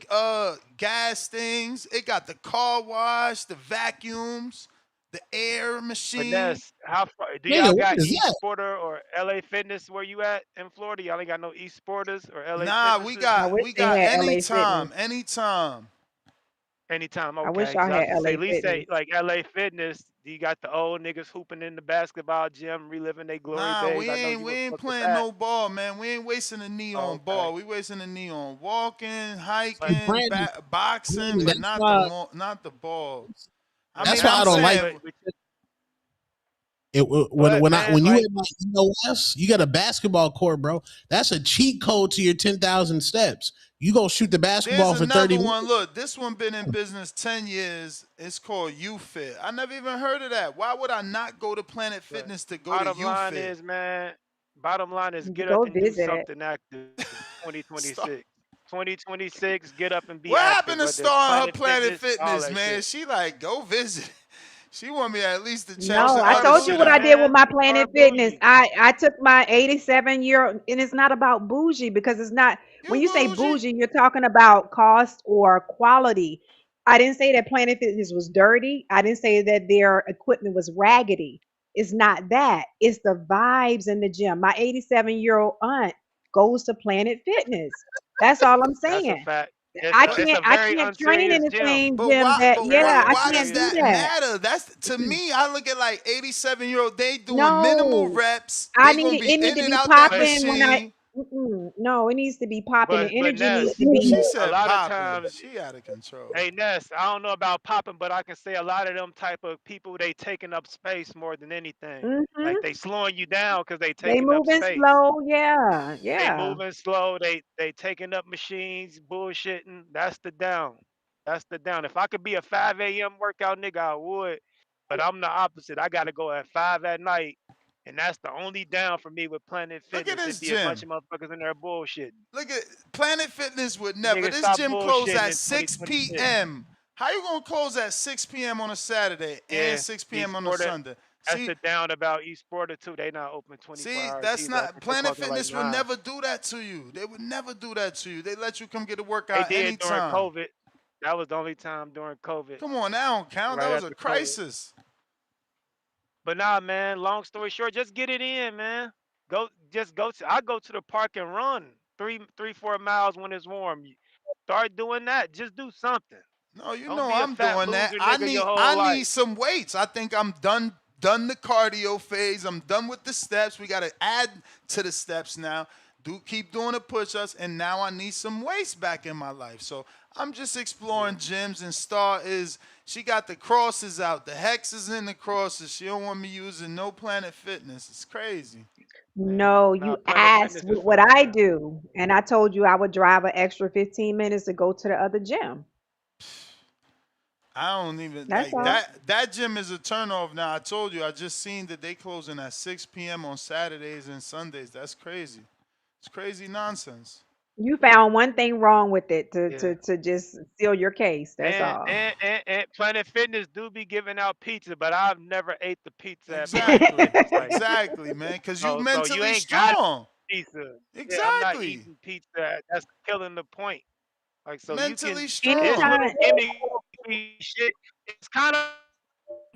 gas things. It got the car wash, the vacuums, the air but machine. that's how far do Nigga, y'all what got is East that? Porter or LA Fitness where you at in Florida? Y'all ain't got no East Porters or LA Nah, Fitnesses? I wish we they got had LA Fitness. anytime. Anytime, I wish okay. y'all Because I was had gonna say, LA at least say Fitness. like LA Fitness, you got the old niggas hooping in the basketball gym, reliving their glory Nah, days. I know you we would ain't fuck with playing that. no ball, man. We ain't wasting a knee Oh, on okay. ball. We wasting a knee on walking, But hiking, Brandon, boxing, Brandon, but not the ball. I but that's mean, why that's I'm I don't what like saying but it. but man, When you like in like EOS, you got a basketball court, bro. That's a cheat code to your 10,000 steps. You go shoot the there's basketball for 30 another minutes. one. Look, this one been in business 10 years. It's called UFit. I never even heard of that. Why would I not go to Planet but Fitness to go to bottom line UFit? is, man, bottom line is get up Go and do visit it. something active. Stop. 2026. 2026, get up and be What active, happened to whether it's starting her Planet Planet Fitness, all Fitness, that man? shit. She like, go visit. She want me at least to check No, some I Start other told you shit what bougie, I out. did with man. my Planet Start Fitness. bougie. I took my 87-year, and it's not about bougie because it's not. When You you say bougie? bougie, you're talking about cost or quality. I didn't say that Planet Fitness was dirty. I didn't say that their equipment was raggedy. It's not that. It's the vibes in the gym. My 87-year-old aunt goes to Planet Fitness. That's all I'm That's a saying. fact. I But It's can't a I very can't train in unserious the gym. same but gym why that, but Very yeah, I why does can't unserious do that gym. that. matter? That's to me, I look at like 87-year-old, they doing minimal No. reps. I They need gonna it, be it need in to and be out that But popping when I machine. No, it needs to be popping. The But energy needs Ness, to be. She a said lot of popping. times, She out of control. hey Ness, I don't know about popping, but I can say a lot of them type of people, they taking up space more than anything. Hmm. Like they slowing you down because they They taking up moving space. slow. Yeah, They yeah. moving slow. They taking up machines, bullshitting. That's the down. That's the down. If I could be a 5 a.m. workout nigga, I would. But I'm the opposite. I gotta go at 5 at night. And that's the only down for me with Planet Look at Fitness. this It be a bunch gym. of motherfuckers in there bullshitting. Look at Planet Fitness would never. Niggas This stop gym closed bullshitting at in 6 2026. p.m. How you gonna close at 6 p.m. on a Saturday and Yeah, 6 p.m. on a Esporta. Sunday? That's See, the down about Esporta too. They not open 24 see, hours that's either. I not think they Planet closing at like Fitness would 9. never do that to you. They would never do that to you. They let you come get a They workout did during anytime. COVID. That was the only time during COVID. Come on, that don't count. That Right was a after COVID. crisis. But nah, man. Long story short, just get it in, man. Just go to. I go to the park and run 4 miles when it's warm. Start doing that. Just do something. No, you Don't know be a I'm fat doing that. loser, I nigga, need your I whole need life. some weights. I think I'm done the cardio phase. I'm done with the steps. We gotta add to the steps now. Keep doing the push-ups, and now I need some weights back in my life. So I'm just exploring gyms, and she got the crosses out, the hexes in the crosses. She don't want me using no Planet Fitness. It's crazy. Man, No, nah, you Planet asked Fitness is what fun, I man. do, and I told you I would drive an extra 15 minutes to go to the other gym. I don't even That's like all. that gym is a turnoff now. I told you I just seen that they closing at 6 p.m. on Saturdays and Sundays. That's crazy. It's crazy nonsense. You found one thing wrong with it Yeah. to just seal your case. That's And, all. and and and Planet Fitness do be giving out pizza, but I've never ate the pizza at Planet Exactly. Fitness. Like, Exactly, man. Cause you so you mentally ain't got strong. pizza. Yeah, I'm not Exactly. eating pizza. That's killing the point. Like, so you can. Mentally It's strong. little Anytime. gimmicky shit. It's kind of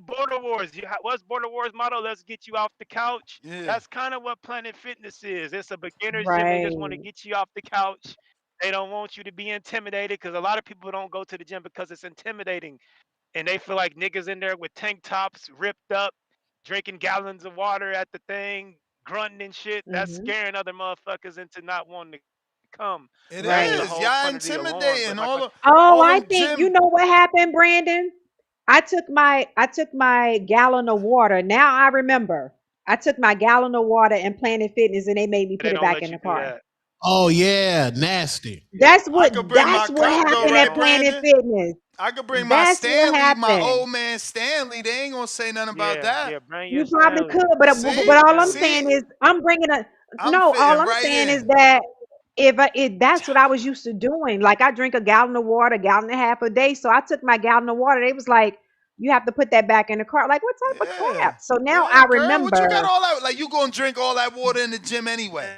Border Wars. What's Border Wars motto? Let's get you off the couch. Yeah. That's kind of what Planet Fitness is. It's a beginner's gym. They just want to Right. get you off the couch. They don't want you to be intimidated because a lot of people don't go to the gym because it's intimidating and they feel like niggas in there with tank tops ripped up, drinking gallons of water at the thing, grunting and shit. That's Hmm. scaring other motherfuckers into not wanting to come. It That ain't the Right. is. whole Y'all point of the alarm. But intimidating. like, Oh, All I them think you gym. know what happened, Brandon. I took my gallon of water. Now I remember. I took my gallon of water and Planet Fitness, and they made me they put it don't back let in you the do car. that. Oh yeah, nasty. Yeah, That's I what could bring that's my what cup yeah, though, happened they at right, don't. Planet Brandon? Fitness. I could bring my That's what Stanley, my happened. old man Stanley. They ain't gonna say nothing about Yeah, that. yeah. Bring your You probably Stanley. could, Bring but your See? all I'm Stanley. See? saying is I'm bringing a I'm no. All fitting I'm right saying is in. that if that's what I was used to doing. Like I drink a gallon of water, a gallon and a half a day. So I took my gallon of water. They was like, you have to put that back in the car. Like what type of Yeah. crap? So now Yeah, I girl. What you got remember all that? Like you gonna drink all that water in the gym anyway.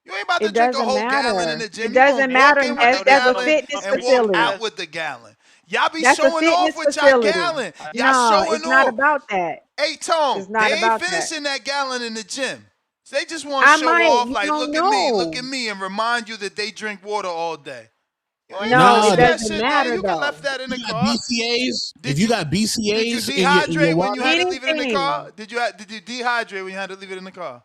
You ain't about to it drink a doesn't who gallon in matter. the It gym. You gonna doesn't walk matter, in I with Ness. the know this That's a gallon fitness and motherfucker walk shit, facility. out Ness. with the gallon. Y'all be That's a showing fitness off with y'all facility. gallon. Y'all No, showing it's not off. about that. Hey Tone, It's they not ain't about that. finishing that gallon in the gym. They just want to I show might. off You like, don't look know. at me, and remind you that they drink water all day. You ain't No, it No, finishing that, that doesn't shit there. matter You could left though. that in the you got car. BCAs. If Did you you got did you BCAs in your dehydrate when you water, had to leave it in the Anything. car? Did you dehydrate when you had to leave it in the car?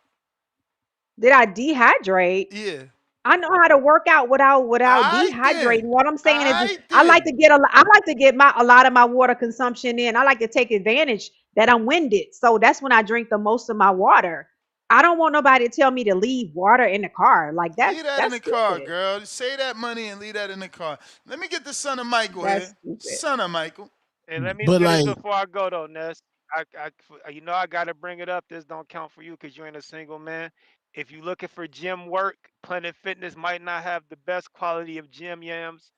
Did I dehydrate? Yeah. I know how to work out without I dehydrating. then. What I'm saying is I I like then. to get I like to get a lot of my water consumption in. I like to take advantage that I'm winded. So that's when I drink the most of my water. I don't want nobody to tell me to leave water in the car. Like Leave that in that's the car, stupid. girl. Save that money and leave that in the car. Let me get the son of Michael That's here. stupid. Son of Michael. And let me but say this like, before I go though, Ness. You know I gotta bring it up. This don't count for you because you ain't a single man. If you looking for gym work, Planet Fitness might not have the best quality of gym yams.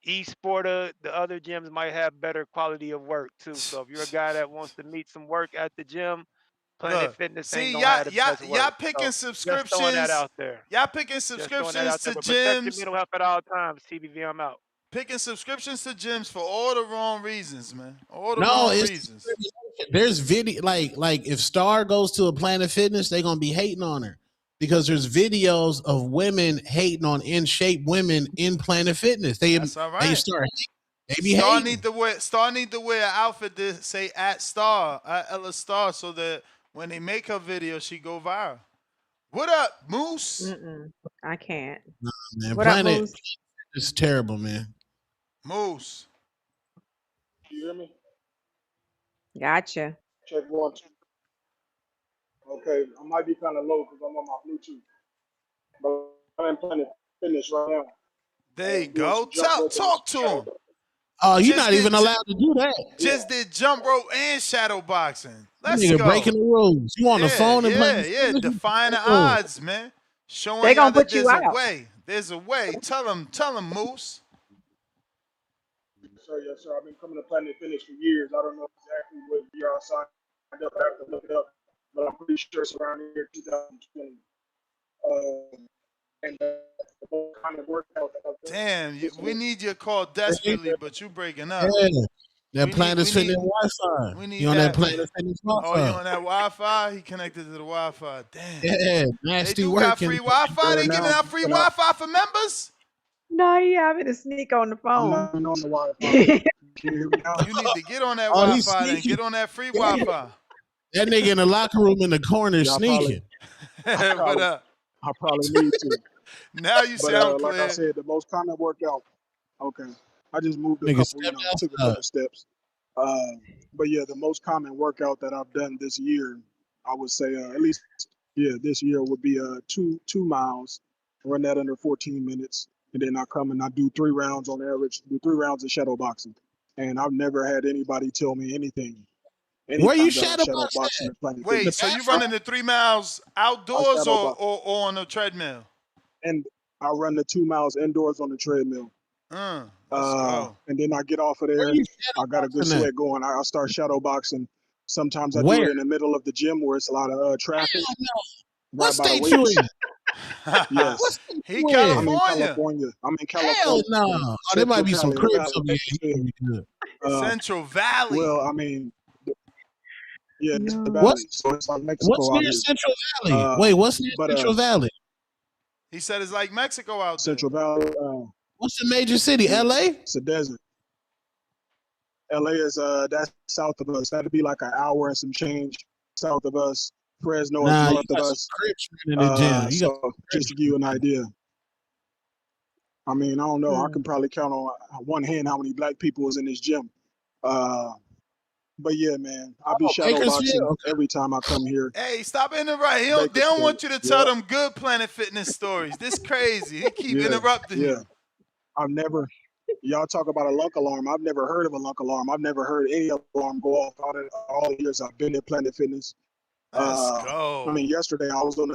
Esporta, the other gyms might have better quality of work too. So if you're a guy that wants to meet some work at the gym, Planet Look, Fitness ain't see, gonna have the best y'all work. picking So just throwing that subscriptions. out there. Y'all picking Just throwing that subscriptions out to there. But protect your gyms. mental health at all times. TBV, I'm out. Picking subscriptions to gyms for all the wrong reasons, man. All the no, wrong it's reasons. there's video like if Star goes to a Planet Fitness, they're gonna be hating on her because there's videos of women hating on in shape women in Planet Fitness. That's all They right. start they be hating. Star need to wear an outfit to say at Star, at Ella Star, so that when they make her video, she go viral. What up, Moose? I can't. Man, What up, Planet Moose? is terrible, man. Moose. You hear me? Gotcha. Check 1, 2. Okay, I might be kind of low because I'm on my Bluetooth, but I'm playing fitness right now. There you Doing go. some jump rope and Talk some to him. shadow. Oh, you're Just not even did allowed to do that. just did jump rope and shadow boxing. That Let's nigga breaking go. the rules. You on the Yeah, phone and playing yeah. fitness? Defying the Oh. odds, man. They Showing y'all gonna that put you there's a out. way. There's a way. Tell him, Moose. Yes, sir. I've been coming to Planet Fitness for years. I don't know exactly what year I signed up. I have to look it up, but I'm pretty sure it's around the year 2020. And the whole kind of workout that I've done Damn, this we year. need your call desperately, but you breaking up. Yeah. That We need, Planet we Fitness need, Wi-Fi. we You need on that that. Planet Fitness Oh, you Wi-Fi? on that Wi-Fi? He connected to the Wi-Fi. Damn. Yeah, They nasty do got working. free Wi-Fi. They giving Now, out free but Wi-Fi for members. No, he having to sneak on the I'm phone. not even on the Wi-Fi. Can you hear me now? You need to get on that Oh, he's Wi-Fi then. sneaking. Get on that free Yeah. Wi-Fi. That nigga in the locker room in the corner Yeah, sneaking. What up? I probably need to. Now you But sound like I clear. said, the most common workout. Okay, I just moved a Nigga couple. stepped Took a outside. couple steps. But yeah, the most common workout that I've done this year, I would say at least this year would be 2 miles, run that under 14 minutes, and then I come and I do 3 rounds on average, do 3 rounds of shadow boxing, and I've never had anybody tell me anything Where you anytime that I shadow shadow box boxing at? and playing In the Wait, fitness. so you bathroom? running the 3 miles I outdoors shadow or, box or on a treadmill? and I run the 2 miles indoors on the treadmill. Let's go. And then I get off of Where there. you I shadow got a good boxing at? sweat going. I start shadow boxing. Sometimes I do Where? it in the middle of the gym where it's a lot of traffic, Hell no. right What by the state you weights. in? What Yes, state He you in? I'm in California. California. Hell no. Oh, there might Central be some Cali. cribs over here. Central Valley. Well, I mean, it's the Yo. valley, What's so it's like what's Mexico out near here. Central Valley? Wait, what's near But Central Valley? He said it's like Mexico out there. Central Valley, What's the major city? LA? it's a desert. LA is that's south of us. That'd be like an hour and some change south of us. Fresno is Nah, you north of got some us. cribs in the gym. You got So just to give you an idea, I mean, I don't know. I can probably count on one hand how many black people is in this gym. But yeah, man, I'll be shadow Bakersfield. boxing every time I come here. Hey, stop interrupting. They don't Bakersfield. want you to tell them good Planet Fitness stories. This crazy. He keep interrupting you. I've never. Y'all talk about a lunk alarm. I've never heard of a lunk alarm. I've never heard any alarm go off all the years I've been at Planet Fitness. Let's go. I mean, yesterday I was on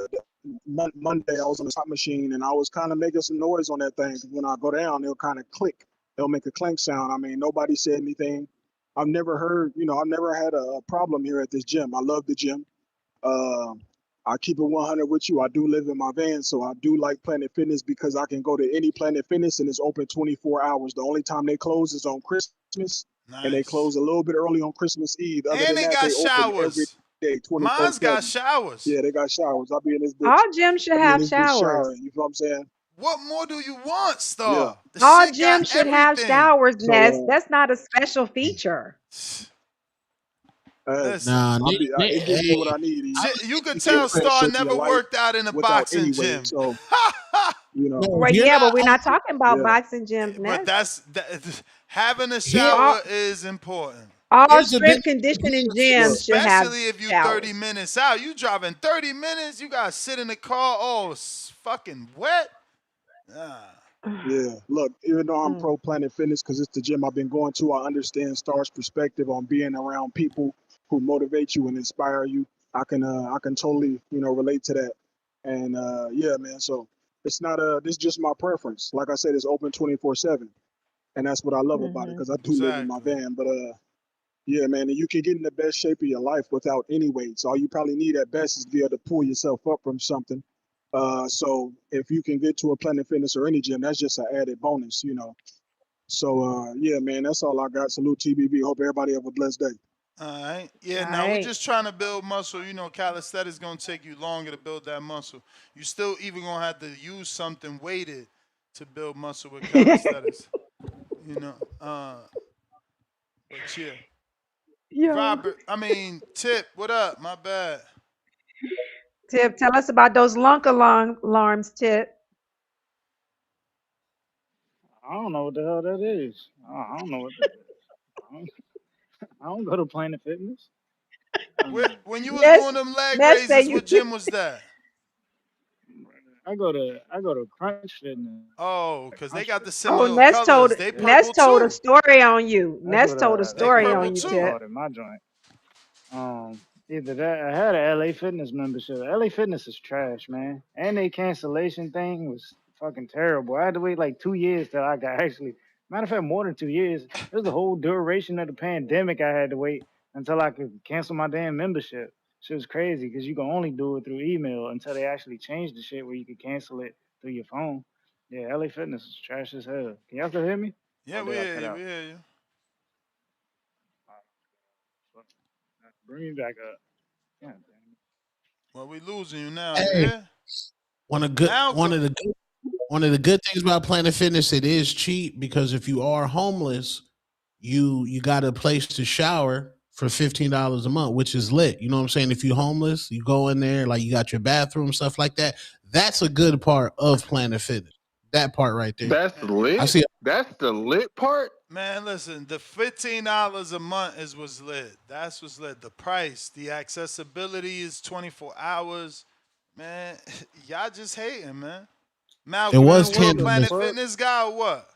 Monday I was on the top machine and I was kind of making some noise on that thing. When I go down, it'll kind of click. It'll make a clank sound. I mean, nobody said anything. I've never heard. I've never had a problem here at this gym. I love the gym. I keep it 100 with you. I do live in my van, so I do like Planet Fitness because I can go to any Planet Fitness and it's open 24 hours. The only time they close is on Christmas, and they close a little bit early on Christmas Eve. Other And than they that, got they open every showers. day, 24/7. Mine's got showers. Yeah, they got showers. I'll be in this bitch. All gyms should I'll be in have this bitch showers. showering. You know what I'm saying? What more do you want, Star? Yeah. The All shit got gyms should have everything. showers, So, Ness. That's not a special feature. Listen, Nah, it gives me what I need. you could tell Star never worked out in a boxing gym. So, Well, yeah, but we're not talking about boxing gyms, But Ness. having a shower is important. All strength conditioning gyms should have Especially if you showers. 30 minutes out. You driving 30 minutes, you got to sit in the car. Oh, it's fucking wet. Yeah, look, even though I'm pro Planet Fitness because it's the gym I've been going to, I understand Star's perspective on being around people who motivate you and inspire you. I can totally relate to that. And yeah, man. So it's not this is just my preference. Like I said, it's open 24/7, and that's what I love about it because I do live in my van. But yeah, man, and you can get in the best shape of your life without any weights. All you probably need at best is to be able to pull yourself up from something. So if you can get to a Planet Fitness or any gym, that's just an added bonus. So yeah, man, that's all I got. Salute TBB. Hope everybody have a blessed day. All right. Yeah, now we're just trying to build muscle. Calisthenics is going to take you longer to build that muscle. You still even going to have to use something weighted to build muscle with calisthenics. But yeah. Yo. Robert, Tip, what up? My bad. Tip, tell us about those lunk alarms, Tip. I don't know what the hell that is. I don't know what that is. I don't go to Planet Fitness. When you was Ness, doing them leg Ness say raises, you. what gym was that? I go to Crunch Fitness. Oh, because they got the Oh, similar colors. They Ness purple told a too. story on you. That's Ness what told a They story purple on you, they too. Tip. call it in my joint. Either that I had a LA Fitness membership. LA Fitness is trash, man. And their cancellation thing was fucking terrible. I had to wait like 2 years till I got actually matter of fact more than 2 years. It was the whole duration of the pandemic I had to wait until I could cancel my damn membership. Shit was crazy because you can only do it through email until they actually changed the shit where you could cancel it through your phone. Yeah, LA Fitness is trash as hell. Can y'all still hear me? Yeah, Or we did I hear cut you. We out? hear you. Bring me back up. God damn it. Well, we losing you now. You Hey, here? one of good Now one go. of the good one of the good things about Planet Fitness, it is cheap because if you are homeless, you got a place to shower for $15 a month, which is lit. You know what I'm saying? If you're homeless, you go in there, like you got your bathroom, stuff like that. That's a good part of Planet Fitness. That part right there. That's I lit. see. That's the lit part. Man, listen, the $15 a month is what's lit. That's what's lit. The price, the accessibility is 24 hours. Man, y'all just hating, man. It Malcolm, was Man, you a what ten. the Planet fuck? Fitness guy or what?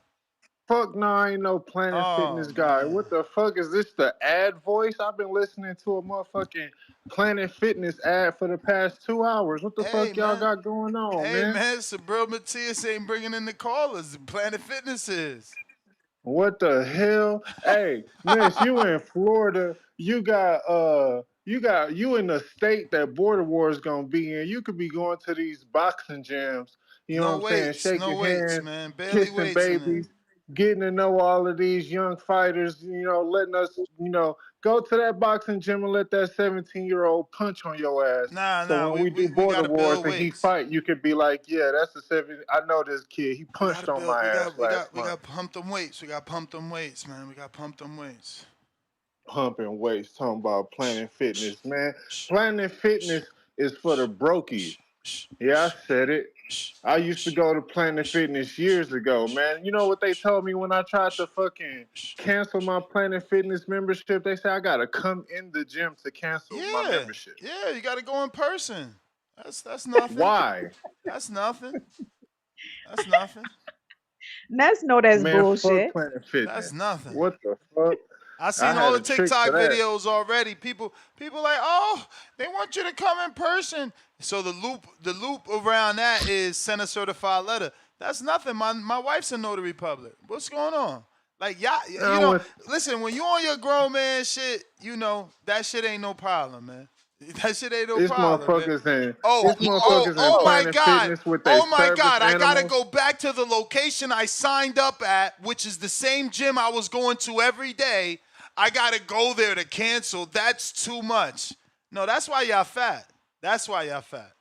Fuck no, I ain't no Planet Oh, Fitness guy. man. What the fuck is this? The ad voice? I've been listening to a motherfucking Planet Fitness ad for the past 2 hours. What the Hey, fuck y'all man. got going on, Hey, man? man, Subriel Matias ain't bringing in the callers. Planet Fitness is. What the hell? Hey, Ness, you in Florida. You in the state that Border War is gonna be in. You could be going to these boxing gyms, you know what I'm saying, No shaking weights, hands, man. Barely kissing weights in there. babies, getting to know all of these young fighters, letting us, go to that boxing gym and let that 17-year-old punch on your ass. So Nah, when we, we we, do we got border to wars build and he weights. fight, you could be like, yeah, that's the 7. I know this kid. He We got punched to on build. my We ass got we last got we month. got to pump them weights. We got to pump them weights, man. We got to pump them weights. Pumping weights, talking about Shh, Planet shh, Fitness, man. shh, Planet shh, Fitness is for the shh, brokies. shh, shh, Yeah, I shh, said it. shh, I used to shh, go to Planet shh, Fitness years ago, shh, man. You know what they shh, told me when I tried shh, to fucking shh, cancel shh. my Planet Fitness membership? They said I gotta come in the gym to cancel my Yeah, membership. yeah. You got to go in person. That's nothing. Why? That's nothing. That's nothing. Ness know that's Man, fuck bullshit. Planet That's Fitness. nothing. What the fuck? I I seen all had the a trick for TikTok that. videos already. People like, oh, they want you to come in person. So the loop around that is send a certified letter. That's nothing. My wife's a notary public. What's going on? Like y'all, I went listen, when you on your grown man shit, that shit ain't no problem, man. That shit ain't no it's problem, man. motherfuckers in Oh, it's motherfuckers in my Planet God. Fitness with their Oh my service God. I gotta animals. go back to the location I signed up at, which is the same gym I was going to every day. I gotta go there to cancel. That's too much. No, that's why y'all fat. That's why y'all fat.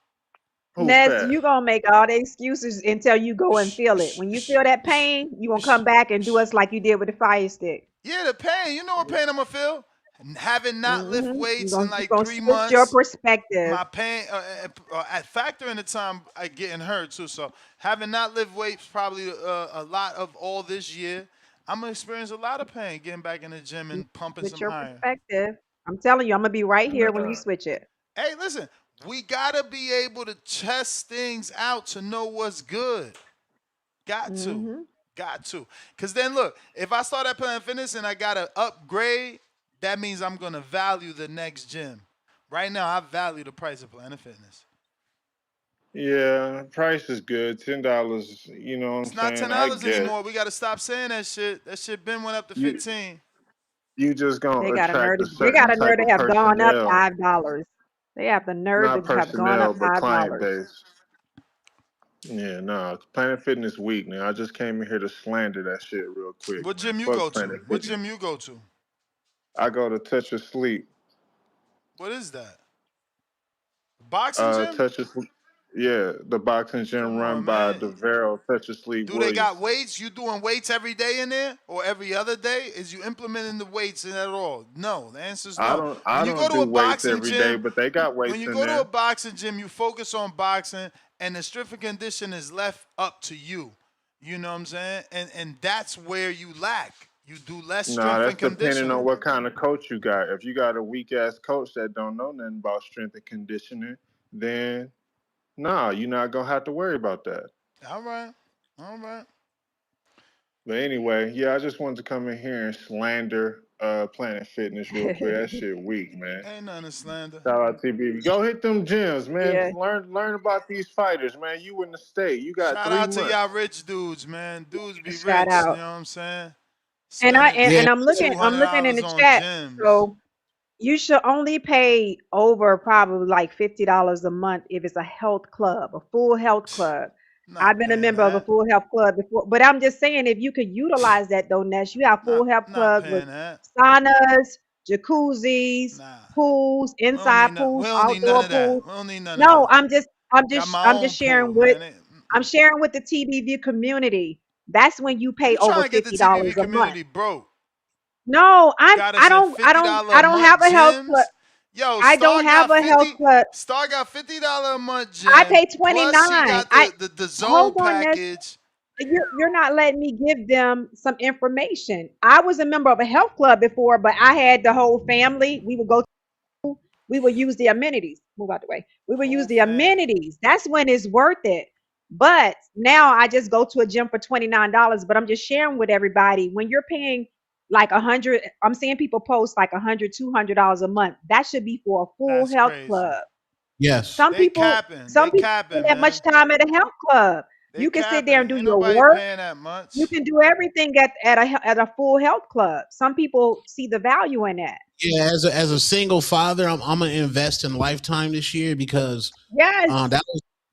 Who Ness, fat? you gonna make all the excuses until you go and Shh, feel it. shh, When you shh, feel that shh, pain, you gonna shh, come back and do shh. us like you did with the fire stick. Yeah, the pain. You know what pain I'm gonna feel? Having not lift You weights in gonna you like gonna 3 switch your months. perspective. My pain at factor in the time I getting hurt too. So having not lift weights probably a lot of all this year, I'm gonna experience a lot of pain getting back in the gym You and pumping switch some your iron. perspective. I'm telling you, I'm gonna be right here when you Nah. switch it. Hey, listen, we gotta be able to test things out to know what's good. Got to, Hmm got to. Cause then look, if I start at Planet Fitness and I gotta upgrade, that means I'm gonna value the next gym. Right now, I value the price of Planet Fitness. Yeah, price is good. $10. You know what I'm It's not saying? ten I dollars get anymore. We gotta stop saying that shit. That shit been went up to you. 15. You just They gonna got a nerve. attract a They certain got a nerve type to of have gone up personnel, $5. They have the nerve not to have gone personnel, up but client $5. base. Yeah, nah. Planet Fitness weak, man. I just came in here to slander that shit real quick, What man. gym you Fuck go to? Planet What Fitness. gym you go to? I go to Touch of Sleep. What is that? Boxing gym? Touch of Sleep. Yeah, the boxing gym Come run on, by man. DeVero Texas Lee Do they got Williams. weights? You doing weights every day in there or every other day? Is you implementing the weights in at all? No. The answer is no. I When you go don't to do a weights boxing every day, gym, but they got when weights you in go to a there. boxing gym, you focus on boxing, and the strength and condition is left up to you. You know what I'm saying? And that's where you lack. You do less Nah, strength and that's depending on conditioning. what kind of coach you got. If you got a weak ass coach that don't know nothing about strength and conditioning, then nah, you're not gonna have to worry about that. All right. All right. But anyway, yeah, I just wanted to come in here and slander Planet Fitness real quick. That shit weak, man. Ain't nothing to slander. Shout out TB. Go hit them gyms, man. Yeah. Learn about these fighters, man. You in the state. You got Shout three out to y'all months. rich dudes, man. Dudes be Shout rich, you out. know what I'm saying? And I Spending and Yeah, I'm looking two I'm hundred looking in dollars the on chat. gyms. So you should only pay over probably like $50 a month if it's a health club, a full health club. I've Not been a paying member of a that. full health club before, but I'm just saying if you could utilize that though, Ness, you have full health Not clubs with paying that. saunas, jacuzzis, Nah. pools, We don't need inside none. We pools, don't need none outdoor of that. pools. We don't need none of No, that. Got my I'm own just pool, sharing with man. I'm sharing with the TBV community. That's when you pay You over trying to get the TBV $50 a month. community broke. No, Got us in $50 I a don't month have a health club. gyms. Yo, I don't Star have got a health 50. club. Star got $50 a month I gym. pay Plus she 29. got I the zone hold on this. package. You're not letting me give them some information. I was a member of a health club before, but I had the whole family. We would use the amenities. Move out the way. We would use Whole the fam. amenities. That's when it's worth it. But now I just go to a gym for $29. But I'm just sharing with everybody when you're paying like 100, I'm seeing people post like $100, $200 a month. That should be for a full That's health crazy. club. yes. Some They people, capping. some They people capping, spend that much man. time at a health club. They You can sit there capping. and do Ain't your nobody work. paying that You much. can do everything at a full health club. Some people see the value in that. Yeah, as a single father, I'm gonna invest in Lifetime this year because Yes,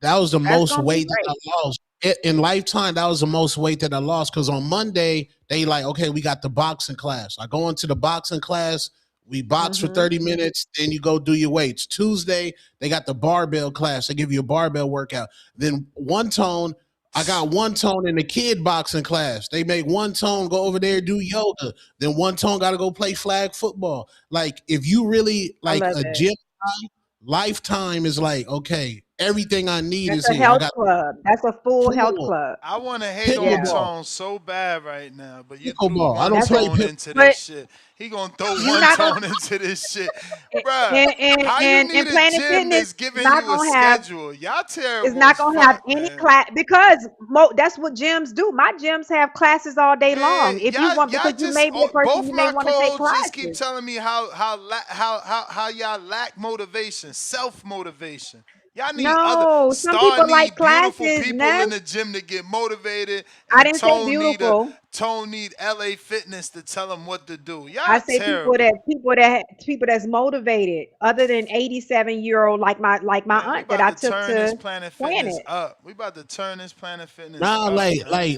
that was the that's most gonna be weight that I great. lost. In Lifetime, that was the most weight that I lost because on Monday they like, okay, we got the boxing class. I go into the boxing class, we box for Hmm. 30 minutes, then you go do your weights. Tuesday, they got the barbell class. They give you a barbell workout. Then one tone, I got one tone in the kid boxing class. They make one tone go over there do yoga. Then one tone got to go play flag football. Like if you really I like love a it. gym, Lifetime is like, okay, everything I need That's is a here. I health got club. That's a full health pool, club. I want to hate on Yeah. pickleball, Tone so bad right now, but you threw pickleball. I one don't That's a play Tone pick. into but this shit. He gonna throw you're one not gonna Tone into this shit, bruh. How you and need a Planet gym Fitness that's is giving not you a gonna have schedule? Y'all is terrible not as gonna have fuck, any man. class because that's what gyms do. My gyms have classes all day Man, long. If you want, y'all because you just may be a person, both you may my want to take co-hosts just keep classes. telling me how y'all lack motivation, self motivation. Y'all need other No, some Star people like need beautiful classes, people in Ness. the gym to get motivated, I and didn't say beautiful. Tone need LA Fitness to tell him what to do. I Y'all say terrible. people that's motivated, other than 87-year-old like my Man, we aunt that about I to took turn this to Planet Fitness Planet. up. We about to turn this Planet Fitness Nah, up, man. life.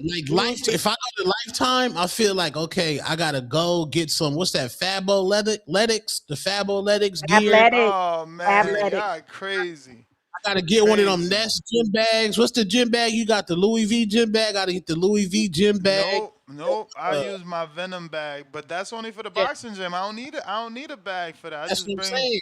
If I go to Lifetime, I feel like okay, I gotta go get some. What's that? Faboletics, the Faboletics gear. Athletic, Oh man, athletic. y'all crazy. I gotta get one of them Crazy. Nest gym bags. What's the gym bag? You got the Louis V gym bag. Gotta get the Louis V gym bag. Nope, nope. I Uh, use my Venom bag, but that's only for the yeah, boxing gym. I don't need it. I don't need a bag for that. I that's just what I'm bring saying.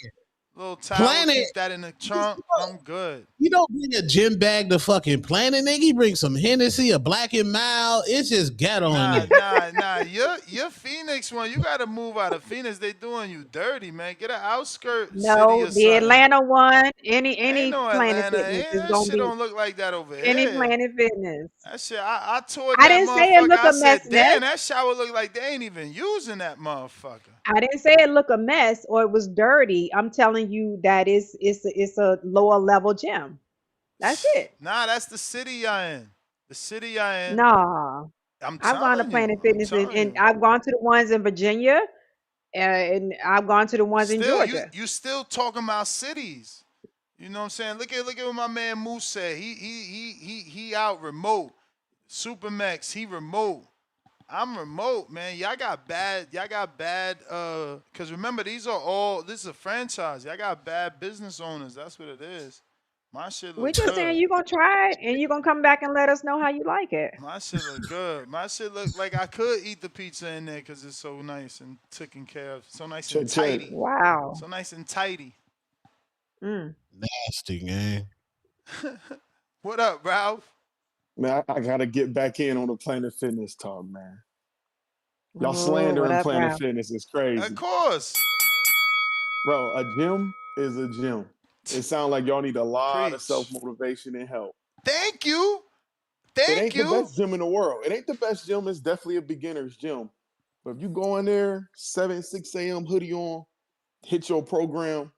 a little towel, Planet. keep that in the trunk. I'm good. You don't bring a gym bag to fucking Planet, nigga. You bring some Hennessy, a Black and Mild. It's just ghetto in Nah, there. nah, nah. Your Phoenix one, you gotta move out of Phoenix. They doing you dirty, man. Get an outskirt city No, or the something. Atlanta one, Ain't any no Planet Atlanta. Fitness Ain't is that gonna shit be don't look like that over any here. Planet Fitness. That shit, I toured I that didn't say it motherfucker. look I a mess, said, Ness. damn, that shower look like they ain't even using that motherfucker. I didn't say it look a mess or it was dirty. I'm telling you that it's a lower level gym. That's it. Nah, that's the city I in. The city I in. Nah, I'm I've gone to telling you. Planet I'm Fitness telling and you. I've gone to the ones in Virginia and I've gone to the ones in Still, you Georgia. you still talking about cities. You know what I'm saying? Look at what my man Moose said. He out remote. Supermax, he remote. I'm remote, man. Y'all got bad cause remember this is a franchise. Y'all got bad business owners. That's what it is. My shit We're look just saying good. you're gonna try it and you're gonna come back and let us know how you like it. My shit look good. My shit look like I could eat the pizza in there because it's so nice and taken care of. So nice and Check. tidy. Wow. So nice and tidy. Mm. Nasty, man. What up, Ralph? Man, I gotta get back in on the Planet Fitness talk, man. Y'all Oh, what slandering up, Planet Ralph? Fitness is Of crazy. course. Bro, a gym is a gym. It sounds like y'all need a lot of Preach. self-motivation and help. Thank you. It Thank ain't the you. best gym in the world. It ain't the best gym. It's definitely a beginner's gym. But if you go in there, 6 a.m. hoodie on, hit your program,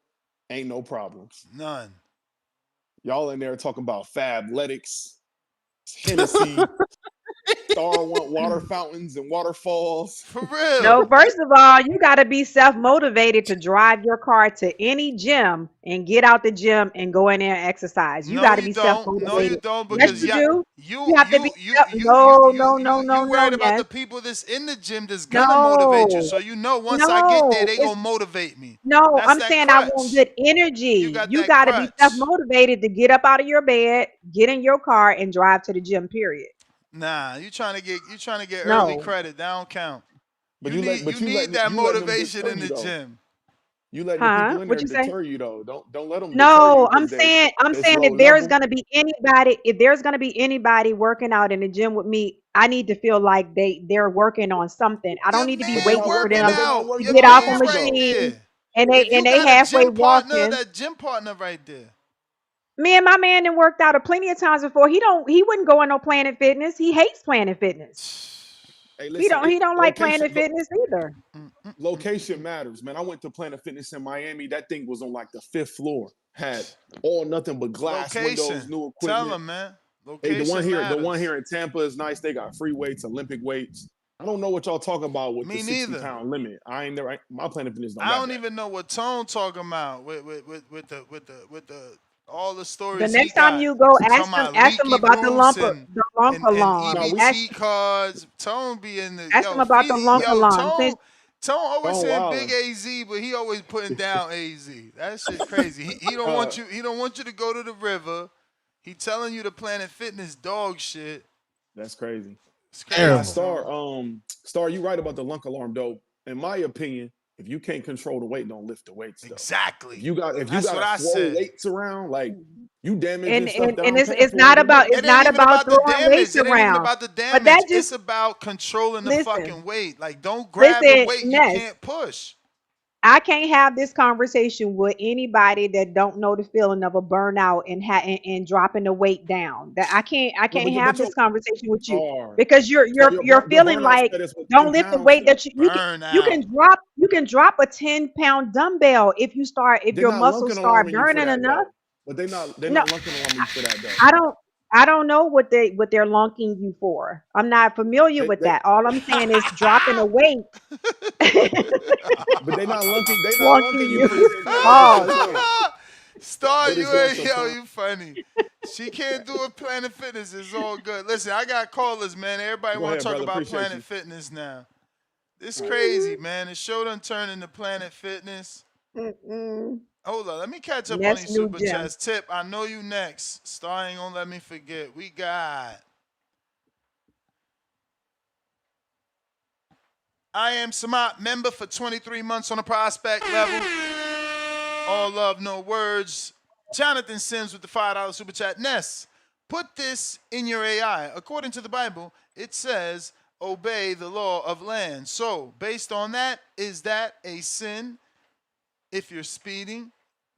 ain't no problems. None. Y'all in there talking about Fabletics, Hennessy, Star want water fountains and waterfalls. For real. No, first of all, you got to be self motivated to drive your car to any gym and get out the gym and go in there and exercise. You No, got to you be self don't. No, you motivated. don't, Yes, because you yeah, do. you You have to you be you you you no, you no, no, you no, you no, worried about Ness. the people that's in the gym that's gonna motivate you. No, So you know once I get there, no. they It's gonna motivate me. no. That's I'm that saying I want crutch. good You energy. got You that got to be self crutch. motivated to get up out of your bed, get in your car, and drive to the gym. Period. Nah, you trying to get early No, credit. That don't count. But You need you need that you letting them motivation deter in you the though. gym. You letting the huh? people in What there you say? deter you though. Don't let them deter No, you I'm because saying it's low if there's level. gonna be anybody, if there's gonna be anybody working out in the gym with me, I need to feel like they're working on something. I don't Your need to be But they man waiting not for working them but they not out. to Your working get out off a man with you right though. machine there. and If you they got a halfway gym partner, walking. that gym partner right there. Me and my man done worked out a plenty of times before. He wouldn't go on no Planet Fitness. He hates Planet Fitness. Hey, listen, He don't like Planet Fitness either. location matters, man. I went to Planet Fitness in Miami. That thing was on like the 5th floor. Had all nothing but glass windows, Location. new Tell equipment. them, man. Hey, Location the one matters. here in Tampa is nice. They got free weights, Olympic weights. I don't know what y'all talking about with the Me 60 neither. pound limit. I ain't never. My Planet Fitness don't I got don't that. even know what Tone talking about with the all the The stories he next time got. you go, Talking about ask him leaky about roofs the lunk and No, alarm. we EBT cards. Tone be in the Ask him yo about the feed lunk no, yo alarm. Since Tone always Stone saying big Wildin'. AZ, but he always putting down AZ. That shit crazy. He don't Uh, want you. He don't want you to go to the river. He telling you the Planet Fitness dog shit. that's crazy. It's Nah, crazy, Terrible. Tone. Star, you right about the lunk alarm though. In my opinion, if you can't control the weight, don't lift the weights though. Exactly. If you That's what gotta I throw said. weights around, like you damaging stuff and down path already. It it's ain't not even about about the throwing weights damage. It ain't even around. about the But that damage. just It's about controlling the listen, fucking weight. Like, don't grab the listen, weight you Ness. can't push. I can't have this conversation with anybody that don't know the feeling of a burnout and dropping the weight down. That I can't have But this your conversation with you star, because star, you're your feeling burnout like status with don't 10 lift the pounds weight though. that Burnout. you can drop a 10-pound dumbbell if They're your not muscles lunking start alarming you for burning that enough. though. But they're No, not lunking alarming you for that though. I don't know what they're lunking you for. I'm not familiar with They that. All I'm saying is dropping a weight, but they're not lunking lunking you for you. 10 pounds at a Pause. time. Star, What you is that, ain't yo, Shatan? you funny. She can't do a Planet Fitness. It's all good. Listen, I got callers, man. Everybody Go want to ahead, talk brother. about Appreciate Planet you. Fitness now. It's crazy, Mhm. man. The show done turned into Planet Fitness. Mm-mm. Hold on, let me catch up on Nest these new super gym. chats. Tip, I know you next. Star ain't gonna let me forget. We got I am Samat, member for 23 months on a prospect level. All love, no words. Jonathan Sims with the $5 super chat. Ness, put this in your AI. According to the Bible, it says, obey the law of land. So, based on that, is that a sin if you're speeding?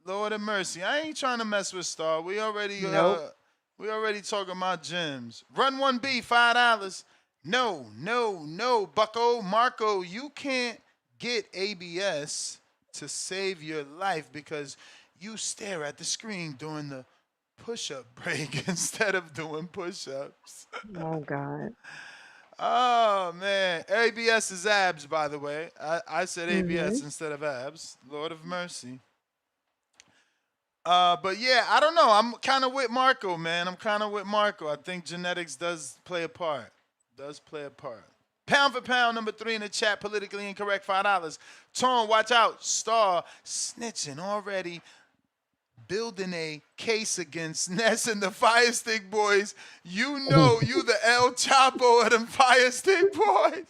Lord have mercy. I ain't trying to mess with Star. Nope. We already talking about gyms. Run 1B, $5. No, no, no, Bucko, Marco, you can't get ABS to save your life because you stare at the screen during the push-up break instead of doing push-ups. Oh God. Oh man, ABS is abs, by the way. I said Hmm. ABS instead of abs. Lord of mercy. But yeah, I don't know. I'm kind of with Marco, man. I'm kind of with Marco. I think genetics does play a part. Does play a part. Pound for pound, number 3 in the chat. Politically incorrect, $5. Tone, watch out. Star snitching already. building a case against Ness and the Fire Stick Boys. You know you the El Chapo of them Fire Stick Boys.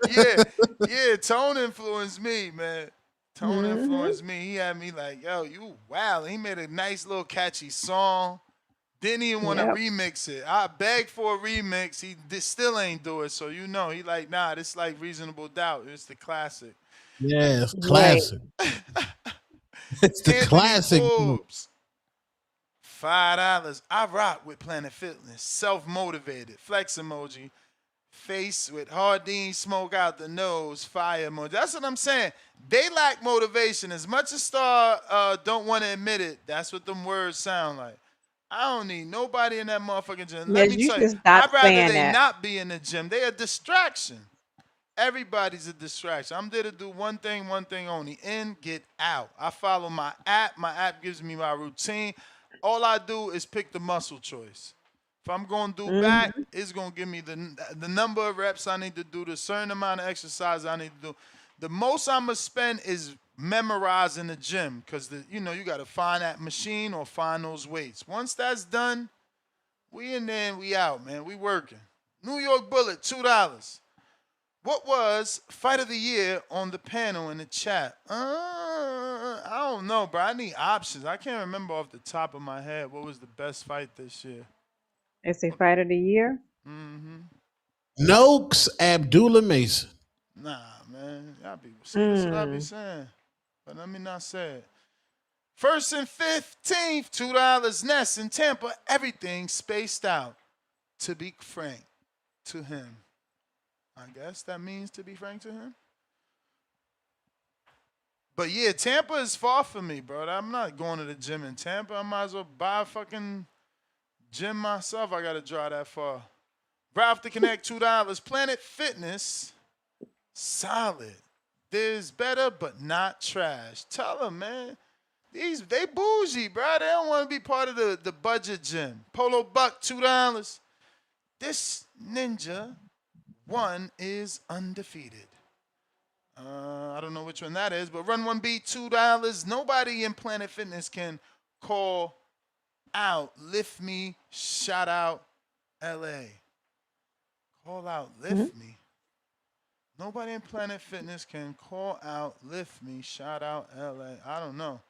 Yeah, Tone influenced me, man. Tone influenced me. He had me like, yo, you wow. He made a nice little catchy song. Didn't even want to Yep. remix it. I begged for a remix. He still ain't do it. So you know, he like, nah, this like Reasonable Doubt. It's the classic. Yeah, it's Right. classic. It's the Anthony classic. Forbes, $5. I rock with Planet Fitness. Self-motivated. Flex emoji. Face with Hardin smoke out the nose. Fire emoji. That's what I'm saying. They lack motivation. As much as Star don't want to admit it, that's what them words sound like. I don't need nobody in that motherfucking gym. Let Yes, me you tell you, should stop I'd rather saying they that. not be in the gym. They a distraction. Everybody's a distraction. I'm there to do one thing only. In, get out. I follow my app. My app gives me my routine. All I do is pick the muscle choice. If I'm going to do back, it's going to give me the number of reps I need to do, the certain amount of exercise I need to do. The most I'm going to spend is memorizing the gym because, you got to find that machine or find those weights. Once that's done, we in there and we out, man. We working. New York Bullet, $2. What was fight of the year on the panel in the chat? I don't know, bro. I need options. I can't remember off the top of my head what was the best fight this year. It's a fight of the year. Noakes Abdullah Mason. Nah, man. Y'all be see, this is what I be saying. But let me not say it. 1st and 15th, $2. Ness in Tampa. Everything spaced out. To be frank to him. I guess that means to be frank to him. But yeah, Tampa is far from me, bro. I'm not going to the gym in Tampa. I might as well buy a fucking gym myself. I got to drive that far. Ralph to Connect, $2. Planet Fitness, solid. There's better, but not trash. Tell them, man. They bougie, bro. They don't want to be part of the budget gym. Polo Buck, $2. This ninja one is undefeated. I don't know which one that is, but Run 1B, $2. Nobody in Planet Fitness can call out, lift me, shout out, LA. Call out, lift me. Nobody in Planet Fitness can call out, lift me, shout out, LA. I don't know.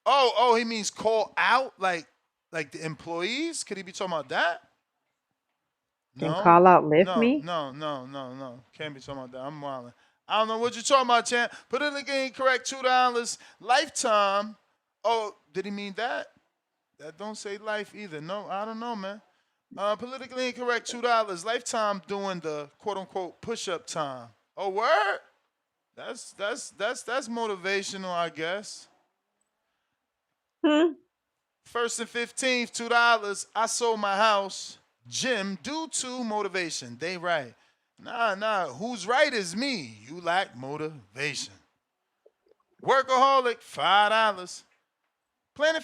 Oh, he means call out like the employees? Could he be talking about that? Can No, call out, lift no. me. Can't be talking about that. I'm wilding. I don't know what you're talking about, champ. Politically incorrect, $2. Lifetime. Oh, did he mean that? That don't say life either. No, I don't know, man. Politically incorrect, $2. Lifetime doing the quote unquote push-up time. Oh, word? That's motivational, I guess. 1st and 15th, $2. I sold my house. Gym due to motivation. They right. Nah. Who's right is me. You lack motivation. Workaholic, $5. Planet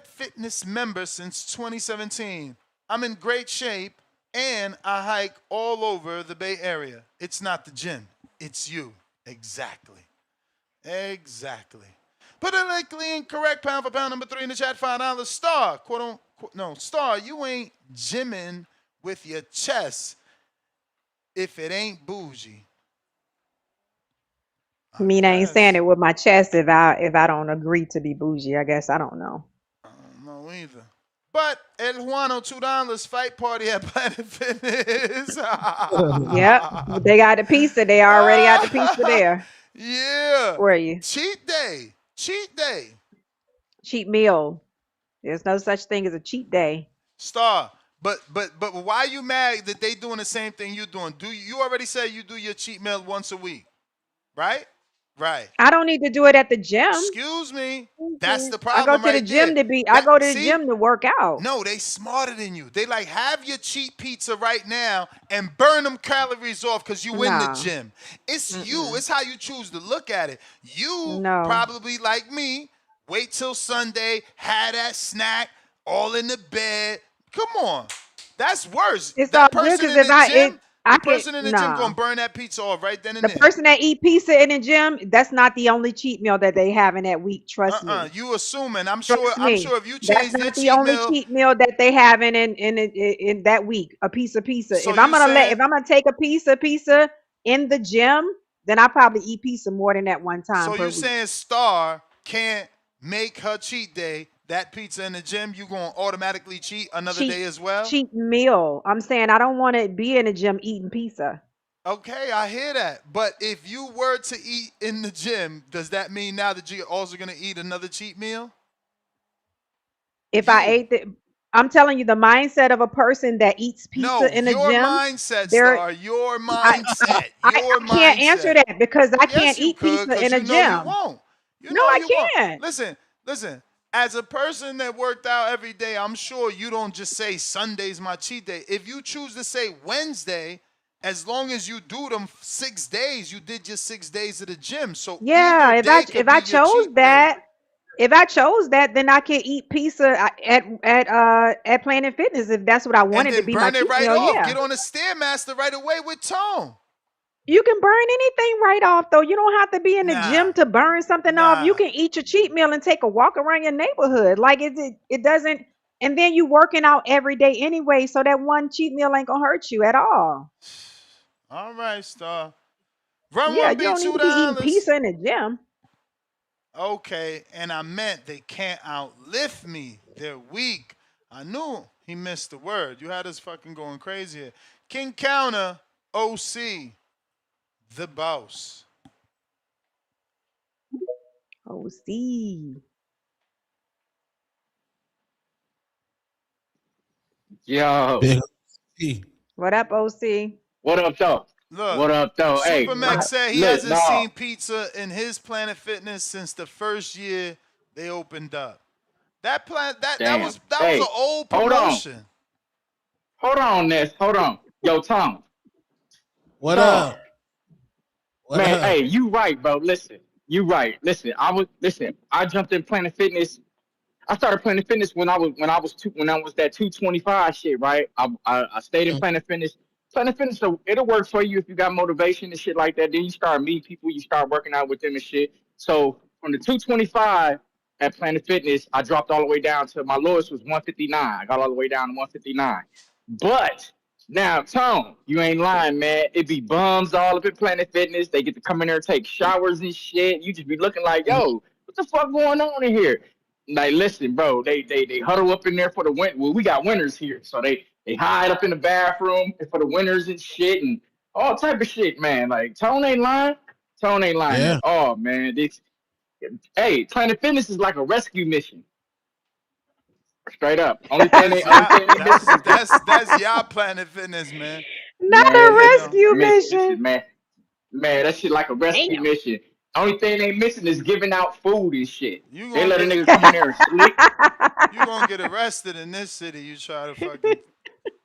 Fitness member since 2017. I'm in great shape and I hike all over the Bay Area. It's not the gym. It's you. Exactly. Politically incorrect, pound for pound, number 3 in the chat, $5. Star, quote unquote, no, Star, you ain't gymming with your chest if it ain't bougie. I mean, I ain't saying it with my chest if I don't agree to be bougie. I guess I don't know. I don't know either. But El Juano, $2, fight party at Planet Fitness. Yep, they got the pizza. They already got the pizza there. Yeah. For you. Cheat day. Cheat meal. There's no such thing as a cheat day. Star, but why you mad that they doing the same thing you doing? You already said you do your cheat meal once a week, right? Right. I don't need to do it at the gym. Excuse me. That's the I problem. go to the gym to be. I go to the gym to work out. No, they smarter than you. They like have your cheap pizza right now and burn them calories off because you in the gym. It's you. It's how you choose to look at it. You probably like me. Wait till Sunday. Have that snack. All in the bed. Come on. That's worse. It's that all good person because in the gym. I The can person in the gym nah. gonna burn that pizza off right then and The there. person that eat pizza in the gym, that's not the only cheat meal that they have in that week. Trust me. You assuming. I'm sure Trust me. if you That's change their not the cheat only meal, cheat meal that they have in that week. A piece of pizza. so you saying If I'm gonna take a piece of pizza in the gym, then I probably eat pizza more than that one time so per you week. saying Star can't make her cheat day that pizza in the gym, you gonna automatically cheat another Cheat day as well? cheat meal. I'm saying I don't want to be in the gym eating pizza. Okay, I hear that. But if you were to eat in the gym, does that mean now that you're also gonna eat another cheat meal? If I You. ate the I'm telling you, the mindset of a person that eats No, pizza in the your gym, mindset, they're Star. Your I, mindset. I Your can't answer mindset. that because I Yes, can't you eat could, pizza because in a you know you gym. won't. You No, know I you won't. can't. Listen. As a person that worked out every day, I'm sure you don't just say Sunday's my cheat day. If you choose to say Wednesday, as long as you do them 6 days, you did your 6 days at the gym. So either Yeah, day if could be I your chose cheat day. that, if I chose that, then I could eat pizza at Planet Fitness if that's what I And wanted to then be my burn it cheat right meal. off. Yeah, Get on the Stairmaster right away with Tone. you can burn anything right off though. You don't have to be in the Nah, gym to burn something off. You nah. can eat your cheat meal and take a walk around your neighborhood. Like it doesn't. And then you working out every day anyway, so that one cheat meal ain't gonna hurt you at all. All right, Star. Run Yeah, one you beat don't need to be eating $2. pizza in the gym. Okay, and I meant they can't outlift me. They're weak. I knew he missed the word. You had us fucking going crazy here. King Counter, OC, the boss. Oh, see. Yo, Big C. What up, OC? what up, though? Look, What up, though? Hey, Supermax said he look, hasn't no, seen pizza in his Planet Fitness since the first year they opened up. damn. That was an Hey, old hold on, promotion. Ness, hold on. Yo, What Tom, up? What man, up? hey, you right, bro. Listen, you right. Listen. I jumped in Planet Fitness. I started Planet Fitness when I was that 225 shit, right? I stayed in Planet Fitness. Planet Fitness, so it'll work for you if you got motivation and shit like that. Then you start meeting people, you start working out with them and shit. So from the 225 at Planet Fitness, I dropped all the way down to my lowest was 159. I got all the way down to 159. But now, Tone, you ain't lying, man. It be bums all up at Planet Fitness. They get to come in there and take showers and shit. You just be looking like, yo, what the fuck going on in here? Like, listen, bro, they huddle up in there for the win. Well, we got winners here, so they hide up in the bathroom for the winners and shit and all type of shit, man. Like Tone ain't lying. Tone ain't lying at Yeah. all, man. Hey, Planet Fitness is like a rescue mission, straight up. That's Only y'all. thing they missing is That's y'all Planet Fitness, man. Not man. a You Listen, know, rescue listen, mission. man. That shit like a rescue Damn. mission. Only thing they missing is giving out food and shit. you They gonna let a get nigga come in there and sleep. you gonna get arrested in this city. You try to fucking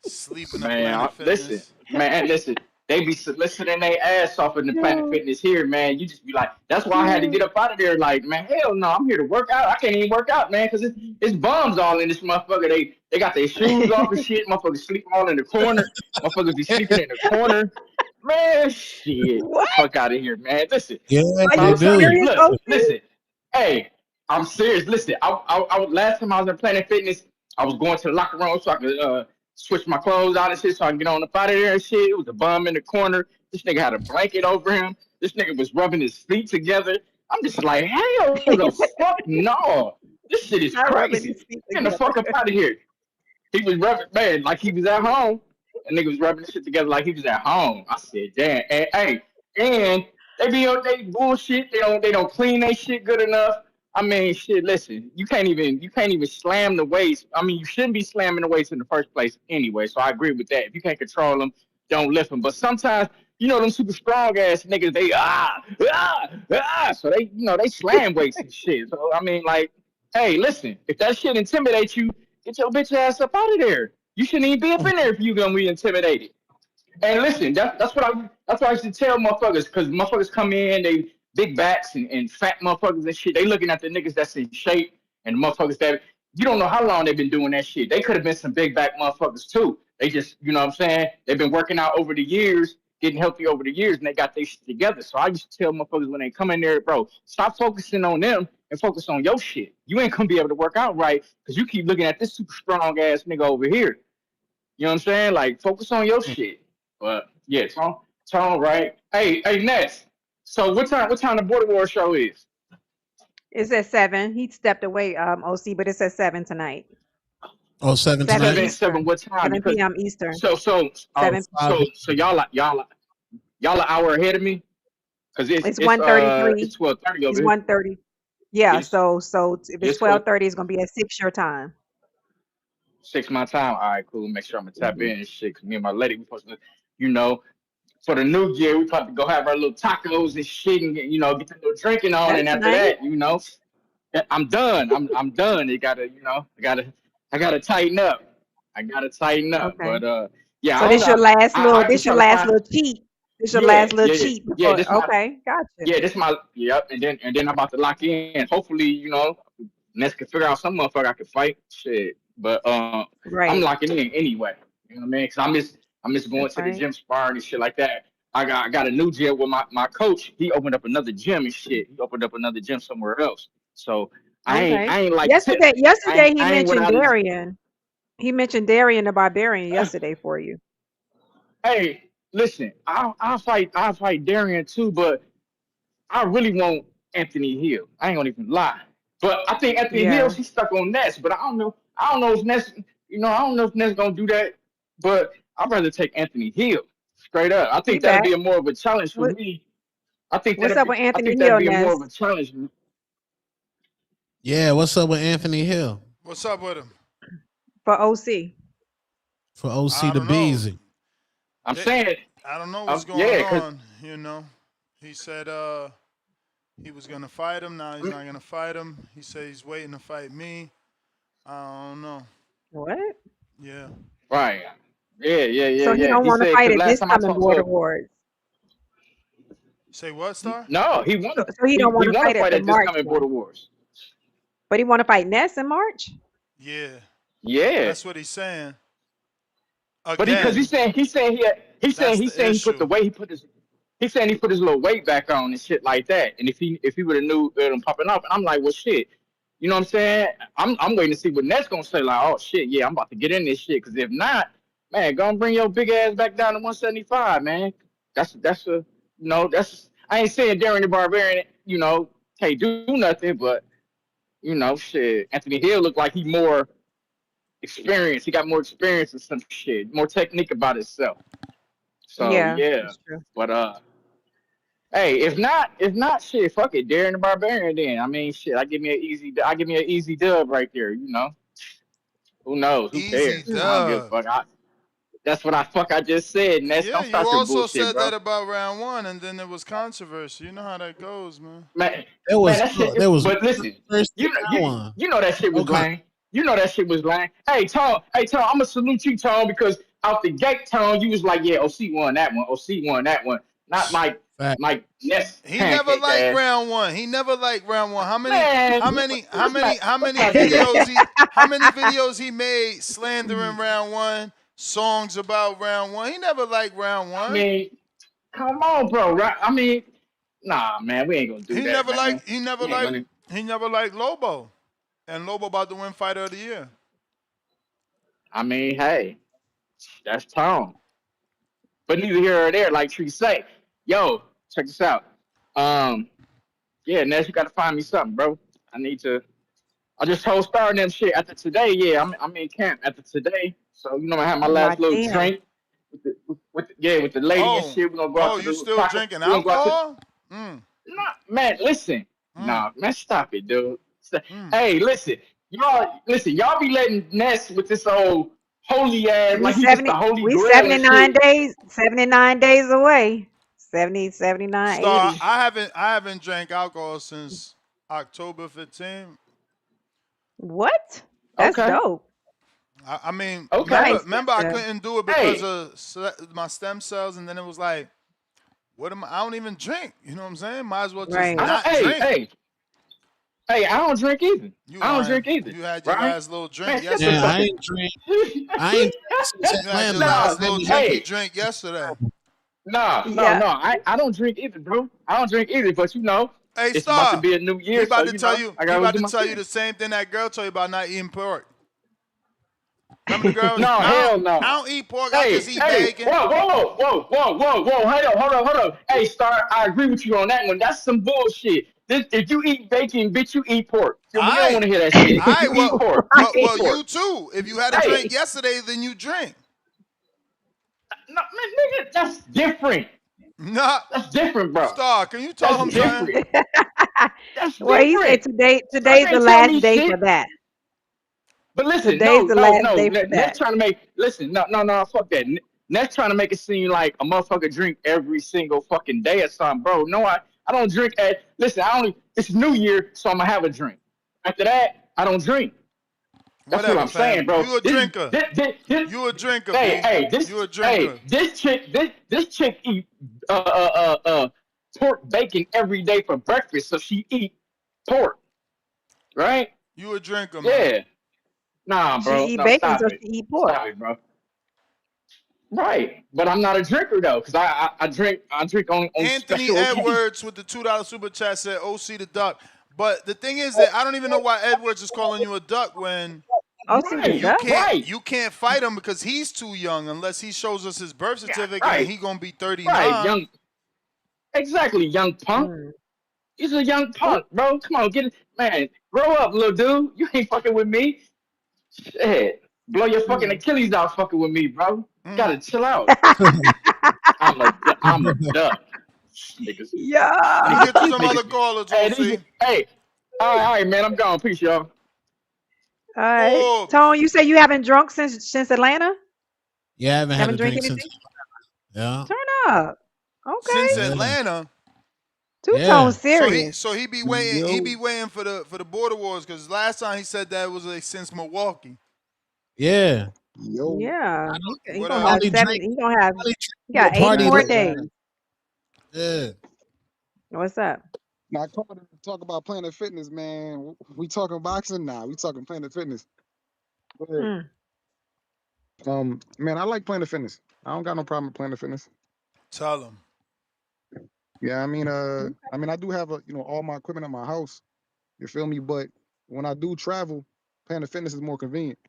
sleep in a Planet Listen, Fitness. listen. They be soliciting their ass off in the Planet Yo, Fitness here, man. You just be like, that's why I had to yo. get up out of there. Like, man, hell no, I'm here to work out. I can't even work out, man, because it's bums all in this motherfucker. They got their shoes off and shit. Motherfuckers sleeping all in the corner. Motherfuckers be sleeping in the corner. Man, shit, get What? the fuck out of here, man. Listen, Yeah, Are they you I'm telling do. you, serious, look, OC? listen. Hey, I'm serious. Listen, last time I was in Planet Fitness, I was going to the locker room so I could switch my clothes out and shit so I can get on up out of there and shit. It was a bum in the corner. This nigga had a blanket over him. This nigga was rubbing his feet together. I'm just like, hell the fuck no. This shit is Not rubbing crazy. his feet Get the together. fuck up out of here. He was rubbing, man, like he was at home. And nigga was rubbing the shit together like he was at home. I said, damn. And hey, and they be on they bullshit. They don't clean their shit good enough. I mean, shit. Listen, you can't even slam the weights. I mean, you shouldn't be slamming the weights in the first place anyway. So I agree with that. If you can't control them, don't lift them. But sometimes, them super strong ass niggas, they so they slam weights and shit. So I mean, like, hey, listen, if that shit intimidates you, get your bitch ass up out of there. You shouldn't even be up in there if you gonna be intimidated. And listen, that's what I used to tell motherfuckers, because motherfuckers come in, they big backs and fat motherfuckers and shit. They looking at the niggas that's in shape and the motherfuckers that you don't know how long they've been doing that shit. They could have been some big back motherfuckers too. They just, you know what I'm saying? They've been working out over the years, getting healthy over the years, and they got their shit together. So I used to tell motherfuckers when they come in there, bro, stop focusing on them and focus on your shit. You ain't gonna be able to work out right because you keep looking at this super strong ass nigga over here. You know what I'm saying? Like, focus on your shit. But yeah, Tone, right? Hey, Ness. So what time the Border War show is? It's at 7. He stepped away, OC, but it's at 7 tonight. Oh, 7 7 tonight. Seven. Eastern. What time? 7 Because p.m. Eastern. so 7. y'all an hour ahead of me. Cause It's 1:33. it's 12:30 It's over here. 1:30. Yeah. It's So if it's it's 12 12:30, it's gonna be at 6 your time. 6 my time. All right, cool. Make sure I'm gonna tap in and shit. Cause me and my lady, we supposed to, you know, for the new year, we probably go have our little tacos and shit, and get the little drinking on. And That's after nice. that, I'm done. I'm done. It gotta, I gotta tighten up. I gotta tighten up. Okay. But yeah, So this your last little. I can This your try to last find. little cheat. This your Yeah, last little yeah, cheat yeah. before. This my Okay, gotcha. yeah. This my yep. And then I'm about to lock in. Hopefully, Ness can figure out some motherfucker I can fight. Shit, but I'm Right. locking in anyway. You know what I mean? Cause I miss going That's to the right. gym sparring and shit like that. I got a new gym with my coach. He opened up another gym and shit. He opened up another gym somewhere else. So Okay. I ain't like tip. Yesterday he I ain't mentioned without his. Darian. He mentioned Darian the Barbarian yesterday for you. Hey, listen, I'll fight Darian too, but I really want Anthony Hill. I ain't gonna even lie. But I think Anthony Hill, Yeah. he's stuck on Ness. But I don't know. I don't know if Ness, I don't know if Ness gonna do that. But I'd rather take Anthony Hill straight up. I He think that'll back. be a more of a challenge for What me. What's up with I Anthony think that'll Hill, be a more of Ness? a challenge. Yeah, what's up with Anthony Hill What's up with him? For OC. for OC I the don't know. Beezy? I'm They, saying, I don't know what's going yeah, cause on. He said he was gonna fight him. Now he's I mean, not gonna fight him. He said he's waiting to fight me. I don't know. What? Yeah. right, So he yeah. don't He want to said fight because at last this time I coming talked Border to him, Wars. Say what, Star? no, So he don't want he to want to fight at fight the at this March coming Border one. Wars. But he want to fight Ness in March? Yeah. Yeah. That's what he's saying. But because Again, that's he the saying he put the issue. weight he saying he put his little weight back on and shit like that. And if he would have knew him popping up, and I'm like, well shit. You know what I'm saying? I'm waiting to see what Nets gonna say. Like, oh shit, yeah, I'm about to get in this shit. Cause if not, man, go and bring your big ass back down to 175, man. That's I ain't saying Darren the Barbarian, can't do nothing, but shit. Anthony Hill looked like he more experience. He got more experience and some shit, more technique about himself. So Yeah, yeah, that's true. but hey, if not, shit, fuck it, Darren the Barbarian. Then I mean, shit, I give me an easy dub right there. Who knows? Who Easy cares? I don't give a dub. fuck. That's what I just said. Ness, Yeah, don't you start your also bullshit, said that bro. about round one, and then there was controversy. You know how that goes, man. Man, There man, was that shit. there was But listen, first you know, that one. you know that shit was Okay. lame. You know that shit was lame. Hey Tom, I'm gonna salute you, Tom, because out the gate, Tom, you was like, yeah, OC won that one. OC won that one. Not Fact. Mike Ness He never pancake liked ass. round one. He never liked round one. Man, let's not do that. How many videos he made slandering round one, songs about round one. He never liked round I one. mean, come on, bro. Right? I mean, nah, man, we ain't gonna do He that, never man. liked he never We ain't liked gonna. he never liked Lobo. And Lobo about to win fighter of the year. I mean, hey, that's Tom. But neither here or there, like Tree say. Yo, check this out. Um, yeah, Ness, you gotta find me something, bro. I need to. I just told Star and them shit after today. Yeah, I'm in camp after today, so I have my last Locked little in. drink with the lady and Oh, shit. We're gonna go out to the you little still taco. drinking We're gonna go out to. alcohol? Mm, Nah, man, listen. mm, Nah, man, stop it, dude. mm. Hey, y'all be letting Ness with this old holy ass, We like he just the 70 holy we grail and 79 shit. days, 79 days away. 70, 79, Star, 80. I haven't drank alcohol since October 15th. What? That's Okay, dope. I mean, okay. Nice. remember, I Yeah. couldn't do it because Hey, of my stem cells, and then it was like, I don't even drink. You know what I'm saying? Might as well just Right. not hey, drink. hey. Hey, I don't drink either. You I don't lying. drink either. You had your Right? last little Man, drink shut the Man, yesterday. I fucking. ain't drink. I ain't drink since You had your Atlanta. nah, last I've little been drinky hey, drink yesterday. Yeah. I don't drink either, bro. I don't drink either, but Hey, it's about to Star. be a new He year, so about to tell you. I He gotta about do to my tell you thing. the same thing that girl told you about not eating pork. Remember the girl? No, hell no. I don't eat pork. I just Hey, eat hey, bacon. whoa. Hold up. Hey, Star, I agree with you on that one. That's some bullshit. If you eat bacon, bitch, you eat pork. All We don't right. want to hear that shit. All right. You eat pork. You Well, eat Right. you pork. too. If you had a Hey, drink yesterday, then you drink. no, man, nigga, that's different. Nah, That's different, bro. Star. Can you tell That's him something? different. That's Well, he said different. Star today's the can't tell last me day for shit. that. But listen, Today's no, the no, last no. day for Next that. trying to make listen, no, fuck that. Next trying to make it seem like a motherfucker drink every single fucking day or something, bro. No, I don't drink at listen, I only it's New Year, so I'm gonna have a drink. After that, I don't drink. That's what Whatever, I'm saying, fam. bro. You a drinker. This You a drinker, hey, B. hey, You a hey, drinker. this chick eat pork bacon every day for breakfast, so she eat pork, right? You a drinker, man. Yeah. Nah, She bro. eat No, bacon, stop so it. she eat pork. Stop it, bro. Right. But I'm not a drinker though, because I drink on Anthony special occasions. Edwards with the $2 super chat said OC the duck. But the thing is that I don't even know why Edwards is calling you a duck when Oh, see the Right, duck. right, you can't fight him because he's too young unless he shows us his birth yeah, certificate and right, he gonna be right. 39. Young, exactly, young punk. Mm. He's a young Oh, punk, bro. Come on, get it, man. Grow up, little dude. You ain't fucking with me. Shit. Blow your fucking mm. Achilles out fucking with me, bro. Mm. Gotta chill out. I'm a duck. Niggas, Let me Yeah. get to these some other niggas. callers, Hey, these. OC. Hey, all right, man. I'm gone. Peace, y'all. All right. Forbes. Tone, you say you haven't drunk since Atlanta? Yeah, I haven't had a Haven't drank drink since. anything? Yeah, Turn up. Since Okay. yeah, Atlanta. Two Tone yeah. serious. He be waiting Yo, for the border wars because last time he said that was like since Milwaukee. Yeah. yo. Yeah. I He What gonna I up? have only drink. seven. He gonna have. I only He drink to got a eight party. Nah, more look, days. Yeah. What's up? now I called to talk about Planet Fitness, man. We talking boxing? Nah, we talking Planet Fitness. Go ahead. Mm. Man, I like Planet Fitness. I don't got no problem with Planet Fitness. Tell him. Yeah, Okay. I do have all my equipment at my house. You feel me? But when I do travel, Planet Fitness is more convenient.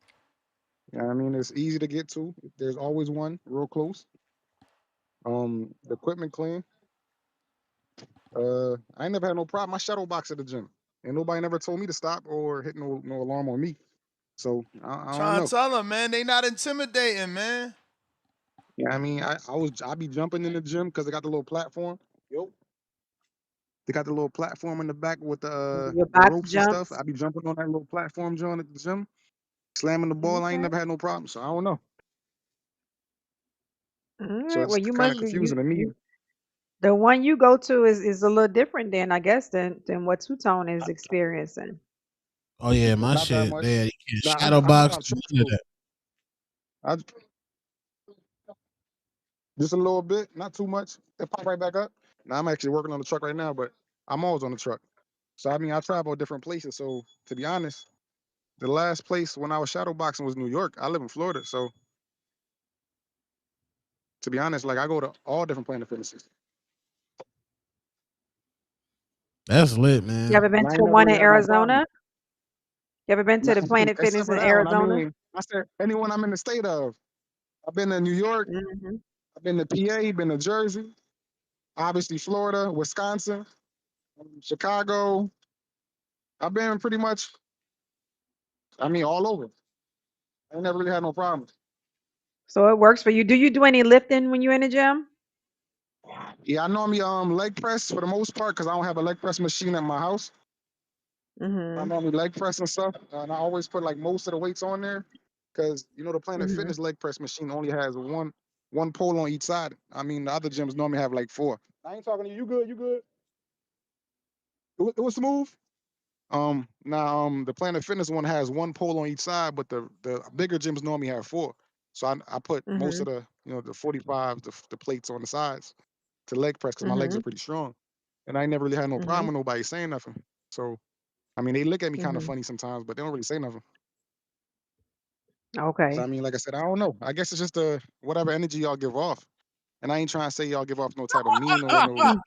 Yeah, it's easy to get to. There's always one real close. The equipment clean. I ain't never had no problem. I shadow box at the gym, and nobody never told me to stop or hit no alarm on me. So I don't Trying to know. tell him, man, they not intimidating, man. Yeah, I be jumping in the gym because they got the little platform. Yo, they got the little platform in the back with Your the box ropes and stuff. jumps. I be jumping on that little platform, John, at the gym, slamming the ball. I ain't Okay. never had no problem. So I don't know. All So right. it's Well, you kind of must confusing to me. the one you go to is a little different then I guess than what Two Tone is experiencing. Oh yeah, my Not that shit. much. There, you can't Nah, shadow I box. got tricks None of though. that. I just a little bit, not too much. It pop right back up. Now I'm actually working on the truck right now, but I'm always on the truck. So I travel different places. So to be honest, the last place when I was shadow boxing was New York. I live in Florida, so to be honest, like I go to all different Planet Fitnesses, That's lit, You man. ever been and I to ain't the never one really in had no problem. Arizona? You ever been to Not, the Planet except Fitness for in that one. Arizona? I said anyone I'm in the state of. I've been to New York, Hmm. I've been to PA, been to Jersey, obviously Florida, Wisconsin, Chicago. I've been pretty much, all over. I ain't never really had no problems. So it works for you. Do you do any lifting when you're in the gym? Yeah, I normally leg press for the most part because I don't have a leg press machine at my house. I Hmm. normally leg press and stuff, and I always put like most of the weights on there because the Planet Hmm. Fitness leg press machine only has one pole on each side. The other gyms normally have like four. I ain't talking to you. You good? You good? It was smooth. Now the Planet Fitness one has one pole on each side, but the bigger gyms normally have four. So I put most of Hmm. the 45 the plates on the sides to leg press because my legs Hmm. are pretty strong, and I ain't never really had no problem Hmm. with nobody saying nothing. So I mean, they look at me kind of Mhm. funny sometimes, but they don't really say nothing. So I Okay. mean, like I said, I don't know. I guess it's just the whatever energy y'all give off, and I ain't trying to say y'all give off no type of mean or no Mm.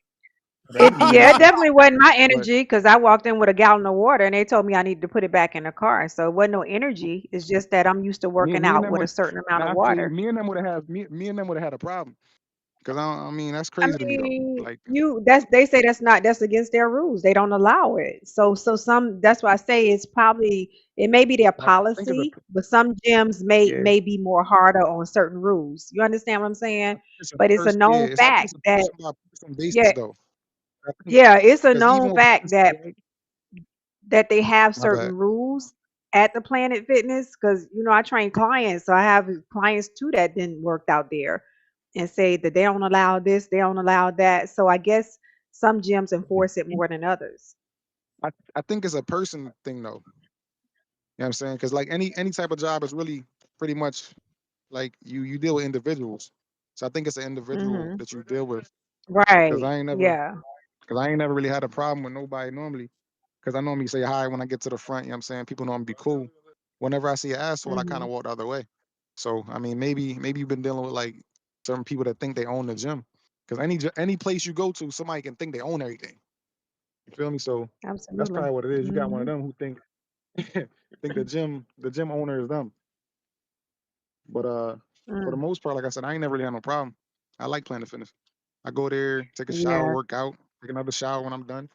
envy or Yeah, it nothing. definitely wasn't my But energy because I walked in with a gallon of water and they told me I needed to put it back in the car. So it wasn't no energy. It's just that I'm used to working me and out them with a would. certain amount of Now I feel you. water. Me and them would have me and them would have had a problem because I mean that's I crazy to me though. mean, Like they say that's against their rules. They don't allow it. So some that's why I say it's probably it may be their I think it's a policy, but some gyms may yeah. may be more harder on certain rules. You understand what I'm saying? It's a But it's a person. Yeah, known I think fact it's a that person by person basis yeah, though. I think yeah, it's a because even known with people fact say like that they have my certain bad. rules at the Planet Fitness because I train clients, so I have clients too that didn't worked out there and say that they don't allow this, they don't allow that. So I guess some gyms enforce it more than others. I think it's a person thing though. You know what I'm saying? Because like any type of job is really pretty much like you deal with individuals. So I think it's an individual Mhm. that you deal with. Because Right. I ain't never Yeah. because I ain't never really had a problem with nobody normally. Because I normally say hi when I get to the front. You know what I'm saying? People know I'm be cool. Whenever I see an asshole, I kind of Mhm. walk the other way. So I mean, maybe you've been dealing with like certain people that think they own the gym. Because any place you go to, somebody can think they own everything. You feel me? So that's Absolutely. probably what it is. You got one of Mhm. them who think the gym owner is them. But for the Mm. most part, like I said, I ain't never really had no problem. I like Planet Fitness. I go there, take a shower, Yeah. work out, take another shower when I'm done.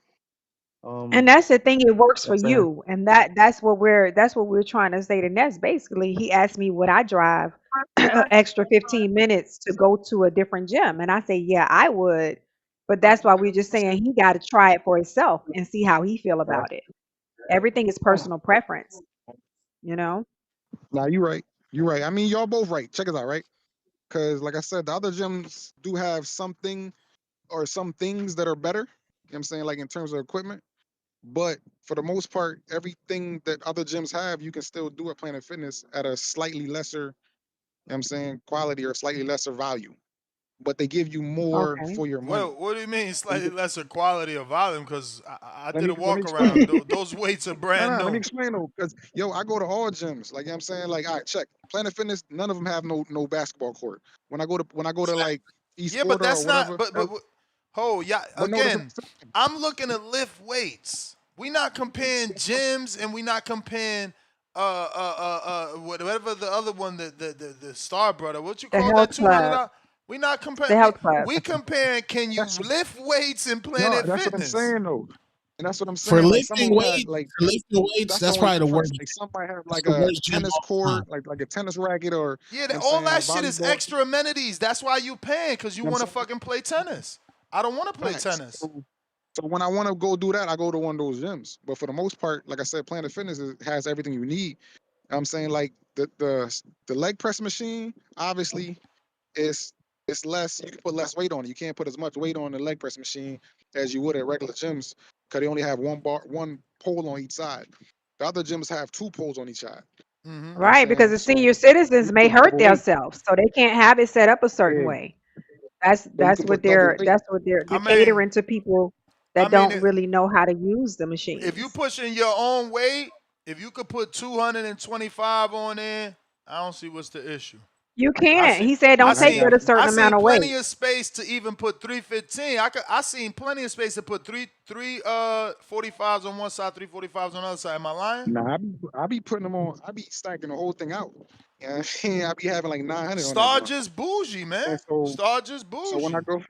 And Um, that's the thing, it works you know for what I'm saying? you. And that's what we're trying to say to Ness. Basically, he asked me would I drive an extra 15 minutes to go to a different gym. And I say, yeah, I would. But that's why we're just saying he got to try it for himself and see how he feel Right. about it. Everything is personal preference, you know? Nah, you right. You right. I mean, y'all both right. Check us out, right? Because like I said, the other gyms do have something or some things that are better. You know what I'm saying? Like in terms of equipment. But for the most part, everything that other gyms have, you can still do at Planet Fitness at a slightly lesser, you know what I'm saying, quality or slightly lesser value. But they give you more Okay. for your money. Well, what do you mean Let slightly lesser quality or volume? Because I let did a me let me walk around. explain. Those weights are No, brand no, let me new. explain though, because yo, I go to all gyms. Like you know what I'm saying, like, all right, check. Planet Fitness, none of them have no basketball court. When I go to like East Yeah, but Florida or that's not. whatever, But oh yeah. but no, that's what Again, I'm saying. I'm looking to lift weights. We not comparing gyms, and we not comparing whatever the other one, the Star Brother. What you The call that health $200? club. We not The comparing. We health club. we comparing. Can you That's lift weights in no, Planet that's what I'm Fitness? saying though, and that's what I'm For saying. Like some of lifting them had weights, like for lifting weights, that's the that's only probably the difference. worst. Like some might have That's like the a worst gym of tennis all time. court, like a tennis racket, or Yeah, you know what I'm all saying, that shit is volleyball. You extra amenities. That's why you paying, because you know what want to I'm saying? fucking play tennis. I don't want to play Facts. tennis. So when I want to go do that, I go to one of those gyms. But for the most part, like I said, Planet Fitness has everything you need. I'm saying like the leg press machine, obviously, is it's less. You can put less weight on it. You can't put as much weight on the leg press machine as you would at regular gyms because they only have one pole on each side. The other gyms have two poles on each side. Hmm. You know what I'm Right, because saying? the So senior you citizens can may put hurt double weight. themselves, so they can't have it set up a certain Yeah. way. That's So you that's can what put double they're weight. that's what they're I they're mean, catering to people I that mean, don't really know how to use the if you machines. pushing your own weight, if you could put 225 on there, I don't see what's the issue. You I can't. see. He said I don't I take seen. but got a you. I certain seen amount of weight. plenty of space to even put 315. I seen plenty of space to put three 45s on one side, 345s on the other side. Am I lying? Nah, I be putting them on. I be stacking the whole thing out. You know what I mean? I be having like 900 on that Star joint. just bougie, And man. so Star just so when I bougie. go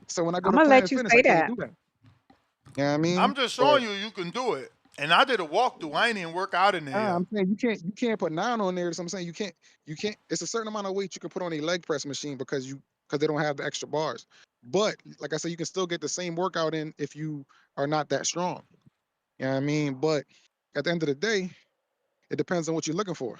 so when I go I'm to gonna let Planet you Fitness, I say can't that. do that. You know what I mean? I'm just But showing you can do it. And I did a walkthrough. I ain't even work out in there yet. I'm saying you can't put 9 on there. So I'm saying you can't. It's a certain amount of weight you can put on a leg press machine because they don't have the extra bars. But like I said, you can still get the same workout in if you are not that strong. You know what I mean? But at the end of the day, it depends on what you're looking for.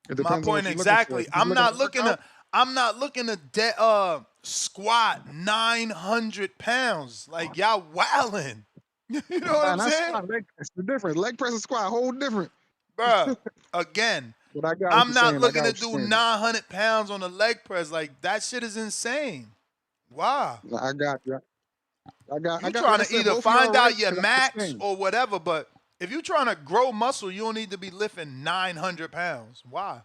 It My depends on point what you're looking for. If exactly. you're just looking to work out, I'm not looking to squat 900 pounds. Like y'all wildin'. You know what nah, I'm not saying? squat. It's the difference. Leg press and squat, whole different. Bruh, again, But I got what I'm you're not saying. I looking got to what do you're saying. 900 pounds on a leg press. Like that shit is insane. Wow. I got you. I You got, like trying I to said, either both of y'all find right out your because I max understand. or whatever, but if you're trying to grow muscle, you don't need to be lifting 900 pounds. Why?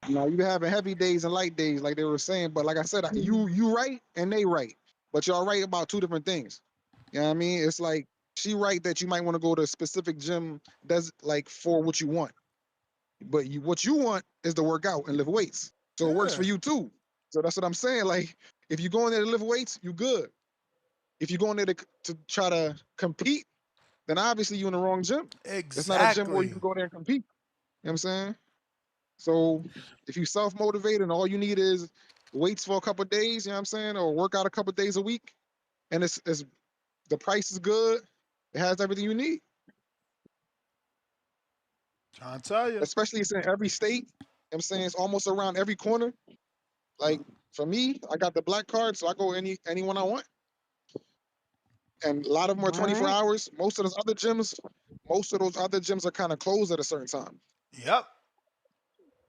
You know, you having heavy days and light days, like they were saying. But like I said, you right and they right, but y'all right about two different things. You know what I mean? It's like she right that you might want to go to a specific gym that's like for what you want, but what you want is to work out and lift weights. So it works Yeah, for you too. So that's what I'm saying. Like if you go in there to lift weights, you good. If you go in there to try to compete, then obviously you're in the wrong gym. It's not a gym where you exactly. can go there and compete. You know what I'm saying? So if you self-motivated and all you need is weights for a couple of days, you know what I'm saying, or work out a couple of days a week, and it's the price is good, it has everything you need. Trying to tell you. Especially it's in every state. You know what I'm saying it's almost around every corner. Like for me, I got the black card, so I go anyone I want. And a lot of them are All 24 right. hours. Most of those other gyms are kind of closed at a certain time. Yep.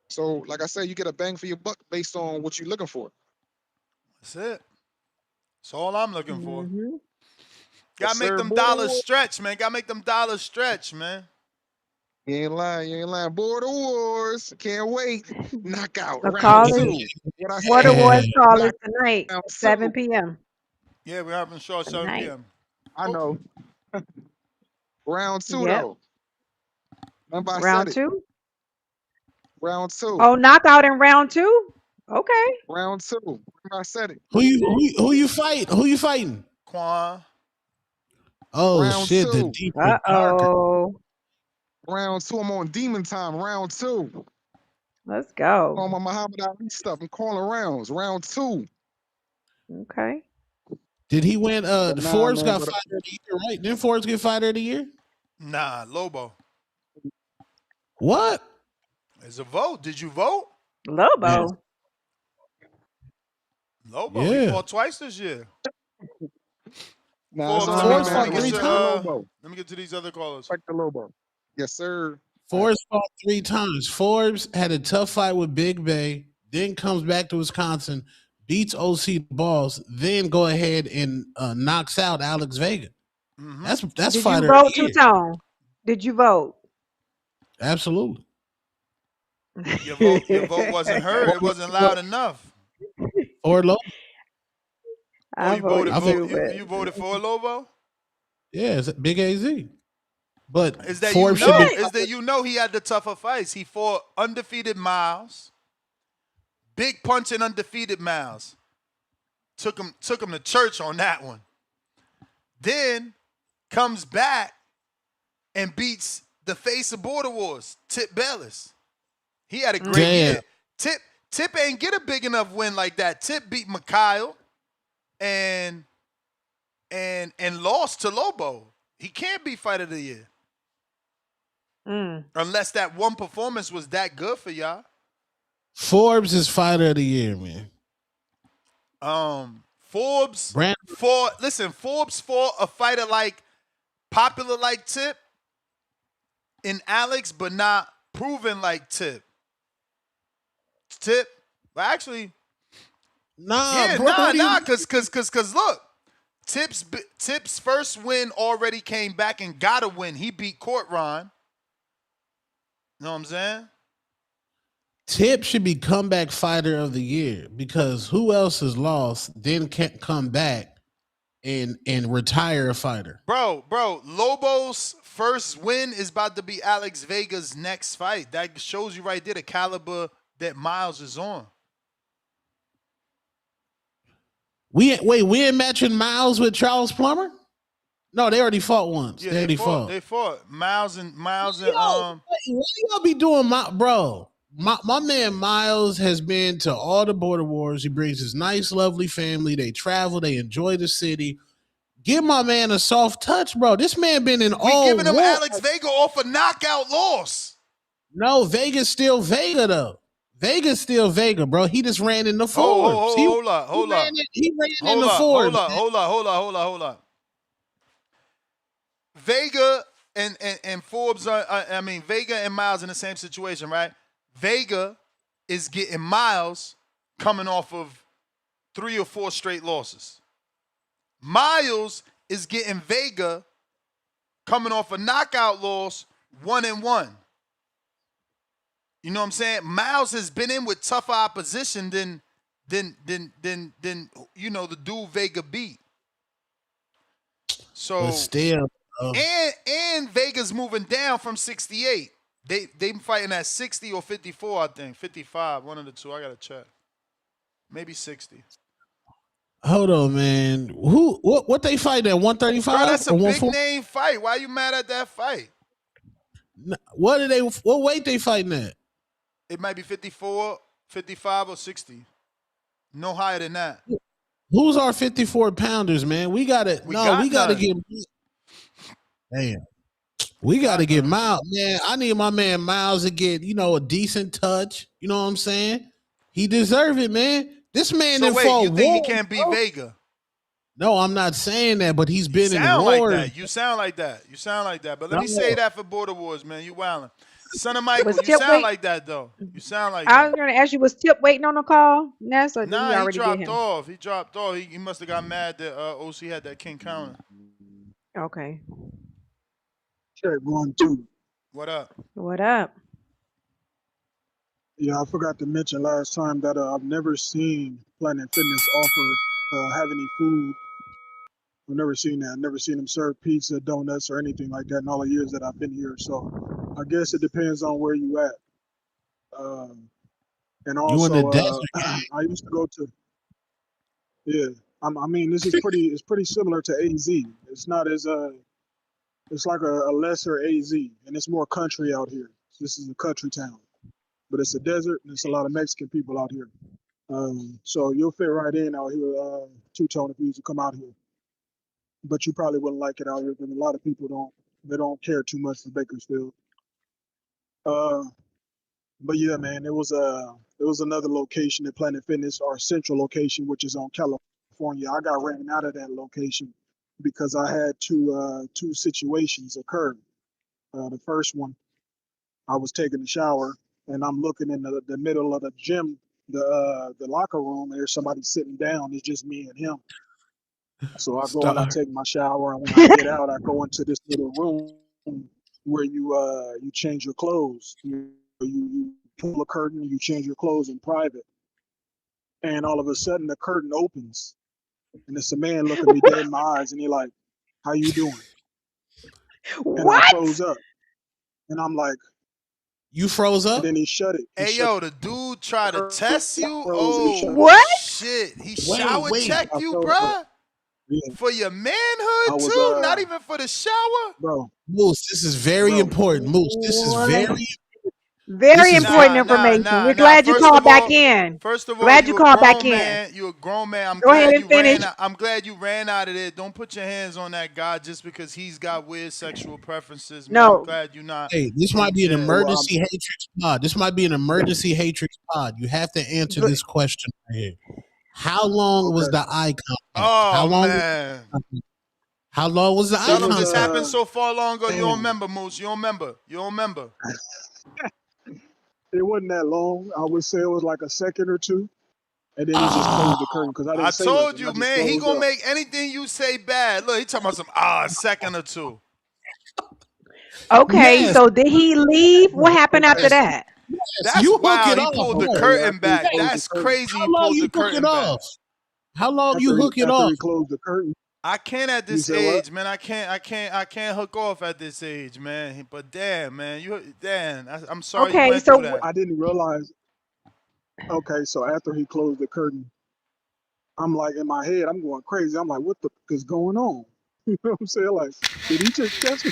So, like I said, you get a bang for your buck based on what you're looking for. That's it. That's all I'm looking for. Mm-hmm. Yes, Gotta make sir. them Border dollars Wars. stretch, man. Gotta make them dollars stretch, man. You ain't lying. You ain't lying. Border Wars. Can't wait. Knockout. The Round call is two. What I Water say? Wars call is Knock tonight, round 7 two. p.m. Yeah, we're having a show at 7 tonight. p.m. I Oh, know. Round two, Yep. though. Remember I said Round it. two. Round two. Oh, knockout in round two. Okay. Round two. Remember I said it. Who you fight? Who you fighting? Quan. Oh Round shit, the two. deeper darker. Uh-oh. Round two. I'm on demon time. Round two. Let's go. On my Muhammad Ali stuff. I'm calling rounds. Round two. Okay. Did he win? But nah, Forbes man. got But fighter of the year, right? Didn't Forbes get fighter of the year? Nah, Lobo. What? It's a vote. Did you vote? Yeah. Lobo. Lobo. He Yeah. fought twice this year. nah, it's Forbes, only Forbes let fought me unanimous. get 3 to Respect the times. Lobo. let me get to these other callers. Respect the Lobo. Yes, sir. Forbes fought 3 times. Forbes had a tough fight with Big Bay, then comes back to Wisconsin, beats OC Balls, then go ahead and knocks out Alex Vega. Mm-hmm. That's Did you fighter of vote, the year. Two-Tone? Did you vote? Absolutely. Your vote wasn't heard. It wasn't loud enough. Or Lobo. Oh, I voted I vote. too, you voted but for Lobo? Yeah, it's Big AZ. But Is that Forbes should be what? he had the tougher fights. He fought undefeated Miles, big punching undefeated Miles. Took him to church on that one. Then comes back and beats the face of Border Wars, Tip Bellis. He had a great damn. year. Tip ain't get a big enough win like that. Tip beat Mikhail and lost to Lobo. He can't be fighter of the year. Unless that one performance was that good for y'all. Forbes is fighter of the year, man. Forbes Brand fought a fighter like popular like Tip in Alex, but not proven like Tip. Well, actually, Nah, bro. What do you cause look, Tip's first win already came back and got a win. He beat Court Ron. You know what I'm saying? Tip should be comeback fighter of the year because who else has lost then can't come back and retire a fighter? Bro, Lobo's first win is about to be Alex Vega's next fight. That shows you right there the caliber that Miles is on. We ain't matching Miles with Charles Plummer? No, they already fought once. Yeah, they already fought. They fought. Miles and What y'all be doing, bro? My man Miles has been to all the border wars. He brings his nice, lovely family. They travel. They enjoy the city. Give my man a soft touch, bro. This man been in all giving him war. Alex Vega off a knockout loss. No, Vega's still Vega though. Vega's still Vega, bro. He just ran in the Forbes. Hold up. He ran in the Forbes. Hold up. Vega and Forbes are, Vega and Miles in the same situation, right? Vega is getting Miles coming off of 3 or 4 straight losses. Miles is getting Vega coming off a knockout loss 1-1. You know what I'm saying? Miles has been in with tougher opposition than you know the dude Vega beat. So But still, and Vega's moving down from 68. They fighting at 60 or 54, I think. 55, one of the two. I gotta check. Maybe 60. hold on, man. What they fighting at 135 Bro, that's a or big 140? name fight. Why you mad at that fight? What weight they fighting at? It might be 54, 55, or 60. No higher than that. Who's our 54 pounders, man? We gotta get damn. We gotta get Miles, man. I need my man Miles to get, a decent touch. You know what I'm saying? He deserve it, man. This man So didn't wait, fall you think he war, can't beat bro. Vega? No, I'm not saying that, but he's been in Sound war. like that. You sound like that. You sound like that. But let me say that for Border Wars, man. You wildin'. Son of Michael, Was you Tip sound wait? like that though. You sound like I that. was gonna ask you, was Tip waiting on the call, Ness, or did he Nah, he already get dropped him? off. He dropped off. He must have got mad that OC had that king counter. Okay. Check 1, 2. What up? What up? Yeah, I forgot to mention last time that I've never seen Planet Fitness offer have any food. I've never seen that. I've never seen them serve pizza, donuts, or anything like that in all the years that I've been here. So I guess it depends on where you at. And You in the also, desert. I used to go to. Yeah, I mean, this is pretty. It's pretty similar to AZ. It's not as It's like a lesser AZ, and it's more country out here. This is a country town, but it's a desert, and it's a lot of Mexican people out here. So you'll fit right in out here, two-tone, if you used to come out here. But you probably wouldn't like it out here because a lot of people don't care too much for Bakersfield. But yeah, man, it was another location at Planet Fitness, our central location, which is on California. I got ran out of that location because I had two situations occur. The first one, I was taking a shower and I'm looking in the middle of the gym, the locker room, and there's somebody sitting down. It's just me and him. So I go and I take my shower, and when I get out, I go into this little room where you change your clothes. You pull a curtain, you change your clothes in private, and all of a sudden the curtain opens, and it's a man looking me dead in my eyes, and he like, "How you doing?" And I froze up, and I'm like, "You froze up?" And then he shut it. Hey yo, the dude tried to test you. Oh what? Shit! He shower checked you, I bruh. Yeah. For your manhood too, not even for the shower, bro. Moose, this is very important. Moose, this is very important information. We're glad you called back in. First of all, glad you called back in. Man, you a grown man. I'm Go ahead and finish. I'm glad you ran out of there. Don't put your hands on that guy just because he's got weird sexual preferences. Man. No. I'm glad you're not. Hey, this might be an emergency Hatrix pod. This might be an emergency Hatrix pod. You have to answer this question right here. How long was the eye contact? Oh, man. How long was the eye contact? This happened so far long ago. You don't remember, Moose. You don't remember. It wasn't that long. I would say it was like a second or two. And then he just closed the curtain because I didn't say told nothing. You, man. He gonna make anything you say bad. Look, he talking about some a second or two. Okay, so did he leave? What happened after that? That's wild. He pulled the curtain back. That's crazy. He pulled the curtain back. How long you hook it off? He closed the curtain. I can't at this age, man. I can't hook off at this age, man. But damn, man, I'm sorry you went through that. I didn't realize. Okay, so after he closed the curtain, I'm like in my head, I'm going crazy. I'm like, what the fuck is going on? You know what I'm saying? Like, did he just catch me?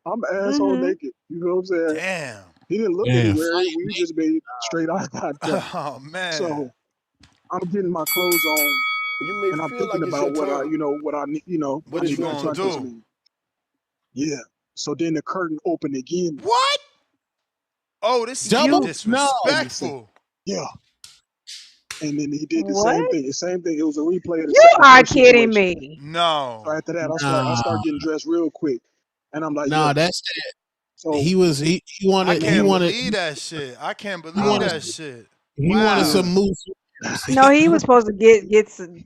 I'm asshole naked. You know what I'm saying? Damn. He didn't look anywhere. We just made straight eye contact. Oh man. So I'm getting my clothes on. And I'm thinking about what I what you gonna do? Yeah. So then the curtain opened again. What? Oh, this is disrespectful. Yeah. And then he did the same thing. The same thing. It was a replay of the You are kidding me. No. So after that, I start getting dressed real quick, and I'm like, that's that. So he wanted. I can't believe that shit. I can't believe that shit. He wanted some Moose. No, he was supposed to get some.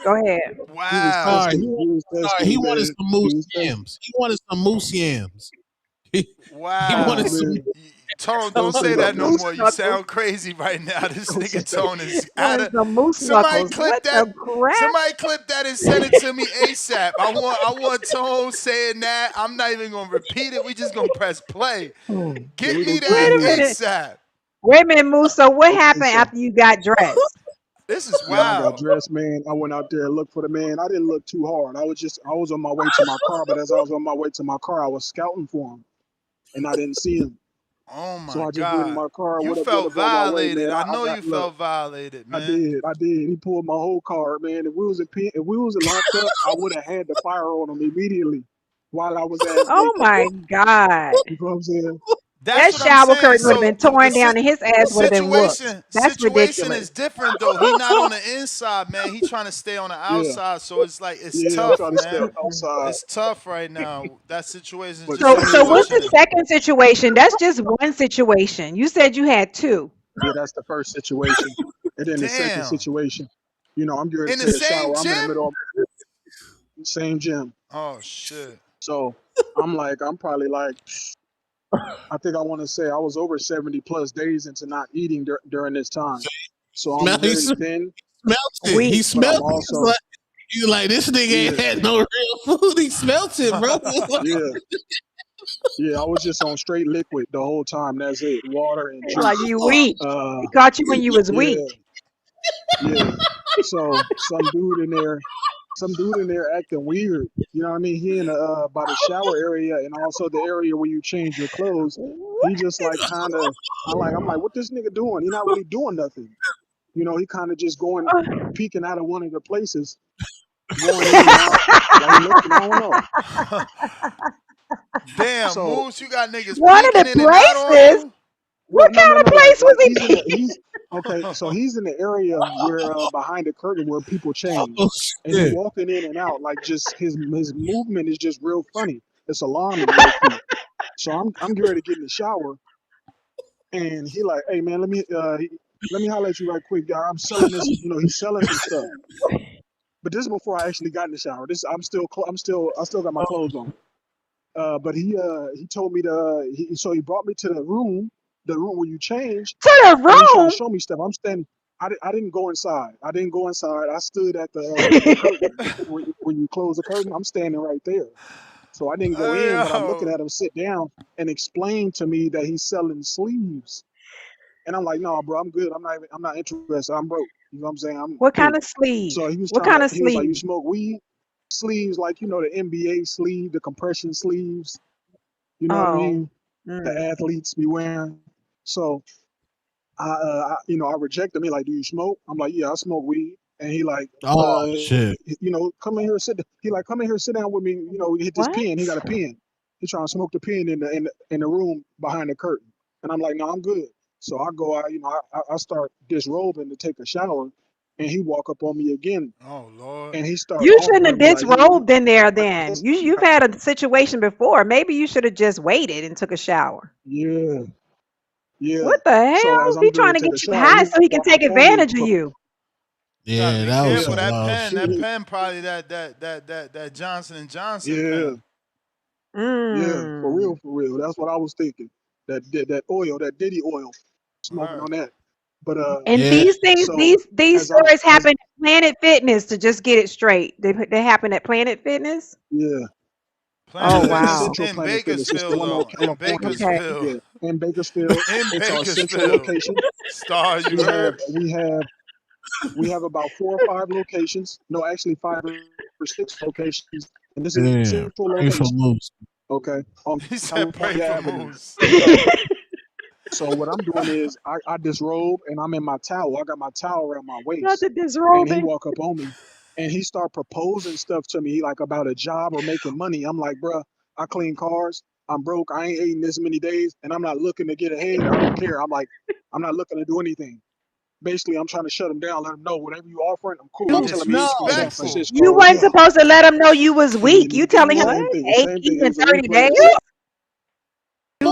Go ahead. He was Wow. testing. He was He testing, wanted man. some He moose was testing. yams. He wanted some moose yams. He Oh wanted Wow. some. man, Tone, don't don't say say that, that no man. Moose more. You knuckles. sound crazy right now. This Don't say nigga that. Tone is out Wanted of. some moose Somebody knuckles. clip What that. the crap? Somebody clip that and send it to me ASAP. I want Tone saying that. I'm not even gonna repeat it. We just gonna press play. Yeah, Get we me gonna keep Wait it that a moving. minute. ASAP. Wait a minute, Moose. So what Okay, happened so after you got dressed? This is man, I got wild. dressed, man. I went out there and looked for the man. I didn't look too hard. I was on my way to my car, but as I was on my way to my car, I was scouting for him, and I didn't see him. Oh So my I just went in God. my car, You went felt up on my way, violated. man. I I know got you look. felt violated, I man. did. I did. He pulled my whole car, man. If we was locked up, I would have had the fire on him immediately while I was ass Oh naked. my God. You know what I'm saying? That's That what I'm shower saying. curtain would have So been torn the down and his ass would have been whooped. That's situation ridiculous. is different though. He not on the inside, man. He trying to stay on the Yeah. outside. So it's like it's Yeah, I'm tough, trying to stay man. Mm-mm. outside. It's tough right now. That situation is But just So, check so this out, what's the unfortunate. man. second situation? That's just one situation. You said you had two. Yeah, that's the first situation. And then the second Damn. situation, I'm getting In to the take a same shower. I'm in the gym? middle of the same gym. Oh shit. So I'm probably like, I think I want to say I was over 70 plus days into not eating during this time. So Smell. I'm very thin, Smelt it. Weak. He but I'm smelt it. also, He's like, this nigga ain't yeah, had no real food. He smelt it, bro. yeah, yeah. I was just on straight liquid the whole time. That's it. Water and Like juice. you weak. Uh, He caught you when you was yeah, weak. yeah. So some dude in there acting weird. You know what I mean? He in by the shower area and also the area where you change your clothes. He just like kind of, I'm like, what this nigga doing? He not really doing nothing. He kind of just going, peeking out of one of the places, going in and out, like he looking. I don't know. Damn, So Moose, you got niggas One of peeking the in and out on places. you? well, What no, no, kind no. of Like place was he he's in the being? he's okay. So he's in the area where behind the curtain where people change, Oh and he shit. walking in and out like just his movement is just real funny. It's alarming, low key. So I'm getting ready to get in the shower, and he like, hey man, let me holler at you right quick, guy. I'm selling this. He's selling some stuff. But this is before I actually got in the shower. I still got my clothes on. But he told me so he brought me to the room where you change, To the and he's trying to room. show me stuff. I'm standing. I didn't go inside. I didn't go inside. I stood at the curtain when you close the curtain. I'm standing right there. So I didn't go Hey, in, but I'm looking yo. at him sit down and explain to me that he's selling sleeves. And I'm like, no, bro, I'm good. I'm not interested. I'm broke. You know what I'm saying? I'm What kind cool. of sleeve? So What kind of he was like, you sleeve? smoke weed? Sleeves, like, the NBA sleeve, the compression sleeves, you know what I Oh. mean? The Mm. athletes be wearing. So I reject him. He like, do you smoke? I'm like, yeah, I smoke weed. And he like, Oh shit. come in here, He like, come in here, sit down with me. Hit this What? pen. He got a pen. He trying to smoke the pen in the room behind the curtain. And I'm like, no, I'm good. So I go out. I start disrobing to take a shower, and he walk up on me again, Oh Lord. and he start You shouldn't have offering me like disrobed in there like then. this. You've had a situation before. Maybe you should have just waited and took a shower. Yeah, yeah. What the So hell? as I'm He going trying to to take a get you shower, high he so he can walk take up on me. advantage of you. Gotta Yeah, be that was Yeah, careful. some That wild pen, shit. that pen probably that Johnson and Johnson yeah. pen. Yeah, Mm. for real. That's what I was thinking. That oil, that Diddy oil, smoking Word. on that. But And Yeah. these things, so these as I'm stories as happen at Planet Fitness. To just get it straight, they happen at Planet Fitness. yeah, Oh Planet yeah, the Fitness wow. Central in Planet Fitness. It's the Bakersfield one on though. In California. Okay. Bakersfield. Yeah, in Bakersfield. In It's our central Bakersfield. location. Star, you We have heard? we have we have about 4 or 5 locations. No, actually 5 or 6 locations, and this is a Yeah. central Pray for location. Moose. Okay, on He said pray California for Avenue. Moose. So what I'm doing is I disrobe and I'm in my towel. I got my towel around my Not waist. the And he disrobing. walk up on me and he start proposing stuff to me like about a job or making money. I'm like, bruh, I clean cars. I'm broke. I ain't eating this many days and I'm not looking to get ahead. I don't care. I'm like, I'm not looking to do anything. Basically, I'm trying to shut him down, let him know whatever you offering, I'm cool. I'm telling him No. East Coast, San Disrespectful. You Francisco. wasn't Yeah. supposed to let him know you was Yeah, weak. You telling him same to thing. ain't Same thing. It eating in was a 30 replay days? on. You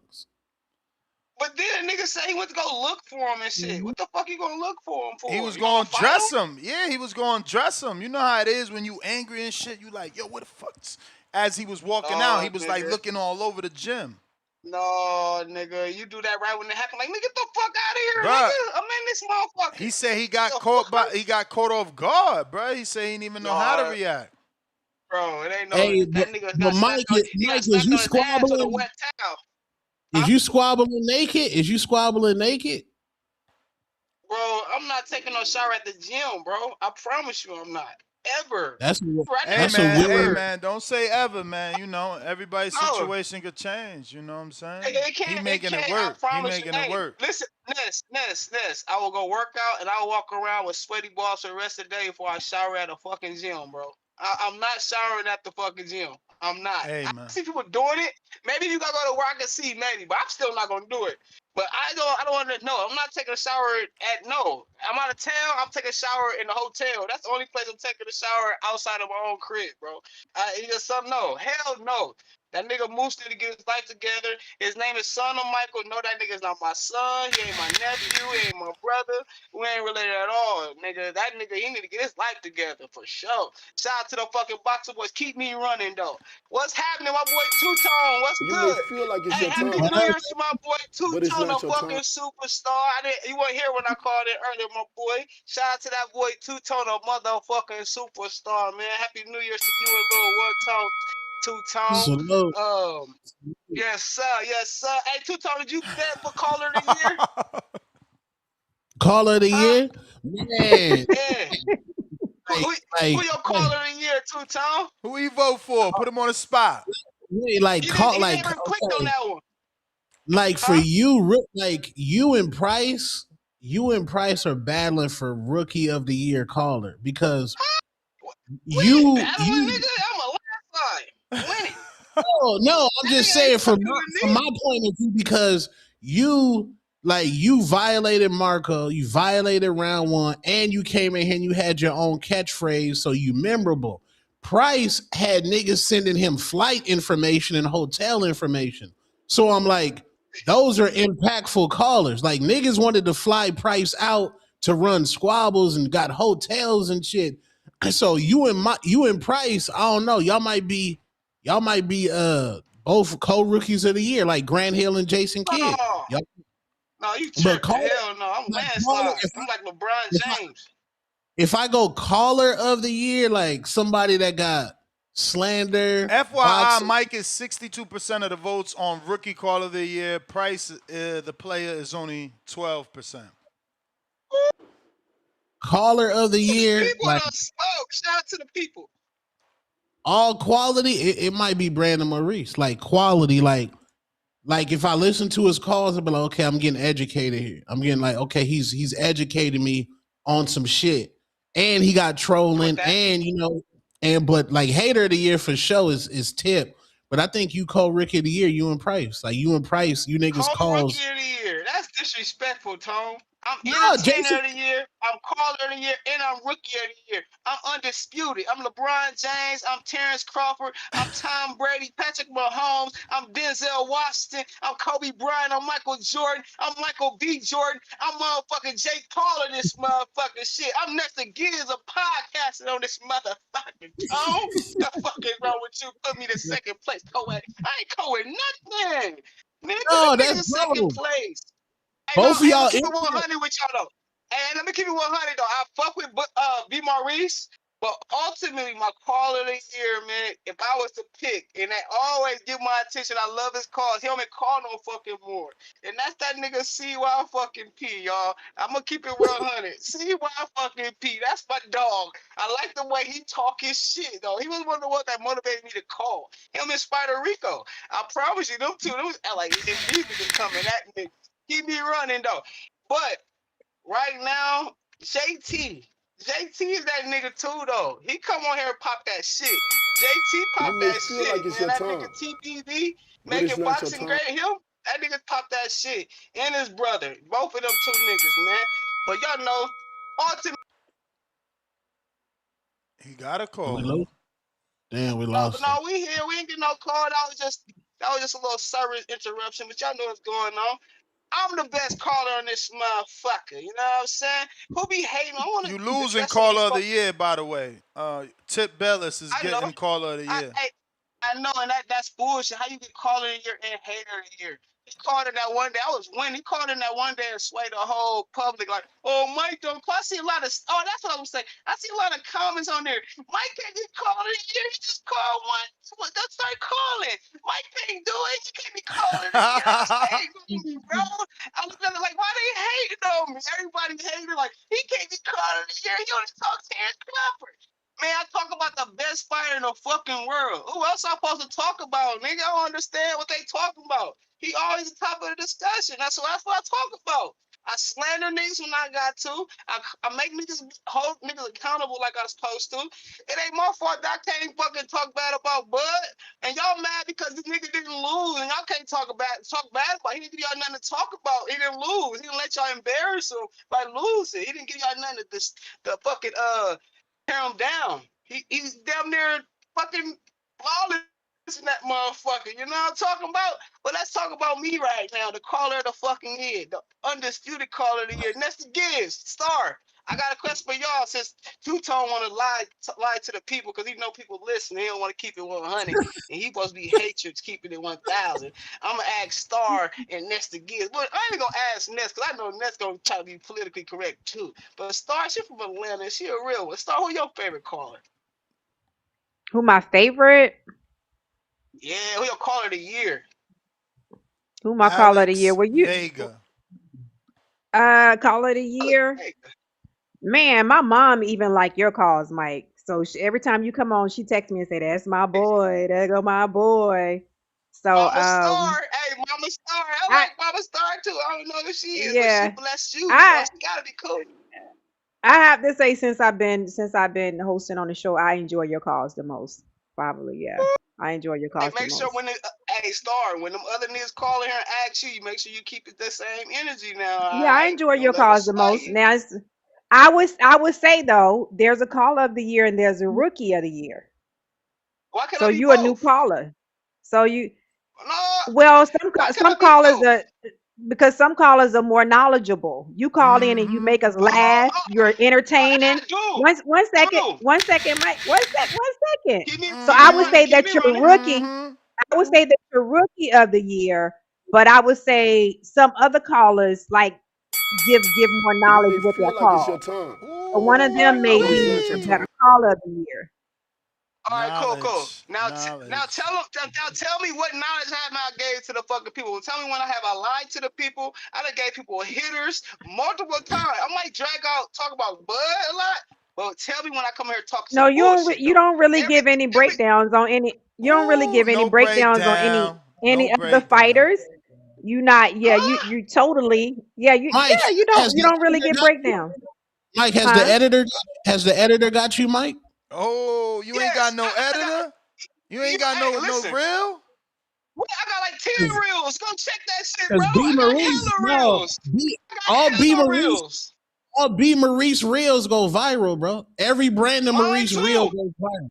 lungs. But then a nigga say he went to go look for him and shit. What the fuck you gonna look for him for? He was You gonna going to fight him? dress him. Yeah, he was going to dress him. You know how it is when you angry and shit. You like, yo, what the fuck's... As he was walking out, he No, was like nigga. looking all over the gym. No, nigga. You do that right when it happened. Like, nigga, get the fuck out of here, Bruh, nigga. I'm in this motherfucker. he said he got caught off guard, bro. He said he didn't even know how to No, react. bro, it ain't no. Hey, That nigga but got slapped on. He got Mike, slapped on his ass with a wet towel. is you squabbling naked? Is you squabbling naked? Bro, I'm not taking no shower at the gym, bro. I promise you, I'm not. Ever. That's Hey man, don't say ever, man. You know, everybody's No. situation could change. You know what I'm saying? It can't. He making it I work. He promise making you. it Hey, work. listen, Ness. I will go work out and I will walk around with sweaty balls for the rest of the day before I shower at a fucking gym, bro. I'm not showering at the fucking gym. I'm not. Hey, I man. see people doing it. Maybe you gotta go to where I can see, maybe, but I'm still not gonna do it. But I don't want to. No, I'm not taking a shower at. No, I'm out of town. I'm taking a shower in the hotel. That's the only place I'm taking a shower outside of my own crib, bro. Just something. No, hell no. That nigga Moose need to get his life together. His name is Son of Michael. No, that nigga's not my son. He ain't my nephew. He ain't my brother. We ain't related at all, nigga. That nigga, he need to get his life together for sure. Shout out to the fucking Boxer Boys. Keep me running, though. What's happening, my boy Two-Tone? What's You may good? feel like it's Hey, your happy turn, New Year to my boy but it's Two-Tone, a not your fucking turn. superstar. You weren't here when I called it earlier, my boy. Shout out to that boy Two-Tone, a motherfucking superstar, man. Happy New Year's to you and Lil One-Tone, Two-Tone. Salute. Yes, sir. Hey, Two-Tone, did you bet for caller of the year? Caller of the year? Man. Yeah. Who your caller of the year, Two-Tone? Who you vote for? Put him on the spot. Like, He never clicked on that one. Like for you, like you and Price are battling for rookie of the year caller because you battling, nigga. I'm a last line winning. No, I'm just saying from my point of view because you violated Marco, you violated round one, and you came in here and you had your own catchphrase, so you memorable. Price had niggas sending him flight information and hotel information. So I'm like, those are impactful callers. Like niggas wanted to fly Price out to run squabbles and got hotels and shit. So you and Price, I don't know, y'all might be both co-rookies of the year, like Grant Hill and Jason Kidd. No, you tripping. Hell no, I'm landslide. I'm like LeBron James. If I go caller of the year, like somebody that got slander. FYI, Mike is 62% of the votes on rookie caller of the year. Price, the player, is only 12%. Caller of the year. People Like, don't smoke. Shout out to the people. All quality, it might be Brandon Maurice. Like quality, like if I listen to his calls, I'll be like, okay, I'm getting educated here. I'm getting like, okay, he's educating me on some shit. And he got trolling, and but like hater of the year for sure is Tip. But I think you co-rookie of the year, you and Price. Like you and Price, you niggas calls. Rookie of the year. That's disrespectful, Tone. I'm entertainer of the year, I'm caller of the year, and I'm rookie of the year. I'm undisputed. I'm LeBron James, I'm Terrence Crawford, I'm Tom Brady, Patrick Mahomes, I'm Denzel Washington, I'm Kobe Bryant, I'm Michael Jordan, I'm Michael B. Jordan, I'm motherfucking Jake Paul in this motherfucking shit. I'm Nestor Gibbs, a podcasting on this motherfucking Tone. The fuck is wrong with you? Put me to second place. I ain't going nothing. Nigga, no, that's in second place. Hey, both of y'all. Keep it 100 with y'all though. Hey, let me keep it 100 though. I fuck with B. Maurice, but ultimately my call of the year, man. If I was to pick, and I always give my attention, I love his calls. He don't call no fucking more, and that's that nigga CY fucking P, y'all. I'm gonna keep it 100. CY fucking P. That's my dog. I like the way he talk his shit though. He was one of the ones that motivated me to call. Him and Spider Rico. I promise you, them two, those like these niggas coming at me. Keep me running though. But right now, JT is that nigga too though. He come on here and pop that shit. JT pop that shit, like man. That nigga TBV making boxing great. That nigga pop that shit. And his brother. Both of them two niggas, man. But y'all know, ultimately. He got a call. Damn, we lost. No, we here. We ain't get no call. That was just a little service interruption. But y'all know what's going on. I'm the best caller on this motherfucker. You know what I'm saying? Who be hating? I want You to losing address some of these caller of the folks. year, by the way. Tip Bellis is I know. getting caller of the year. I know, and that's bullshit. How you get called in your and hater of the year? He called in that one day. I was winning. He called in that one day and swayed the whole public like, oh, Mike don't call. I see a lot of, that's what I was saying. I see a lot of comments on there. Mike can't get called in the year. He just called one. Let's start calling. Mike can't do it. He can't be called in the year. That's hating on me, bro. I looked at it like, why they hating on me? Everybody hating like, he can't be called in the year. He only talks Terrence Crawford. Man, I talk about the best fighter in the fucking world. Who else I'm supposed to talk about? Nigga, I don't understand what they talking about. He always the top of the discussion. That's what I talk about. I slander niggas when I got to. I make niggas hold niggas accountable like I was supposed to. It ain't my fault that I can't fucking talk bad about Bud. And y'all mad because this nigga didn't lose and y'all can't talk bad about. He didn't give y'all nothing to talk about. He didn't lose. He didn't let y'all embarrass him by losing. He didn't give y'all nothing to fucking tear him down. He's damn near fucking flawless in that motherfucker. You know what I'm talking about? But let's talk about me right now, the caller of the fucking year, the undisputed caller of the year, Nestor Gibbs, star. I got a question for y'all since Two-Tone want to lie to the people because he know people listen. He don't want to keep it 100. And he supposed to be hatred keeping it 1,000. I'm going to ask Star and Nestor Gibbs. But I ain't going to ask Nest because I know Nest going to try to be politically correct too. But Star, she from Atlanta. She a real one. Star, who your favorite caller? Who my favorite? Yeah, who your caller of the year? Who my caller of the year? Alex Well, you Vega. caller of the year. Man, my mom even like your calls, Mike. So every time you come on, she texts me and say, "That's my boy. There go my boy." So Mama Star. Hey, Mama Star. I I like Mama Star too. I don't know who she is, but she yeah, blessed you, so I she gotta be cool. I have to say since I've been hosting on the show, I enjoy your calls the most. Probably, yeah. I enjoy your Hey, calls the make sure most. when hey Star, when them other niggas call here and ask you make sure you keep it the same energy now, all Yeah, I right? enjoy Don't your let them calls the sway most. you. Now, I would say though, there's a caller of the year and there's a rookie of the year. Why can't So I be you a new both? caller. So No, well, why can't I some be callers both? are because some callers are more knowledgeable. You call in and you Mm-hmm. make us Oh, laugh. oh, You're entertaining. I do. One second, Mike. One second. Keep me So keep me I would Mm-hmm. running, say keep that me you're running. rookie. Mm-hmm. I would say that you're rookie of the year, but I would say some other callers like give more You knowledge may with their feel like it's your calls. time, So one of them but may it's be not the your Ooh-wee. better time. caller of the year. All right, cool. Knowledge. Now, now Knowledge. tell me what knowledge I gave to the fucking people. Tell me when I lied to the people. I done gave people hitters multiple times. I might talk about Bud a lot, but tell me when I come here and talk No, some bullshit you though. don't really Every give any every breakdowns on any. You don't really Ooh, give any no breakdowns on any breakdown. No other breakdown. fighters. You not. Yeah, huh? you totally. Yeah, Mike, has you the don't really editor give got you? breakdowns, Mike, huh? has the editor got you, Mike? Oh, you ain't got Yes, no I got. editor? You ain't got Hey, no listen. real? I got like 10 reels. Go check that shit, bro. Because B I got Maurice, hella no, reels. B, I got all B hella Maurice, reels. all B Maurice reels go viral, bro. Every Brandon Mine Maurice reel too. goes viral.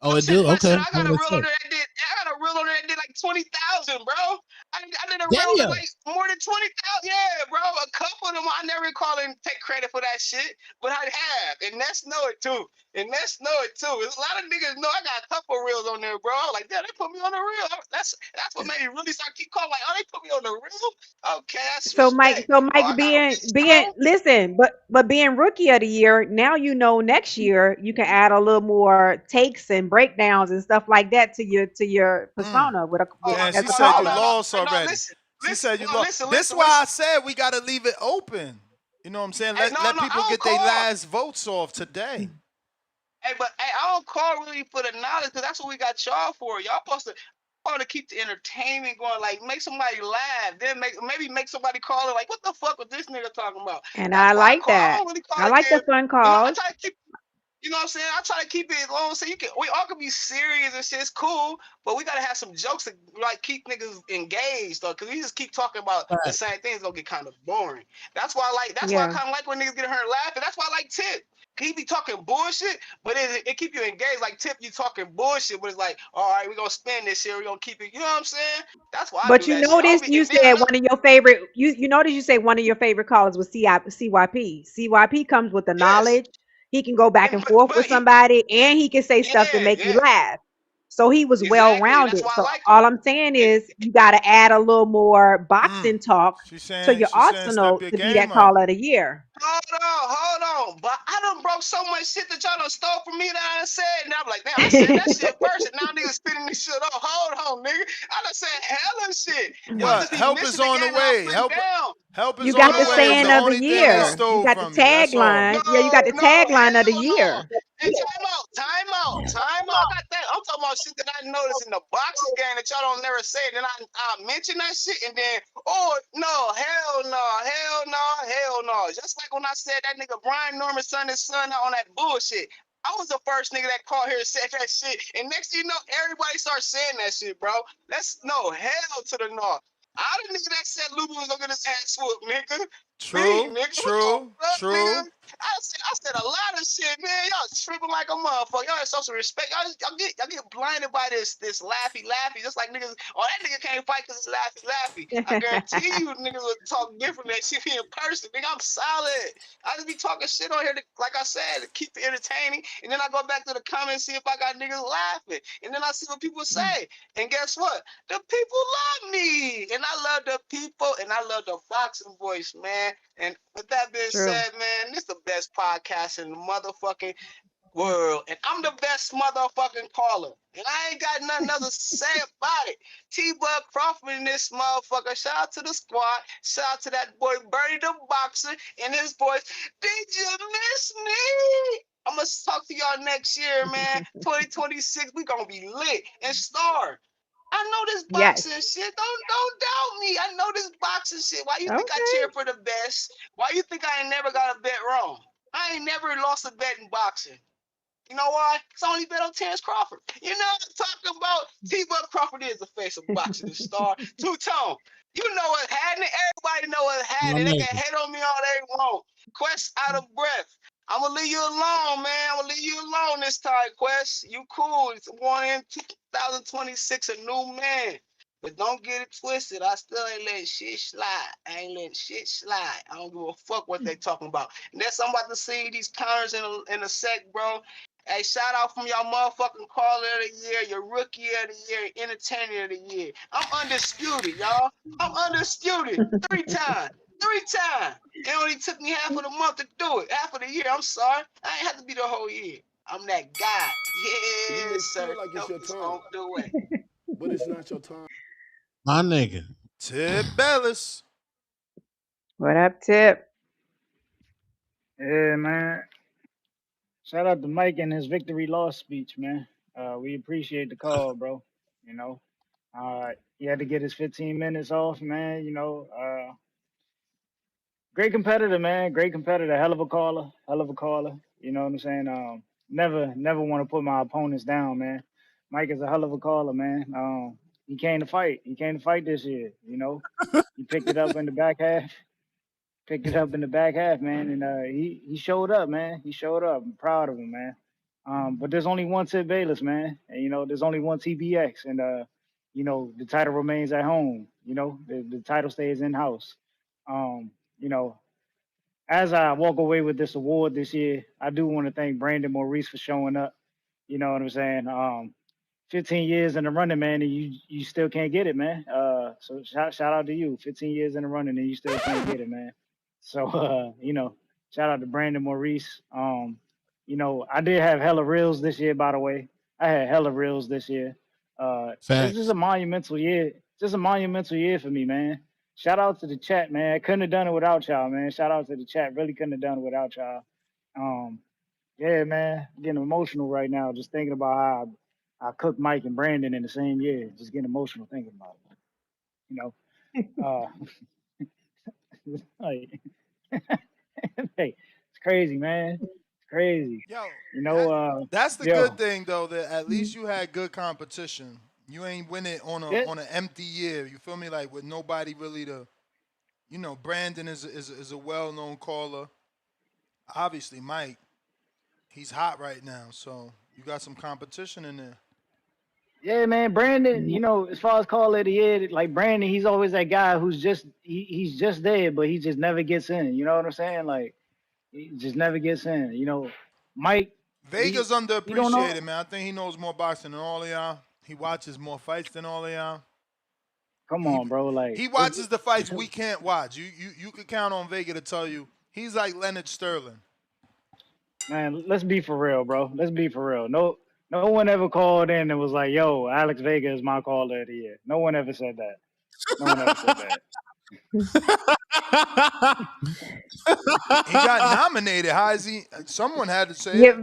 Oh, I it said, do? I said, Okay. I got Well, a that's reel on it. there that did. I got a reel on there that did like 20,000, bro. I did a reel that Damn. like more than 20,000. Yeah, bro. A couple of them, I never call and take credit for that shit, but I have, and Ness know it too. And Ness know it too. There's a lot of niggas know I got a couple reels on there, bro. I was like, yeah, they put me on the reel. That's what made me really start keep calling. Like, oh, they put me on the reel. Okay, that's respect. So Oh, Mike I got a real being strong. listen, but being rookie of the year, now you know next year you can add a little more takes and breakdowns and stuff like that to your Mm. persona Oh Damn, as she a said you caller. lost no, already. listen, She said you lost. This listen, why I listen. said we gotta leave it open. You know what I'm saying? Hey, Let no, I people don't get their call. last votes off today. Hey, but hey, I don't call really for the knowledge because that's what we got y'all for. Y'all supposed to call to keep the entertainment going, like make somebody laugh, then maybe make somebody call it like, what the fuck was this nigga talking about? And That's I why I like call. I that. don't really call I to like the give. fun I calls. try to keep. You know what I'm saying? I try to keep it long so we all can be serious and shit. It's cool, but we gotta have some jokes to like keep niggas engaged though, cause we just keep talking about the same things, it's gonna get kind of boring. That's why I Yeah. kind of like when niggas get her laughing. That's why I like Tip. he be talking bullshit, but it keep you engaged. Like Tip, you talking bullshit, but it's like, all right, we gonna spend this here, we gonna keep it. You know what I'm saying? That's why I But do you that shit. I'll noticed be, you and then said one of your favorite you noticed you say one of your favorite callers was CYP. CYP comes with the yes, knowledge. He can go back and and forth but with he, somebody and he can say stuff to yeah, make you yeah, laugh. So he was well exactly, and that's rounded. why I So like him. all I'm saying is you gotta add a little more boxing talk to your She's saying step arsenal your to be game that up. caller of the year. Hold on. But I done broke so much shit that y'all done stole from me that I done said. And I'm like, damn, I said that shit first. And now niggas spitting this shit up. Hold on, nigga. I done said hella shit. Y'all What? just be Help is missing the on the game that I'm way. putting down. Help You is on got the the way is saying the of the only thing they year. You stole got the from you. That's all. tagline. Yeah, you got the tagline of the Hell no. year. And time out. I got that. I'm talking about shit that I noticed in the boxing game that y'all don't never say. Then I mention that shit and then, oh, no, hell no. Just like when I said that nigga Brian Norman's son on that bullshit. I was the first nigga that called here and said that shit. And next thing you know, everybody starts saying that shit, bro. Let's no hell to the no. I the nigga that said Lubu was gonna get his ass whooped, nigga. Me, True, nigga. What the true, fuck, nigga? true. I said a lot of shit, man. Y'all tripping like a motherfucker. Y'all have social respect. Y'all get blinded by this laughy. Just like niggas, oh, that nigga can't fight because it's laughy. I guarantee you niggas would talk different than shit in person. Nigga, I'm solid. I just be talking shit on here, like I said, to keep it entertaining. And then I go back to the comments, see if I got niggas laughing. And then I see what people say. And guess what? The people love me. And I love the people. And I love the boxing voice, man. And with that being True. said, man, this is the best podcast in the motherfucking world. And I'm the best motherfucking caller. And I ain't got nothing else to say about it. T-Bug Crawford in this motherfucker. Shout out to the squad. Shout out to that boy Birdie the Boxer and his boys. Did you miss me? I'm going to talk to y'all next year, man. 2026, we going to be lit and star. I know this Yes. boxing shit. Don't doubt me. I know this boxing shit. Why you think I Okay. cheer for the best? Why you think I ain't never got a bet wrong? I ain't never lost a bet in boxing. You know why? It's only bet on Terrence Crawford. You know what I'm talking about? T-Bug Crawford is the face of boxing, the star. Two-tone. You know what's happening. Everybody know what's My happening. They can nigga. hate on me all they want. Quest out of breath. I'm going to leave you alone, man. I'm going to leave you alone this time, Quest. You cool. It's one in 2026, a new man. But don't get it twisted. I still ain't letting shit slide. I ain't letting shit slide. I don't give a fuck what they talking about. Next, I'm about to see these counters in a sec, bro. Hey, shout out from y'all motherfucking caller of the year, your rookie of the year, entertainer of the year. I'm undisputed, y'all. I'm undisputed. Three times. It only took me half of the month to do it. Half of the year. I'm sorry. I ain't have to be the whole year. I'm that guy. You may Yes, feel sir. like it's Help your is time, on the way. but it's not your time. My nigga. Tip Bellis. What up, Tip? Yeah, man. Shout out to Mike and his victory loss speech, man. We appreciate the call, bro. You know, he had to get his 15 minutes off, man. Great competitor, man. Great competitor. Hell of a caller. Hell of a caller. You know what I'm saying? Never want to put my opponents down, man. Mike is a hell of a caller, man. He came to fight. He came to fight this year. You know, he picked it up in the back half. Picked it up in the back half, man, and he showed up, man. He showed up. I'm proud of him, man. But there's only one Tip Bayless, man, and there's only one TBX, and the title remains at home. The title stays in house. Um, you know, as I walk away with this award this year, I do want to thank Brandon Maurice for showing up. You know what I'm saying? 15 years in the running, man, and you still can't get it, man. So shout out to you. 15 years in the running, and you still can't get it, man. So shout out to Brandon Maurice. I did have hella reels this year, by the way. I had hella reels this year. It's just Facts. a monumental year. Just a monumental year for me, man. Shout out to the chat, man. I couldn't have done it without y'all, man. Shout out to the chat. Really couldn't have done it without y'all. Um, yeah, man. I'm getting emotional right now just thinking about how I cooked Mike and Brandon in the same year. Just getting emotional thinking about it. You know, like, hey, it's crazy, man. It's crazy. Yo, You know, that's the good yo, thing though, that at least you had good competition. You ain't win it yeah, on an empty year. You feel me? Like with nobody really to, Brandon is a well known caller. Obviously, Mike. He's hot right now, so you got some competition in there. Yeah, man, Brandon. You know, as far as Call of the Year, like Brandon, he's always that guy who's he's just there, but he just never gets in. You know what I'm saying? Like he just never gets in. You know, Mike, Vega's we don't know. underappreciated, man. I think he knows more boxing than all of y'all. He watches more fights than all of y'all. Come on, bro. Like He watches the fights we can't watch. You could count on Vega to tell you he's like Leonard Sterling. man, let's be for real, bro. Let's be for real. No one ever called in and was like, "Yo, Alex Vega is my Caller of the Year." No one ever said that. No one ever said that. He got nominated. How is he? Someone had to say Yeah,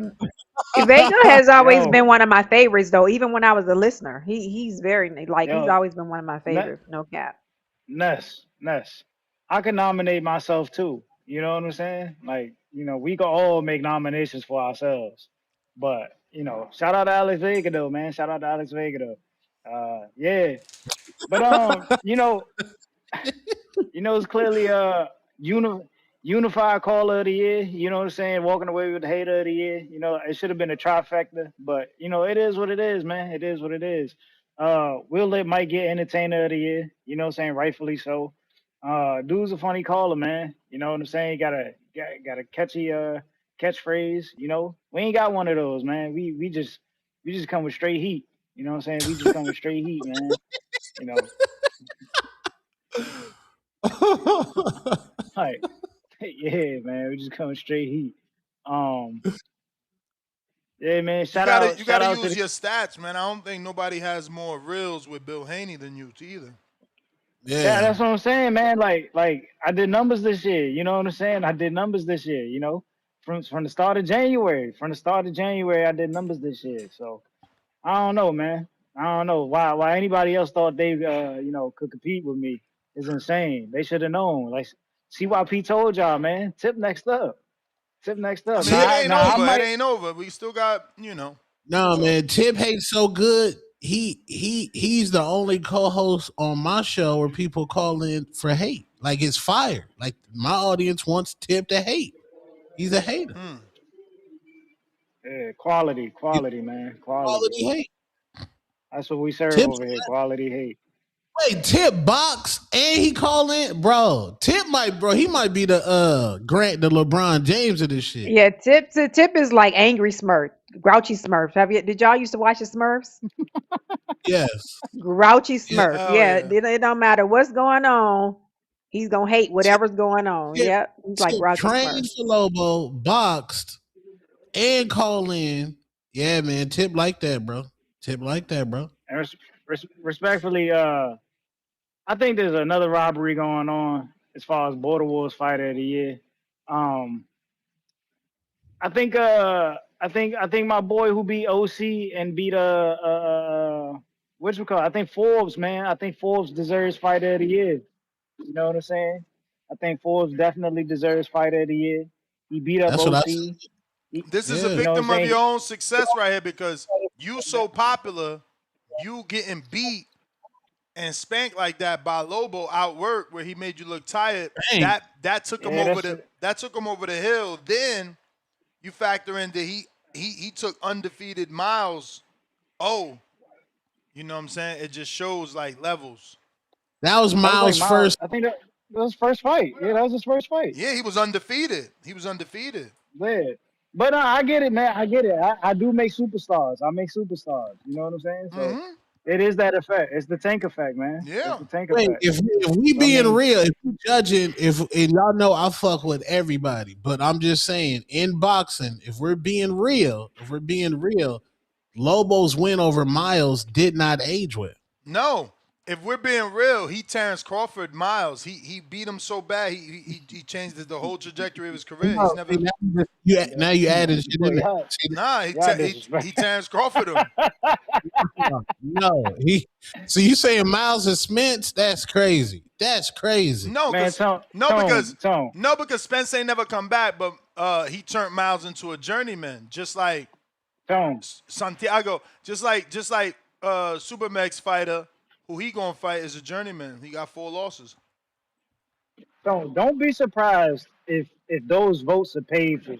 it. Vega has always been Yo, one of my favorites, though. Even when I was a listener, he's very like he's yo, always been one of my favorites. No cap. Ness. I could nominate myself too. You know what I'm saying? Like, you know, we could all make nominations for ourselves. But, you know, shout out to Alex Vega though, man. Shout out to Alex Vega though. Yeah. But it's clearly unified Caller of the Year. You know what I'm saying? Walking away with the Hater of the Year. You know, it should have been a trifecta, but you know, it is what it is, man. It is what it is. We'll let Mike get Entertainer of the Year. You know what I'm saying? Rightfully so. Dude's a funny caller, man. You know what I'm saying? Got a catchy catchphrase. You know, we ain't got one of those, man. We just come with straight heat. You know what I'm saying? We just come with straight heat, man. You know, like, yeah, man, we just coming straight heat. Yeah, man. Shout out You gotta to use the. your stats, man. I don't think nobody has more reels with Bill Haney than you either. Yeah, Yeah. that's what I'm saying, man. Like I did numbers this year. You know what I'm saying? I did numbers this year. You know, from the start of January. From the start of January, I did numbers this year. So I don't know, man. I don't know why anybody else thought they could compete with me. It's insane. They should have known. Like CYP told y'all, man. Tip next up. Tip next I up. mean, it Now, ain't I over. It might. ain't over. We still got, No, so. man, Tip hates so good. He's the only co-host on my show where people call in for hate. Like it's fire. Like my audience wants Tip to hate. He's a hater. Yeah, quality, man. Quality. Quality hate. That's what we serve Tip's over here. Quality hate. Wait, Tip box and he call in, bro. He might be the the LeBron James of this shit. Yeah, Tip is like angry Smurf, grouchy Smurf. Did y'all used to watch the Smurfs? Yes. Grouchy Yeah. Smurf. Hell Yeah, yeah. it don't matter what's going on. He's gonna hate whatever's going on. Tip, Yep, he's like Tip grouchy Smurf. trained for Lobo, boxed, and call in. Yeah, man. Tip like that, bro. Tip like that, bro. And respectfully, I think there's another robbery going on as far as Border Wars Fighter of the Year. I think my boy who beat OC and beat what's it called? I think Forbes, man. I think Forbes deserves Fighter of the Year. You know what I'm saying? I think Forbes definitely deserves Fighter of the Year. He beat up That's what I OC. said. This is a Yeah. You know what I'm victim of saying? your own success right here because you so popular, you getting beat and spanked like that by Lobo outwork where he made you look tired. Dang. That took him Yeah, over the hill. Then you factor in that he took undefeated Miles. Oh, you know what I'm saying? It just shows like levels. That was that was like Miles' Miles. first. I think that was his first fight. Yeah, that was his first fight. Yeah, he was undefeated. Yeah. But I get it, man. I get it. I do make superstars. I make superstars. You know what I'm saying? So it is that effect. It's the tank effect, man. Yeah. It's the tank Wait, effect. if we So, being real, if we judging, and y'all know I fuck with everybody, but I'm just saying in boxing, if we're being real, Lobo's win over Miles did not age well. No. If we're being real, he Terrence Crawford Miles. He beat him so bad he changed the whole trajectory of his career. He's never. Now you added shit in there. Nah, he Terrence Crawford him. No, So you saying Miles is Spence? That's crazy. That's crazy. No, because Spence ain't never come back, but he turned Miles into a journeyman, just like Santiago, just like Supermax fighter, who he gonna fight is a journeyman. He got 4 losses. Don't be surprised if those votes are paid for.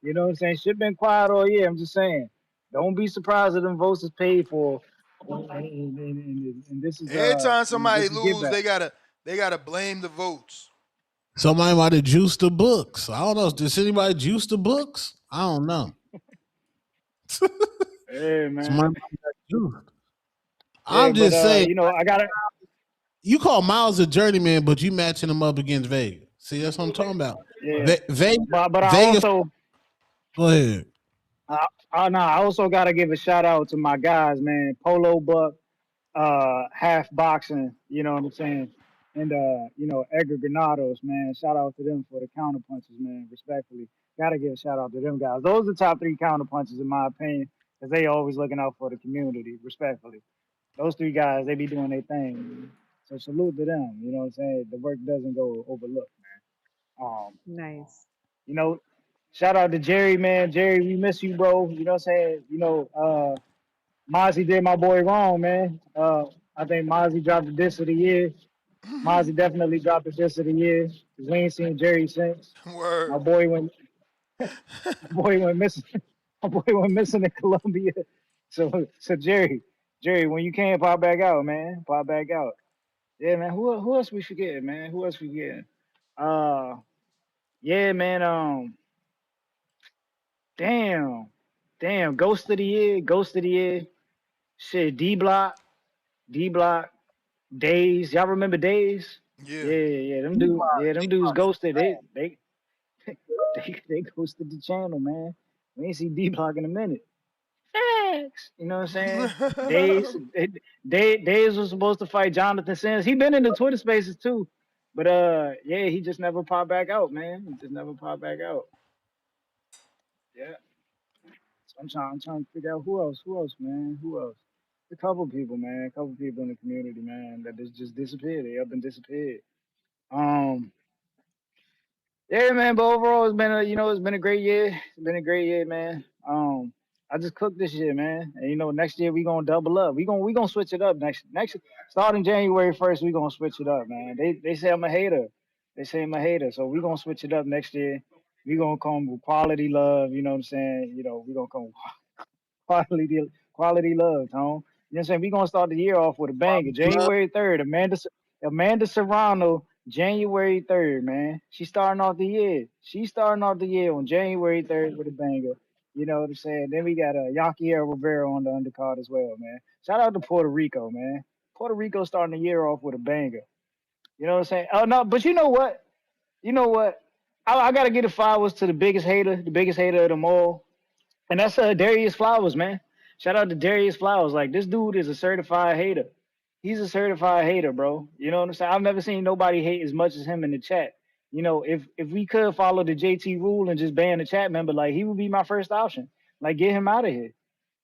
You know what I'm saying? Shit been quiet all year. I'm just saying. Don't be surprised if them votes is paid for. And this is Anytime somebody this is give lose, back. they gotta blame the votes. Somebody might have juiced the books. I don't know. Did anybody juice the books? I don't know. Hey man. Somebody might have juiced. Yeah, I'm but just saying. you know, I gotta You call Miles a journeyman, but you matching him up against Vegas. See, that's what I'm talking about. yeah. But I Vegas. also Go ahead. I also gotta give a shout out to my guys, man. Polo Buck, half boxing, you know what I'm saying? And you know, Edgar Granados, man. Shout out to them for the counter punches, man. Respectfully. Gotta give a shout out to them guys. Those are the top three counter punches in my opinion, because they always looking out for the community, respectfully. Those three guys, they be doing their thing. So salute to them. You know what I'm saying? The work doesn't go overlooked, man. Nice. You know, shout out to Jerry, man. Jerry, we miss you, bro. You know what I'm saying? You know, Mozzie did my boy wrong, man. I think Mozzie dropped the diss of the year. Mozzie definitely dropped the diss of the year. 'Cause we ain't seen Jerry since. Word. My boy went my boy went missing. My boy went missing in Colombia. So Jerry, when you can pop back out, man. Pop back out. Yeah, man. Who else we forgetting, man? Who else we forgetting? Uh yeah, man. Damn, Ghost of the Year, Ghost of the Year. Shit, D Block, Days. Y'all remember Days? Yeah. Yeah, them dudes ghosted. They ghosted the channel, man. We ain't see D Block in a minute. Facts. You know what I'm saying? Days, Days was supposed to fight Jonathan Sims. He been in the Twitter spaces too, but yeah, he just never popped back out, man. He just never popped back out. Yeah. So I'm trying to figure out who else, man, who else? A couple people, man, a couple people in the community, man, that just disappeared. They up and disappeared. Um, yeah, man. But overall, it's been it's been a great year. It's been a great year, man. I just cooked this year, man. And next year we gonna double up. We gonna switch it up next starting January 1st. We gonna switch it up, man. They say I'm a hater. They say I'm a hater. So we gonna switch it up next year. We gonna come with quality love. You know what I'm saying? We gonna come with quality love, Tone. You know what I'm saying? We're gonna start the year off with a banger. January 3rd, Amanda Serrano, January 3rd, man. She's starting off the year. She's starting off the year on January 3rd with a banger. You know what I'm saying? Then we got Yankiel Rivera on the undercard as well, man. Shout out to Puerto Rico, man. Puerto Rico starting the year off with a banger. You know what I'm saying? Oh no, but you know what? You know what? I gotta give the flowers to the biggest hater of them all. And that's Darius Flowers, man. Shout out to Darius Flowers. Like, this dude is a certified hater. He's a certified hater, bro. You know what I'm saying? I've never seen nobody hate as much as him in the chat. If we could follow the JT rule and just ban the chat member, like, he would be my first option. Like, get him out of here.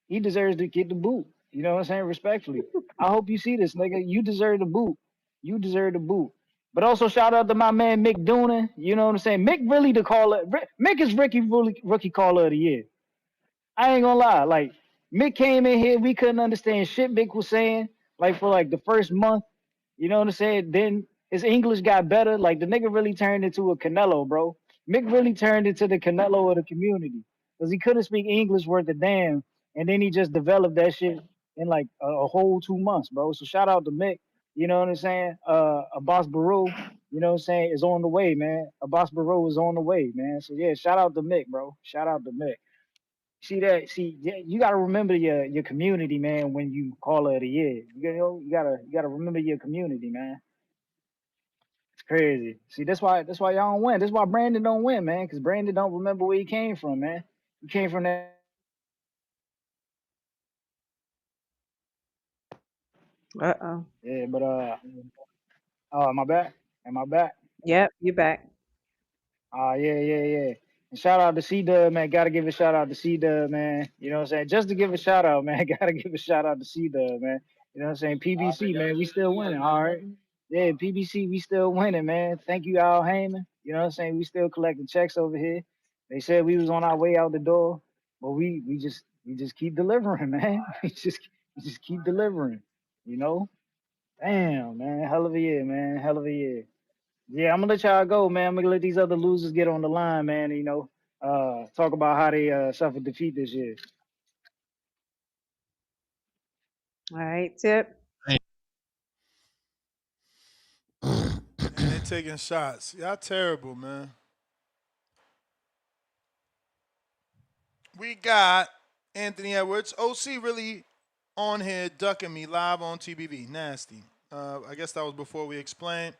He deserves to get the boot. You know what I'm saying? Respectfully. I hope you see this, nigga. You deserve the boot. You deserve the boot. But also shout out to my man Mick Doonan. You know what I'm saying? Mick really the caller. Mick is rookie caller of the year. I ain't gonna lie. Like, Mick came in here, we couldn't understand shit Mick was saying. Like, for like the first month, you know what I'm saying? Then his English got better. Like, the nigga really turned into a Canelo, bro. Mick really turned into the Canelo of the community because he couldn't speak English worth a damn, and then he just developed that shit in like a whole 2 months, bro. So shout out to Mick. You know what I'm saying? Abbas Baru, you know what I'm saying, is on the way, man. Abbas Baru is on the way, man. So yeah, shout out to Mick, bro. Shout out to Mick. See that? See, yeah, you gotta remember your community, man. When you call her the year, you gotta remember your community, man. It's crazy. See, that's why y'all don't win. That's why Brandon don't win, man. Because Brandon don't remember where he came from, man. He came from that. Uh-oh. Yeah, but oh, am I back? Am I back? Yep, you back. Yeah. And shout out to C Dub, man. Gotta give a shout out to C Dub, man. You know what I'm saying? Just to give a shout out, man. Gotta give a shout out to C Dub, man. You know what I'm saying? PBC, man. We still winning. All right. Yeah, PBC, we still winning, man. Thank you, Al Heyman. You know what I'm saying? We still collecting checks over here. They said we was on our way out the door, but we just keep delivering, man. We just keep delivering. You know? Damn, man. Hell of a year, man. Hell of a year. Yeah, I'm gonna let y'all go, man. I'm gonna let these other losers get on the line, man. talk about how they suffered defeat this year. All right, Tip. Man, they taking shots. Y'all terrible, man. We got Anthony Edwards. OC really on here ducking me live on TBV. Nasty. I guess that was before we explained.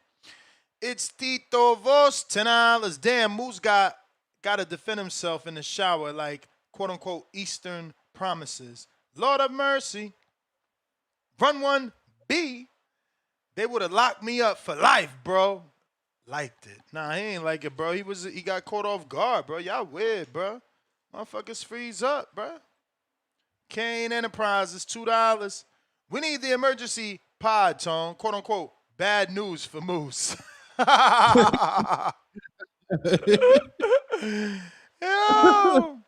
It's Tito Vos, $10. Damn, Moose got to defend himself in the shower like quote-unquote Eastern promises. Lord of mercy. Run one, B. They would have locked me up for life, bro. Liked it. Nah, he ain't like it, bro. He got caught off guard, bro. Y'all weird, bro. Motherfuckers freeze up, bro. Kane Enterprises, $2. We need the emergency pod tone, quote unquote, bad news for Moose. Yo.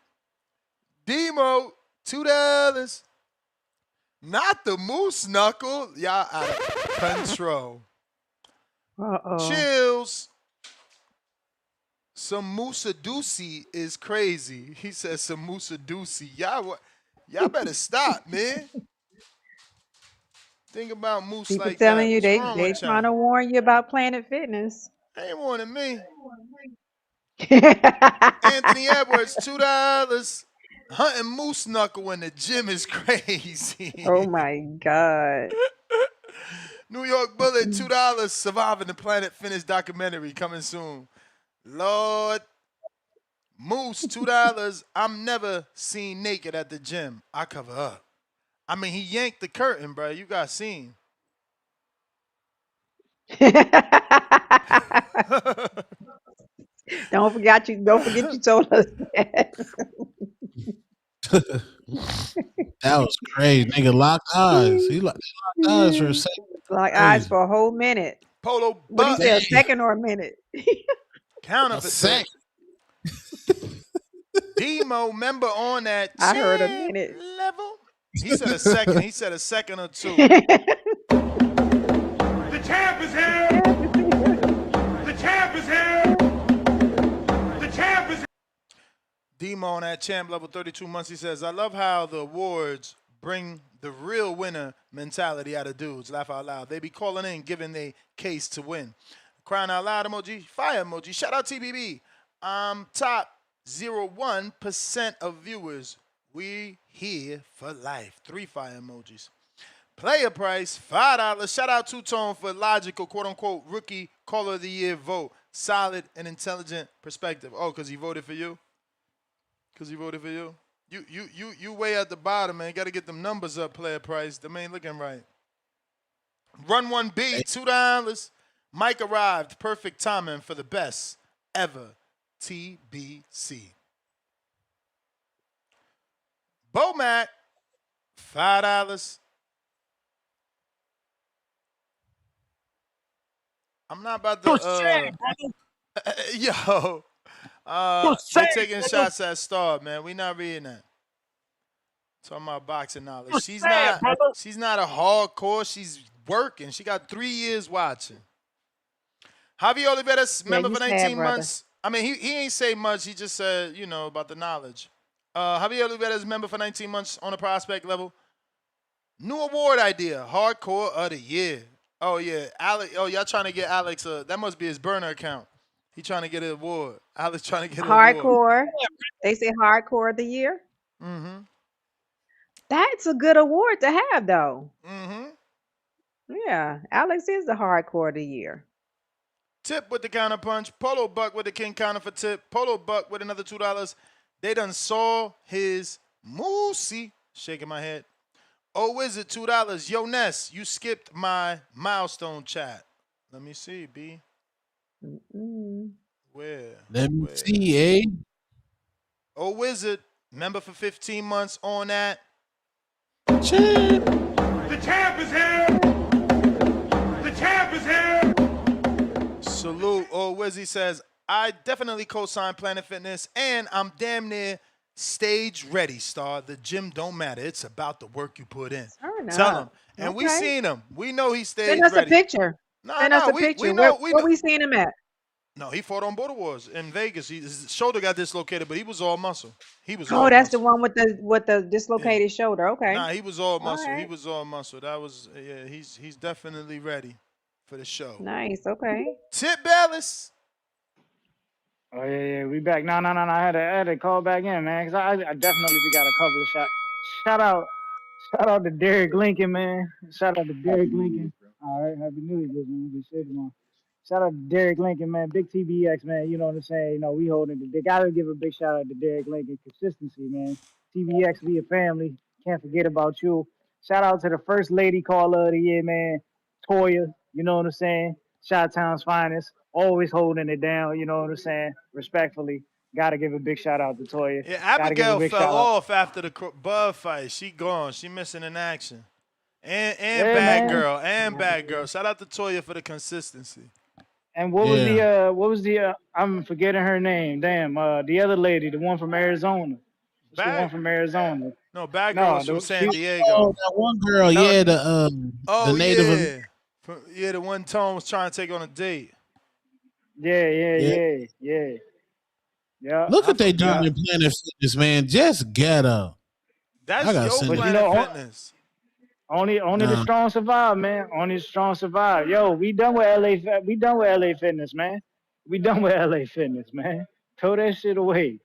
Demo, $2. Not the Moose knuckle. Y'all out of control. Chills. Some Musa Ducey is crazy. He says some Musa Ducey. Y'all better stop, man. Think about Moose People like telling that. you What's wrong they with trying y'all? to warn you about Planet Fitness. They ain't warning me. Anthony Edwards, $2. Hunting moose knuckle in the gym is crazy. Oh my God. New York Bullet, $2. Surviving the Planet Fitness documentary coming soon. Lord. Moose, $2. I'm never seen naked at the gym. I cover up. I mean, he yanked the curtain, bro. You got seen. Don't forget you told us that. That was crazy. Nigga locked eyes. He locked eyes for a second. Like eyes for a whole minute. Polo What do you butt. say, a second or a minute? Counterfeit. Demo member on that I heard a minute. level. He said a second. He said a second or two. The champ is here. The champ is here. The champ is here. Demo on that champ level 32 months. He says, I love how the awards bring the real winner mentality out of dudes. Laugh out loud. They be calling in, giving their case to win. Crying out loud emoji, fire emoji. Shout out TBB. Top 0.1% of viewers. We here for life. 3 fire emojis. Player price, $5. Shout out Two Tone for logical, quote-unquote, rookie caller of the year vote. Solid and intelligent perspective. Oh, because he voted for you? Because he voted for you? You way at the bottom, man. Got to get them numbers up, player price. Them ain't looking right. Run 1B, $2. Mike arrived. Perfect timing for the best ever. TBC. Bomac, $5. I'm not about to. Yo. They taking shots at Star, man. We not reading that. Talking about boxing knowledge. She's not a hardcore. She's working. She got 3 years watching. Javier Oliveira's member for 19 months. I mean, he ain't say much. He just said, about the knowledge. Javier Oliveira's member for 19 months on a prospect level. New award idea. Hardcore of the year. Oh, yeah. Alex. Oh, y'all trying to get Alex. That must be his burner account. He trying to get an award. Alex trying to get an award. Hardcore. They say hardcore of the year. Mm-hmm. That's a good award to have, though. Mm-hmm. Yeah. Alex is the hardcore of the year. Tip with the counter punch. Polo Buck with the king counter for tip. Polo Buck with another $2. They done saw his moosey. Shaking my head. Oh, Wizard, $2. Yo, Ness, you skipped my milestone chat. Let me see, B. Where? Let me see, eh? Oh, Wizard, member for 15 months on that. Champ. The champ is here. The champ is here. Salute. Oh, Wizzy says, I definitely co-sign Planet Fitness, and I'm damn near stage ready, Star. The gym don't matter. It's about the work you put in. Tell him. And we seen him. We know he's stage ready. Send us a picture. No, Send us a picture. Where we seen him at? No, he fought on Border Wars in Vegas. His shoulder got dislocated, but he was all muscle. He was Oh, all that's the muscle. one with the Yeah. dislocated shoulder. Okay. Nah, he was all All muscle. He right. was all muscle. That was yeah. He's definitely ready for the show. Nice. Okay. Tip Ballas. Oh yeah, we back. No. I had to call back in, man, because I definitely we got a couple of shots. Shout out, shout out to Derek Lincoln, man. Shout out to Derek Lincoln. All right, happy New Year, man. Be safe, man. Shout out to Derek Lincoln, man. Big TBX, man. You know what I'm saying? You know, we holding it. They gotta give a big shout out to Derek Lincoln. Consistency, man. TBX, we a family. Can't forget about you. Shout out to the first lady caller of the year, man. Toya. You know what I'm saying? Shot Town's finest. Always holding it down. You know what I'm saying? Respectfully. Gotta give a big shout out to Toya. Yeah, Gotta give a Abigail big fell shout out. off after the Bud fight. She gone. She missing in action. And Yeah, bad man. girl. And bad girl. Shout out to Toya for the consistency. And what was the I'm forgetting her name. Damn, the other lady, the one from Arizona. What's the one Bad. from Arizona? No, bad girl No, was from San she Diego. Oh, that one girl, no yeah, the Oh Native yeah. Yeah, the one Tone was trying to take on a date. Yeah. Yeah. Look I what they doing forgot. in Planet Fitness, man. Just ghetto. I That's gotta your send But you you. Planet know, Fitness. only the Nah. strong survive, man. Only the strong survive. Yo, we done with LA. We done with LA Fitness, man. We done with LA Fitness, man. Throw that shit away.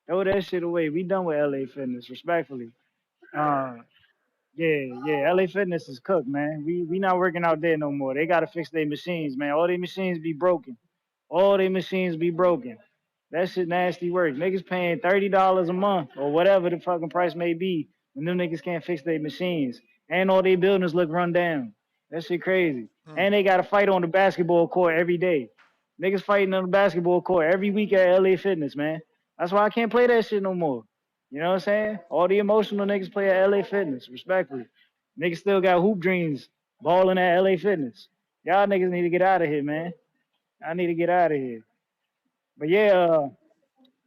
Throw that shit away. We done with LA Fitness, respectfully. Uh, yeah. LA Fitness is cooked, man. We not working out there no more. They gotta fix their machines, man. All their machines be broken. All their machines be broken. That shit nasty work. Niggas paying $30 a month or whatever the fucking price may be when them niggas can't fix their machines. And all their buildings look run down. That shit crazy. And they gotta fight on the basketball court every day. Niggas fighting on the basketball court every week at LA Fitness, man. That's why I can't play that shit no more. You know what I'm saying? All the emotional niggas play at LA Fitness, respectfully. Niggas still got hoop dreams balling at LA Fitness. Y'all niggas need to get out of here, man. I need to get out of here. But yeah,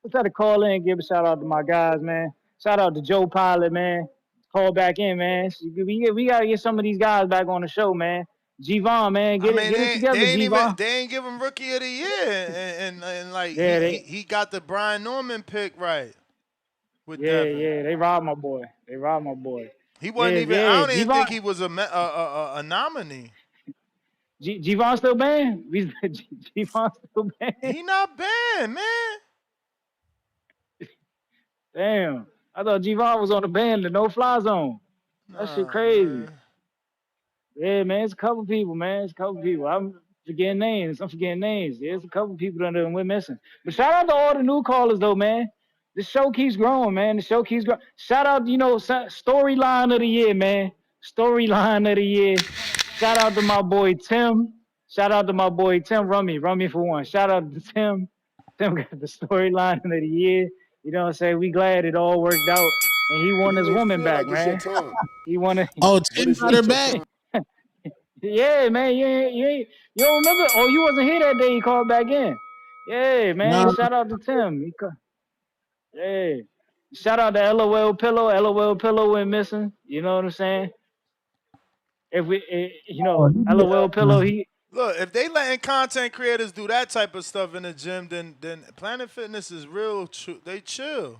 let's try to call in and give a shout out to my guys, man. Shout out to Joe Pilot, man. Call back in, man. We gotta get some of these guys back on the show, man. G-Von, man, I get it mean, get it together, G-Von. they ain't give him Rookie of the Year, and like Yeah, he got the Brian Norman pick right with Devin. they robbed my boy. They robbed my boy. He wasn't even. I don't even G-Von, think he was a nominee. G-Von still banned? G-Von still banned? He not banned, man. Damn. I thought G-Von was on the ban, the no-fly zone. That shit Nah, crazy. man. Yeah, man, it's a couple people, man. It's a couple people. I'm forgetting names. Yeah, it's a couple people that we're missing. But shout out to all the new callers, though, man. The show keeps growing, man. The show keeps growing. Shout out, storyline of the year, man. Storyline of the year. Shout out to my boy Tim. Shout out to my boy Tim Rummy for one. Shout out to Tim. Tim got the storyline of the year. You know what I'm saying? We glad it all worked out. And he won his You ain't woman feel back, like it's your man. time, He won it. Oh, but Tim it's got her not your back. time. Yeah, man. You don't remember? Oh, you wasn't here that day. He called back in. Yeah, man. No, Shout out to Tim. Yeah. Shout out to LOL Pillow. LOL Pillow went missing. You know what I'm saying? LOL Pillow. Look, if they letting content creators do that type of stuff in the gym, then Planet Fitness is real. They chill.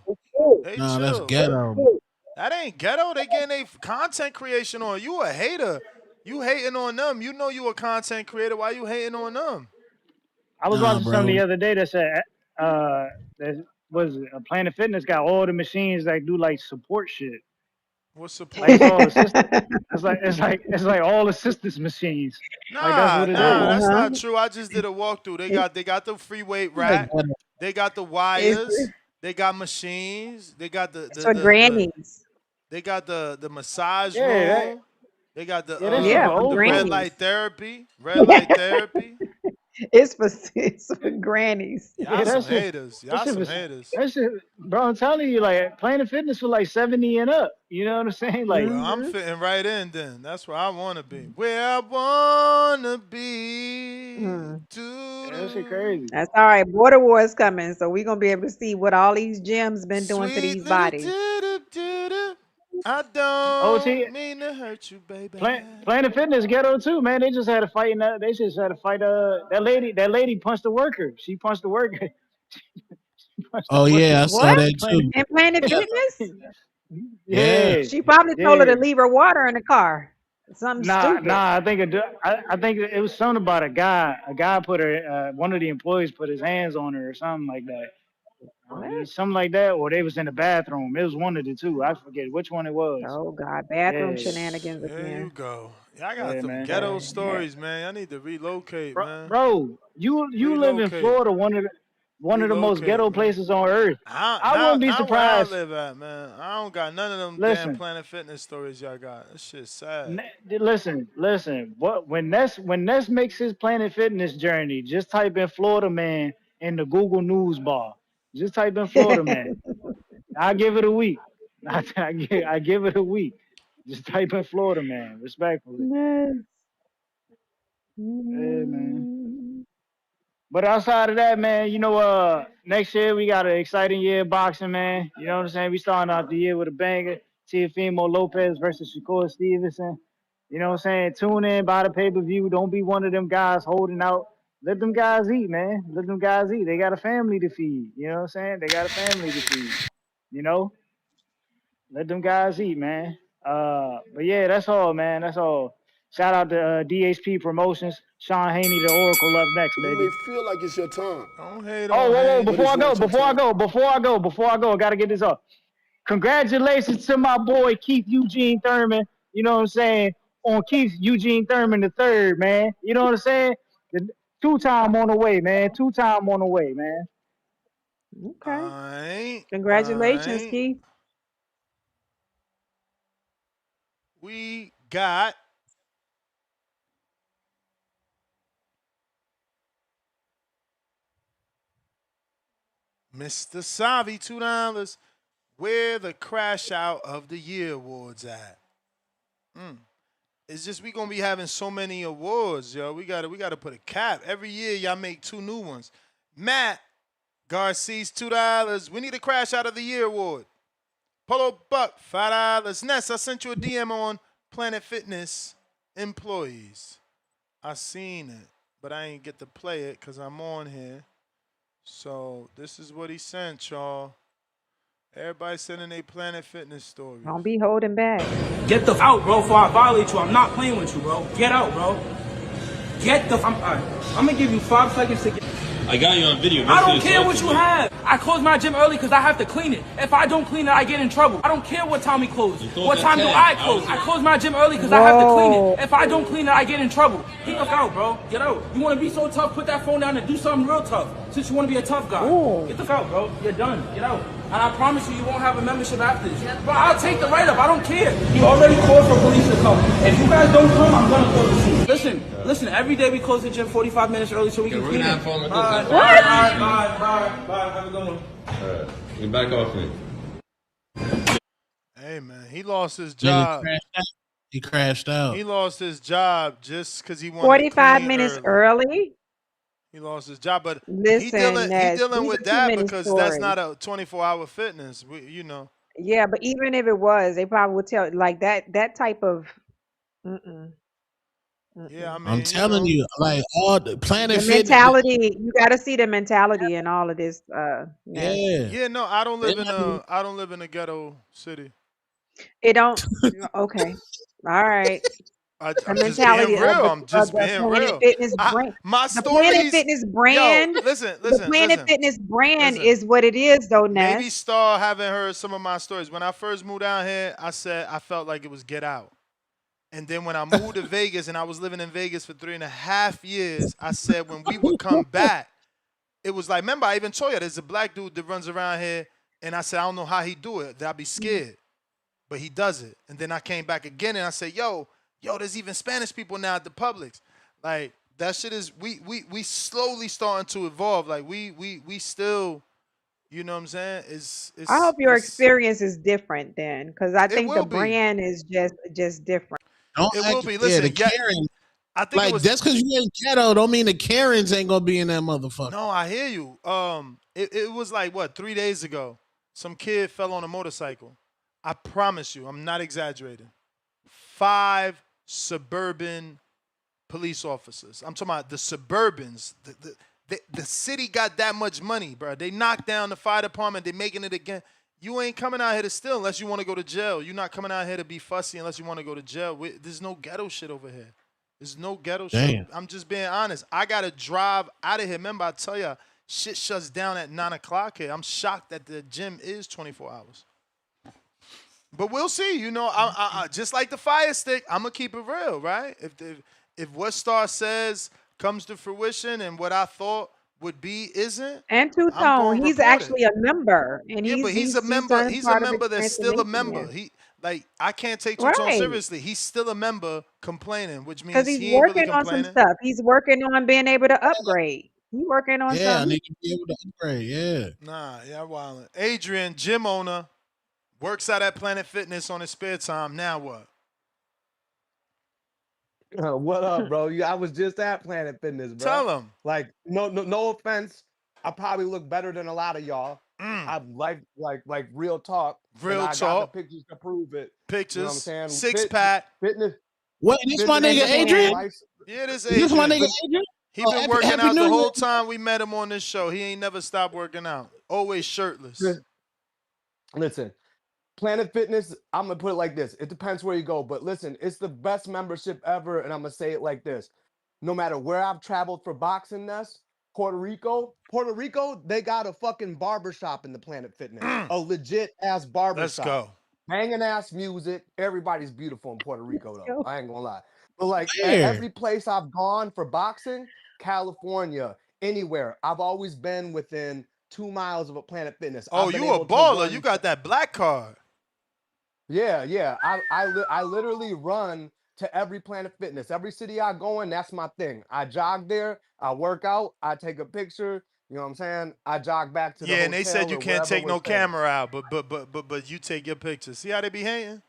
They no, that's chill. ghetto. That ain't ghetto. They getting their content creation on. You a hater. You hating on them. You know you a content creator. Why you hating on them? I was Nah, watching something bro. the other day that said, that was Planet Fitness got all the machines that do like support shit. What Like support? it's all assistant. It's like all assistance machines. Like that's Nah, what it is. that's Uh-huh. not true. I just did a walkthrough. They got the free weight Like rack. ghetto. They got the It's wires. They got machines. They got it's for grannies. they got the massage Yeah, room. They got that shit Yeah, for for the old red people. light grannies. therapy. Red light therapy. It's for grannies. Y'all Yeah, some that shit. haters. That Y'all shit some was. haters. That shit, bro. I'm telling you, like Planet Fitness for like 70 and up. You know what I'm saying? Like, Well, I'm Hmm. fitting right in then. That's where I wanna be. Where I wanna be. Hmm. yeah, that shit Doo-doo. crazy. That's all right. Border War is coming, so we're gonna be able to see what all these gyms been doing to Sweet these little bodies. doo-doo, doo-doo. I OT don't mean to hurt you, baby. Planet Fitness ghetto too, man. They just had a fight in that. They just had a fight. That lady punched the worker. She punched the worker. She punched the Oh worker. yeah, I saw What? that Planet. too. In Planet Fitness? Yeah. Yeah, She probably told her yeah. to leave her water in the car. Something Nah, stupid. nah. I think it was something about a guy. A guy put her. One of the employees put his hands on her or something like that. What? Something like that, or they was in the bathroom. It was one of the two. I forget which one it was. Oh God, bathroom Yeah, shenanigans There you again. go. Yeah, I got yeah, some man. ghetto Yeah. stories, man. I need to relocate, Bro, man. bro, you live in Relocate. Florida, one of the most Relocate, ghetto man. places on earth. I Now, wouldn't be now where I surprised. live at, man. I don't got none of them damn Listen, Planet Fitness stories y'all got. That shit's sad. listen. What when Ness makes his Planet Fitness journey, just type in Florida man in the Google News bar. Just type in Florida man. I give it a week. I give it a week. Just type in Florida man, respectfully. Yes. Yeah, man. Mm. But outside of that, man, next year we got an exciting year of boxing, man. You know what I'm saying? We starting off the year with a banger. Teofimo Lopez versus Shakur Stevenson. You know what I'm saying? Tune in, buy the pay-per-view. Don't be one of them guys holding out. Let them guys eat, man. Let them guys eat. They got a family to feed. You know what I'm saying? They got a family to feed. You know? Let them guys eat, man. But yeah, that's all, man. That's all. Shout out to DHP Promotions. Sean Haney, the Oracle, up next, You baby. may feel like it's your time, Don't hate Oh, on whoa, but before Haney. it's I go, not your time. I gotta get this up. Congratulations to my boy Keith Eugene Thurman. You know what I'm saying? On Keith Eugene Thurman the third, man. You know what I'm saying? The 2-time on the way, man. 2-time on the way, man. Okay. Alright. Congratulations, Alright. Keith. We got Mr. Savi, $2. Where the crash out of the year awards at? It's just we gonna be having so many awards, yo. We gotta put a cap. Every year y'all make 2 new ones. Matt Garcia's $2. We need a crash out of the year award. Polo Buck, $5. Ness, I sent you a DM on Planet Fitness employees. I seen it, but I ain't get to play it because I'm on here. So this is what he sent, y'all. Everybody sending their Planet Fitness stories. Don't be holding back. Get the out, bro, before I violate you. I'm not playing with you, bro. Get out, bro. Get the. I'm gonna give you 5 seconds to get. I got you on video. I don't care what you have. I close my gym early because I have to clean it. If I don't clean it, I get in trouble. I don't care what time we close. What time do I close? I close my gym early because I have to clean it. If I don't clean it, I get in trouble. Get the out, bro. Get out. You want to be so tough? Put that phone down and do something real tough. Since you want to be a tough guy. Ooh. Get the out, bro. You're done. Get out. And I promise you, you won't have a membership after this. Bro, I'll take the write-up. I don't care. You already called for police to come. If you guys don't come, I'm gonna call the police. Listen. Every day we close the gym 45 minutes early so we can clean it. Bye. Bye. Have a good one. All right. We back off me. Hey man, he lost his Then job. he crashed out. He lost his job just because he wanted 45 clean minutes early. early. He lost his job, but Listen, he Ness, dealing these with are too that many because that's stories. not a 24-hour fitness. Yeah, but even if it was, they probably would tell like that type of. Mm-mm. Yeah, I Mm-mm. mean, I'm telling you, like all the Planet The Fitness. mentality, you got to see the mentality in all of this. Ness. Yeah. Yeah, no, I don't They live in not even- a ghetto city. It don't. Okay. All right. The I'm just mentality being of real. the I'm just being Planet real. Fitness brand. My The Planet stories, Fitness yo, brand. The Planet Fitness brand listen. is what it is, though, Maybe Ness. Star haven't heard some of my stories. When I first moved down here, I said I felt like it was Get Out. And then when I moved to Vegas and I was living in Vegas for 3.5 years, I said when we would come back, it was like, remember, I even told you there's a black dude that runs around here, and I said, I don't know how he do it. That I'd be scared. But he does it. And then I came back again and I said, yo, there's even Spanish people now at the Publix. Like, that shit is, we slowly starting to evolve. Like, we still, you know what I'm saying? I hope your It's experience is different then, because I it think the will be. brand is just different. Don't It will act, be. yeah, the Listen, yeah, Karen. I think it Like was. just because you ain't ghetto, don't mean the Karens ain't gonna be in that motherfucker. No, I hear you. It was like what 3 days ago. Some kid fell on a motorcycle. I promise you, I'm not exaggerating. 5 suburban police officers. I'm talking about the Suburbans. The city got that much money, bro. They knocked down the fire department. They making it again. You ain't coming out here to steal unless you want to go to jail. You're not coming out here to be fussy unless you want to go to jail. There's no ghetto shit over here. There's no ghetto shit. Damn. I'm just being honest. I got to drive out of here. Remember, I tell you, shit shuts down at 9 o'clock here. I'm shocked that the gym is 24 hours. But we'll see. You know, I just like the fire stick, I'm going to keep it real, right? If what Star says comes to fruition and what I thought would be isn't, And Two I'm Tone, going to he's report it. actually a member, and Yeah, but he's a member. done He's a part of the member that's still a member. transformation. I can't take Two Tone Right. seriously. He's still a member complaining, which Because means he's he ain't really working on some complaining. stuff. He's working on being able to upgrade. He's working on Yeah, I something. need to be able to upgrade. Yeah. Nah, yeah, wildin'. Adrian, gym owner, works out at Planet Fitness on his spare time. Now what? What up, bro? I was just at Planet Fitness, bro. Tell him. Like, no offense. I probably look better than a lot of y'all. I like real talk. Real and I talk. got the pictures to prove it. Pictures. You know what I'm saying? Six pack. Fitness. Wait, this my nigga Adrian? Yeah, this Is this my Adrian. nigga Adrian? He Oh, been happy- working happy out New the Year. whole time we met him on this show. He ain't never stopped working out. Always shirtless. Listen, Planet Fitness, I'm gonna put it like this. It depends where you go, but listen, it's the best membership ever, and I'm gonna say it like this. No matter where I've traveled for boxing nest, Puerto Rico, they got a fucking barbershop in the Planet Fitness. A legit ass barbershop. Let's go. Banging ass music. Everybody's beautiful in Puerto Rico, though. go. I ain't gonna lie. But like Where? every place I've gone for boxing, California, anywhere, I've always been within 2 miles of a Planet Fitness. Oh, I've been you a able to baller. run- You got that black card. Yeah. I literally run to every Planet Fitness. Every city I go in, that's my thing. I jog there, I work out, I take a picture. You know what I'm saying? I jog back to the Yeah, and they said hotel you or can't wherever take we're no staying. camera out, but you take your pictures. See how they be hating?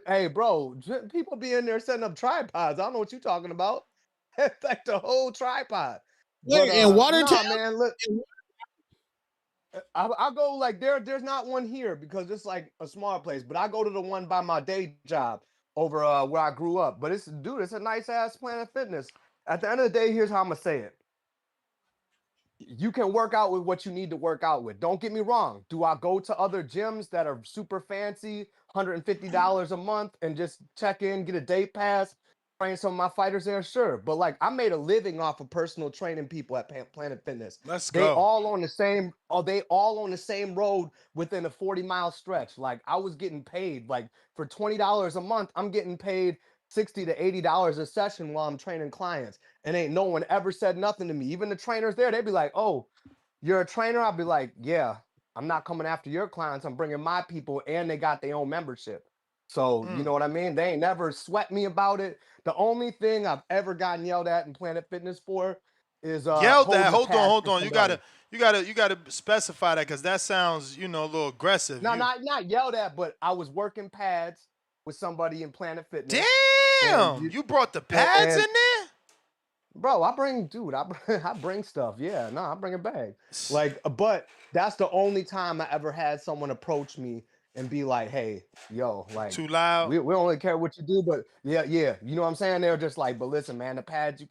Hey, bro, people be in there setting up tripods. I don't know what you're talking about. Like the whole tripod. Where, in Watertown? Nah, man, look. I go like there's not one here because it's like a small place, but I go to the one by my day job over where I grew up. But it's a nice ass Planet Fitness. At the end of the day, here's how I'm gonna say it. You can work out with what you need to work out with. Don't get me wrong. Do I go to other gyms that are super fancy, $150 a month, and just check in, get a day pass, train some of my fighters there? Sure. But like I made a living off of personal training people at Planet Fitness. Let's They go. all on the same road within a 40-mile stretch. Like I was getting paid like for $20 a month, I'm getting paid $60 to $80 a session while I'm training clients. And ain't no one ever said nothing to me. Even the trainers there, they'd be like, "Oh, you're a trainer?" I'll be like, "Yeah, I'm not coming after your clients. I'm bringing my people, and they got their own membership." So, you know what I mean? They ain't never sweat me about it. The only thing I've ever gotten yelled at in Planet Fitness for is Yelled holding at. the Hold pad on. for You somebody. gotta specify that because that sounds, a little aggressive. No, You- not yelled at, but I was working pads with somebody in Planet Fitness. Damn, you brought the pads in there? Bro, I bring stuff. Yeah, no, I bring a bag. Like, but that's the only time I ever had someone approach me and be like, "Hey, yo, like, Too loud? we don't really care what you do, but yeah, you know what I'm saying?" They're just like, "But listen, man, the pads you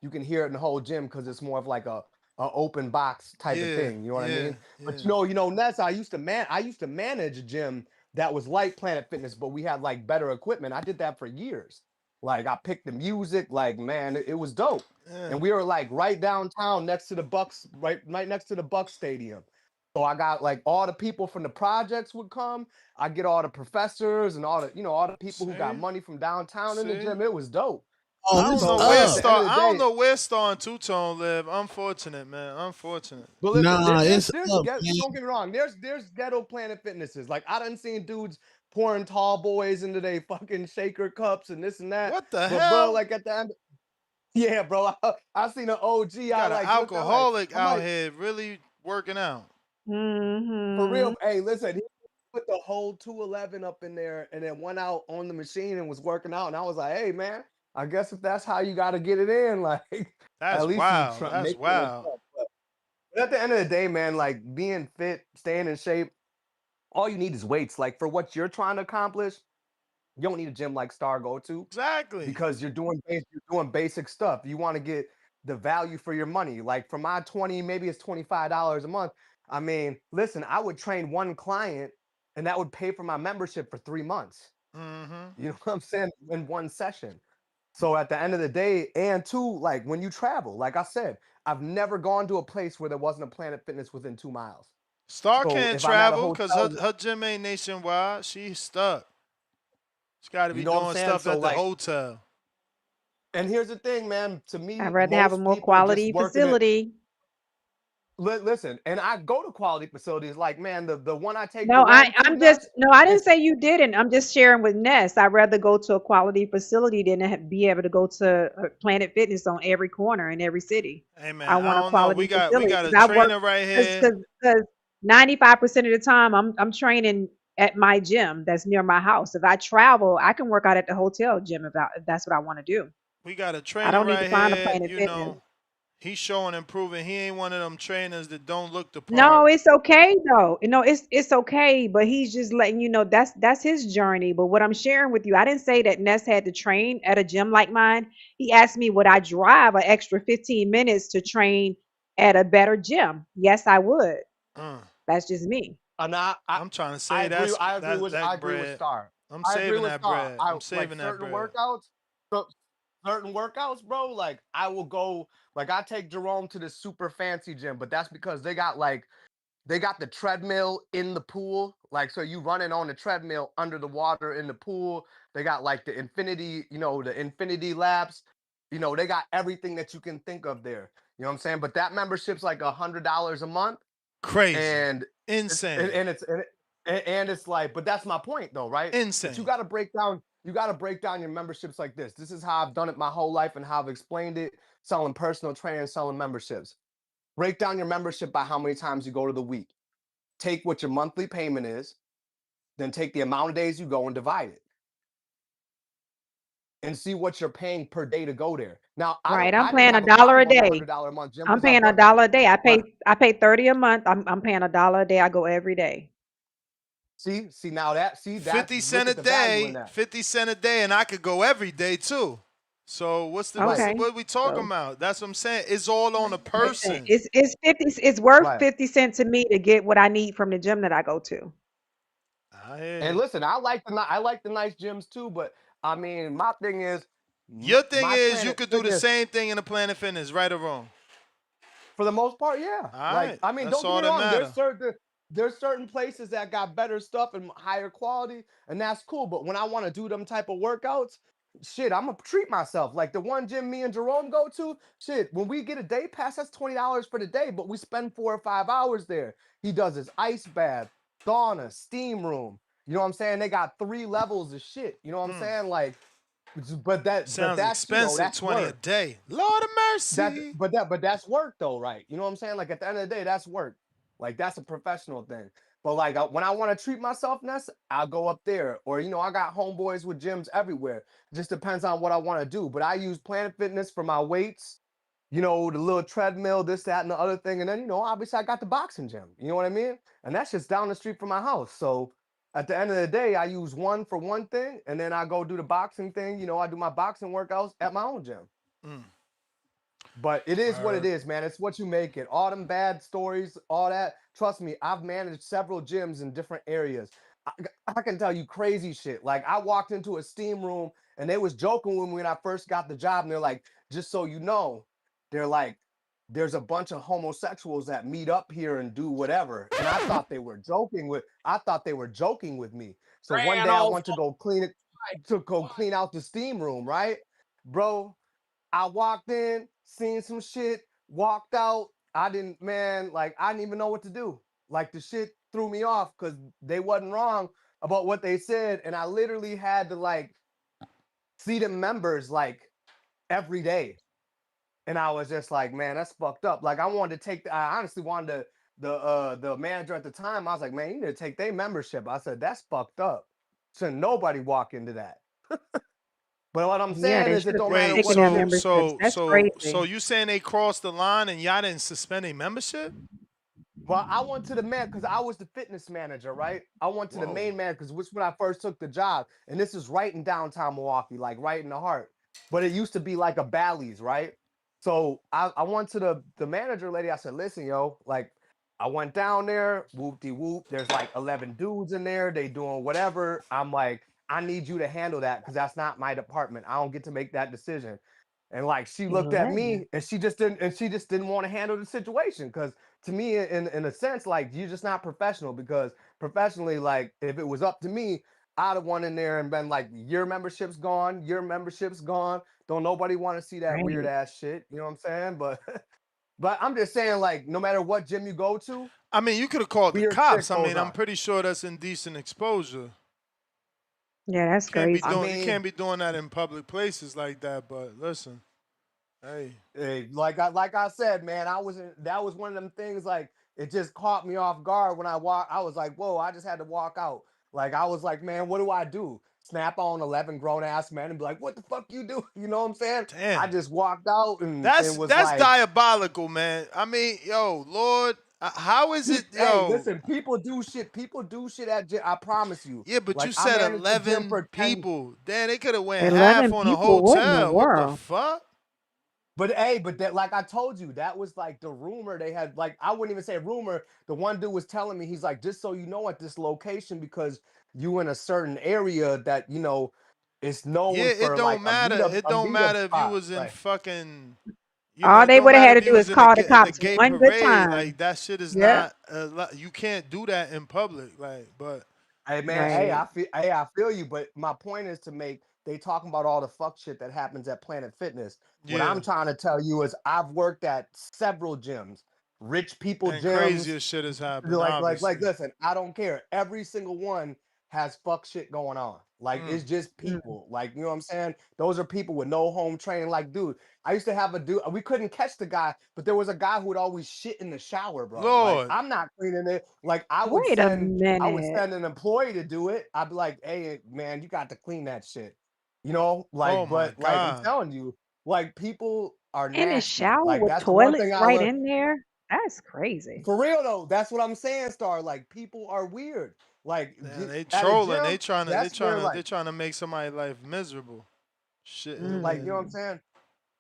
can hear it in the whole gym because it's more of like a open box type of thing. You know what I mean?" But Ness, I used to manage a gym that was like Planet Fitness, but we had like better equipment. I did that for years. Like I picked the music, like man, it was dope. Yeah. And we were like right downtown next to the Bucks, right next to the Bucks Stadium. So I got like all the people from the projects would come. I get all the professors and all the people who got money from downtown in the gym. It was dope. Oh, I don't this know up. where Star. I don't know where Star and Two Tone live. Unfortunate, man. Unfortunate. But listen, Nah, there's it's up, man. don't get me wrong. There's ghetto Planet Fitnesses. Like I done seen dudes pouring tall boys into their fucking shaker cups and this and that. What the But hell? bro, like at the end, yeah, bro. I seen an OG. You got I an like alcoholic I'm out like, here really working out. for real. Hey, listen, he put the whole 211 up in there and then went out on the machine and was working out. And I was like, hey man, I guess if that's how you got to get it in, like That's at least wild. you That's make it wild. yourself. But at the end of the day, man, like being fit, staying in shape, all you need is weights. Like for what you're trying to accomplish, you don't need a gym like Star Go to Exactly. because you're doing basic stuff. You want to get the value for your money. Like for my 20, maybe it's $25 a month. I mean, listen, I would train one client and that would pay for my membership for 3 months. Mm-hmm. You know what I'm saying? In one session. So at the end of the day, and two, like when you travel, like I said, I've never gone to a place where there wasn't a Planet Fitness within 2 miles. Star So can't if I'm at a travel because hotel, her gym ain't nationwide. She's stuck. She's got to you be know what I'm doing saying? stuff So at the like, hotel. and here's the thing, man. To I'd me, rather have a most more people just quality working it. facility. Listen, and I go to quality facilities. Like, man, the one I take No, Jerome to, I'm just Ness, no, I didn't it's say you didn't. I'm just sharing with Ness. I'd rather go to a quality facility than be able to go to Planet Fitness on every corner in every city. Hey I man, I want a don't know. quality We got facility a because I work trainer right here. because 95% of the time I'm training at my gym that's near my house. If I travel, I can work out at the hotel gym if that's what I want to do. We got a I trainer don't need to right find a here. Planet You Fitness. know, he's showing and proving. He ain't one of them trainers that don't look the No, part. it's okay though. You know, it's okay, but he's just letting you know that's his journey. But what I'm sharing with you, I didn't say that Ness had to train at a gym like mine. He asked me would I drive an extra 15 minutes to train at a better gym. Yes, I would. Uh, That's just me. and I'm trying to say that's I that agree with bread. Star. I'm I agree saving with that Star. bread. I I'm like saving that bread. so, certain workouts, bro. Like I will go. Like I take Jerome to this super fancy gym, but that's because they got the treadmill in the pool. Like, so you running on the treadmill under the water in the pool. They got like the infinity laps. You know, they got everything that you can think of there. You know what I'm saying? But that membership's like $100 a month. Crazy. And Insane. and it's like, but that's my point though, right? But Insane. you got to break down your memberships like this. This is how I've done it my whole life and how I've explained it, selling personal training, selling memberships. Break down your membership by how many times you go to the week. Take what your monthly payment is, then take the amount of days you go and divide it. And see what you're paying per day to go there. Now, Right. I'm I didn't paying a have a dollar problem a going to day. $100 a month gym I'm because I've paying a worked dollar a day. but I pay 30 a month. I'm paying a dollar a day. I go every day. see now that 50 look cent a at the value in day, that. 50 cent a day, and I could go every day too. So Right. Okay. what we talking So about? That's what I'm saying. It's all on a listen, person. it's 50, it's worth Right. 50 cents to me to get what I need from the gym that I go to. I hear And you. listen, I like the nice gyms too, but I mean, my thing is Your thing my is you Planet could do the Fitness same thing in a Planet Fitness, right or wrong. for the most part, yeah. All Like, right. I mean, That's don't get all me that wrong. matter. There's certain places that got better stuff and higher quality, and that's cool. But when I want to do them type of workouts, shit, I'm gonna treat myself. Like the one gym me and Jerome go to, shit, when we get a day pass, that's $20 for the day, but we spend 4 or 5 hours there. He does his ice bath, sauna, steam room. You know what I'm saying? They got 3 levels of shit. You know what I'm saying? Like, but Sounds that's expensive, that's 20 a work. day. Lord of mercy. But that's work though, right? You know what I'm saying? Like at the end of the day, that's work. Like that's a professional thing. But like when I want to treat myself, Ness, I'll go up there. Or I got homeboys with gyms everywhere. Just depends on what I want to do. But I use Planet Fitness for my weights. The little treadmill, this, that, and the other thing. And then obviously I got the boxing gym. You know what I mean? And that's just down the street from my house. So at the end of the day, I use one for one thing, and then I go do the boxing thing. I do my boxing workouts at my own gym. Mm. But it is what it Word. is, man. It's what you make it. All them bad stories, all that. Trust me, I've managed several gyms in different areas. I can tell you crazy shit. Like I walked into a steam room and they was joking with me when I first got the job, and they're like, just so you know, they're like, there's a bunch of homosexuals that meet up here and do whatever. And I thought they were joking with me. So one day I went to go clean out the steam room, right? Bro, I walked in, seen some shit, walked out. I didn't even know what to do. Like the shit threw me off because they wasn't wrong about what they said. And I literally had to see the members every day. And I was just like, man, that's fucked up. Like I honestly wanted the manager at the time, I was like, man, you need to take their membership. I said, that's fucked up. Shouldn't nobody walk into that. But what I'm Yeah, saying they is it should don't have matter Wait, taken what their gym. memberships. That's crazy. you saying they crossed the line and y'all didn't suspend a membership? Well, I went to the man because I was the fitness manager, right? I went to the Whoa. main man because which when I first took the job, and this is right in downtown Milwaukee, like right in the heart. But it used to be like a Bally's, right? So I went to the manager lady. I said, listen, yo, like I went down there, whoop de whoop. There's like 11 dudes in there. They doing whatever. I'm like, I need you to handle that because that's not my department. I don't get to make that decision. And like she looked at 11. me and she just didn't want to handle the situation because to me in a sense like you're just not professional because professionally like if it was up to me I'd have went in there and been like your membership's gone, don't nobody want to see that weird Right. ass shit, you know what I'm saying? But but I'm just saying like no matter what gym you go to, I mean, you could have called the weird shit cops. I goes mean, I'm on. pretty sure that's indecent exposure. Yeah, that's Can't be I crazy. doing you mean, can't be doing that in public places like that. But listen, hey, hey, like I said, man, that was one of them things like it just caught me off guard when I walked. I was like, whoa, I just had to walk out. Like I was like, man, what do I do? Snap on 11 grown ass men and be like, what the fuck you do? You know what I'm saying? I damn, just walked out and was that's like, diabolical, man. I mean, yo, Lord, how is it, hey, yo? listen, people do shit. People do shit at gym. I promise you. Yeah, but you Like I said managed the gym 11 for 10. people. Damn, they could have went half 11 on a people. What in the hotel. What the world? fuck? But hey, but that like I told you, that was like the rumor they had. Like I wouldn't even say rumor. The one dude was telling me, he's like, just so you know, at this location, because you in a certain area that it's Yeah, known it for don't like matter. It a don't meetup matter if you spot. was in Like, fucking, All it they don't would have matter had to if you do is was in call the at the cops gay one good parade. time. Like that shit is Yep. not. You can't do that in public. Like, but hey man, Right. I feel you. But my point is to make they talking about all the fuck shit that happens at Planet Fitness. What yeah, I'm trying to tell you is I've worked at several gyms, rich people and gyms. crazier shit has happened. Like, Obviously. listen, I don't care. Every single one has fuck shit going on. Like, Mm. it's just Mm. people. Like, you know what I'm saying? Those are people with no home training. Like, dude, I used to have a dude, we couldn't catch the guy, but there was a guy who would always shit in the shower, bro. Like, Lord, I'm not cleaning it. Like, Wait a I would minute. send an employee to do it. I'd be like, hey, man, you got to clean that shit. oh Like, my but like I'm God. telling you, like people are In a nasty. shower Like, with that's the one thing toilets I right learned. in there? That's crazy. For real though, that's what I'm saying, Star. Like people are weird. Like Damn, they at a trolling. gym, that's where They like, trying to make somebody's life miserable. Shit in like there. you know what I'm Mm. saying?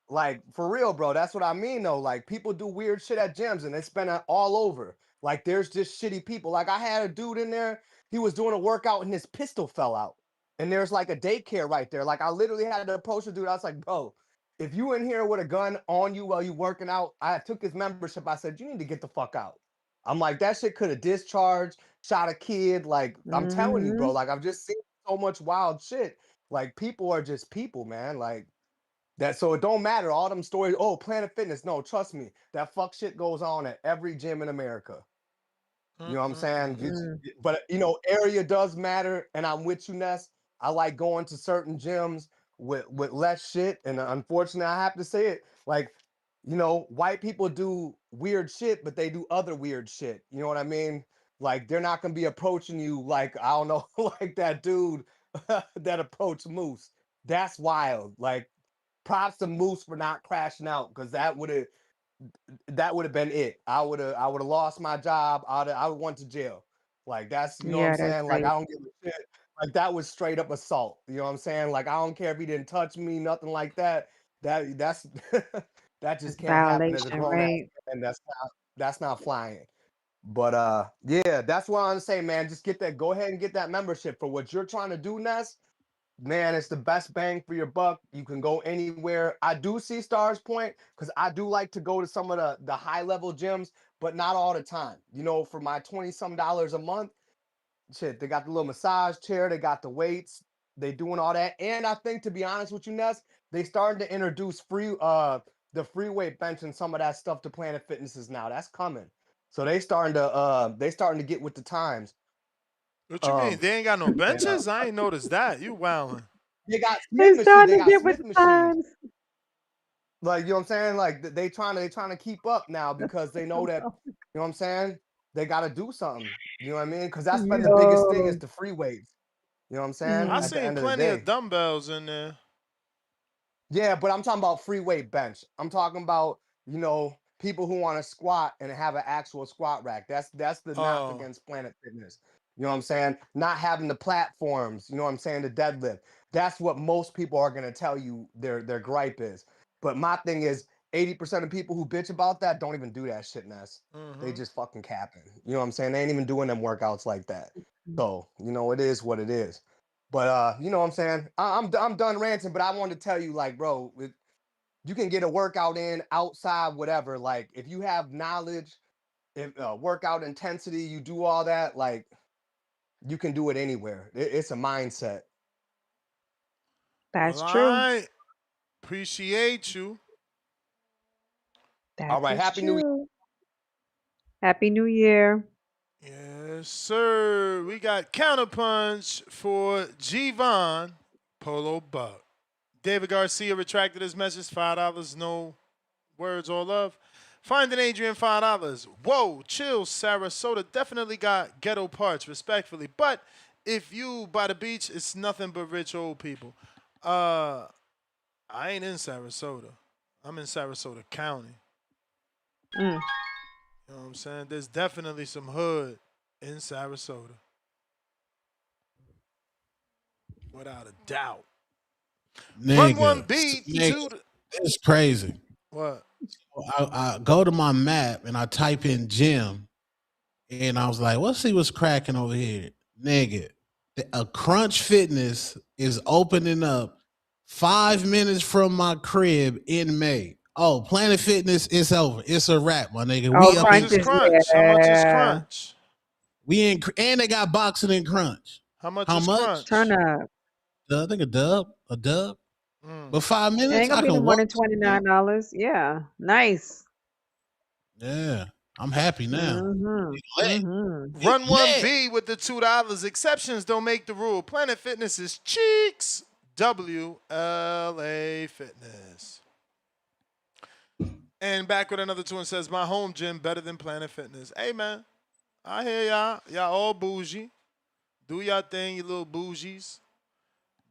Like for real, bro. That's what I mean though. Like people do weird shit at gyms and they spend it all over. Like there's just shitty people. Like I had a dude in there, he was doing a workout and his pistol fell out. And there's like a daycare right there. Like I literally had to approach the dude. I was like, bro, if you in here with a gun on you while you working out, I took his membership. I said, you need to get the fuck out. I'm like, that shit could have discharged, shot a kid. Like, I'm telling you, bro. Mhm. Like, I've just seen so much wild shit. Like, people are just people, man. Like, that so it don't matter. All them stories, oh, Planet Fitness. No, trust me, that fuck shit goes on at every gym in America. You know what I'm saying? Mm-mm-mm. Mm. But area does matter, and I'm with you, Ness. I like going to certain gyms with less shit, and unfortunately, I have to say it. Like, white people do weird shit, but they do other weird shit. You know what I mean? Like, they're not gonna be approaching you like I don't know, like that dude that approached Moose. That's wild. Like, props to Moose for not crashing out because that would have been it. I would have lost my job. I would went to jail. Like that's you know what I'm Yeah, that's saying. Like crazy. I don't give a shit. Like that was straight up assault. You know what I'm saying. Like I don't care if he didn't touch me, nothing like that. That's that That's just can't happen as a violation, grown ass right? man. That's not flying. But yeah, that's what I'm saying, man. Just get that. Go ahead and get that membership for what you're trying to do, Ness. Man, it's the best bang for your buck. You can go anywhere. I do see Stars Point because I do like to go to some of the high level gyms, but not all the time. For my 20 some dollars a month, shit, they got the little massage chair, they got the weights, they doing all that. And I think to be honest with you, Ness, they starting to introduce the free weight bench and some of that stuff to Planet Fitnesses now. That's coming. So they starting to get with the times. What you mean? Um They ain't got no and benches? I ain't noticed that. You wowing. they got Smith They machines. They starting to got get with Smith the machines. times. Like, you know what I'm saying? Like they trying to keep up now because they know that, you know what I'm saying? They got to do something. You know what I mean? Because that's been the biggest thing is Yo. the free weights. You know what I'm saying? I At Mm. the seen end of the plenty of day. dumbbells in there. Yeah, but I'm talking about free weight bench. I'm talking about, people who want to squat and have an actual squat rack. That's the knock against Planet Fitness. You know what I'm saying? Not having the platforms, you know what I'm saying, the deadlift. That's what most people are gonna tell you their gripe is. But my thing is 80% of people who bitch about that don't even do that shit, Ness. They just fucking capping. You know what I'm saying? They ain't even doing them workouts like that. So, you know, it is what it is. But you know what I'm saying? I'm done ranting, but I wanted to tell you, like, bro, you can get a workout in outside, whatever. Like, if you have knowledge, if workout intensity, you do all that, like, you can do it anywhere. It's a mindset. That's All true. right. Appreciate you. All That right, is Happy New Year. true. Happy New Year. Yes, sir. We got counterpunch for Jeyvier Polo Buck. David Garcia retracted his message. $5. No words or love. Finding Adrian, $5. Whoa, chill, Sarasota. Definitely got ghetto parts, respectfully. But if you by the beach, it's nothing but rich old people. I ain't in Sarasota. I'm in Sarasota County. Mm. You know what I'm saying? There's definitely some hood in Sarasota. Without a doubt. Run one Nigga, beat nigga, to the, it's crazy. what? I go to my map and I type in gym, and I was like, let's see what's cracking over here. Nigga, a Crunch Fitness is opening up 5 minutes from my crib in May. Oh, Planet Fitness, it's over. It's a wrap, my nigga. Oh, We How up much in Crunch is is, Crunch? How much is yeah. Crunch? we in and they got boxing and Crunch. How much How is much? Turn Crunch? up. I think a dub. Mm. But 5 It minutes, ain't gonna I be no can more work. than $29. Yeah. Nice. Yeah, I'm happy now. Mm-hmm. Lit. Mm-hmm. Get Run one lit. B with the $2. Exceptions don't make the rule. Planet Fitness is cheeks. WLA Fitness. And back with another two and says, my home gym better than Planet Fitness. Hey, man, I hear y'all. Y'all all bougie. Do y'all thing, you little bougies.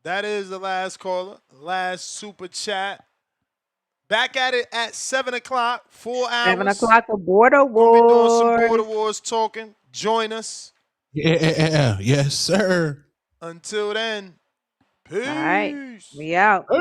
That is the last caller, last super chat. Back at it at 7 o'clock, 4 7 hours. o'clock for Border Gonna be doing some Border Wars. Wars talking. Join us. Yeah, yes, sir. Until then, All right. peace. We out. Hey.